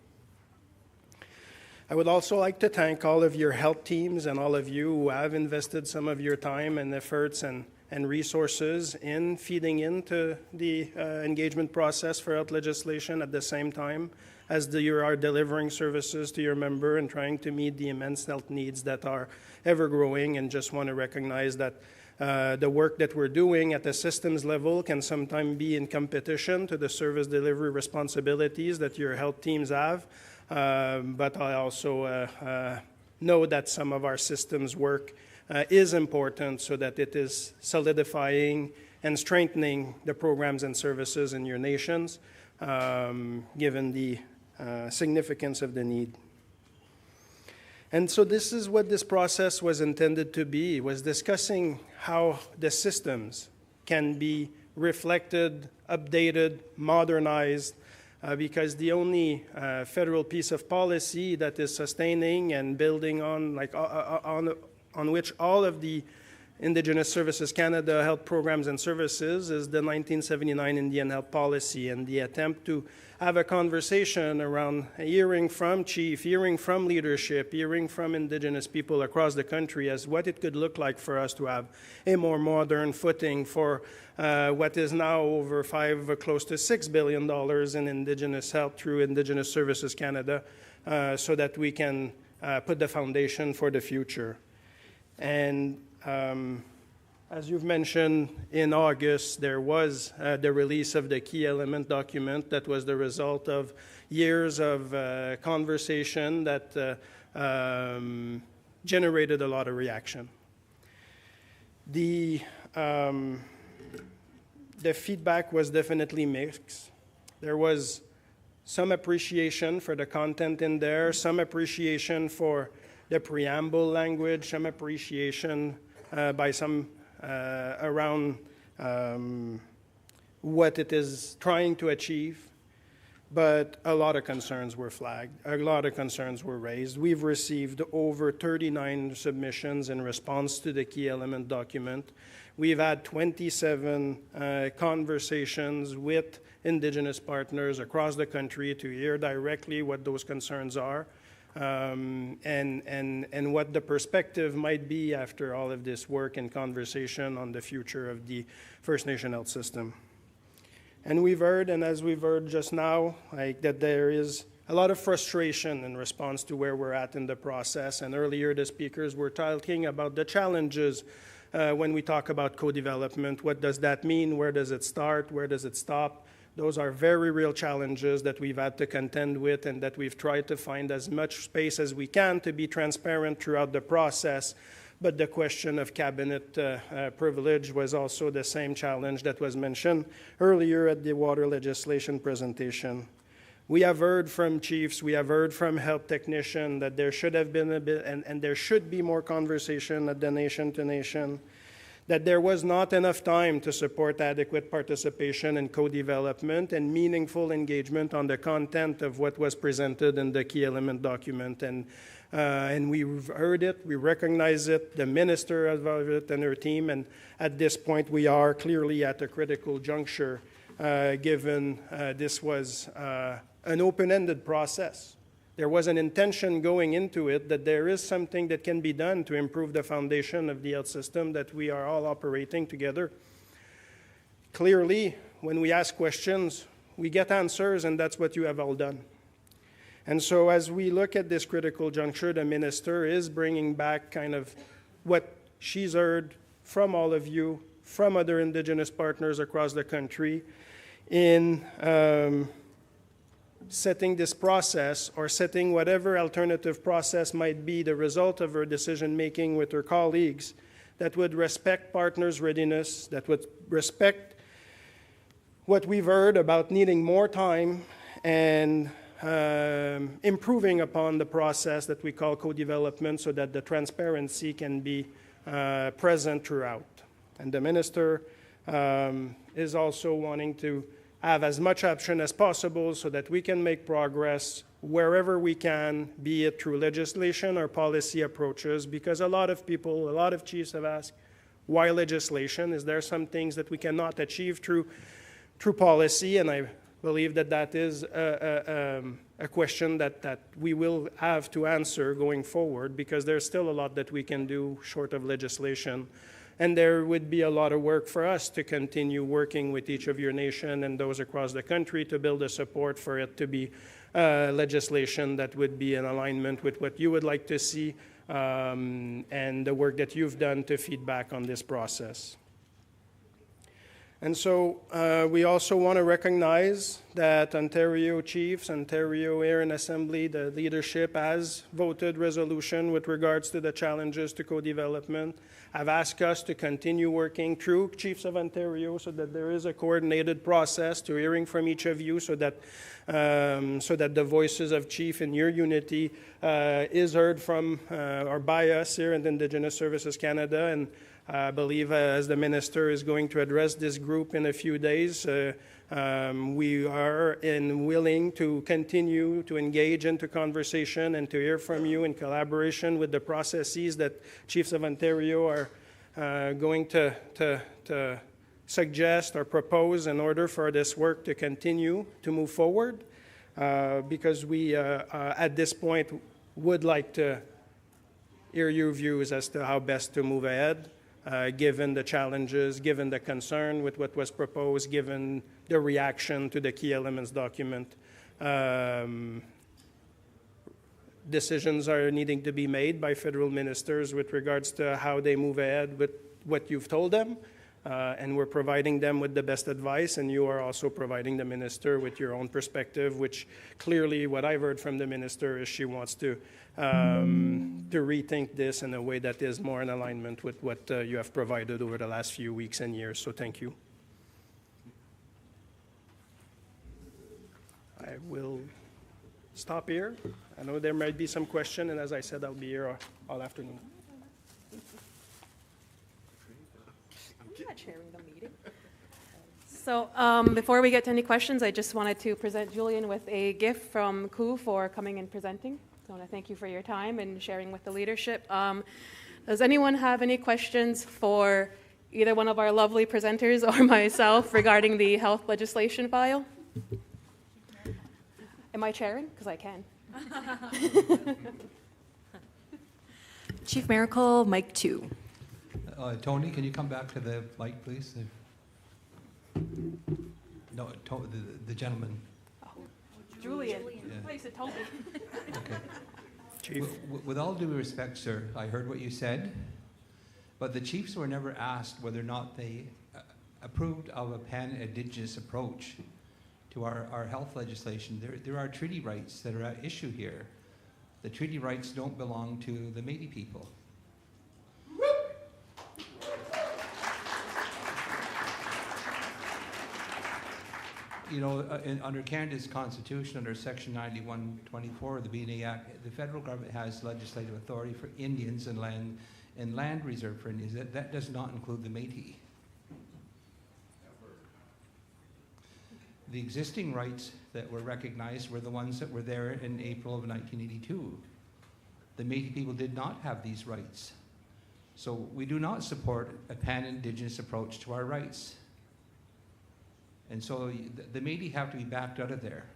B: I would also like to thank all of your health teams and all of you who have invested some of your time and efforts and resources in feeding into the engagement process for health legislation at the same time as you are delivering services to your member and trying to meet the immense health needs that are ever growing. And just want to recognize that the work that we're doing at the systems level can sometimes be in competition to the service delivery responsibilities that your health teams have. But I also know that some of our systems work is important so that it is solidifying and strengthening the programs and services in your nations, given the significance of the need. And so this is what this process was intended to be, was discussing how the systems can be reflected, updated, modernized, because the only federal piece of policy that is sustaining and building on, on which all of the Indigenous Services Canada health programs and services is the 1979 Indian Health Policy, and the attempt to have a conversation around hearing from Chief, hearing from leadership, hearing from Indigenous people across the country as what it could look like for us to have a more modern footing for what is now over close to $6 billion in Indigenous health through Indigenous Services Canada, so that we can put the foundation for the future. And as you've mentioned, in August, there was the release of the key element document that was the result of years of conversation that generated a lot of reaction. The feedback was definitely mixed. There was some appreciation for the content in there, some appreciation for the preamble language, some appreciation by some around what it is trying to achieve. but a lot of concerns were flagged. A lot of concerns were raised. We've received over 39 submissions in response to the key element document. We've had 27 conversations with Indigenous partners across the country to hear directly what those concerns are and what the perspective might be after all of this work and conversation on the future of the First Nation health system. And we've heard, and as we've heard just now, that there is a lot of frustration in response to where we're at in the process. And earlier, the speakers were talking about the challenges when we talk about co-development. What does that mean? Where does it start? Where does it stop? Those are very real challenges that we've had to contend with and that we've tried to find as much space as we can to be transparent throughout the process. But the question of cabinet privilege was also the same challenge that was mentioned earlier at the water legislation presentation. We have heard from chiefs, we have heard from health technicians that there should have been a bit, and there should be more conversation at the nation to nation, that there was not enough time to support adequate participation in co-development and meaningful engagement on the content of what was presented in the key element document. And we've heard it, we recognize it, the minister of it and her team, and at this point we are clearly at a critical juncture given this was an open-ended process. There was an intention going into it that there is something that can be done to improve the foundation of the health system that we are all operating together. Clearly, when we ask questions, we get answers, and that's what you have all done. And so as we look at this critical juncture, the minister is bringing back kind of what she's heard from all of you, from other Indigenous partners across the country, in setting this process or setting whatever alternative process might be the result of her decision-making with her colleagues that would respect partners' readiness, that would respect what we've heard about needing more time and improving upon the process that we call co-development so that the transparency can be present throughout. And the minister is also wanting to have as much option as possible so that we can make progress wherever we can, be it through legislation or policy approaches, because a lot of people, a lot of chiefs have asked, why legislation? Is there some things that we cannot achieve through policy? And I believe that that is a question that we will have to answer going forward, because there's still a lot that we can do short of legislation. And there would be a lot of work for us to continue working with each of your nation and those across the country to build a support for it to be legislation that would be in alignment with what you would like to see and the work that you've done to feed back on this process. And so we also want to recognize that Ontario Chiefs, Ontario Air and Assembly, the leadership has voted resolution with regards to the challenges to co-development. Have asked us to continue working through Chiefs of Ontario so that there is a coordinated process to hearing from each of you so that the voices of Chief in your unity is heard from or by us here in Indigenous Services Canada. And I believe as the minister is going to address this group in a few days, we are willing to continue to engage into conversation and to hear from you in collaboration with the processes that Chiefs of Ontario are going to suggest or propose in order for this work to continue to move forward, because we at this point would like to hear your views as to how best to move ahead. Given the challenges, given the concern with what was proposed, given the reaction to the key elements document. Decisions are needing to be made by federal ministers with regards to how they move ahead with what you've told them. And we're providing them with the best advice, and you are also providing the minister with your own perspective, which clearly what I've heard from the minister is she wants to rethink this in a way that is more in alignment with what you have provided over the last few weeks and years. So thank you. I will stop here. I know there might be some question, and as I said, I'll be here all afternoon.
V: I'm not chairing the meeting.
O: So before we get to any questions, I just wanted to present Julian with a gift from KU for coming and presenting. So I want to thank you for your time and sharing with the leadership. Does anyone have any questions for either one of our lovely presenters or myself regarding the health legislation file? Am I chairing? Because I can.
K: Chief Miracle, mic 2.
J: Tony, can you come back to the mic, please? No, the gentleman.
O: Julian.
J: Yeah.
O: Oh, you said Toby.
J: Okay. Chief. With all due respect, sir, I heard what you said, but the chiefs were never asked whether or not they approved of a pan-Indigenous approach to our health legislation. There are treaty rights that are at issue here. The treaty rights don't belong to the Métis people. You know, under Canada's Constitution, under Section 9124 of the BNA Act, the federal government has legislative authority for Indians and land reserved for Indians. That does not include the Métis. The existing rights that were recognized were the ones that were there in April of 1982. The Métis people did not have these rights. So we do not support a pan-Indigenous approach to our rights. And so the Métis have to be backed out of there.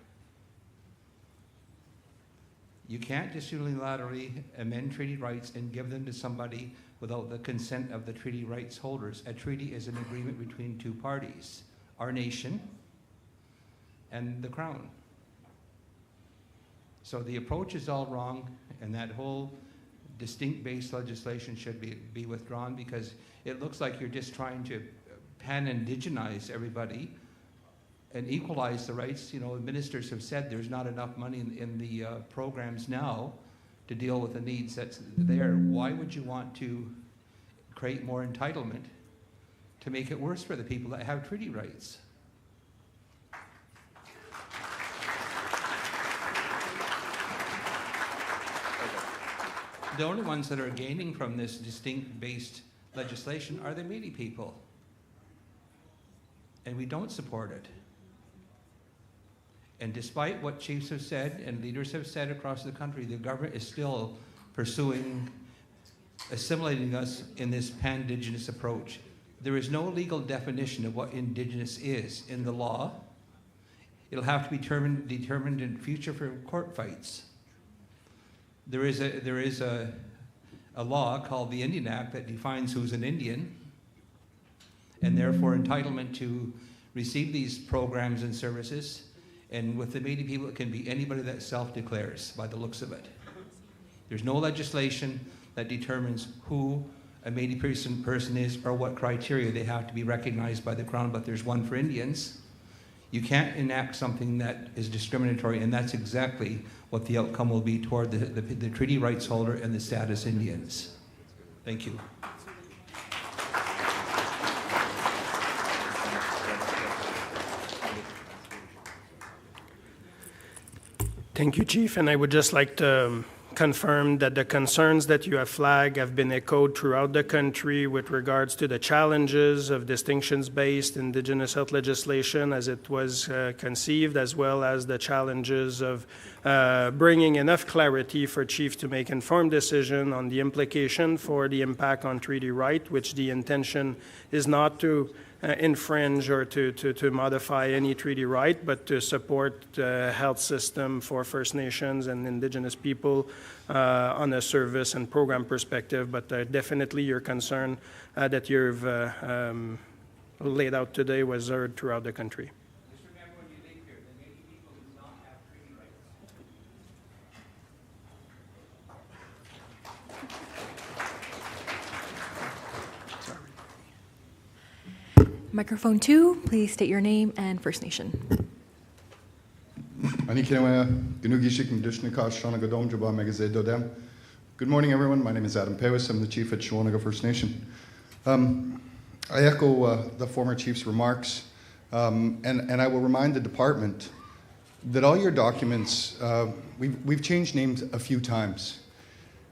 J: You can't just unilaterally amend treaty rights and give them to somebody without the consent of the treaty rights holders. A treaty is an agreement between two parties, our nation and the Crown. So the approach is all wrong, and that whole distinct base legislation should be withdrawn, because it looks like you're just trying to pan-indigenize everybody and equalize the rights. You know, ministers have said there's not enough money in the programs now to deal with the needs that's there. Why would you want to create more entitlement to make it worse for the people that have treaty rights? The only ones that are gaining from this distinct-based legislation are the Métis people. And we don't support it. And despite what chiefs have said and leaders have said across the country, the government is still pursuing assimilating us in this pan-Indigenous approach. There is no legal definition of what Indigenous is in the law. It'll have to be determined in future for court fights. There is a law called the Indian Act that defines who's an Indian, and therefore entitlement to receive these programs and services. And with the Métis people, it can be anybody that self-declares, by the looks of it. There's no legislation that determines who a Métis person is or what criteria they have to be recognized by the Crown, but there's one for Indians. You can't enact something that is discriminatory, and that's exactly what the outcome will be toward the treaty rights holder and the status Indians. Thank you.
B: Thank you, Chief. And I would just like to confirm that the concerns that you have flagged have been echoed throughout the country with regards to the challenges of distinctions-based Indigenous health legislation as it was conceived, as well as the challenges of bringing enough clarity for chiefs to make informed decision on the implication for the impact on treaty right, which the intention is not to infringe or to modify any treaty right, but to support the health system for First Nations and Indigenous people on a service and program perspective. But definitely your concern that you've laid out today was heard throughout the country.
J: Just remember when you leave here, the Métis people do not have treaty rights.
K: Microphone 2, please state your name and First Nation.
E: Good morning, everyone. My name is Adam Pewis. I'm the chief at Shawanaga First Nation. I echo the former chief's remarks, and I will remind the department that all your documents, we've changed names a few times.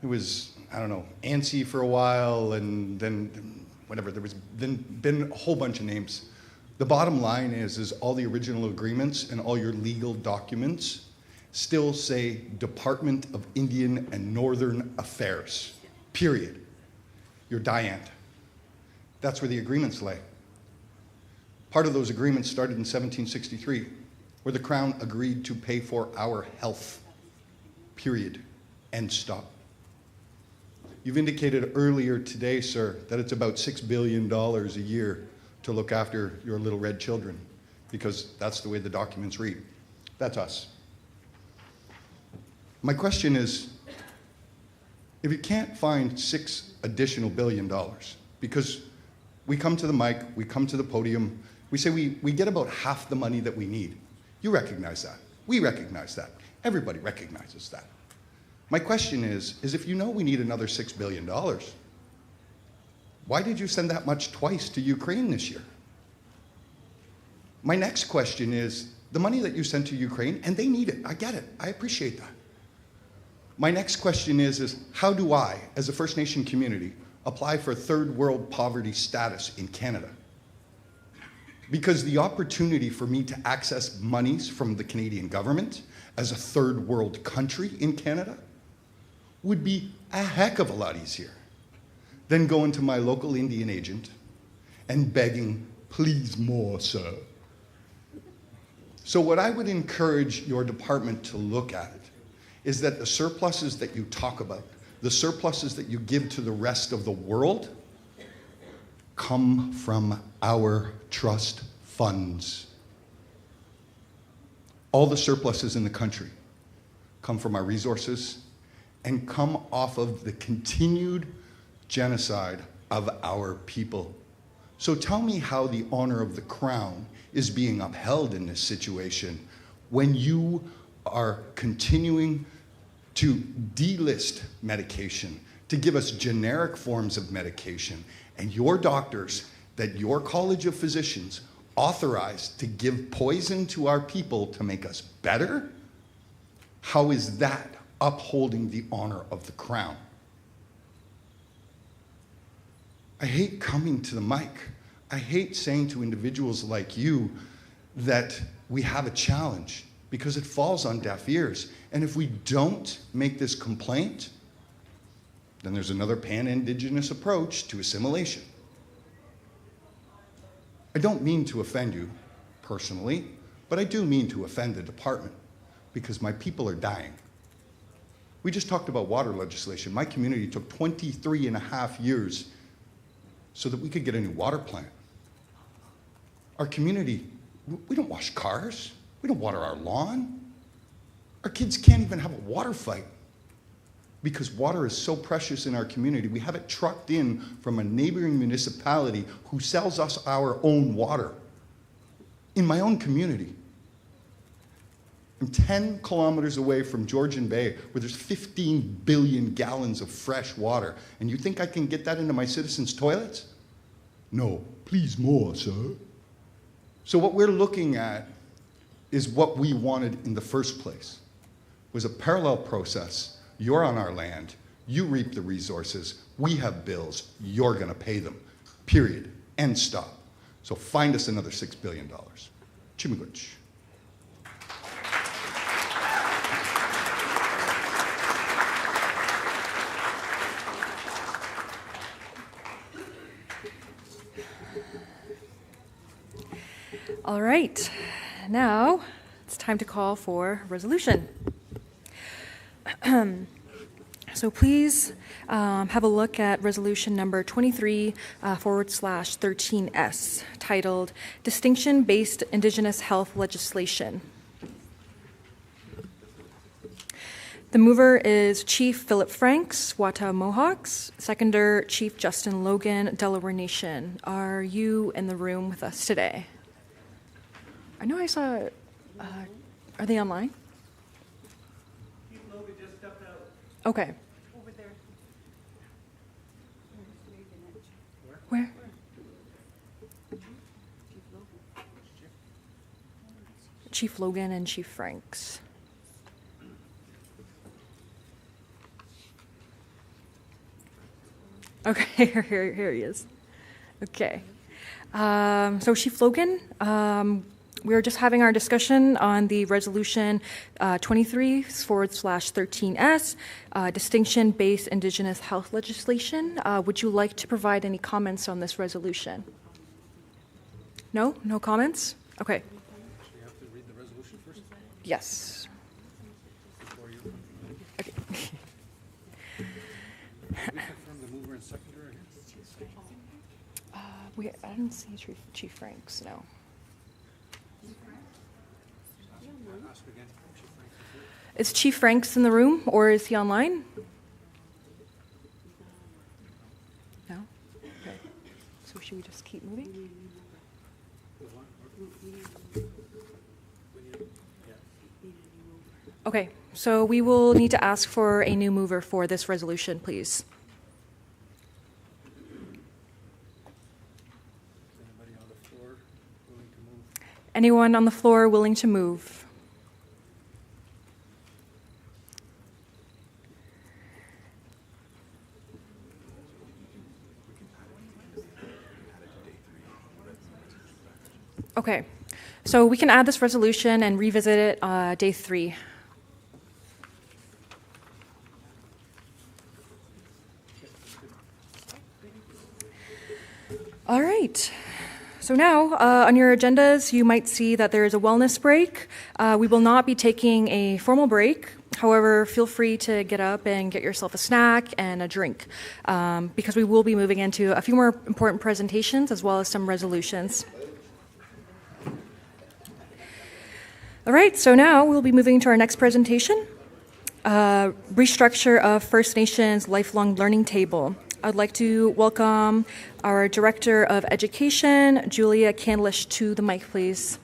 E: It was, I don't know, ANSI for a while, and then whatever, there was been a whole bunch of names The bottom line is all the original agreements and all your legal documents still say Department of Indian and Northern Affairs, period. You're Diane. That's where the agreements lay. Part of those agreements started in 1763, where the Crown agreed to pay for our health, period, end stop. You've indicated earlier today, sir, that it's about $6 billion a year to look after your little red children, because that's the way the documents read. That's us. My question is, if you can't find $6 additional billion, because we come to the mic, we come to the podium, we say we get about half the money that we need. You recognize that. We recognize that. Everybody recognizes that. My question is if you know we need another $6 billion, why did you send that much twice to Ukraine this year? My next question is, the money that you sent to Ukraine, and they need it, I get it, I appreciate that. My next question is how do I, as a First Nation community, apply for third world poverty status in Canada? Because the opportunity for me to access monies from the Canadian government as a third world country in Canada would be a heck of a lot easier than going to my local Indian agent and begging, please more, sir. So what I would encourage your department to look at is that the surpluses that you talk about, the surpluses that you give to the rest of the world, come from our trust funds. All the surpluses in the country come from our resources and come off of the continued genocide of our people. So tell me how the honor of the Crown is being upheld in this situation when you are continuing to delist medication, to give us generic forms of medication, and your doctors that your College of Physicians authorized to give poison to our people to make us better? How is that upholding the honor of the Crown? I hate coming to the mic. I hate saying to individuals like you that we have a challenge, because it falls on deaf ears. And if we don't make this complaint, then there's another pan-Indigenous approach to assimilation. I don't mean to offend you personally, but I do mean to offend the department, because my people are dying. We just talked about water legislation. My community took 23 and a half years so that we could get a new water plant. Our community, we don't wash cars. We don't water our lawn. Our kids can't even have a water fight because water is so precious in our community. We have it trucked in from a neighboring municipality who sells us our own water. In my own community, I'm 10 kilometers away from Georgian Bay, where there's 15 billion gallons of fresh water. And you think I can get that into my citizens' toilets? No, please more, sir. So what we're looking at is what we wanted in the first place, was a parallel process. You're on our land, you reap the resources, we have bills, you're gonna pay them, period, end stop. So find us another $6 billion. Chimiguch.
K: All right, now it's time to call for resolution. So please have a look at resolution number 23/13S, titled Distinction-Based Indigenous Health Legislation. The mover is Chief Philip Franks, Wata Mohawks. Seconder, Chief Justin Logan, Delaware Nation. Are you in the room with us today? I know I saw, are they online? Chief Logan just stepped out. Okay. Over there. Where? Chief Logan and Chief Franks. Okay, here he is. Okay. So Chief Logan, we were just having our discussion on the resolution 23/13S, distinction-based Indigenous health legislation. Would you like to provide any comments on this resolution? No? No comments? Okay.
I: You have to read the resolution first?
K: Yes. Okay.
I: Confirm the mover and seconder here?
K: I didn't see Chief Franks, no.
I: Ask again.
K: Is Chief Franks in the room, or is he online? No? Okay. So should we just keep moving? Okay, so we will need to ask for a new mover for this resolution, please. Anyone on the floor willing to move? Okay, so we can add this resolution and revisit it day 3. All right. So now, on your agendas, you might see that there is a wellness break. We will not be taking a formal break. However, feel free to get up and get yourself a snack and a drink, because we will be moving into a few more important presentations as well as some resolutions. All right, so now we'll be moving to our next presentation, restructure of First Nations Lifelong Learning Table. I'd like to welcome our Director of Education, Julia Candlish, to the mic, please.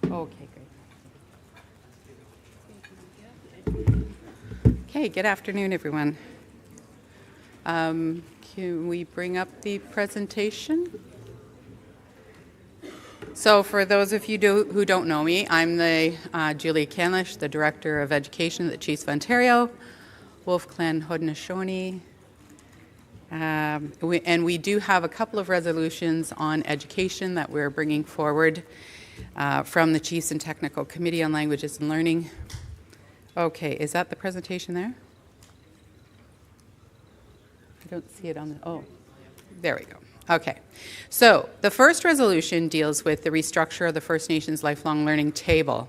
P: Okay, great. Okay, good afternoon, everyone. Can we bring up the presentation? So for those of you who don't know me, I'm the Julia Candlish, the Director of Education at the Chiefs of Ontario, Wolf Clan Haudenosaunee. And we do have a couple of resolutions on education that we're bringing forward from the Chiefs and Technical Committee on Languages and Learning. Okay, is that the presentation there? I don't see it on the, oh, there we go. Okay, so the first resolution deals with the restructure of the First Nations Lifelong Learning Table.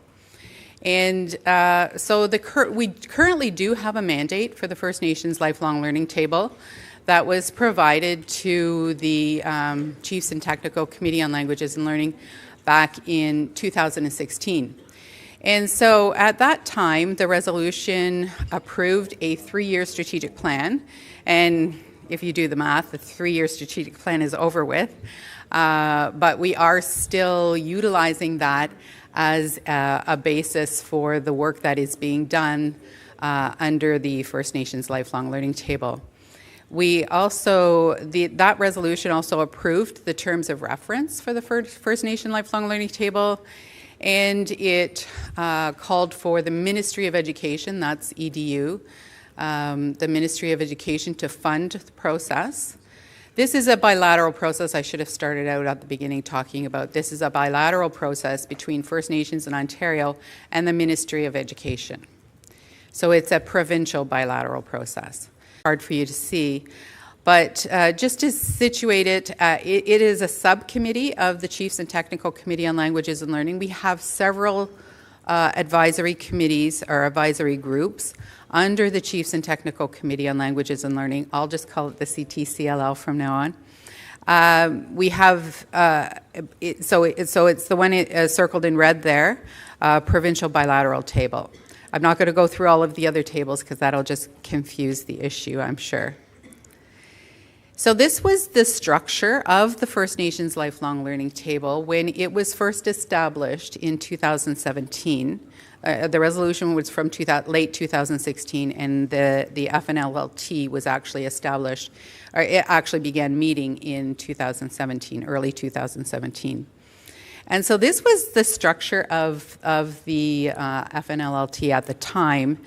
P: And so we currently do have a mandate for the First Nations Lifelong Learning Table that was provided to the Chiefs and Technical Committee on Languages and Learning back in 2016. And so at that time, the resolution approved a 3-year strategic plan. And if you do the math, the 3-year strategic plan is over with. But we are still utilizing that as a basis for the work that is being done under the First Nations Lifelong Learning Table. We also, that resolution also approved the terms of reference for the First Nation Lifelong Learning Table, and it called for the Ministry of Education, that's EDU, the Ministry of Education to fund the process. This is a bilateral process. I should have started out at the beginning talking about this is a bilateral process between First Nations in Ontario and the Ministry of Education. So it's a provincial bilateral process. Hard for you to see, but just to situate it, it is a subcommittee of the Chiefs and Technical Committee on Languages and Learning. We have several advisory committees or advisory groups under the Chiefs and Technical Committee on Languages and Learning. I'll just call it the CTCLL from now on. We have, so it's the one circled in red there, provincial bilateral table. I'm not going to go through all of the other tables because that'll just confuse the issue, I'm sure. So this was the structure of the First Nations Lifelong Learning Table when it was first established in 2017. The resolution was from late 2016, and the FNLLT was actually established, or it actually began meeting in 2017, early 2017. And so this was the structure of the FNLLT at the time.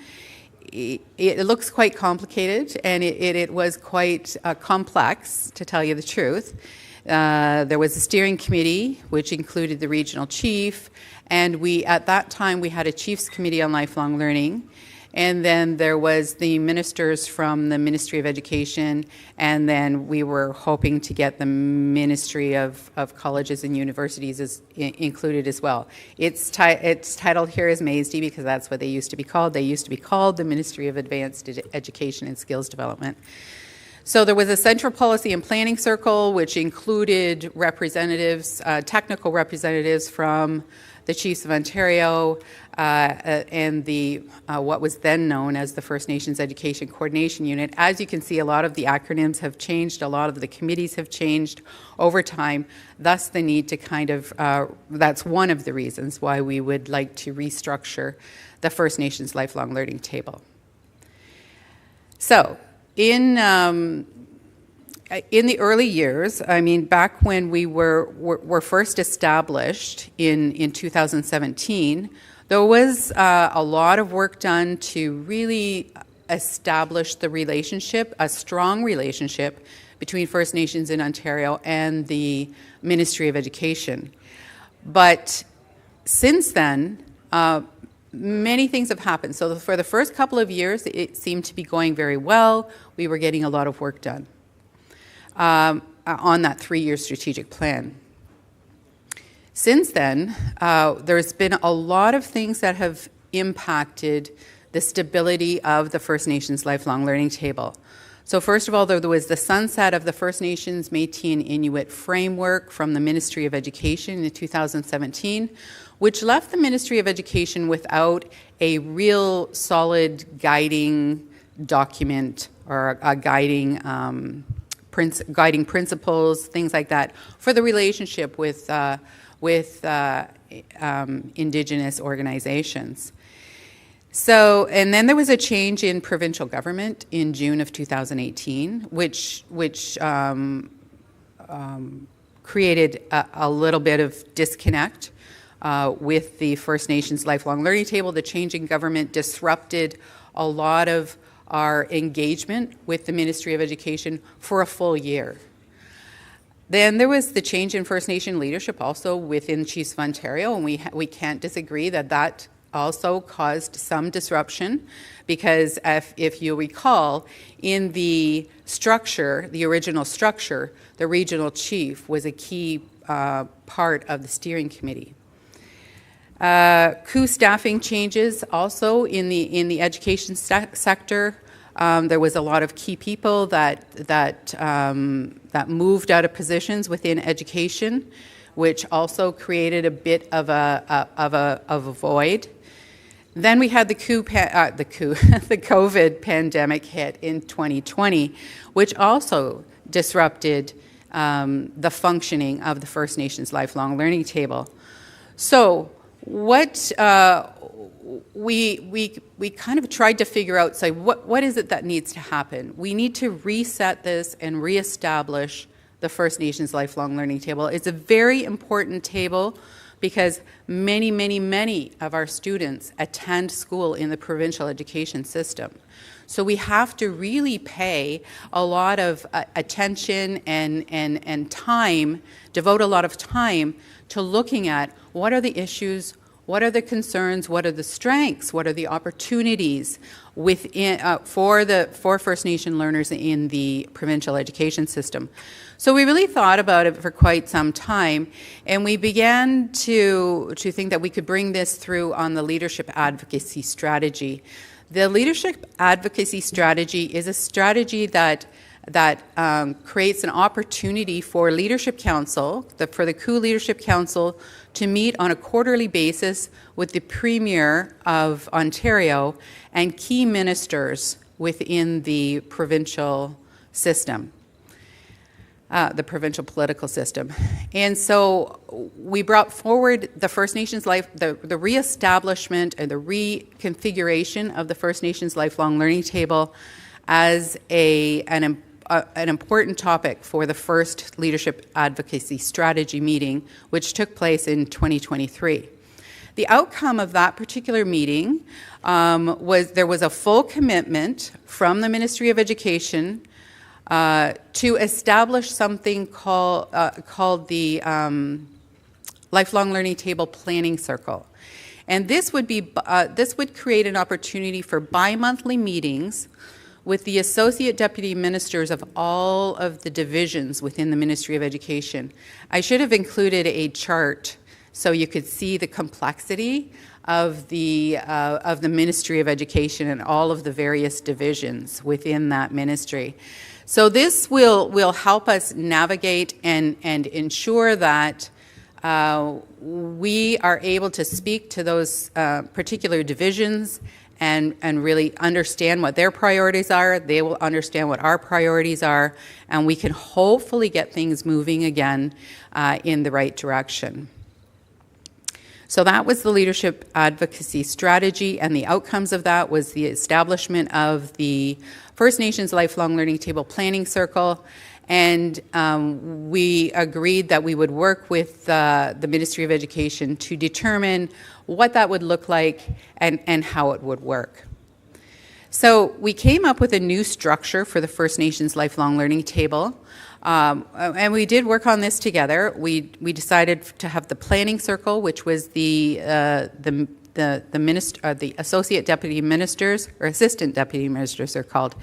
P: It looks quite complicated, and it was quite complex, to tell you the truth. There was a steering committee, which included the regional chief, and at that time we had a chiefs committee on lifelong learning, and then there was the ministers from the Ministry of Education, and then we were hoping to get the Ministry of Colleges and Universities included as well. It's titled here as MAISD because that's what they used to be called. They used to be called the Ministry of Advanced Education and Skills Development. So there was a Central Policy and Planning Circle, which included representatives, technical representatives from the Chiefs of Ontario, and the what was then known as the First Nations Education Coordination Unit. As you can see, a lot of the acronyms have changed, a lot of the committees have changed over time, thus the need to kind of, that's one of the reasons why we would like to restructure the First Nations Lifelong Learning Table. So, in the early years, I mean, back when we were first established in 2017, there was a lot of work done to really establish the relationship, a strong relationship between First Nations in Ontario and the Ministry of Education. But since then, many things have happened. So for the first couple of years, it seemed to be going very well. We were getting a lot of work done on that 3-year strategic plan. Since then, there's been a lot of things that have impacted the stability of the First Nations Lifelong Learning Table. So first of all, there was the sunset of the First Nations, Métis and Inuit framework from the Ministry of Education in 2017, which left the Ministry of Education without a real solid guiding document or a guiding principles, things like that, for the relationship with Indigenous organizations. So, and then there was a change in provincial government in June of 2018, which created a little bit of disconnect with the First Nations Lifelong Learning Table. The change in government disrupted a lot of our engagement with the Ministry of Education for a full year. Then there was the change in First Nation leadership also within Chiefs of Ontario, and we can't disagree that also caused some disruption, because if you recall, in the structure, the original structure, the regional chief was a key part of the steering committee. COO staffing changes also in the education sector. There was a lot of key people that moved out of positions within education, which also created a bit of a void. Then we had the COVID pandemic hit in 2020, which also disrupted the functioning of the First Nations Lifelong Learning Table. So what we kind of tried to figure out, say, what is it that needs to happen? We need to reset this and reestablish the First Nations Lifelong Learning Table. It's a very important table because many, many, many of our students attend school in the provincial education system. So we have to really pay a lot of attention and time, devote a lot of time to looking at what are the issues, what are the concerns, what are the strengths, what are the opportunities within for First Nation learners in the provincial education system. So we really thought about it for quite some time, and we began to think that we could bring this through on the leadership advocacy strategy. The leadership advocacy strategy is a strategy that creates an opportunity for Leadership Council, for the COO Leadership Council, to meet on a quarterly basis with the Premier of Ontario and key ministers within the provincial system. the provincial political system. And so we brought forward the First Nations the reestablishment and the reconfiguration of the First Nations Lifelong Learning Table as an important topic for the first Leadership Advocacy Strategy meeting, which took place in 2023. The outcome of that particular meeting there was a full commitment from the Ministry of Education to establish something called the Lifelong Learning Table Planning Circle. And this would create an opportunity for bi-monthly meetings with the Associate Deputy Ministers of all of the divisions within the Ministry of Education. I should have included a chart so you could see the complexity of the Ministry of Education and all of the various divisions within that ministry. So this will help us navigate and ensure that we are able to speak to those particular divisions and really understand what their priorities are. They will understand what our priorities are, and we can hopefully get things moving again in the right direction. So that was the Leadership Advocacy Strategy, and the outcomes of that was the establishment of the First Nations Lifelong Learning Table Planning Circle, and we agreed that we would work with the Ministry of Education to determine what that would look like and how it would work. So we came up with a new structure for the First Nations Lifelong Learning Table. And we did work on this together. We decided to have the planning circle, which was the associate deputy ministers, or assistant deputy ministers they're called,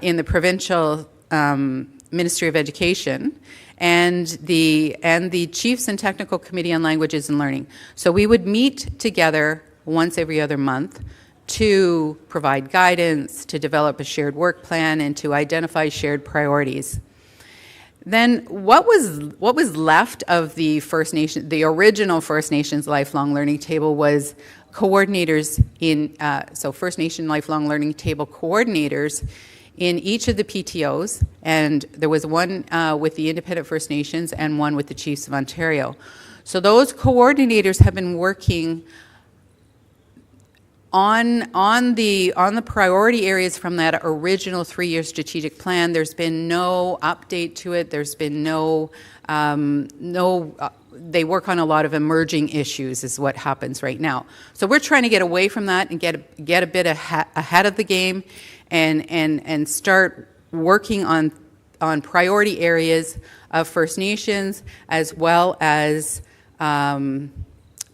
P: in the provincial Ministry of Education, and the Chiefs and Technical Committee on Languages and Learning. So we would meet together once every other month to provide guidance, to develop a shared work plan, and to identify shared priorities. Then what was left of the original First Nations Lifelong Learning Table was coordinators so First Nation Lifelong Learning Table coordinators in each of the PTOs, and there was one with the Independent First Nations and one with the Chiefs of Ontario. So those coordinators have been working on the priority areas from that original 3-year strategic plan. There's been no update to it. There's been they work on a lot of emerging issues is what happens right now. So we're trying to get away from that and get a bit ahead of the game and start working on priority areas of First Nations, as well as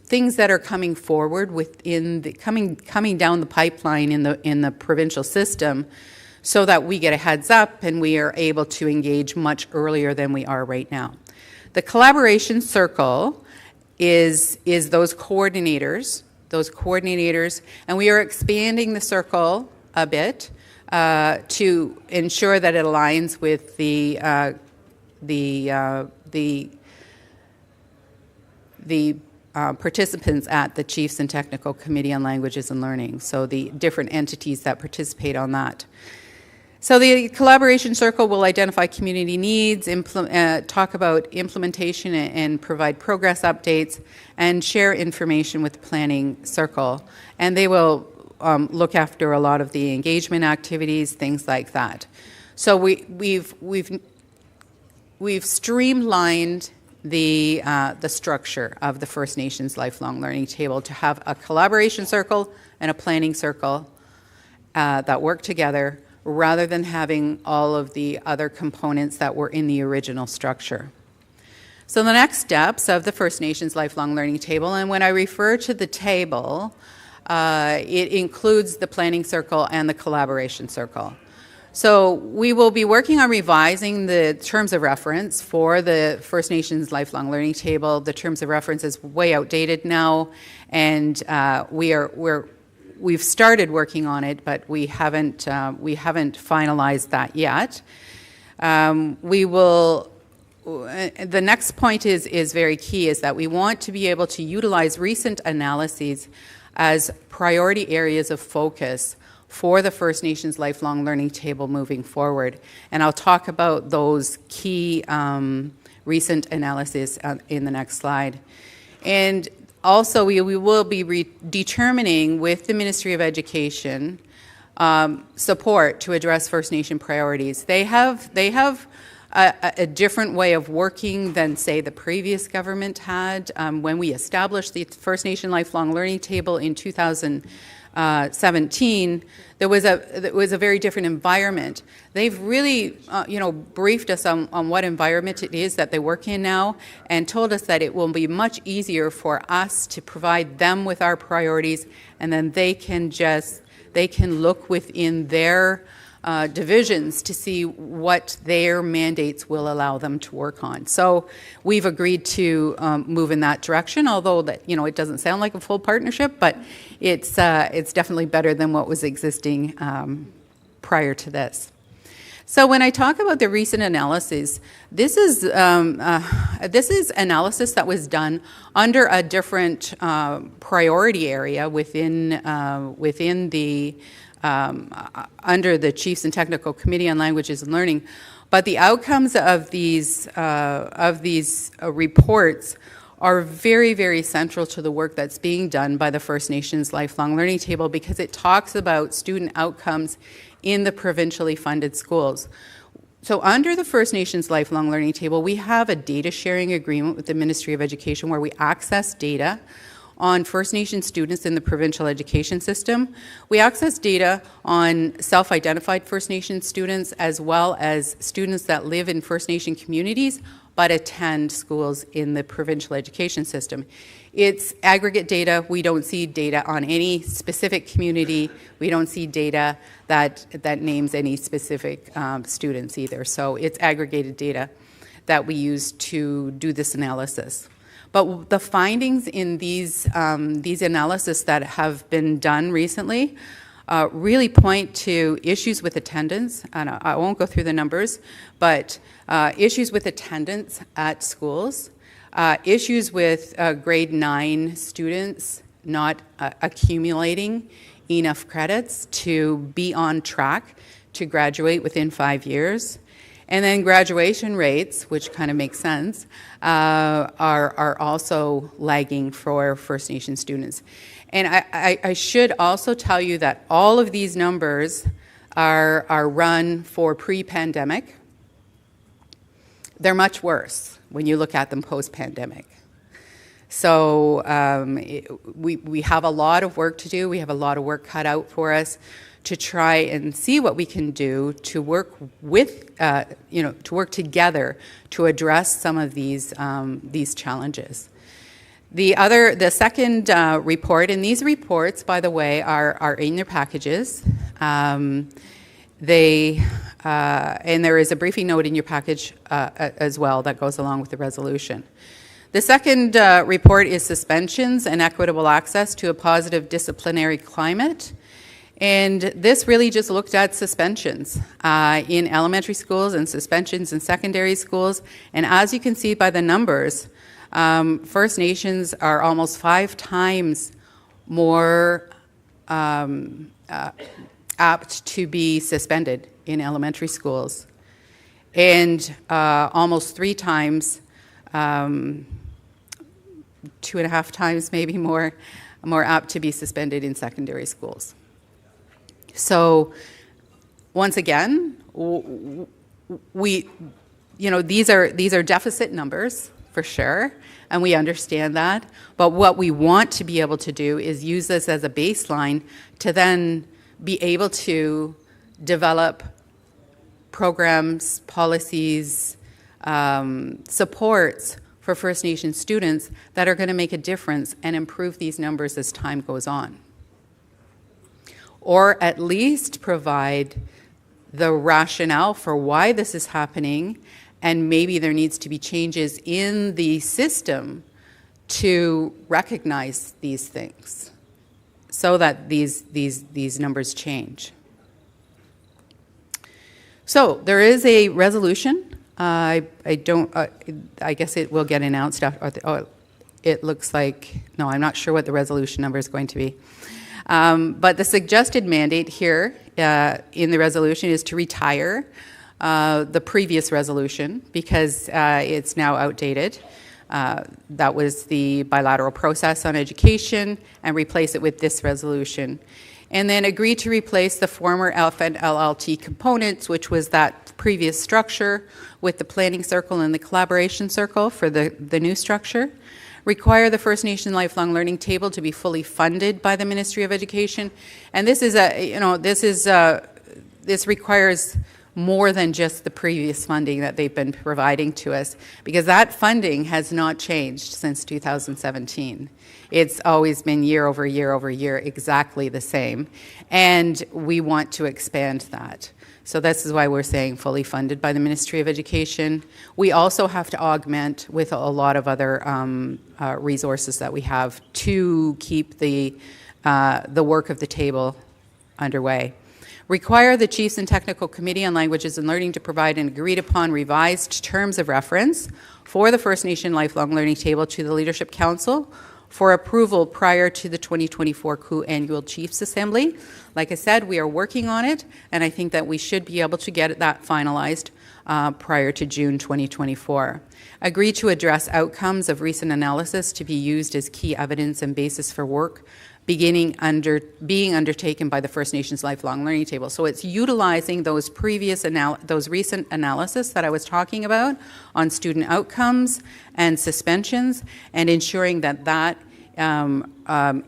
P: things that are coming forward within the coming down the pipeline in the provincial system, so that we get a heads up and we are able to engage much earlier than we are right now. The collaboration circle is those coordinators, and we are expanding the circle a bit to ensure that it aligns with the participants at the Chiefs and Technical Committee on Languages and Learning, so the different entities that participate on that. So the collaboration circle will identify community needs, talk about implementation and provide progress updates, and share information with the planning circle. And they will look after a lot of the engagement activities, things like that. So we've streamlined the structure of the First Nations Lifelong Learning Table to have a collaboration circle and a planning circle that work together, rather than having all of the other components that were in the original structure. So the next steps of the First Nations Lifelong Learning Table, and when I refer to the table, it includes the planning circle and the collaboration circle. So we will be working on revising the terms of reference for the First Nations Lifelong Learning Table. The terms of reference is way outdated now, and we've started working on it, but we haven't finalized that yet. The next point is very key, is that we want to be able to utilize recent analyses as priority areas of focus for the First Nations Lifelong Learning Table moving forward. And I'll talk about those key recent analysis in the next slide. And also, we will be determining with the Ministry of Education support to address First Nation priorities. They have a different way of working than, say, the previous government had. When we established the First Nation Lifelong Learning Table in 2017, there was a very different environment. They've really, briefed us on what environment it is that they work in now, and told us that it will be much easier for us to provide them with our priorities, and then they can look within their divisions to see what their mandates will allow them to work on. So we've agreed to move in that direction, although that it doesn't sound like a full partnership, but it's definitely better than what was existing prior to this. So when I talk about the recent analysis, this is analysis that was done under a different priority area within the under the Chiefs and Technical Committee on Languages and Learning. But the outcomes of these reports are very, very central to the work that's being done by the First Nations Lifelong Learning Table, because it talks about student outcomes in the provincially funded schools. So under the First Nations Lifelong Learning Table, we have a data sharing agreement with the Ministry of Education where we access data on First Nation students in the provincial education system. We access data on self-identified First Nation students, as well as students that live in First Nation communities but attend schools in the provincial education system. It's aggregate data. We don't see data on any specific community. We don't see data that names any specific students either. So it's aggregated data that we use to do this analysis. But the findings in these analyses that have been done recently really point to issues with attendance, and I won't go through the numbers, but issues with attendance at schools, issues with grade 9 students not accumulating enough credits to be on track to graduate within 5 years. And then graduation rates, which kind of makes sense, are also lagging for First Nation students. And I should also tell you that all of these numbers are run for pre-pandemic. They're much worse when you look at them post-pandemic. So we have a lot of work to do. We have a lot of work cut out for us to try and see what we can do to work with, to work together to address some of these challenges. The second report, and these reports, by the way, are in your packages. And there is a briefing note in your package as well that goes along with the resolution. The second report is suspensions and equitable access to a positive disciplinary climate. And this really just looked at suspensions in elementary schools and suspensions in secondary schools. And as you can see by the numbers, First Nations are almost 5 times more apt to be suspended in elementary schools, and almost 3 times, 2.5 times maybe more apt to be suspended in secondary schools. So once again, these are deficit numbers for sure, and we understand that. But what we want to be able to do is use this as a baseline to then be able to develop programs, policies, supports for First Nation students that are going to make a difference and improve these numbers as time goes on. Or at least provide the rationale for why this is happening, and maybe there needs to be changes in the system to recognize these things so that these numbers change. So there is a resolution. I guess it will get announced after. It looks like, no, I'm not sure what the resolution number is going to be. But the suggested mandate here in the resolution is to retire the previous resolution because it's now outdated. That was the bilateral process on education, and replace it with this resolution. And then agree to replace the former FNLLT components, which was that previous structure, with the planning circle and the collaboration circle for the new structure. Require the First Nation Lifelong Learning Table to be fully funded by the Ministry of Education. And this is this requires more than just the previous funding that they've been providing to us, because that funding has not changed since 2017. It's always been year over year over year exactly the same, and we want to expand that. So this is why we're saying fully funded by the Ministry of Education. We also have to augment with a lot of other resources that we have to keep the work of the table underway. Require the Chiefs and Technical Committee on Languages and Learning to provide an agreed upon revised terms of reference for the First Nation Lifelong Learning Table to the Leadership Council for approval prior to the 2024 COO Annual Chiefs Assembly. Like I said, we are working on it, and I think that we should be able to get that finalized prior to June 2024. Agree to address outcomes of recent analysis to be used as key evidence and basis for work being undertaken by the First Nations Lifelong Learning Table. So it's utilizing those those recent analysis that I was talking about on student outcomes and suspensions, and ensuring that that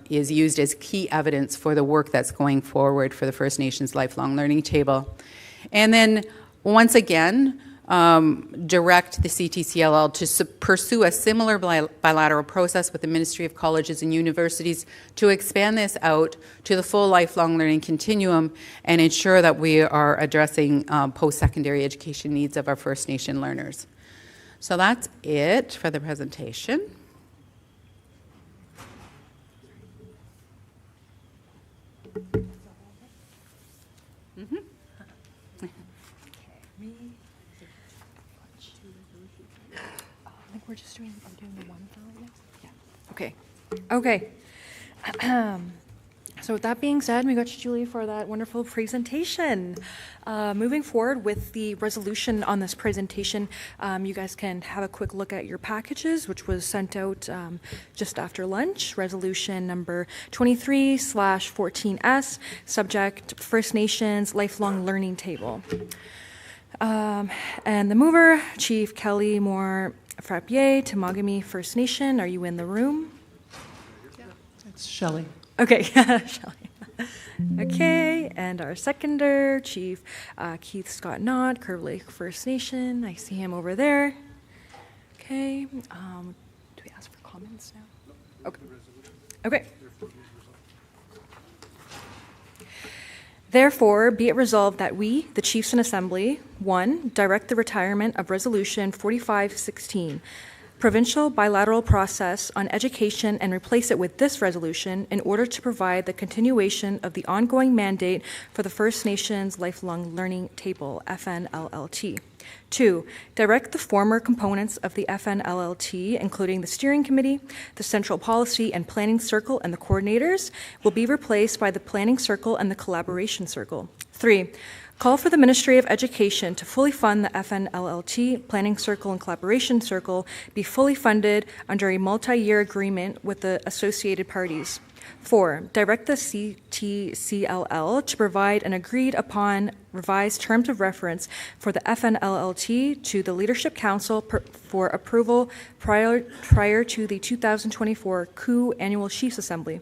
P: is used as key evidence for the work that's going forward for the First Nations Lifelong Learning Table. And then once again, direct the CTCLL to pursue a similar bilateral process with the Ministry of Colleges and Universities to expand this out to the full lifelong learning continuum and ensure that we are addressing post-secondary education needs of our First Nation learners. So that's it for the presentation.
K: We're just doing the one for right now? Yeah. Okay. So with that being said, we got you, Julie, for that wonderful presentation. Moving forward with the resolution on this presentation, you guys can have a quick look at your packages, which was sent out just after lunch. Resolution number 23/14S, subject First Nations Lifelong Learning Table. And the mover, Chief Kelly Moore Frappier, Temagami First Nation. Are you in the room?
Q: Yeah. It's Shelley.
K: Okay, Shelley. Okay, and our seconder, Chief Keith Scott Nod, Curve Lake First Nation. I see him over there. Okay, do we ask for comments now? Okay. Okay. Therefore, be it resolved that we, the Chiefs in Assembly, 1, direct the retirement of Resolution 4516, provincial bilateral process on education, and replace it with this resolution in order to provide the continuation of the ongoing mandate for the First Nations Lifelong Learning Table, FNLLT. 2, direct the former components of the FNLLT, including the Steering Committee, the Central Policy and Planning Circle, and the Coordinators, will be replaced by the Planning Circle and the Collaboration Circle. 3, call for the Ministry of Education to fully fund the FNLLT, Planning Circle, and Collaboration Circle be fully funded under a multi-year agreement with the associated parties. 4, direct the CTCLL to provide an agreed upon revised terms of reference for the FNLLT to the Leadership Council for approval prior to the 2024 COO Annual Chiefs Assembly.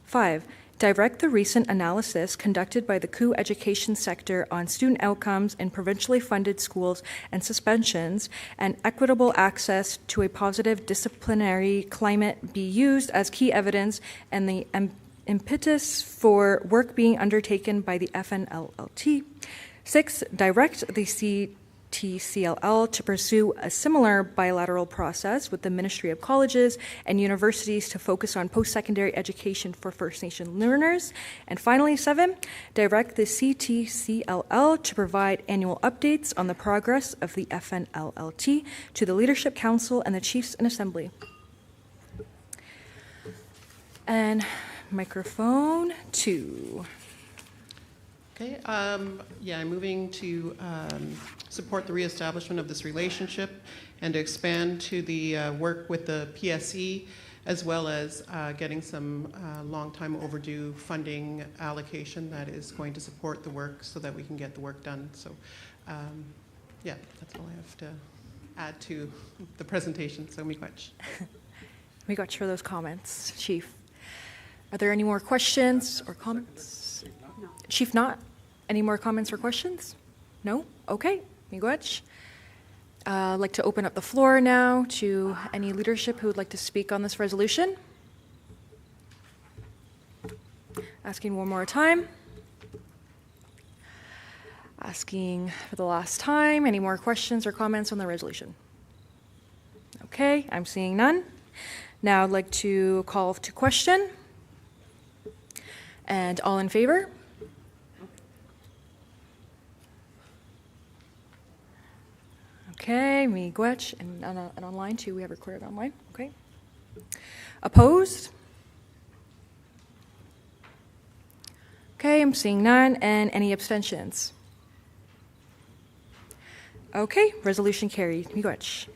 K: 5, direct the recent analysis conducted by the COO education sector on student outcomes in provincially funded schools and suspensions and equitable access to a positive disciplinary climate be used as key evidence and the impetus for work being undertaken by the FNLLT. 6, direct the CTCLL to pursue a similar bilateral process with the Ministry of Colleges and Universities to focus on post-secondary education for First Nation learners. And finally, 7, direct the CTCLL to provide annual updates on the progress of the FNLLT to the Leadership Council and the Chiefs in Assembly. And Microphone 2.
T: Okay, yeah, I'm moving to support the reestablishment of this relationship and to expand to the work with the PSE, as well as getting some long time overdue funding allocation that is going to support the work so that we can get the work done. So yeah, that's all I have to add to the presentation. So miigwech.
K: Miigwech for those comments, Chief. Are there any more questions or comments?
F: No.
K: Chief, not? Any more comments or questions? No? Okay, miigwech. I'd like to open up the floor now to any leadership who would like to speak on this resolution. Asking one more time. Asking for the last time, any more questions or comments on the resolution? Okay, I'm seeing none. Now I'd like to call to question. And all in favor? Okay, miigwech, and online too, we have recorded online, okay. Opposed? Okay, I'm seeing none, and any abstentions? Okay, resolution carried, miigwech.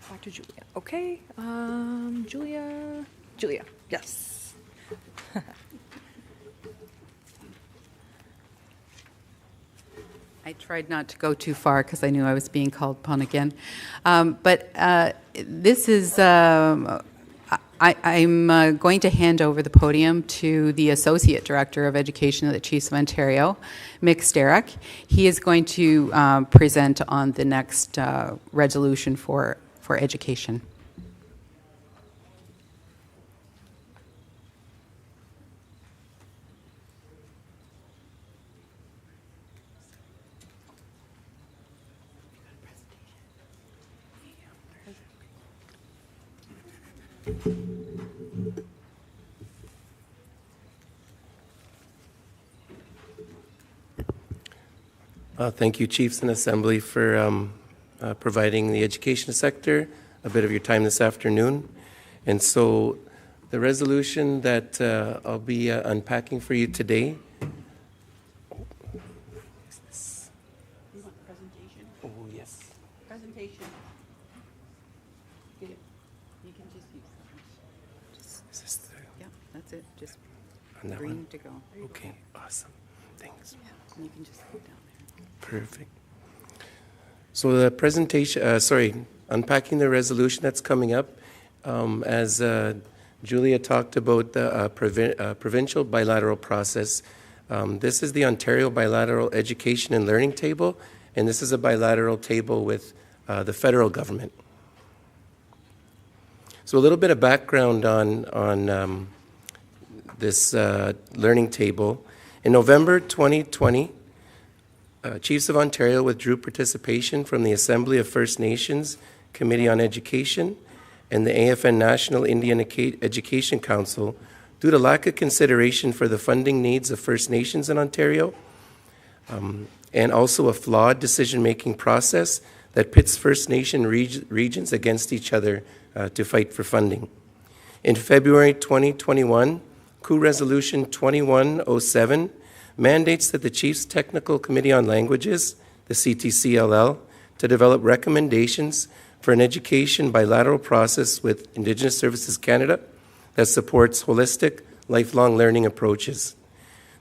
K: Back to Julia. Okay, Julia, yes.
P: I tried not to go too far because I knew I was being called upon again. But this is, I'm going to hand over the podium to the Associate Director of Education of the Chiefs of Ontario, Mick Starrick. He is going to present on the next resolution for education.
U: Thank you, Chiefs and Assembly, for providing the education sector a bit of your time this afternoon. And so the resolution that I'll be unpacking for you today. Is this?
F: You want presentation?
U: Oh, yes.
F: Presentation. Get it. You can just use that.
U: Is this the?
P: Yeah, that's it. Just
U: On that
P: green
U: one?
P: to go.
U: Okay, awesome. Thanks.
P: Yeah, and you can just put down there.
U: Perfect. So the presentation, unpacking the resolution that's coming up, as Julia talked about the provincial bilateral process. This is the Ontario Bilateral Education and Learning Table, and this is a bilateral table with the federal government. So a little bit of background on this learning table. In November 2020, Chiefs of Ontario withdrew participation from the Assembly of First Nations Committee on Education and the AFN National Indian Education Council due to lack of consideration for the funding needs of First Nations in Ontario, and also a flawed decision-making process that pits First Nation regions against each other to fight for funding. In February 2021, COO Resolution 2107 mandates that the Chiefs Technical Committee on Languages, the CTCLL, to develop recommendations for an education bilateral process with Indigenous Services Canada that supports holistic, lifelong learning approaches.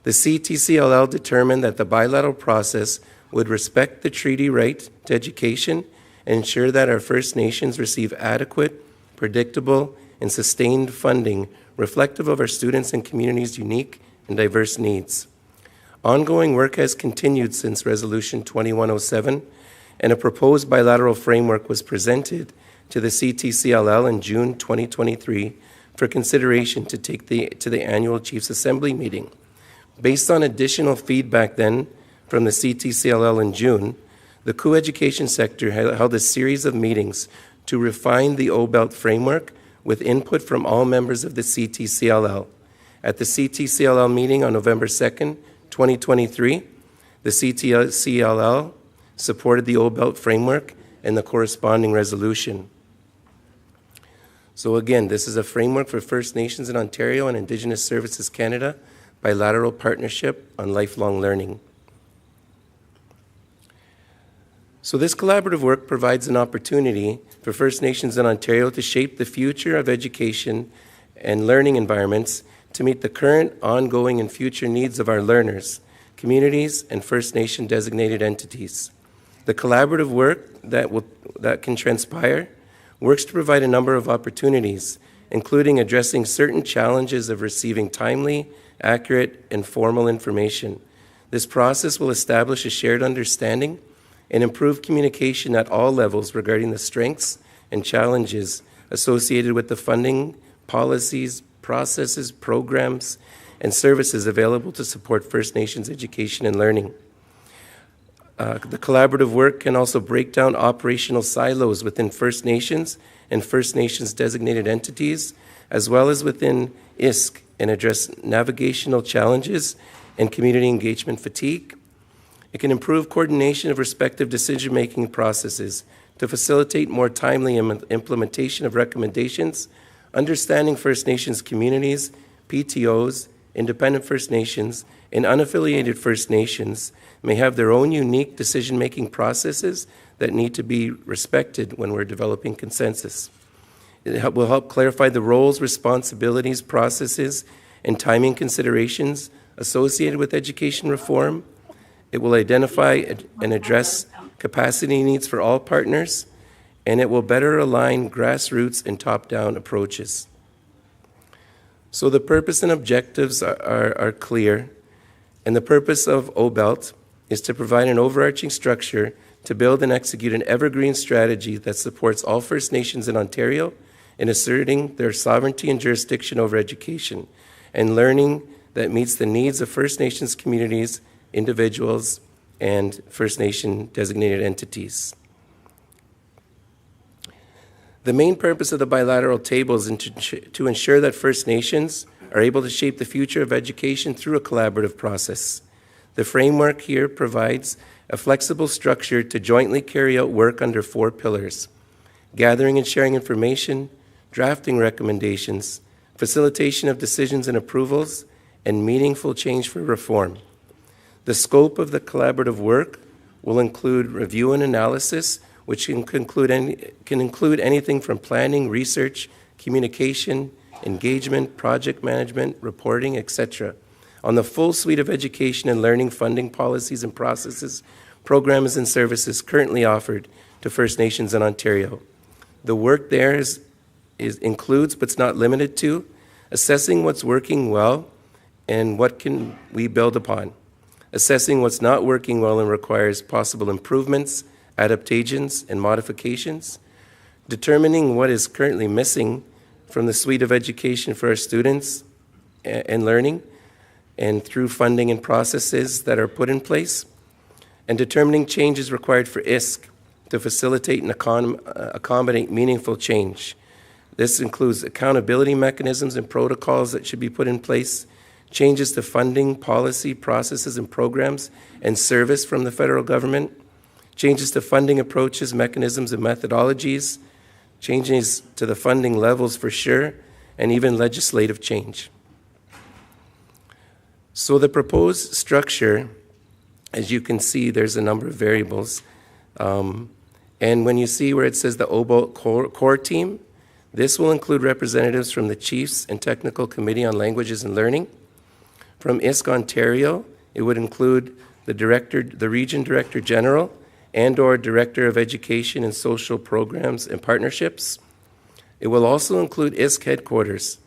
U: The CTCLL determined that the bilateral process would respect the treaty right to education and ensure that our First Nations receive adequate, predictable, and sustained funding reflective of our students' and communities' unique and diverse needs. Ongoing work has continued since Resolution 2107, and a proposed bilateral framework was presented to the CTCLL in June 2023 for consideration to take to the annual Chiefs Assembly meeting. Based on additional feedback then from the CTCLL in June, the co-education sector held a series of meetings to refine the OBELT framework with input from all members of the CTCLL. At the CTCLL meeting on November 2nd, 2023, The CTCLL supported the O-Belt framework and the corresponding resolution. So again, this is a framework for First Nations in Ontario and Indigenous Services Canada bilateral partnership on lifelong learning. So this collaborative work provides an opportunity for First Nations in Ontario to shape the future of education and learning environments to meet the current, ongoing, and future needs of our learners, communities, and First Nation designated entities. The collaborative work that can transpire works to provide a number of opportunities, including addressing certain challenges of receiving timely, accurate, and formal information. This process will establish a shared understanding and improve communication at all levels regarding the strengths and challenges associated with the funding, policies, processes, programs, and services available to support First Nations education and learning. The collaborative work can also break down operational silos within First Nations and First Nations designated entities, as well as within ISK, and address navigational challenges and community engagement fatigue. It can improve coordination of respective decision-making processes to facilitate more timely implementation of recommendations, understanding First Nations communities, PTOs, independent First Nations, and unaffiliated First Nations may have their own unique decision-making processes that need to be respected when we're developing consensus. It will help clarify the roles, responsibilities, processes, and timing considerations associated with education reform. It will identify and address capacity needs for all partners, and it will better align grassroots and top-down approaches. So the purpose and objectives are clear, and the purpose of O-Belt is to provide an overarching structure to build and execute an evergreen strategy that supports all First Nations in Ontario in asserting their sovereignty and jurisdiction over education and learning that meets the needs of First Nations communities, individuals, and First Nation designated entities. The main purpose of the bilateral table is to ensure that First Nations are able to shape the future of education through a collaborative process. The framework here provides a flexible structure to jointly carry out work under 4 pillars: gathering and sharing information, drafting recommendations, facilitation of decisions and approvals, and meaningful change for reform. The scope of the collaborative work will include review and analysis, which can include anything from planning, research, communication, engagement, project management, reporting, etc., on the full suite of education and learning funding policies and processes, programs and services currently offered to First Nations in Ontario. The work there includes, but is not limited to, assessing what's working well and what can we build upon, assessing what's not working well and requires possible improvements, adaptations, and modifications, determining what is currently missing from the suite of education for our students and learning, and through funding and processes that are put in place, and determining changes required for ISK to facilitate and accommodate meaningful change. This includes accountability mechanisms and protocols that should be put in place, changes to funding, policy, processes, and programs, and service from the federal government, changes to funding approaches, mechanisms, and methodologies, changes to the funding levels for sure, and even legislative change. So the proposed structure, as you can see, there's a number of variables. And when you see where it says the O-Belt core team, this will include representatives from the Chiefs and Technical Committee on Languages and Learning. From ISK Ontario, it would include the Region Director General and/or Director of Education and Social Programs and Partnerships. It will also include ISK Headquarters,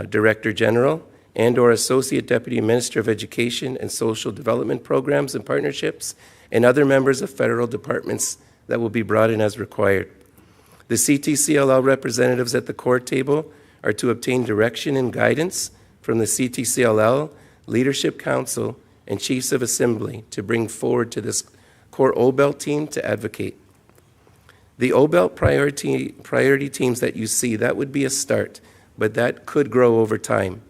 U: Director General, and/or Associate Deputy Minister of Education and Social Development Programs and Partnerships, and other members of federal departments that will be brought in as required. The CTCLL representatives at the core table are to obtain direction and guidance from the CTCLL, Leadership Council, and Chiefs of Assembly to bring forward to this core O-Belt team to advocate. The O-Belt priority teams that you see, that would be a start, but that could grow over time.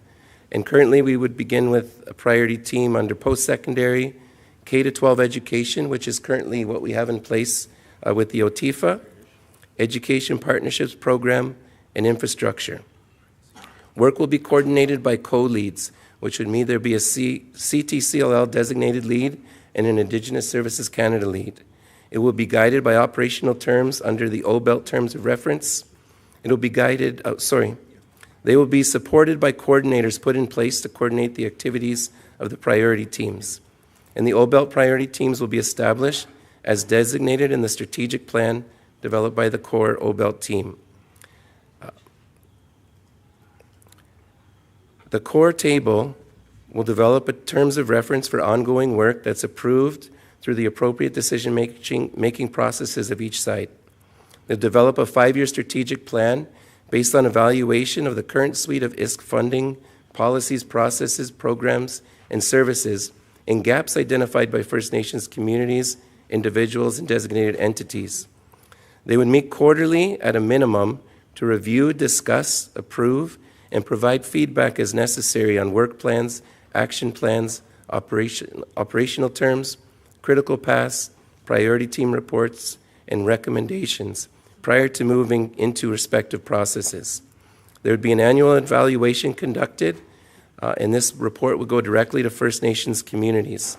U: And currently we would begin with a priority team under post-secondary, K-12 education, which is currently what we have in place with the OTIFA, Education Partnerships Program, and infrastructure. Work will be coordinated by co-leads, which would mean there be a CTCLL designated lead and an Indigenous Services Canada lead. It will be guided by operational terms under the OBELT Terms of Reference. It will be guided, they will be supported by coordinators put in place to coordinate the activities of the priority teams. And the OBELT priority teams will be established as designated in the strategic plan developed by the core OBELT team. The core table will develop a terms of reference for ongoing work that's approved through the appropriate decision-making processes of each site. They'll develop a 5-year strategic plan based on evaluation of the current suite of ISK funding, policies, processes, programs, and services, and gaps identified by First Nations communities, individuals, and designated entities. They would meet quarterly at a minimum to review, discuss, approve, and provide feedback as necessary on work plans, action plans, operational terms, critical paths, priority team reports, and recommendations prior to moving into respective processes. There would be an annual evaluation conducted, and this report would go directly to First Nations communities.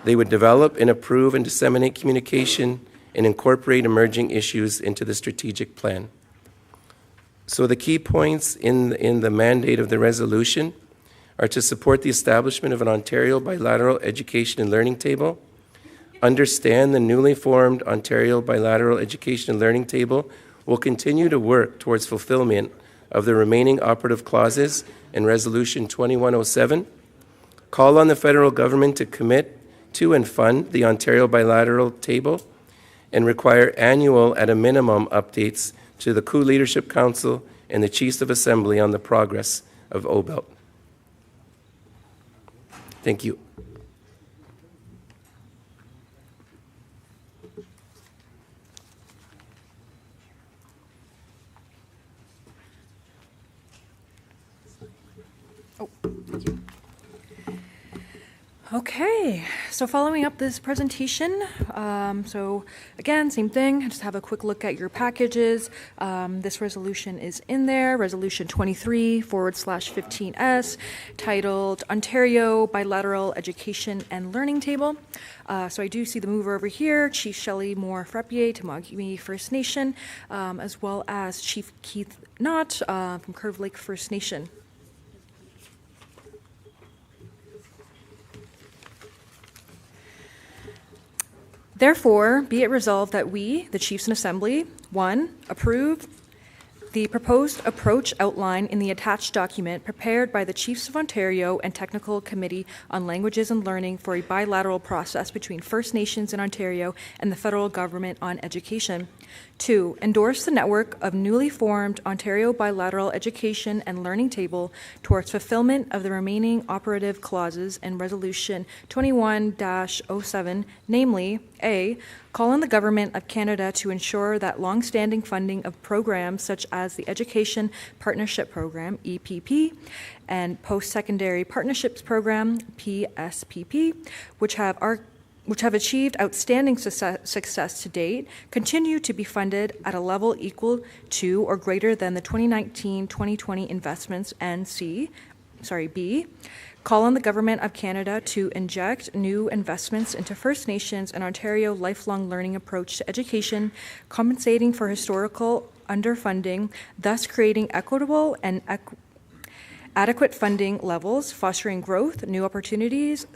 U: They would develop and approve and disseminate communication and incorporate emerging issues into the strategic plan. So the key points in the mandate of the resolution are to support the establishment of an Ontario bilateral education and learning table, understand the newly formed Ontario bilateral education and learning table will continue to work towards fulfillment of the remaining operative clauses in Resolution 2107, call on the federal government to commit to and fund the Ontario bilateral table, and require annual, at a minimum, updates to the Coup Leadership Council and the Chiefs of Assembly on the progress of OBELT. Thank you.
K: Thank you. Okay, so following up this presentation, so again, same thing, just have a quick look at your packages. This resolution is in there, Resolution 23/15S, titled Ontario Bilateral Education and Learning Table. So I do see the mover over here, Chief Shelley Moore-Frappier, Tamagimi First Nation, as well as Chief Keith Knott from Curve Lake First Nation. Therefore, be it resolved that we, the Chiefs in Assembly, 1, approve the proposed approach outline in the attached document prepared by the Chiefs of Ontario and Technical Committee on Languages and Learning for a bilateral process between First Nations in Ontario and the federal government on education. 2, endorse the network of newly formed Ontario Bilateral Education and Learning Table towards fulfillment of the remaining operative clauses in Resolution 21-07, namely, A, call on the Government of Canada to ensure that long-standing funding of programs such as the Education Partnership Program, EPP, and Post-Secondary Partnerships Program, PSPP, which have achieved outstanding success to date, continue to be funded at a level equal to or greater than the 2019-2020 investments, and B, call on the Government of Canada to inject new investments into First Nations and Ontario lifelong learning approach to education, compensating for historical underfunding, thus creating equitable and adequate funding levels, fostering growth, new opportunities,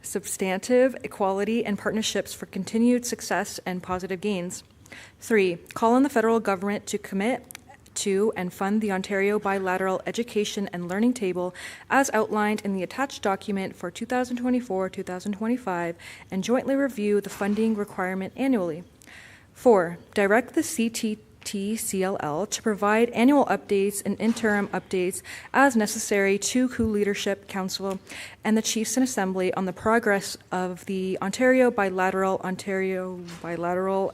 K: substantive equality and partnerships for continued success and positive gains. 3, call on the federal government to commit to and fund the Ontario Bilateral Education and Learning Table as outlined in the attached document for 2024-2025 and jointly review the funding requirement annually. 4, direct the CTCLL to provide annual updates and interim updates as necessary to Coup Leadership Council and the Chiefs in Assembly on the progress of the Ontario Bilateral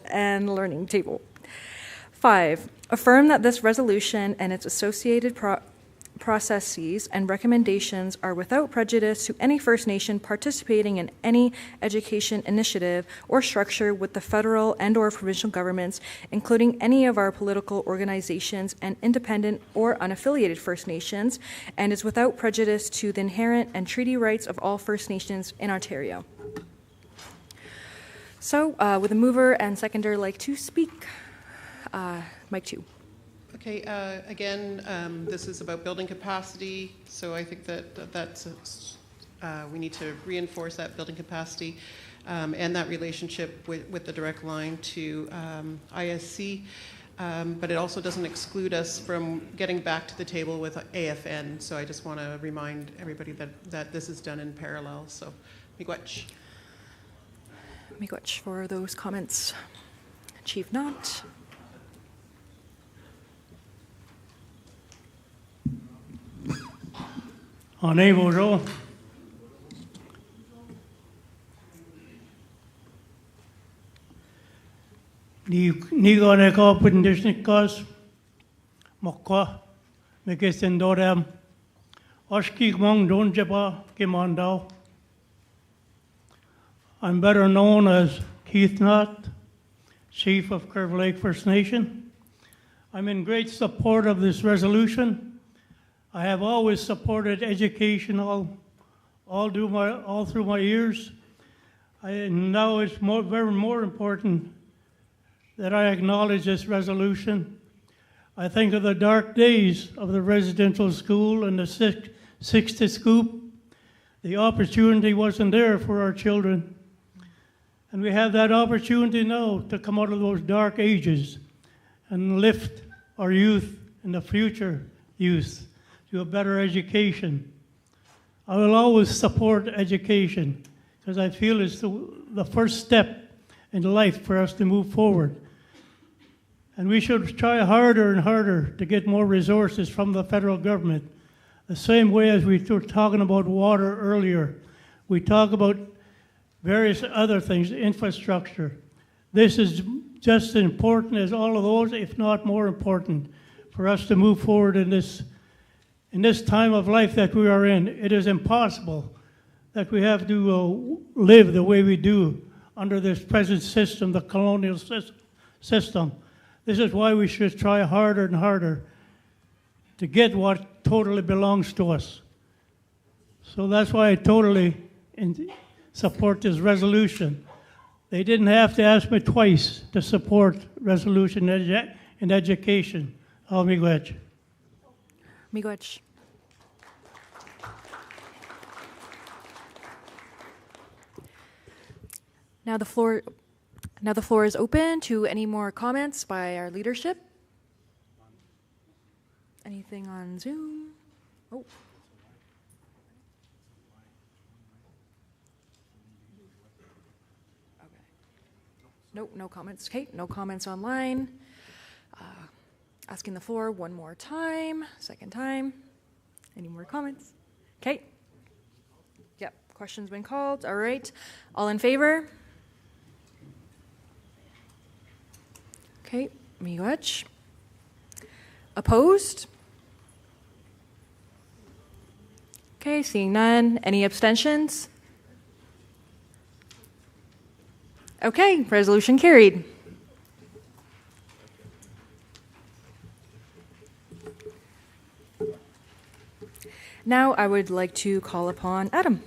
K: and Learning Table. 5, affirm that this resolution and its associated processes and recommendations are without prejudice to any First Nation participating in any education initiative or structure with the federal and/or provincial governments, including any of our political organizations and independent or unaffiliated First Nations, and is without prejudice to the inherent and treaty rights of all First Nations in Ontario. So, would the mover and seconder like to speak? Mic 2.
T: Okay, again, this is about building capacity, so I think that we need to reinforce that building capacity and that relationship with the direct line to ISC, but it also doesn't exclude us from getting back to the table with AFN, so I just want to remind everybody that this is done in parallel, so miigwech.
K: Miigwech for those comments. Chief Knott.
R: Ane bonjour. Ni gone ka pundishnik kas mokka mekesten doram oshki mong don japa kimandao. I'm better known as Keith Knott, Chief of Curve Lake First Nation. I'm in great support of this resolution. I have always supported education all through my years. Now it's more important that I acknowledge this resolution. I think of the dark days of the residential school and the 6 to scoop. The opportunity wasn't there for our children. And we have that opportunity now to come out of those dark ages and lift our youth and the future youth to a better education. I will always support education because I feel it's the first step in life for us to move forward. And we should try harder and harder to get more resources from the federal government. The same way as we were talking about water earlier, we talk about various other things, infrastructure. This is just as important as all of those, if not more important, for us to move forward in this time of life that we are in. It is impossible that we have to live the way we do under this present system, the colonial system. This is why we should try harder and harder to get what totally belongs to us. So that's why I totally support this resolution. They didn't have to ask me twice to support resolution in education. Miigwech.
K: Miigwech. Now the floor is open to any more comments by our leadership. Anything on Zoom? Oh. Nope, no comments. Okay, no comments online. Asking the floor one more time, second time. Any more comments? Okay. Yep, question's been called. All right. All in favor? Okay, miigwech. Opposed? Okay, seeing none. Any abstentions? Okay, resolution carried. Now I would like to call upon Adam.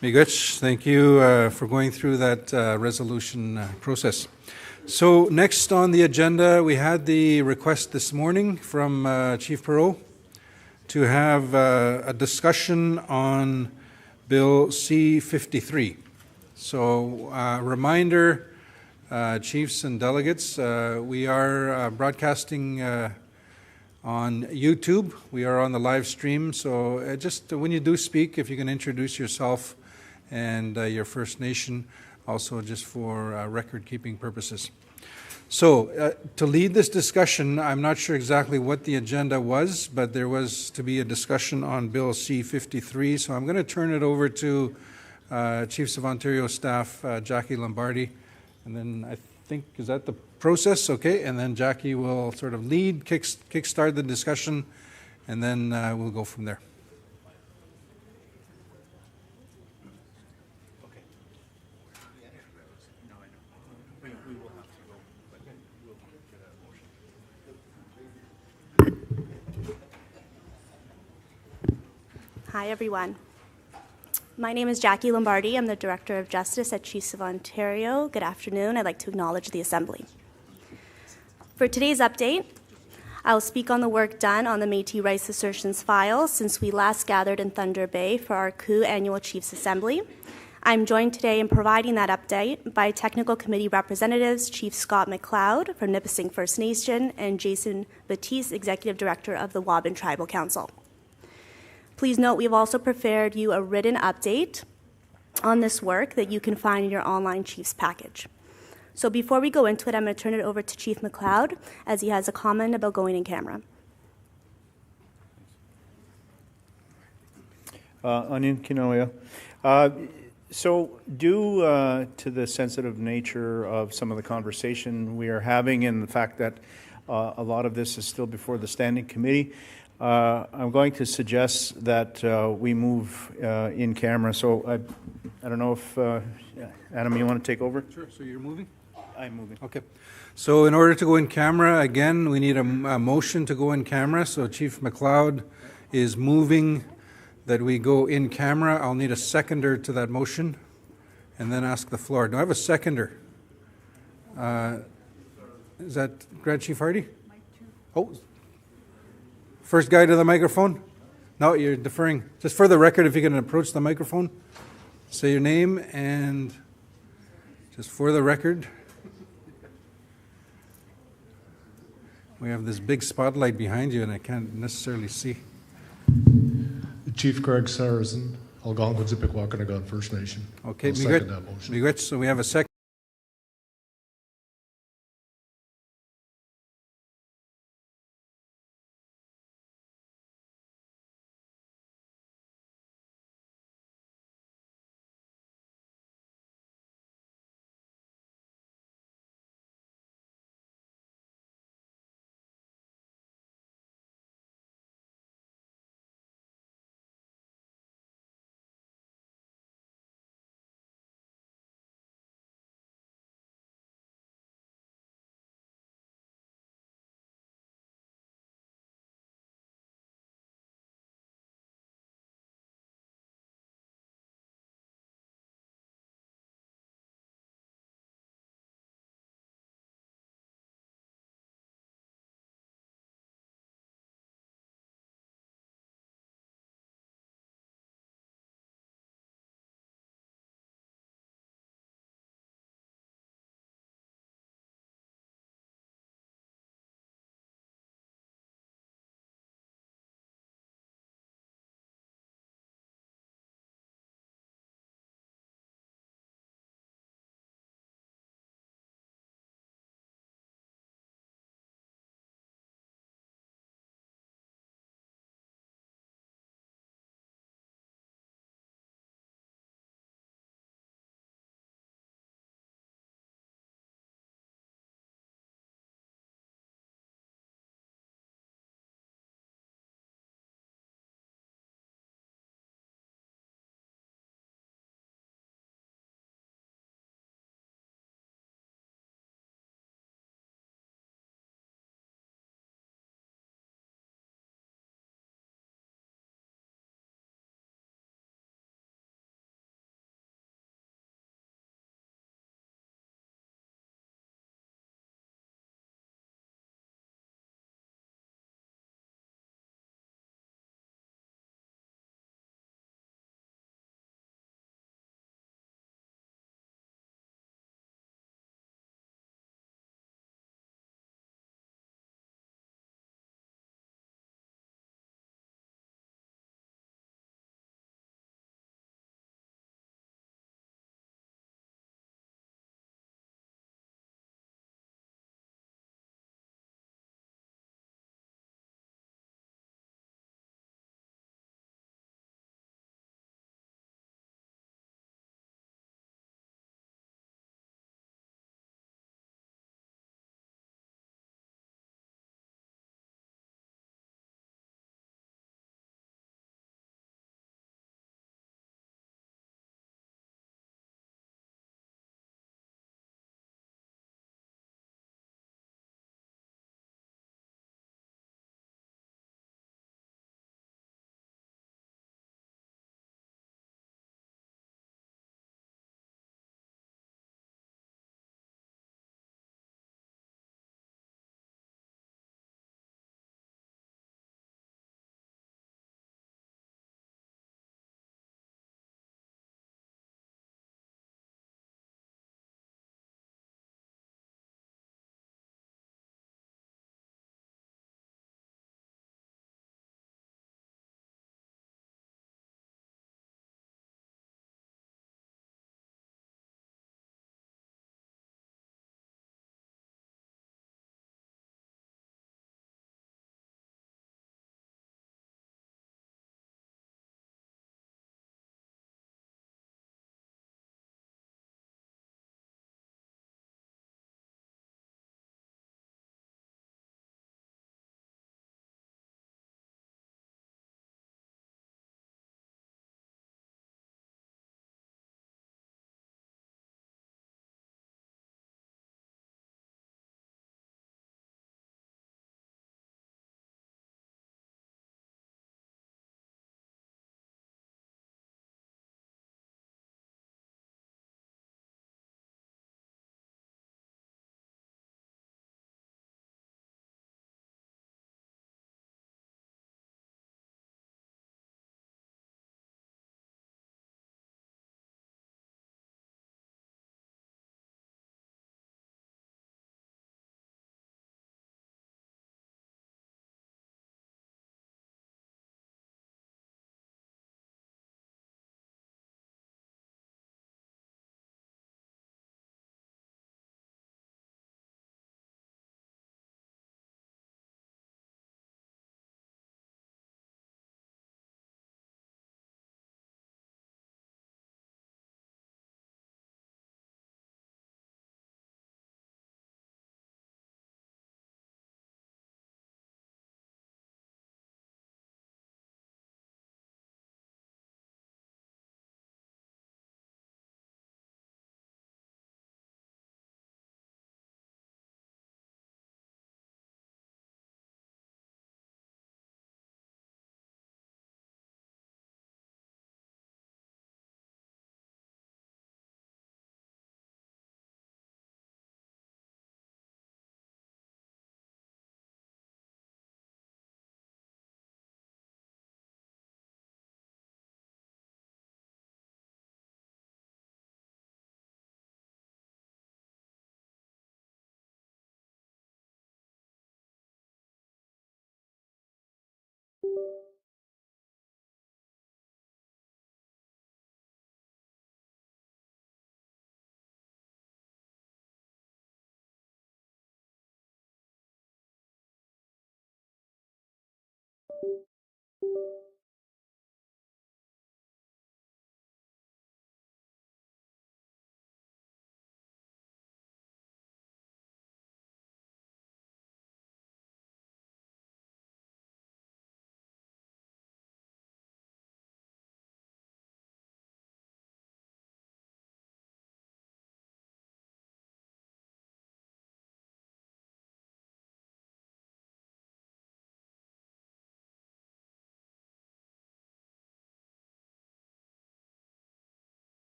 I: Miigwech, thank you for going through that resolution process. So next on the agenda, we had the request this morning from Chief Perot to have a discussion on Bill C-53. So reminder, chiefs and delegates, we are broadcasting on YouTube. We are on the live stream, so just when you do speak, if you can introduce yourself and your First Nation, also just for record-keeping purposes. So to lead this discussion, I'm not sure exactly what the agenda was, but there was to be a discussion on Bill C-53, so I'm going to turn it over to Chiefs of Ontario staff, Jackie Lombardi, and then I think, is that the process? Okay, and then Jackie will sort of lead, kickstart the discussion, and then we'll go from there.
H: Hi, everyone. My name is Jackie Lombardi. I'm the Director of Justice at Chiefs of Ontario. Good afternoon. I'd like to acknowledge the Assembly. For today's update, I will speak on the work done on the Métis Rights Assertions file since we last gathered in Thunder Bay for our COO Annual Chiefs Assembly. I'm joined today in providing that update by Technical Committee representatives Chief Scott McLeod from Nipissing First Nation and Jason Batiste, Executive Director of the Waban Tribal Council. Please note we've also prepared you a written update on this work that you can find in your online Chiefs package. So before we go into it, I'm going to turn it over to Chief McLeod as he has a comment about going in camera.
S: Anin Kinoya. So due to the sensitive nature of some of the conversation we are having and the fact that a lot of this is still before the Standing Committee, I'm going to suggest that we move in camera. So I don't know if, Adam, you want to take over?
I: Sure. So you're moving?
S: I'm moving.
I: Okay. So in order to go in camera, again, we need a motion to go in camera. So Chief McLeod is moving that we go in camera. I'll need a seconder to that motion and then ask the floor. Do I have a seconder? Is that Grand Chief Hardy? Oh. First guy to the microphone? No, you're deferring. Just for the record, if you can approach the microphone, say your name and just for the record. We have this big spotlight behind you and I can't necessarily see.
W: Chief Greg Sarrazin, Algonquin, Zipikwakanagan First Nation.
I: Okay,
W: I'll second that motion.
I: So we have a second.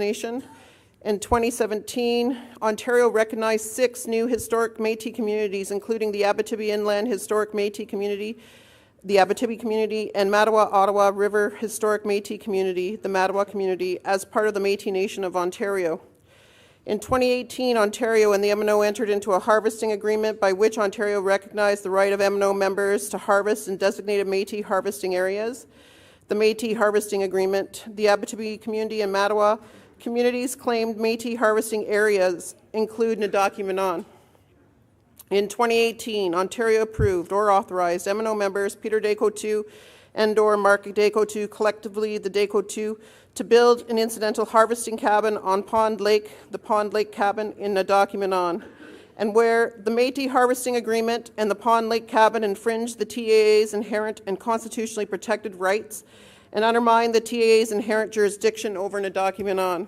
T: Nation. In 2017, Ontario recognized 6 new historic Métis communities, including the Abitibi Inland Historic Métis Community, the Abitibi Community, and Mattawa-Ottawa River Historic Métis Community, the Mattawa Community, as part of the Métis Nation of Ontario. In 2018, Ontario and the MNO entered into a harvesting agreement by which Ontario recognized the right of MNO members to harvest in designated Métis harvesting areas. The Métis Harvesting Agreement, the Abitibi Community and Mattawa communities claimed Métis harvesting areas include Nadaki-Manon. In 2018, Ontario approved or authorized MNO members Peter Descoteaux and/or Mark Descoteaux, collectively the Descoteaux, to build an incidental harvesting cabin on Pond Lake, the Pond Lake Cabin in Nadaki-Manon. And where the Métis Harvesting Agreement and the Pond Lake Cabin infringe the TAA's inherent and constitutionally protected rights and undermine the TAA's inherent jurisdiction over Nadaki-Manon.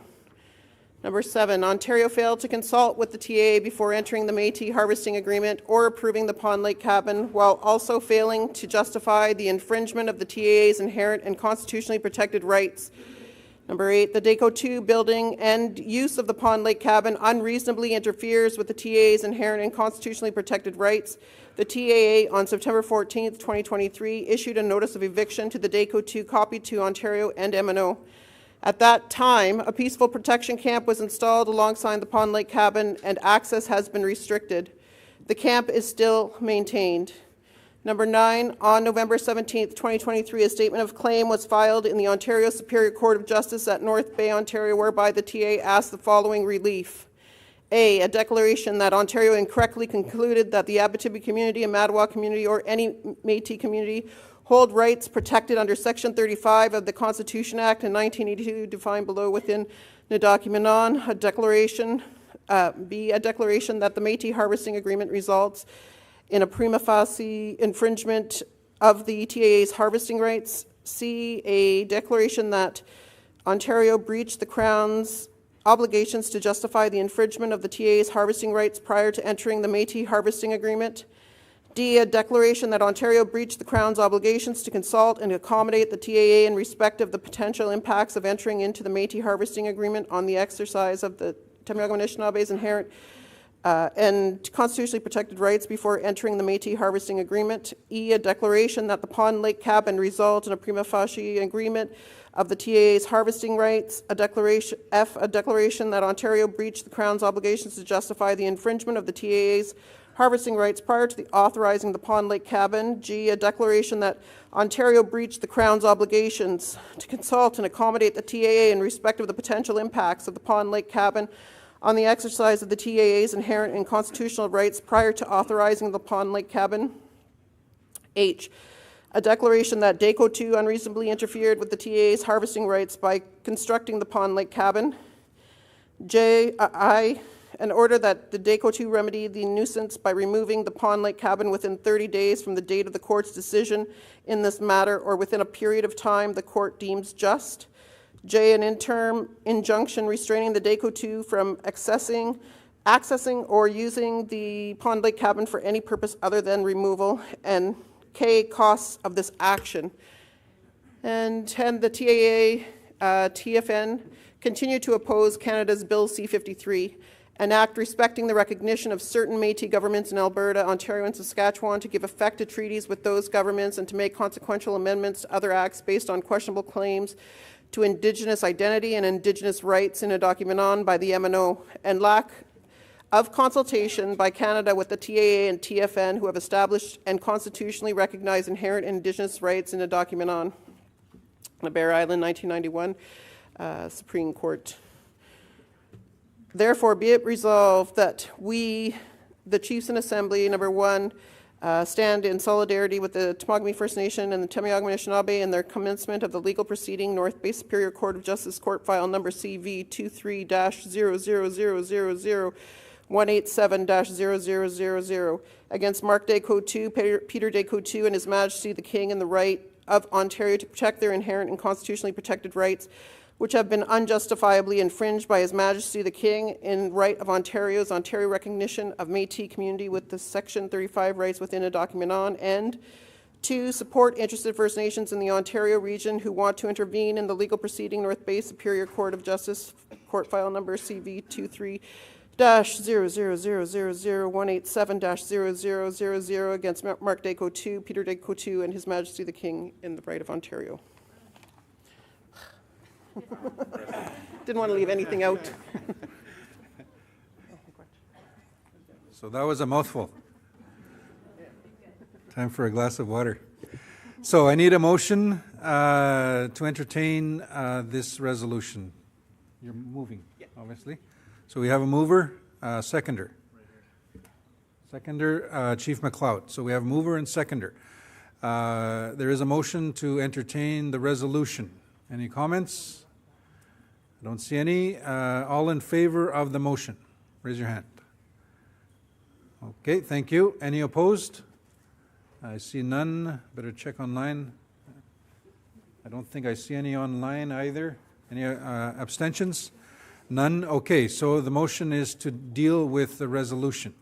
T: Number 7, Ontario failed to consult with the TAA before entering the Métis Harvesting Agreement or approving the Pond Lake Cabin, while also failing to justify the infringement of the TAA's inherent and constitutionally protected rights. Number 8, the Descoteaux building and use of the Pond Lake Cabin unreasonably interferes with the TAA's inherent and constitutionally protected rights. The TAA, on September 14, 2023, issued a notice of eviction to the Descoteaux copied to Ontario and MNO. At that time, a peaceful protection camp was installed alongside the Pond Lake Cabin and access has been restricted. The camp is still maintained. Number 9, on November 17, 2023, a statement of claim was filed in the Ontario Superior Court of Justice at North Bay, Ontario, whereby the TA asked the following relief. A declaration that Ontario incorrectly concluded that the Abitibi community and Mattawa community or any Métis community hold rights protected under Section 35 of the Constitution Act in 1982, defined below within Nadaki-Manon. A declaration, B, a declaration that the Métis Harvesting Agreement results in a prima facie infringement of the TAA's harvesting rights. C, a declaration that Ontario breached the Crown's obligations to justify the infringement of the TAA's harvesting rights prior to entering the Métis Harvesting Agreement. D, a declaration that Ontario breached the Crown's obligations to consult and accommodate the TAA in respect of the potential impacts of entering into the Métis Harvesting Agreement on the exercise of the Temiagama-Anishinabe's inherent and constitutionally protected rights before entering the Métis Harvesting Agreement. E, a declaration that the Pond Lake Cabin result in a prima facie agreement of the TAA's harvesting rights. A declaration, F, a declaration that Ontario breached the Crown's obligations to justify the infringement of the TAA's harvesting rights prior to the authorizing the Pond Lake Cabin. G, a declaration that Ontario breached the Crown's obligations to consult and accommodate the TAA in respect of the potential impacts of the Pond Lake Cabin on the exercise of the TAA's inherent and constitutional rights prior to authorizing the Pond Lake Cabin. H, a declaration that Descoteaux unreasonably interfered with the TAA's harvesting rights by constructing the Pond Lake Cabin. J, I, an order that the Descoteaux remedy the nuisance by removing the Pond Lake Cabin within 30 days from the date of the court's decision in this matter or within a period of time the court deems just. J, an interim injunction restraining the Descoteaux from accessing or using the Pond Lake Cabin for any purpose other than removal. And K, costs of this action. And 10, the TAA, TFN continue to oppose Canada's Bill C-53, an act respecting the recognition of certain Métis governments in Alberta, Ontario, and Saskatchewan to give effect to treaties with those governments and to make consequential amendments to other acts based on questionable claims to Indigenous identity and Indigenous rights in Nadaki-Manon by the MNO, and lack of consultation by Canada with the TAA and TFN, who have established and constitutionally recognized inherent Indigenous rights in Nadaki-Manon. Bear Island, 1991, Supreme Court. Therefore, be it resolved that we, the Chiefs in Assembly, number 1, stand in solidarity with the Temagami First Nation and the Temiagama-Anishinaabe in their commencement of the legal proceeding, North Bay Superior Court of Justice Court File Number CV 23-0000187-0000 against Mark Descoteaux, Peter Descoteaux, and His Majesty the King, and the right of Ontario to protect their inherent and constitutionally protected rights, which have been unjustifiably infringed by His Majesty the King in right of Ontario's Ontario recognition of Métis community with the Section 35 rights within Nadaki-Manon, and 2, support interested First Nations in the Ontario region who want to intervene in the legal proceeding North Bay Superior Court of Justice, court file number CV 23-000000187-0000 against Mark Deco 2, Peter Deco 2, and His Majesty the King in the right of Ontario. Didn't want to leave anything out.
I: So that was a mouthful. Time for a glass of water. So I need a motion to entertain this resolution. You're moving, obviously. So we have a mover, seconder. Seconder, Chief McLeod. So we have mover and seconder. There is a motion to entertain the resolution. Any comments? I don't see any. All in favor of the motion? Raise your hand. Okay, thank you. Any opposed? I see none. Better check online. I don't think I see any online either. Any abstentions? None? Okay, so the motion is to deal with the resolution.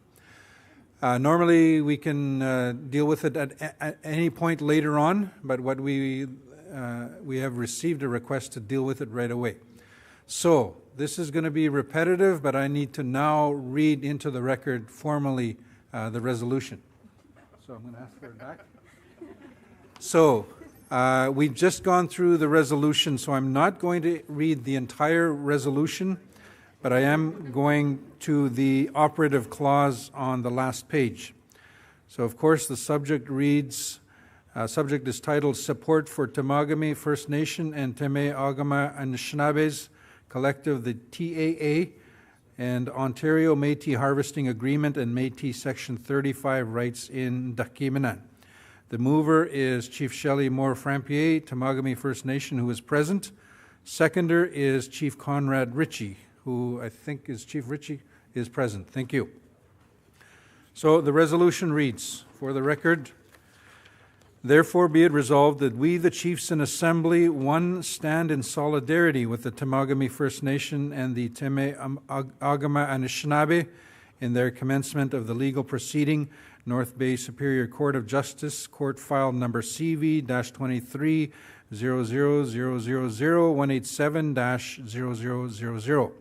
I: Normally we can deal with it at any point later on, but what we have received a request to deal with it right away. So this is going to be repetitive, but I need to now read into the record formally the resolution. So I'm going to ask for it back. So we've just gone through the resolution, so I'm not going to read the entire resolution, but I am going to the operative clause on the last page. So of course the subject reads, subject is titled Support for Temagami First Nation and Teme Agama Anishinaabes Collective, the TAA, and Ontario Métis Harvesting Agreement and Métis Section 35 rights in Dakimanan. The mover is Chief Shelley Moore-Frampier, Temagami First Nation, who is present. Seconder is Chief Conrad Ritchie, who I think is Chief Ritchie, is present. Thank you. So the resolution reads, for the record, therefore be it resolved that we, the Chiefs in Assembly, one, stand in solidarity with the Temagami First Nation and the Teme Agama Anishinaabe in their commencement of the legal proceeding, North Bay Superior Court of Justice, court file number CV-23-000000187-0000,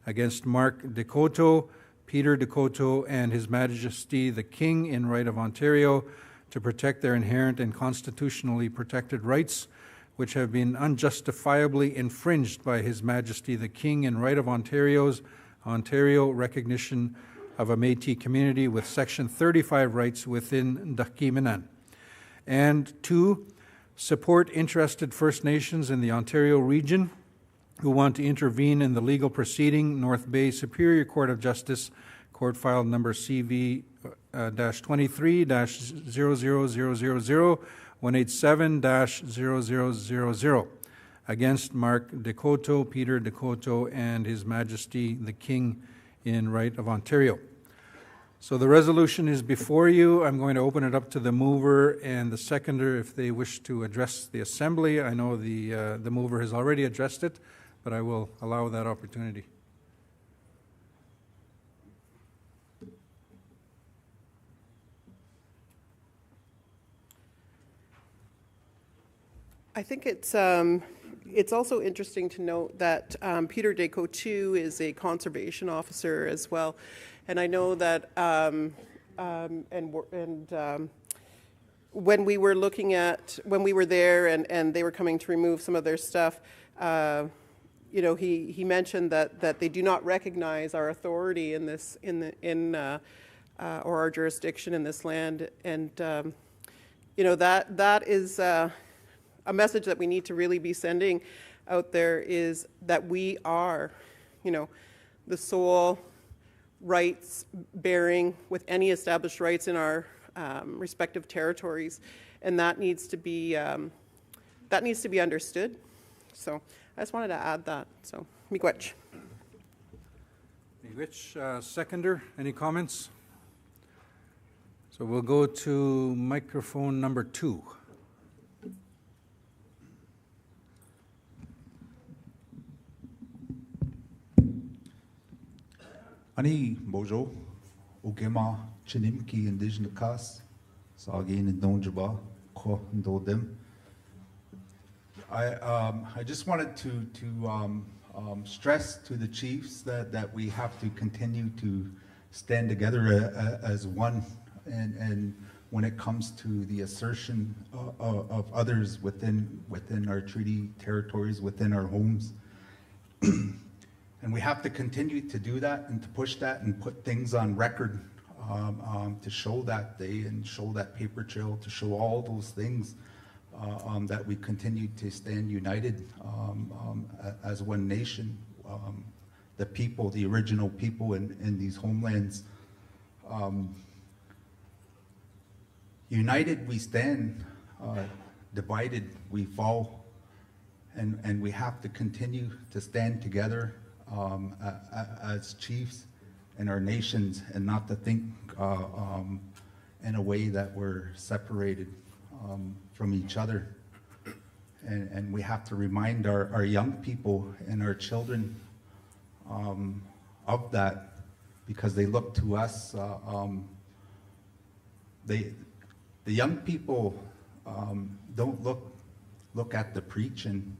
I: against Mark Decoto, Peter Decoto, and His Majesty the King in right of Ontario, to protect their inherent and constitutionally protected rights, which have been unjustifiably infringed by His Majesty the King in right of Ontario recognition of a Métis community with Section 35 rights within Dakimanan. And 2, support interested First Nations in the Ontario region who want to intervene in the legal proceeding, North Bay Superior Court of Justice, court file number CV-23-000000187-0000, against Mark Decoto, Peter Decoto, and His Majesty the King in right of Ontario. So the resolution is before you. I'm going to open it up to the mover and the seconder if they wish to address the Assembly. I know the mover has already addressed it, but I will allow that opportunity.
T: I think it's also interesting to note that Peter Deco 2 is a conservation officer as well, and I know that when we were looking at when we were there and they were coming to remove some of their stuff, you know, he mentioned that they do not recognize our authority in this or our jurisdiction in this land, and you know, that is. A message that we need to really be sending out there is that we are, you know, the sole rights bearing with any established rights in our respective territories, and that needs to be understood. So I just wanted to add that. So miigwech.
I: Miigwech, seconder, any comments? So we'll go to microphone number 2.
C: Ani bojo ugema chinimki indigenous kas sagin donjaba I just wanted to stress to the chiefs that we have to continue to stand together as one, and when it comes to the assertion of others within our treaty territories, within our homes. And we have to continue to do that and to push that and put things on record to show that day and show that paper trail, to show all those things that we continue to stand united as one nation. The people, the original people in these homelands. United we stand, divided we fall, and we have to continue to stand together as chiefs in our nations, and not to think in a way that we're separated from each other. And we have to remind our young people and our children of that, because they look to us. The young people don't look at the preaching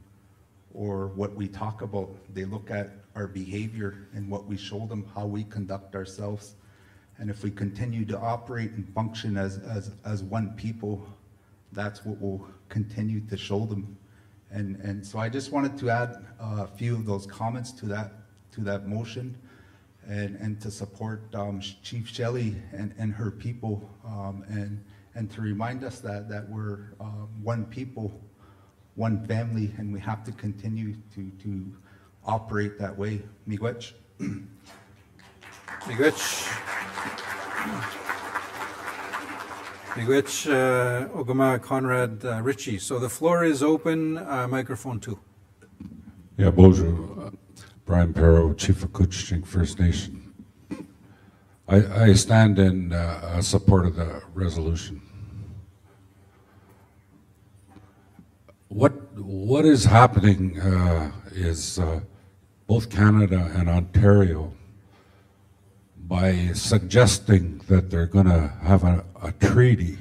C: or what we talk about. They look at our behavior and what we show them, how we conduct ourselves. And if we continue to operate and function as one people, that's what we'll continue to show them. And so I just wanted to add a few of those comments to that motion, and to support Chief Shelley and her people, and to remind us that we're one people, one family, and we have to continue to operate that way. Miigwech.
I: Miigwech. Miigwech, Ogama Conrad Ritchie. So the floor is open, microphone 2.
D: Yeah, bonjour. Brian Perro, Chief of Couchiching First Nation. I stand in support of the resolution. What is happening is both Canada and Ontario, by suggesting that they're going to have a treaty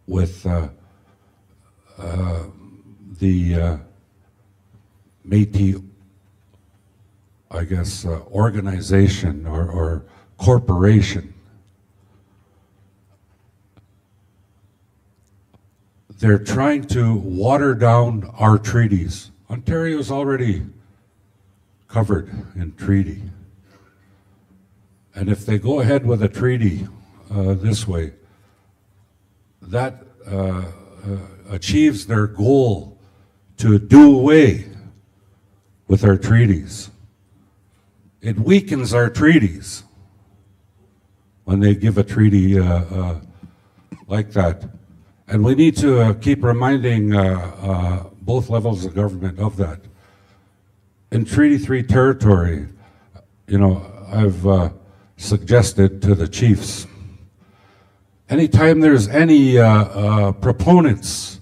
D: with the Métis, I guess, organization or corporation. They're trying to water down our treaties. Ontario's already covered in treaty. And if they go ahead with a treaty this way, that achieves their goal to do away with our treaties. It weakens our treaties when they give a treaty like that. And we need to keep reminding both levels of government of that. In Treaty 3 territory, you know, I've suggested to the chiefs, anytime there's any proponents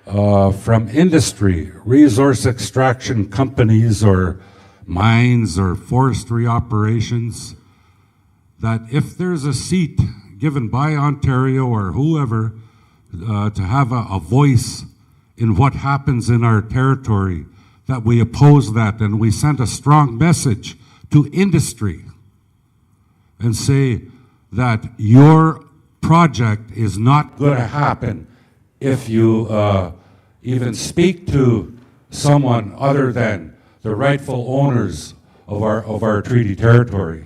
D: from industry, resource extraction companies or mines or forestry operations, that if there's a seat given by Ontario or whoever to have a voice in what happens in our territory, that we oppose that, and we send a strong message to industry and say that your project is not going to happen if you even speak to someone other than the rightful owners of our treaty territory.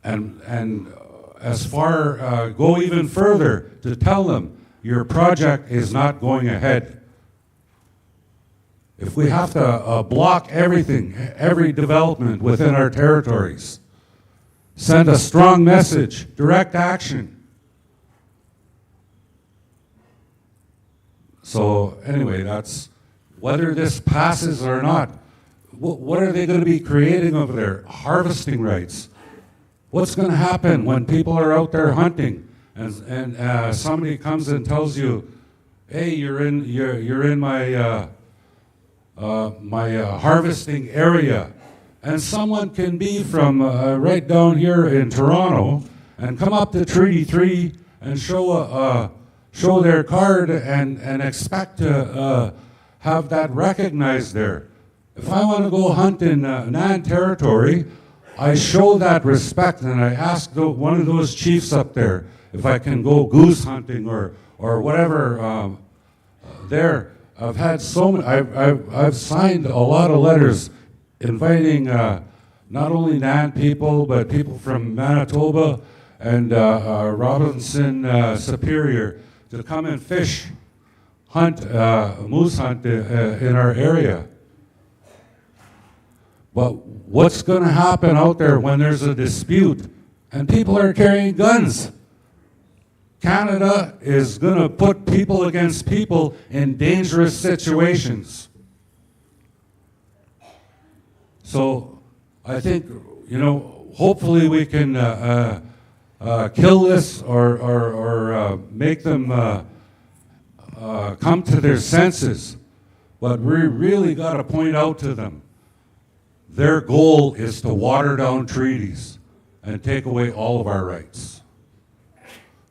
D: And as far, go even further to tell them your project is not going ahead. If we have to block everything, every development within our territories, send a strong message, direct action. So anyway, that's whether this passes or not. What are they going to be creating over there? Harvesting rights. What's going to happen when people are out there hunting and somebody comes and tells you, "Hey, you're in my my harvesting area," and someone can be from right down here in Toronto and come up to Treaty 3 and show their card and expect to have that recognized there. If I want to go hunt in Nan territory, I show that respect and I ask one of those chiefs up there if I can go goose hunting or whatever there. I've had so many, I've signed a lot of letters inviting not only Nan people, but people from Manitoba and Robinson Superior to come and fish, hunt, moose hunt in our area. But what's going to happen out there when there's a dispute and people are carrying guns? Canada is going to put people against people in dangerous situations. So I think, hopefully we can kill this or make them come to their senses. But we really got to point out to them, their goal is to water down treaties and take away all of our rights.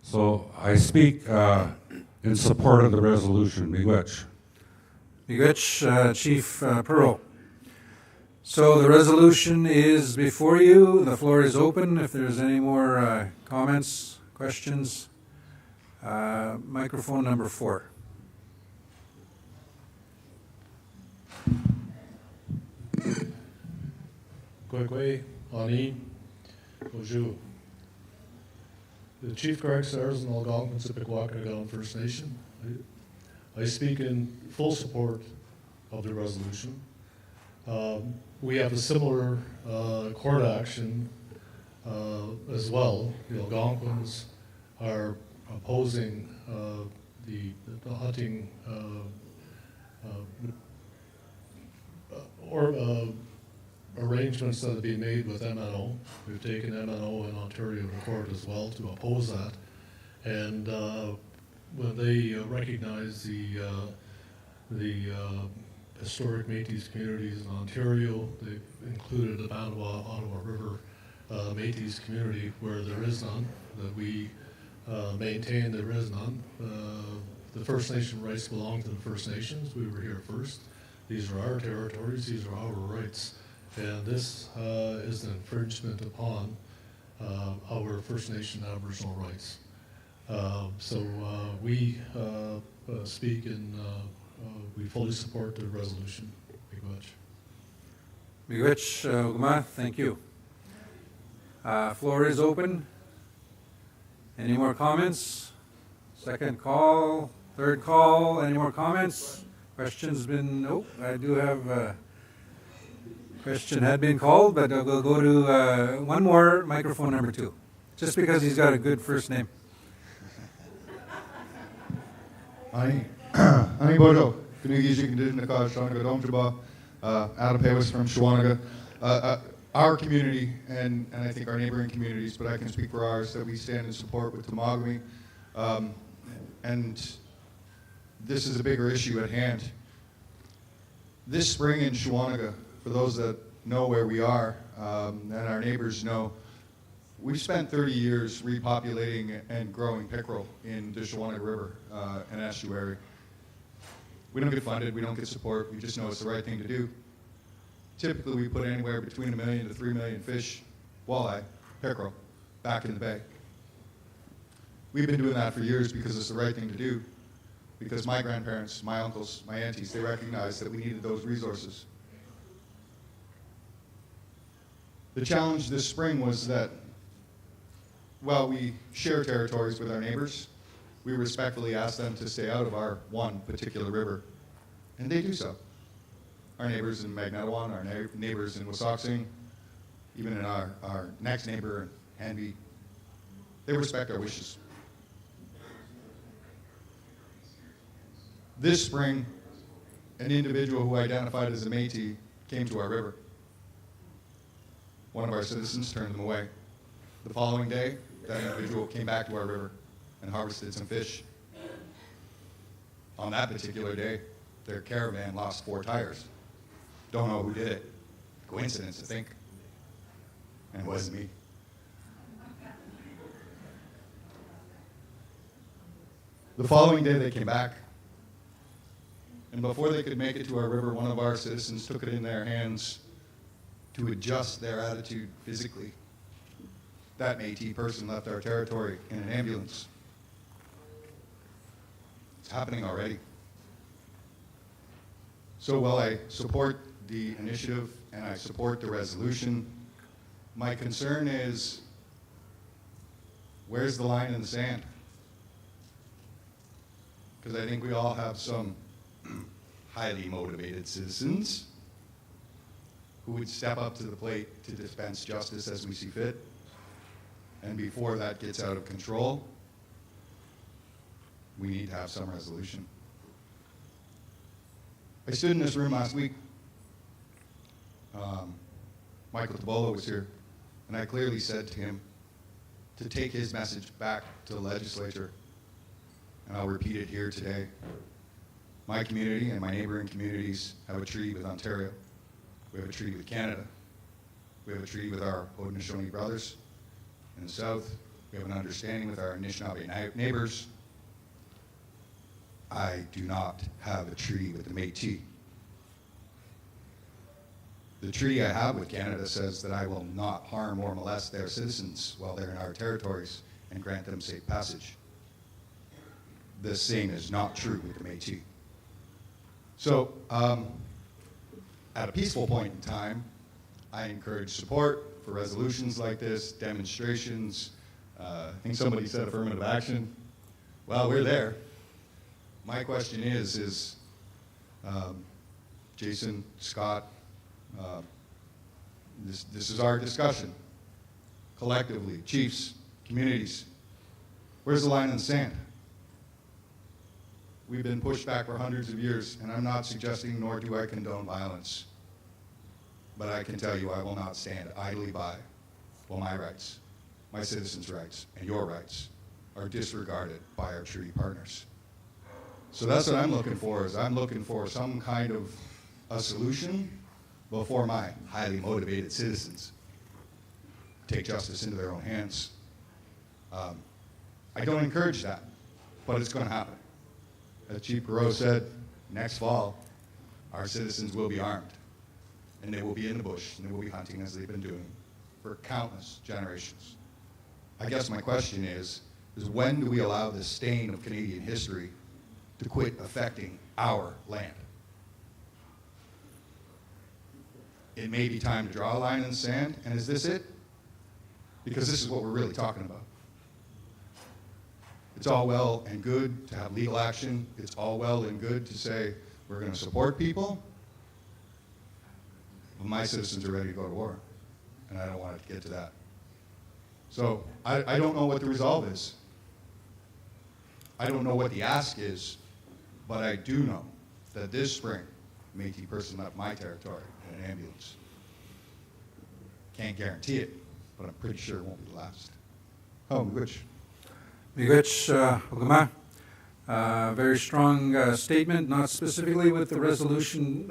D: So I speak in support of the resolution. Miigwech.
I: Miigwech, Chief Perot. So the resolution is before you. The floor is open. If there's any more comments, questions, microphone number 4.
W: Kwekwe, Ani, Oju. The Chief Craig Sars and Algonquin Sipekwakanagaon First Nation. I speak in full support of the resolution. We have a similar court action as well. The Algonquins are opposing the hunting arrangements that have been made with MNO. We've taken MNO in Ontario to court as well to oppose that. And when they recognize the historic Métis communities in Ontario, they've included the Ottawa River Métis community where there is none, that we maintain there is none. The First Nation rights belong to the First Nations. We were here first. These are our territories, these are our rights. And this is an infringement upon our First Nation Aboriginal rights. So we speak and we fully support the resolution.
I: Miigwech, Ogma, thank you. Floor is open. Any more comments? Second call, third call, any more comments? Question's been, I do have question had been called, but we'll go to one more, microphone number 2, just because he's got a good first name.
E: Ani Bodo, Kanugiji Kandidnaka, Shawanaga Domjaba, Adam Paywas from Shawanaga. Our community, and I think our neighboring communities, but I can speak for ours, that we stand in support with Tamagami. And this is a bigger issue at hand. This spring in Shawanaga, for those that know where we are, and our neighbors know, we've spent 30 years repopulating and growing pickerel in the Shawanaga River and estuary. We don't get funded, we don't get support, we just know it's the right thing to do. Typically we put anywhere between 1 million to 3 million fish, walleye, pickerel, back in the bay. We've been doing that for years because it's the right thing to do, because my grandparents, my uncles, my aunties, they recognized that we needed those resources. The challenge this spring was that while we share territories with our neighbors, we respectfully asked them to stay out of our one particular river, and they do so. Our neighbors in Magnetawan, our neighbors in Wissahickon, even in our next neighbor in Hanby, they respect our wishes. This spring, an individual who identified as a Métis came to our river. One of our citizens turned them away. The following day, that individual came back to our river and harvested some fish. On that particular day, their caravan lost 4 tires. Don't know who did it. Coincidence, I think. And it wasn't me. The following day they came back, and before they could make it to our river, one of our citizens took it in their hands to adjust their attitude physically. That Métis person left our territory in an ambulance. It's happening already. So while I support the initiative and I support the resolution, my concern is, where's the line in the sand? Because I think we all have some highly motivated citizens who would step up to the plate to dispense justice as we see fit. And before that gets out of control, we need to have some resolution. I stood in this room last week. Michael Tabolo was here, and I clearly said to him to take his message back to the legislature, and I'll repeat it here today. My community and my neighboring communities have a treaty with Ontario. We have a treaty with Canada. We have a treaty with our Haudenosaunee brothers in the south. We have an understanding with our Anishinaabe neighbors. I do not have a treaty with the Métis. The treaty I have with Canada says that I will not harm or molest their citizens while they're in our territories and grant them safe passage. The same is not true with the Métis. So, at a peaceful point in time, I encourage support for resolutions like this, demonstrations. I think somebody said affirmative action. Well, we're there. My question is Jason, Scott, this is our discussion, collectively, chiefs, communities. Where's the line in the sand? We've been pushed back for hundreds of years, and I'm not suggesting, nor do I condone violence. But I can tell you I will not stand idly by while my rights, my citizens' rights, and your rights are disregarded by our treaty partners. So that's what I'm looking for, is I'm looking for some kind of a solution before my highly motivated citizens take justice into their own hands. I don't encourage that, but it's going to happen. As Chief Perot said, next fall, our citizens will be armed, and they will be in the bush, and they will be hunting as they've been doing for countless generations. I guess my question is when do we allow this stain of Canadian history to quit affecting our land? It may be time to draw a line in the sand, and is this it? Because this is what we're really talking about. It's all well and good to have legal action. It's all well and good to say we're going to support people. But my citizens are ready to go to war, and I don't want it to get to that. So I don't know what the resolve is. I don't know what the ask is, but I do know that this spring, a Métis person left my territory in an ambulance. Can't guarantee it, but I'm pretty sure it won't be the last. Oh, which?
I: Very strong statement, not specifically with the resolution,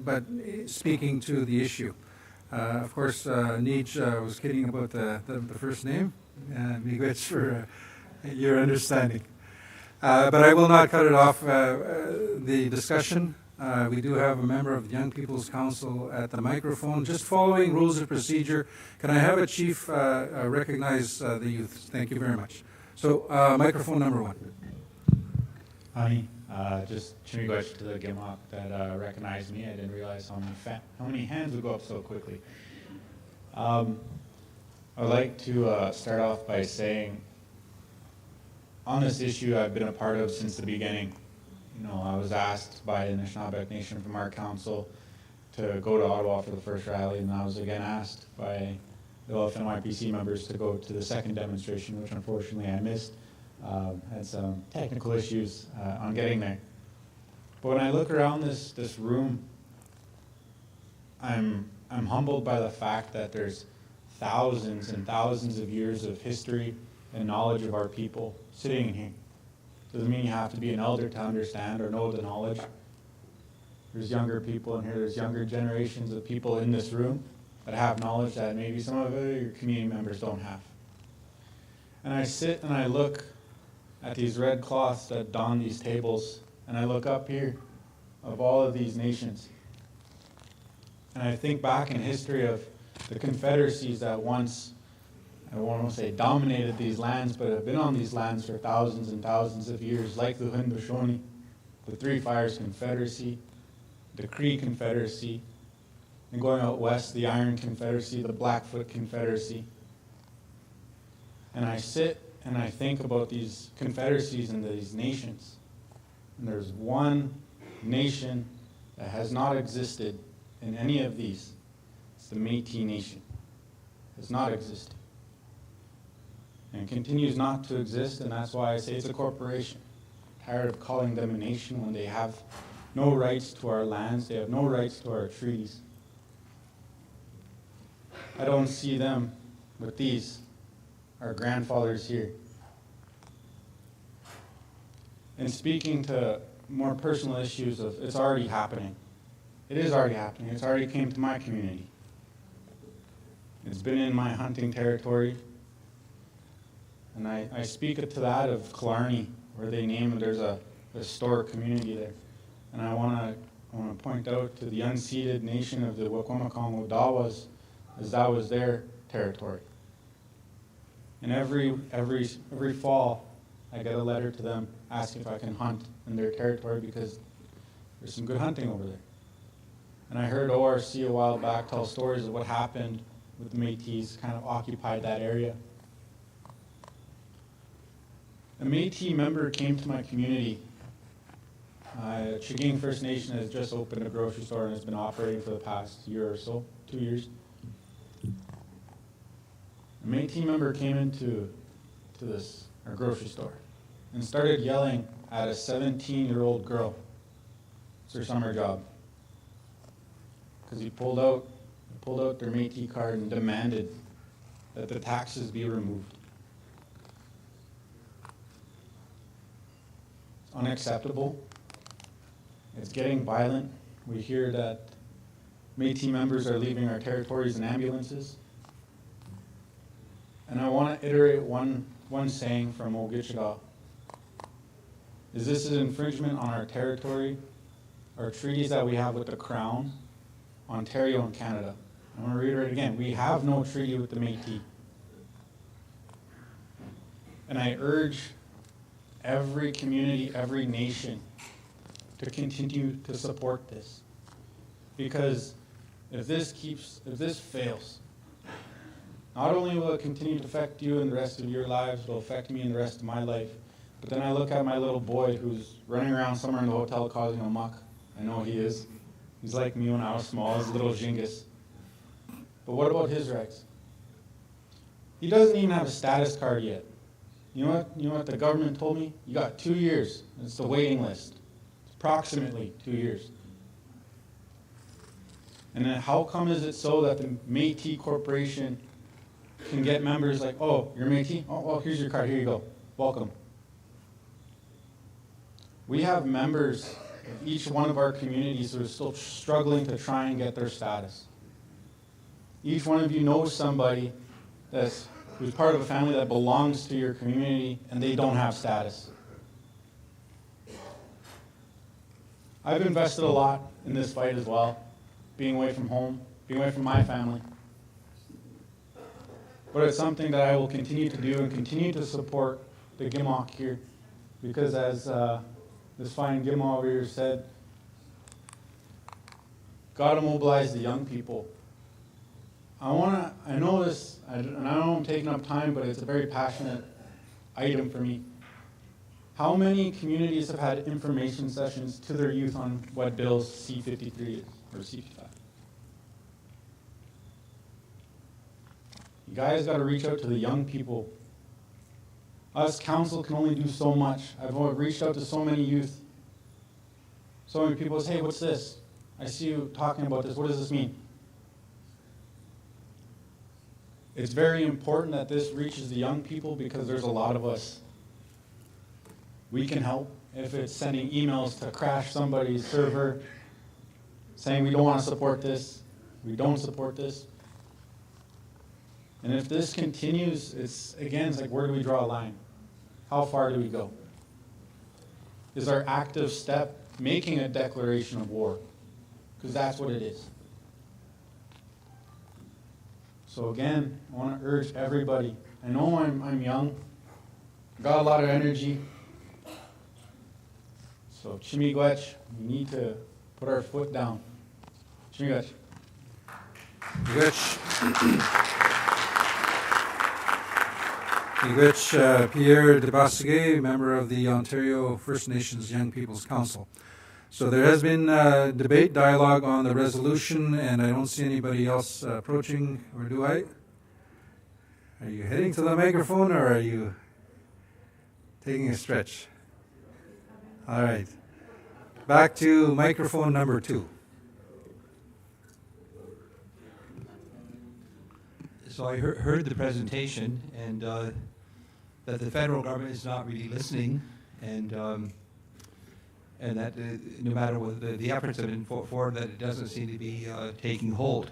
I: but speaking to the issue. Of course, Nij was kidding about the first name, Miigwech, for your understanding. But I will not cut it off the discussion. We do have a member of the Young People's Council at the microphone. Just following rules of procedure, can I have a chief recognize the youth? Thank you very much. So, microphone number one.
G: Honey, just Chimigwech to the Gimok that recognized me. I didn't realize how many hands would go up so quickly. I would like to start off by saying, on this issue I've been a part of since the beginning. You know, I was asked by the Anishinaabe Nation from our council to go to Ottawa for the first rally, and I was again asked by the LFNYPC members to go to the second demonstration, which unfortunately I missed. Had some technical issues on getting there. But when I look around this room, I'm humbled by the fact that there's thousands and thousands of years of history and knowledge of our people sitting in here. Doesn't mean you have to be an elder to understand or know the knowledge. There's younger people in here, there's younger generations of people in this room that have knowledge that maybe some of your community members don't have. And I sit and I look at these red cloths that don these tables, and I look up here of all of these nations. And I think back in history of the confederacies that once, I won't say dominated these lands, but have been on these lands for thousands and thousands of years, like the Haudenosaunee, the Three Fires Confederacy, the Cree Confederacy, and going out west, the Iron Confederacy, the Blackfoot Confederacy. And I sit and I think about these confederacies and these nations. And there's one nation that has not existed in any of these. It's the Métis Nation. It has not existed. And continues not to exist, and that's why I say it's a corporation. Tired of calling them a nation when they have no rights to our lands, they have no rights to our treaties. I don't see them with these, our grandfathers here. And speaking to more personal issues of it's already happening. It is already happening. It's already came to my community. It's been in my hunting territory. And I speak to that of Killarney, where they name it, there's a historic community there. And I want to point out to the unceded nation of the Wakwamacong Odawas, as that was their territory. And every fall, I get a letter to them asking if I can hunt in their territory because there's some good hunting over there. And I heard ORC a while back tell stories of what happened with the Métis kind of occupied that area. A Métis member came to my community. Chaging First Nation has just opened a grocery store and has been operating for the past year or so, 2 years. A Métis member came into our grocery store and started yelling at a 17-year-old girl. It's her summer job. Because he pulled out their Métis card and demanded that the taxes be removed. It's unacceptable. It's getting violent. We hear that Métis members are leaving our territories in ambulances. And I want to iterate one saying from Ogichiga. Is this an infringement on our territory, our treaties that we have with the Crown, Ontario, and Canada? I want to reiterate again, we have no treaty with the Métis. And I urge every community, every nation to continue to support this. Because if this fails, not only will it continue to affect you and the rest of your lives, it will affect me and the rest of my life. But then I look at my little boy who's running around somewhere in the hotel causing a muck. I know he is. He's like me when I was small, he's a little Genghis. But what about his rights? He doesn't even have a status card yet. You know what the government told me? You got 2 years. It's the waiting list. It's approximately 2 years. And then how come is it so that the Métis Corporation can get members like, oh, you're Métis? Oh, well, here's your card. Here you go. Welcome. We have members of each one of our communities who are still struggling to try and get their status. Each one of you knows somebody who's part of a family that belongs to your community and they don't have status. I've invested a lot in this fight as well, being away from home, being away from my family. But it's something that I will continue to do and continue to support the Gimok here, because as this fine Gimok over here said, gotta mobilize the young people. I know this, and I know I'm taking up time, but it's a very passionate item for me. How many communities have had information sessions to their youth on what bills C-53 is, or C-55? You guys got to reach out to the young people. Us, council, can only do so much. I've reached out to so many youth. So many people say, hey, what's this? I see you talking about this. What does this mean? It's very important that this reaches the young people because there's a lot of us. We can help. If it's sending emails to crash somebody's server saying we don't want to support this, we don't support this. And if this continues, it's like, where do we draw a line? how far do we go? Is our active step making a declaration of war? Because that's what it is. So again, I want to urge everybody. I know I'm young, got a lot of energy. So Chimigwech, we need to put our foot down. Chimigwech.
I: Miigwech Pierre de Basseguet, member of the Ontario First Nations Young People's Council. So there has been debate, dialogue on the resolution, and I don't see anybody else approaching, or do I? Are you heading to the microphone, or are you taking a stretch? All right. Back to microphone number 2.
J: So I heard the presentation, and that the federal government is not really listening, and that no matter what the efforts have been forward, that it doesn't seem to be taking hold.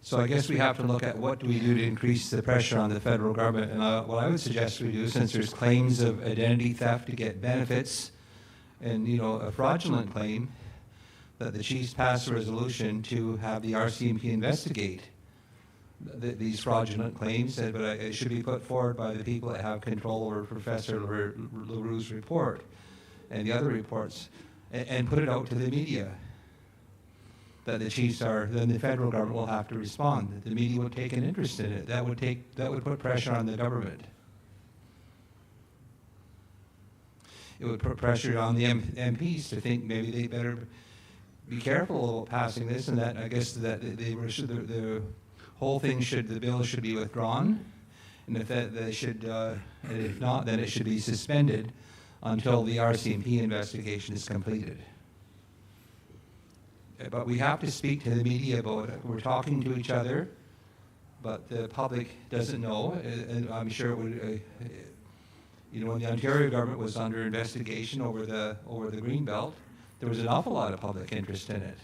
J: So I guess we have to look at what do we do to increase the pressure on the federal government. And what I would suggest we do, since there's claims of identity theft to get benefits, and a fraudulent claim, that the chiefs pass a resolution to have the RCMP investigate these fraudulent claims, but it should be put forward by the people that have control over Professor LaRue's report and the other reports, and put it out to the media. That the chiefs then the federal government will have to respond. The media would take an interest in it. That would put pressure on the government. It would put pressure on the MPs to think maybe they better be careful about passing this, and that I guess that the whole thing the bill should be withdrawn, and if not, then it should be suspended until the RCMP investigation is completed. But we have to speak to the media about it. We're talking to each other, but the public doesn't know, and I'm sure it would. When the Ontario government was under investigation over the Greenbelt, there was an awful lot of public interest in it.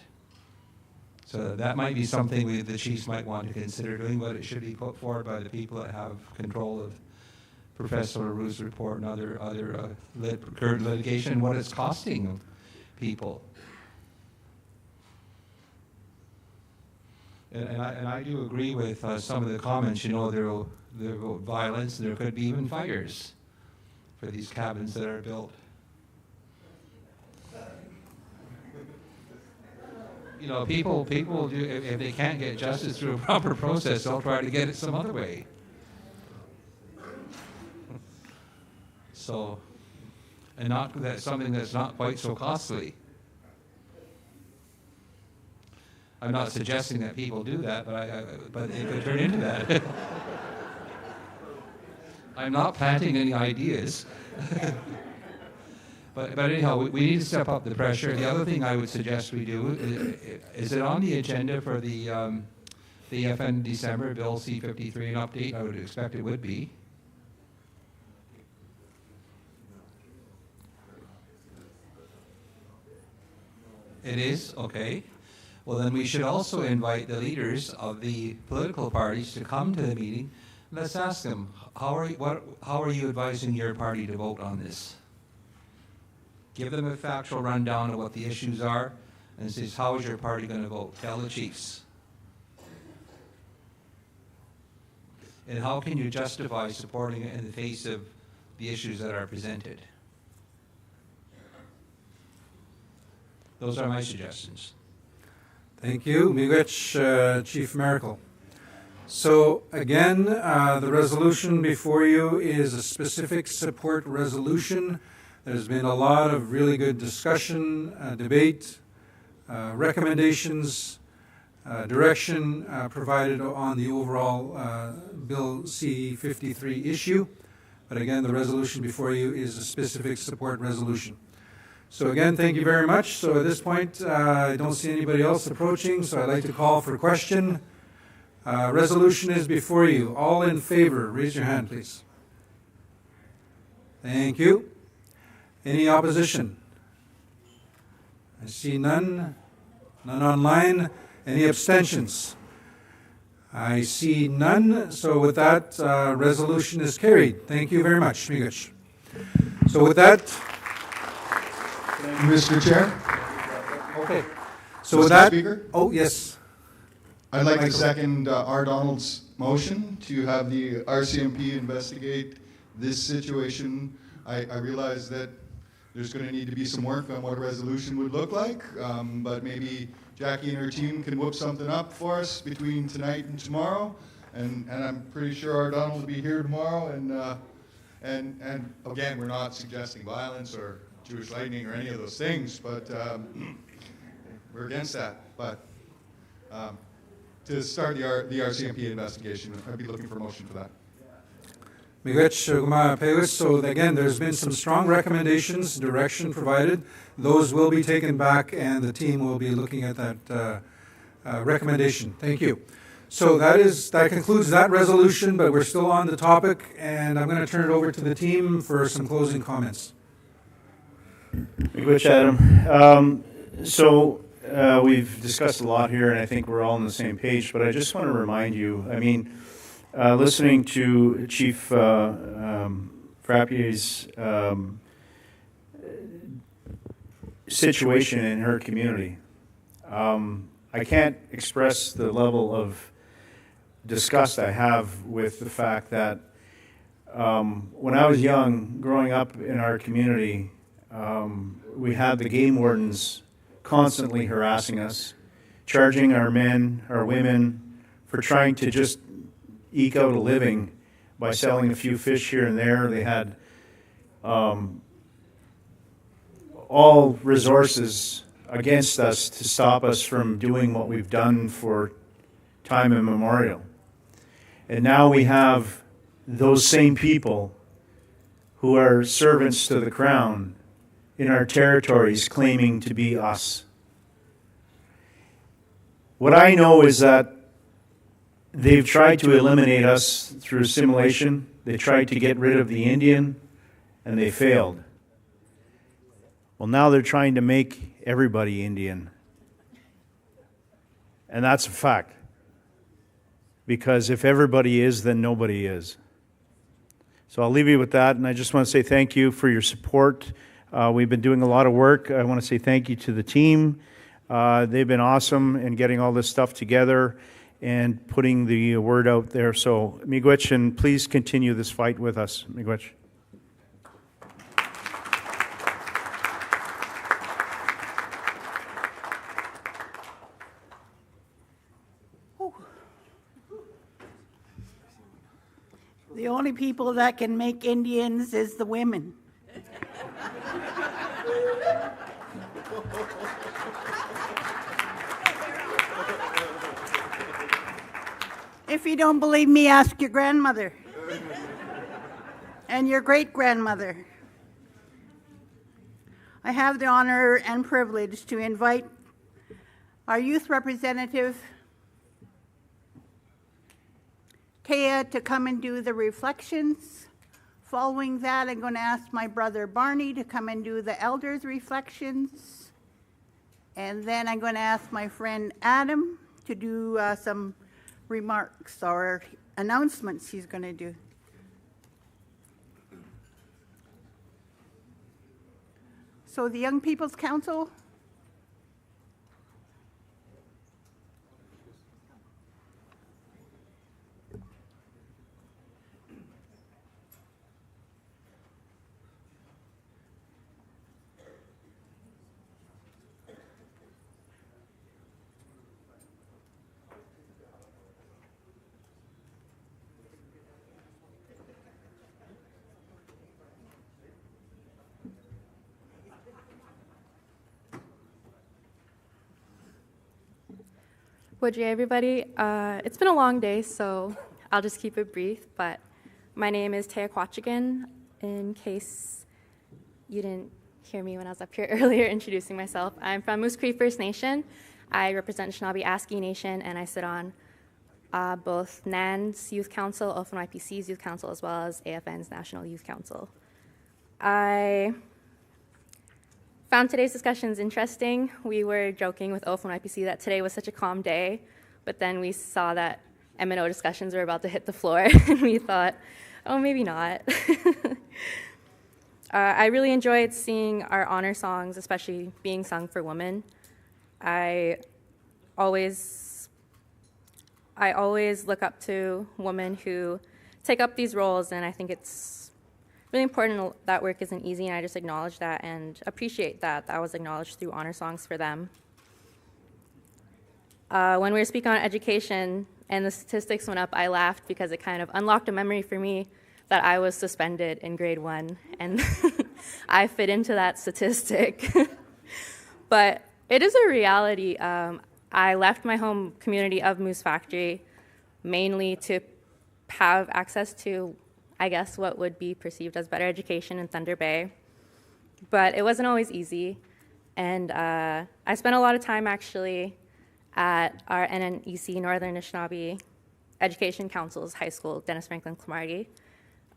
J: So that might be something the chiefs might want to consider doing, but it should be put forward by the people that have control of Professor LaRue's report and other current litigation, and what it's costing people. And I do agree with some of the comments. There will violence, and there could be even fires for these cabins that are built. People do, if they can't get justice through a proper process, they'll try to get it some other way. So, and not that something that's not quite so costly. I'm not suggesting that people do that, but it could turn into that. I'm not planting any ideas. But anyhow, we need to step up the pressure. The other thing I would suggest we do is it on the agenda for the FN December Bill C-53 an update? I would expect it would be. It is? Okay. Well, then we should also invite the leaders of the political parties to come to the meeting. Let's ask them, how are you advising your party to vote on this? Give them a factual rundown of what the issues are, and says, how is your party going to vote? Tell the chiefs. And how can you justify supporting it in the face of the issues that are presented? Those are my suggestions.
I: Thank you. Miigwech, Chief Miracle. So again, the resolution before you is a specific support resolution. There's been a lot of really good discussion, debate, recommendations, direction provided on the overall Bill C-53 issue. But again, the resolution before you is a specific support resolution. So again, thank you very much. So at this point, I don't see anybody else approaching, so I'd like to call for question. Resolution is before you. All in favor, raise your hand, please. Thank you. Any opposition? I see none. None online. Any abstentions? I see none. So with that, resolution is carried. Thank you very much. Miigwech. So with that,
E: Mr. Chair.
I: okay. So with that,
E: Speaker?
I: oh yes.
E: I'd like to second R. Donald's motion to have the RCMP investigate this situation. I realize that there's going to need to be some work on what a resolution would look like, but maybe Jackie and her team can whip something up for us between tonight and tomorrow. And I'm pretty sure R. Donald will be here tomorrow. And again, we're not suggesting violence or Jewish lightning or any of those things, but we're against that. But to start the RCMP investigation, I'd be looking for a motion for that.
I: So again, there's been some strong recommendations, direction provided. Those will be taken back, and the team will be looking at that recommendation. Thank you. So that concludes that resolution, but we're still on the topic, and I'm going to turn it over to the team for some closing comments.
S: Which, Adam? We've discussed a lot here, and I think we're all on the same page, but I just want to remind you, listening to Chief Frappier's situation in her community, I can't express the level of disgust I have with the fact that when I was young, growing up in our community, we had the game wardens constantly harassing us, charging our men, our women, for trying to just eke out a living by selling a few fish here and there. They had all resources against us to stop us from doing what we've done for time immemorial. And now we have those same people who are servants to the crown in our territories claiming to be us. What I know is that they've tried to eliminate us through assimilation. They tried to get rid of the Indian, and they failed. Well, now they're trying to make everybody Indian. And that's a fact. Because if everybody is, then nobody is. So I'll leave you with that, and I just want to say thank you for your support. We've been doing a lot of work. I want to say thank you to the team. They've been awesome in getting all this stuff together and putting the word out there. So, Miigwech, and please continue this fight with us. Miigwech.
L: The only people that can make Indians is the women. If you don't believe me, ask your grandmother and your great-grandmother. I have the honor and privilege to invite our youth representative, Kea, to come and do the reflections. Following that, I'm going to ask my brother Barney to come and do the elders' reflections. And then I'm going to ask my friend Adam to do some remarks or announcements he's going to do. So the Young People's Council.
M: Would everybody? It's been a long day, so I'll just keep it brief, but my name is Taya Quachigan, in case you didn't hear me when I was up here earlier introducing myself. I'm from Moose Cree First Nation. I represent Shinabi Aski Nation, and I sit on both NAN's Youth Council, OFNYPC's Youth Council, as well as AFN's National Youth Council. I found today's discussions interesting. We were joking with OFNYPC that today was such a calm day, but then we saw that M&O discussions were about to hit the floor, and we thought, oh, maybe not. I really enjoyed seeing our honor songs, especially being sung for women. I always look up to women who take up these roles, and I think it's really important that work isn't easy, and I just acknowledge that and appreciate that that was acknowledged through honor songs for them. When we were speaking on education and the statistics went up, I laughed because it kind of unlocked a memory for me that I was suspended in grade 1, and I fit into that statistic. But it is a reality. I left my home community of Moose Factory mainly to have access to, I guess, what would be perceived as better education in Thunder Bay. But it wasn't always easy, and I spent a lot of time actually at our NNEC, Northern Anishinaabe Education Council's high school, Dennis Franklin Clomarty,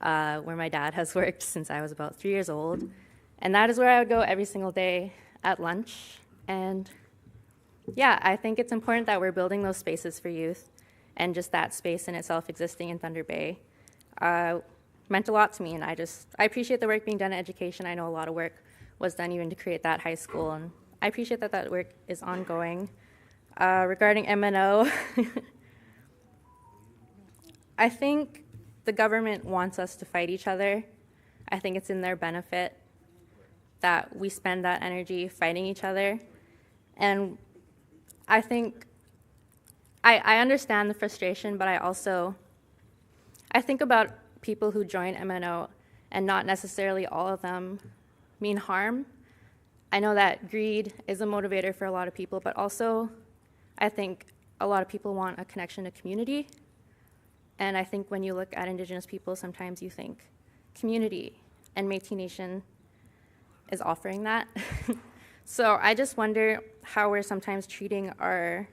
M: where my dad has worked since I was about 3 years old. And that is where I would go every single day at lunch. And yeah, I think it's important that we're building those spaces for youth, and just that space in itself existing in Thunder Bay meant a lot to me. And I appreciate the work being done in education. I know a lot of work was done even to create that high school, and I appreciate that that work is ongoing. Regarding MNO, I think the government wants us to fight each other. I think it's in their benefit that we spend that energy fighting each other. And I think I understand the frustration, but I think about people who join MNO, and not necessarily all of them mean harm. I know that greed is a motivator for a lot of people, but also I think a lot of people want a connection to community. And I think when you look at Indigenous people, sometimes you think community, and Métis Nation is offering that. So I just wonder how we're sometimes treating our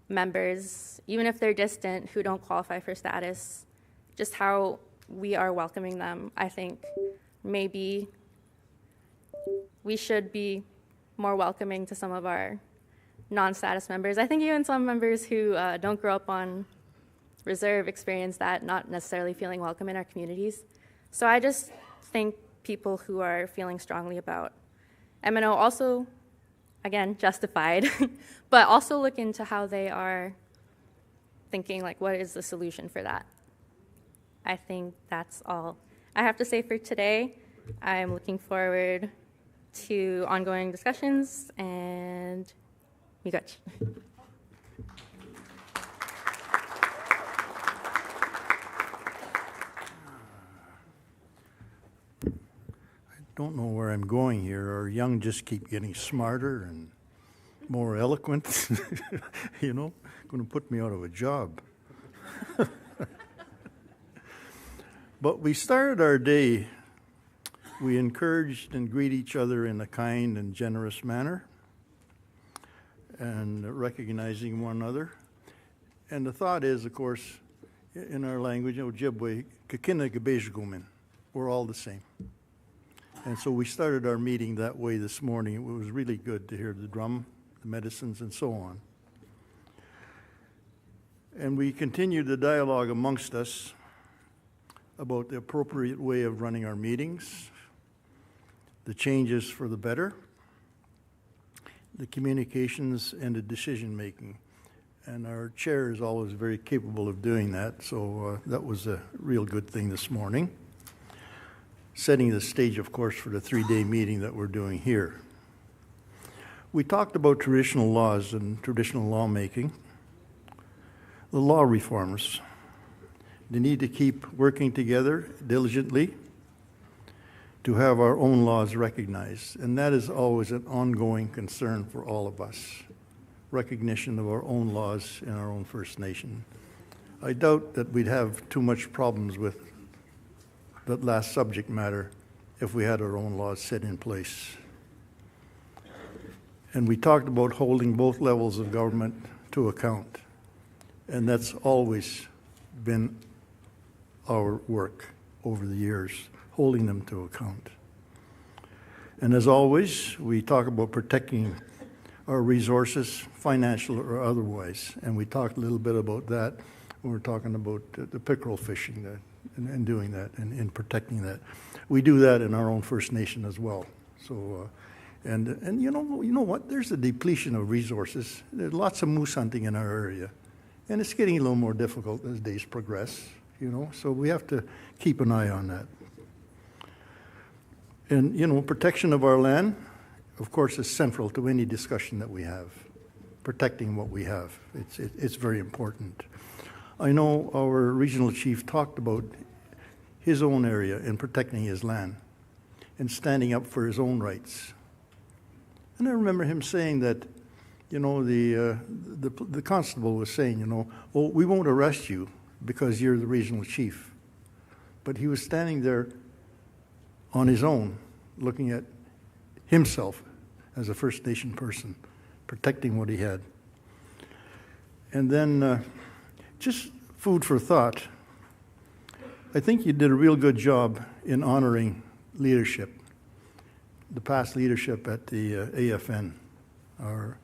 M: members, even if they're distant, who don't qualify for status, just how we are welcoming them. I think maybe we should be more welcoming to some of our non-status members. I think even some members who don't grow up on reserve experience that, not necessarily feeling welcome in our communities. So I just think people who are feeling strongly about MNO also, again, justified, but also look into how they are thinking, like, what is the solution for that? I think that's all I have to say for today. I'm looking forward to ongoing discussions, and miigwech.
A: Don't know where I'm going here. Our young just keep getting smarter and more eloquent. You know, going to put me out of a job. But we started our day, we encouraged and greet each other in a kind and generous manner, and recognizing one another. And the thought is, of course, in our language, Ojibwe, kakina gabejgumin, we're all the same. And so we started our meeting that way this morning. It was really good to hear the drum, the medicines, and so on. And we continued the dialogue amongst us about the appropriate way of running our meetings, the changes for the better, the communications, and the decision-making. And our chair is always very capable of doing that, so that was a real good thing this morning. Setting the stage, of course, for the 3-day meeting that we're doing here. We talked about traditional laws and traditional lawmaking. The law reformers, they need to keep working together diligently to have our own laws recognized. And that is always an ongoing concern for all of us, recognition of our own laws in our own First Nation. I doubt that we'd have too much problems with that last subject matter if we had our own laws set in place. And we talked about holding both levels of government to account. And that's always been our work over the years, holding them to account. And as always, we talk about protecting our resources, financial or otherwise. And we talked a little bit about that when we're talking about the pickerel fishing, in doing that and in protecting that. We do that in our own First Nation as well. So, and you know what? There's a depletion of resources. There's lots of moose hunting in our area, and it's getting a little more difficult as days progress. So we have to keep an eye on that. And protection of our land, of course, is central to any discussion that we have. Protecting what we have, it's very important. I know our regional chief talked about his own area and protecting his land and standing up for his own rights. And I remember him saying that, the constable was saying, oh, we won't arrest you because you're the regional chief. But he was standing there on his own, looking at himself as a First Nation person, protecting what he had. And then just food for thought. I think you did a real good job in honoring leadership, the past leadership at the AFN, or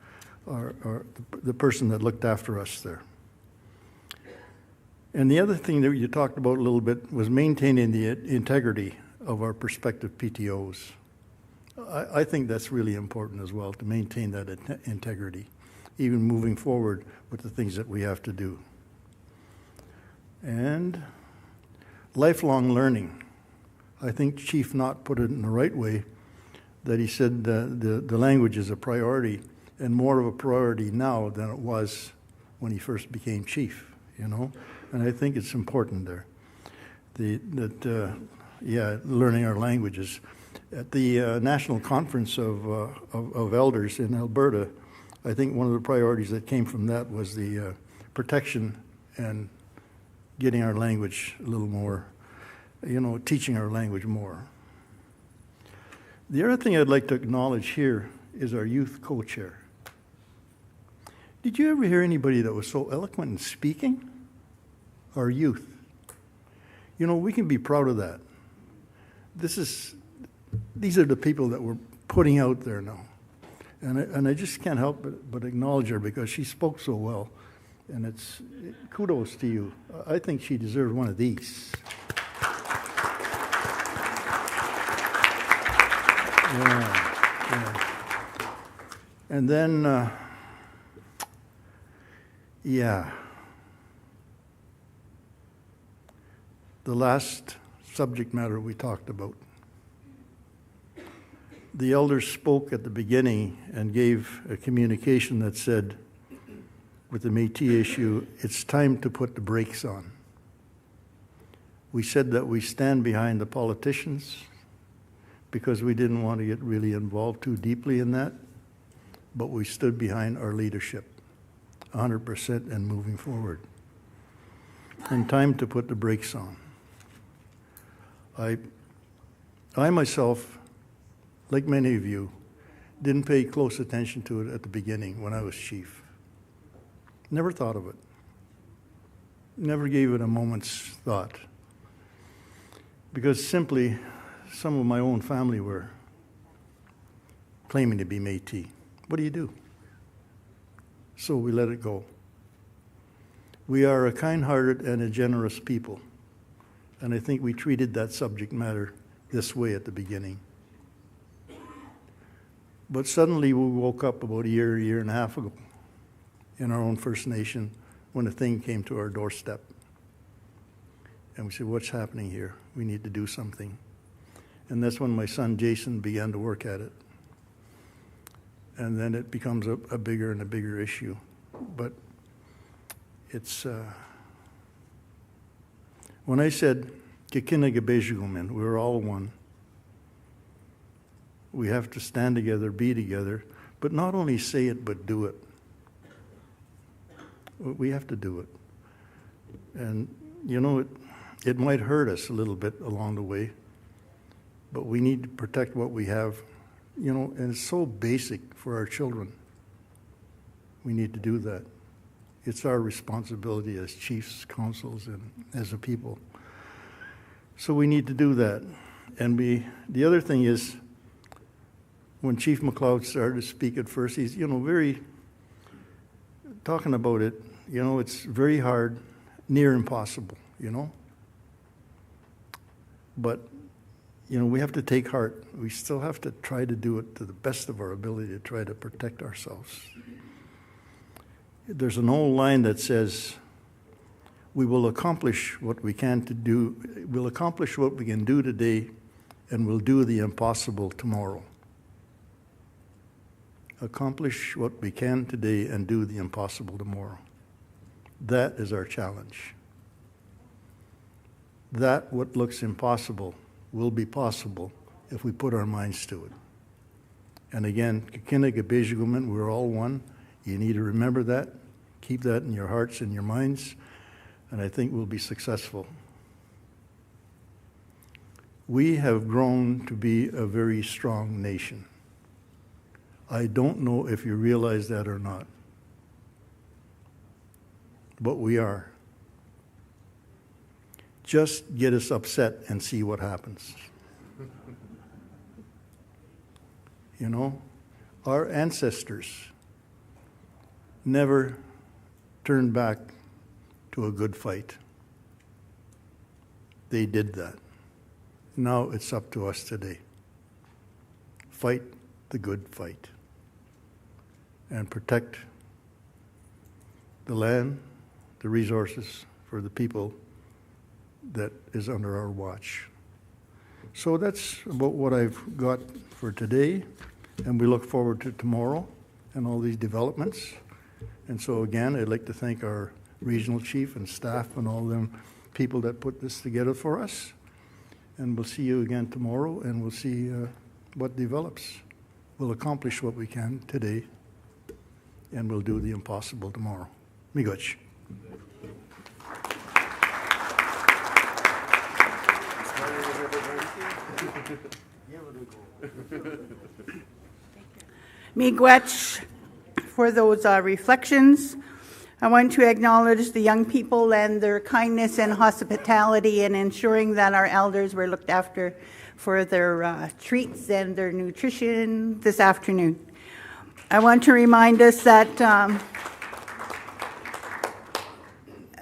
A: the person that looked after us there. And the other thing that you talked about a little bit was maintaining the integrity of our prospective PTOs. I think that's really important as well, to maintain that integrity, even moving forward with the things that we have to do. And lifelong learning. I think Chief Knott put it in the right way, that he said the language is a priority, and more of a priority now than it was when he first became chief, And I think it's important there, learning our languages. At the National Conference of Elders in Alberta, I think one of the priorities that came from that was the protection and getting our language a little more, teaching our language more. The other thing I'd like to acknowledge here is our youth co-chair. Did you ever hear anybody that was so eloquent in speaking? Our youth. We can be proud of that. These are the people that we're putting out there now. And I just can't help but acknowledge her because she spoke so well. And kudos to you. I think she deserves one of these. Yeah. And then, the last subject matter we talked about. The elders spoke at the beginning and gave a communication that said, with the Métis issue, it's time to put the brakes on. We said that we stand behind the politicians because we didn't want to get really involved too deeply in that, but we stood behind our leadership 100% and moving forward. And time to put the brakes on. I myself, like many of you, didn't pay close attention to it at the beginning when I was chief. Never thought of it. Never gave it a moment's thought. Because simply, some of my own family were claiming to be Métis. What do you do? So we let it go. We are a kind-hearted and a generous people. And I think we treated that subject matter this way at the beginning. But suddenly we woke up about a year and a half ago in our own First Nation when a thing came to our doorstep. And we said, what's happening here? We need to do something. And that's when my son Jason began to work at it. And then it becomes a bigger and a bigger issue. But it's, when I said, Kikinagabejugumen, we're all one. We have to stand together, be together, but not only say it, but do it. We have to do it. And, it might hurt us a little bit along the way, but we need to protect what we have, and it's so basic for our children. We need to do that. It's our responsibility as chiefs, councils, and as a people. So we need to do that. And the other thing is, when Chief McLeod started to speak at first, he's, very talking about it, it's very hard, near impossible, But, you know, we have to take heart. We still have to try to do it to the best of our ability to try to protect ourselves. There's an old line that says, we will accomplish what we can to do, we'll accomplish what we can do today, and we'll do the impossible tomorrow. Accomplish what we can today and do the impossible tomorrow. That is our challenge. That what looks impossible will be possible if we put our minds to it. And again, we're all one. You need to remember that. Keep that in your hearts and your minds. And I think we'll be successful. We have grown to be a very strong nation. I don't know if you realize that or not, but we are. Just get us upset and see what happens. You know, our ancestors never turned back to a good fight. They did that. Now it's up to us today. Fight the good fight and protect the land, the resources for the people that is under our watch. So that's about what I've got for today, and we look forward to tomorrow and all these developments. And so again, I'd like to thank our regional chief and staff and all them people that put this together for us. And we'll see you again tomorrow, and we'll see what develops. We'll accomplish what we can today, and we'll do the impossible tomorrow. Miigwech.
L: Miigwech for those reflections. I want to acknowledge the young people and their kindness and hospitality in ensuring that our elders were looked after for their treats and their nutrition this afternoon. I want to remind us that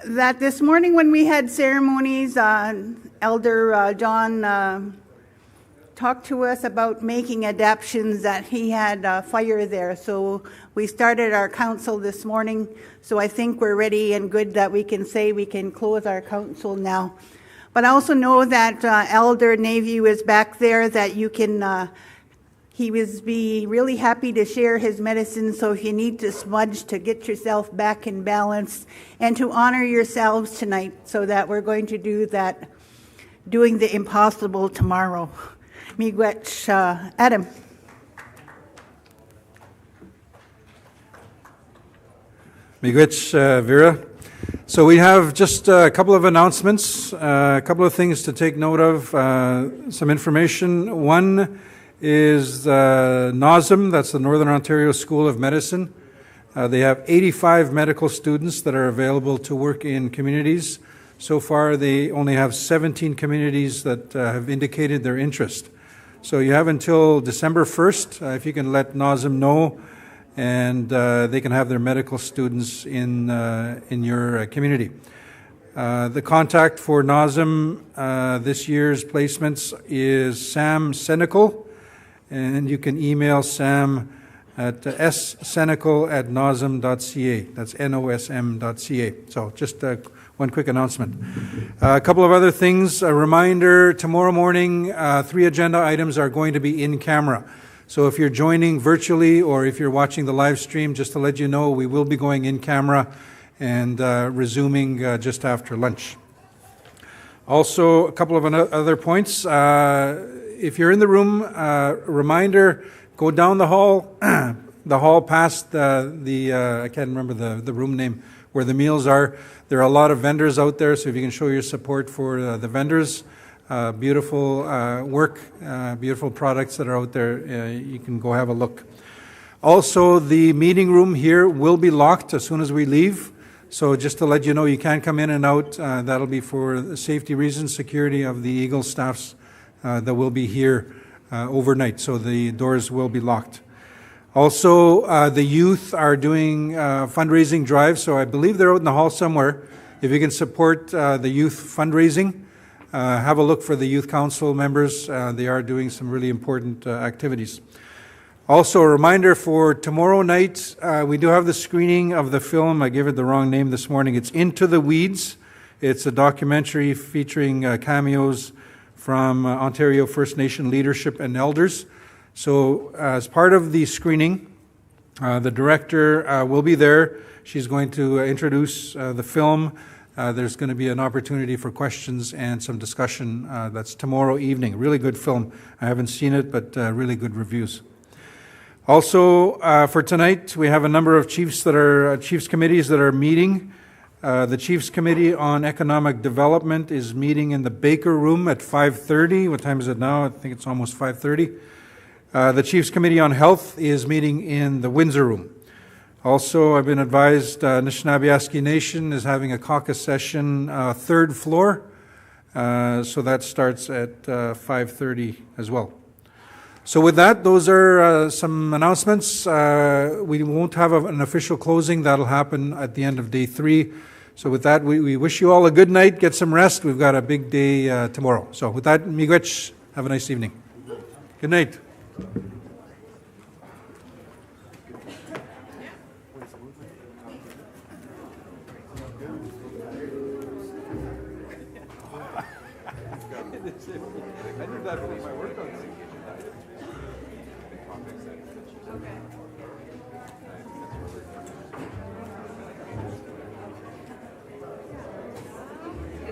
L: that this morning when we had ceremonies, Elder John talked to us about making adaptions, that he had fire there. So we started our council this morning. So I think we're ready and good that we can say we can close our council now. But I also know that Elder Navy is back there, that you can, he was be really happy to share his medicine. So if you need to smudge to get yourself back in balance and to honor yourselves tonight, so that we're going to do that, doing the impossible tomorrow. Miigwech, Adam.
I: Miigwech, Vera. So we have just a couple of announcements, a couple of things to take note of, some information. One is NOSM, that's the Northern Ontario School of Medicine. They have 85 medical students that are available to work in communities. So far, they only have 17 communities that have indicated their interest. So you have until December 1st, if you can let NOSM know, and they can have their medical students in your community. The contact for NOSM this year's placements is Sam Senecal, and you can email Sam at ssenecal@nosm.ca. That's nosm.ca. So just one quick announcement. A couple of other things. A reminder, tomorrow morning, 3 agenda items are going to be in camera. So if you're joining virtually or if you're watching the live stream, just to let you know, we will be going in camera and resuming just after lunch. Also, a couple of other points. If you're in the room, reminder, go down the hall, past I can't remember the room name, where the meals are. There are a lot of vendors out there, so if you can show your support for the vendors, beautiful work, beautiful products that are out there, you can go have a look. Also, the meeting room here will be locked as soon as we leave. So just to let you know, you can't come in and out. That'll be for safety reasons, security of the Eagle staffs that will be here overnight. So the doors will be locked. Also, the youth are doing fundraising drives. So I believe they're out in the hall somewhere. If you can support the youth fundraising, have a look for the Youth Council members. They are doing some really important activities. Also, a reminder for tomorrow night, we do have the screening of the film. I gave it the wrong name this morning. It's Into the Weeds. It's a documentary featuring cameos from Ontario First Nation leadership and elders. So as part of the screening, the director will be there. She's going to introduce the film. There's going to be an opportunity for questions and some discussion. That's tomorrow evening. Really good film. I haven't seen it, but really good reviews. Also, for tonight, we have a number of chiefs committees that are meeting. The Chiefs Committee on Economic Development is meeting in the Baker Room at 5:30. What time is it now? I think it's almost 5:30. The Chiefs Committee on Health is meeting in the Windsor Room. Also, I've been advised Anishinaabe Nation is having a caucus session, third floor. So that starts at 5:30 as well. So with that, those are some announcements. We won't have an official closing. That'll happen at the end of day 3. So with that, we wish you all a good night. Get some rest. We've got a big day tomorrow. So with that, miigwech, have a nice evening. Good night. I did that for my workout. Okay.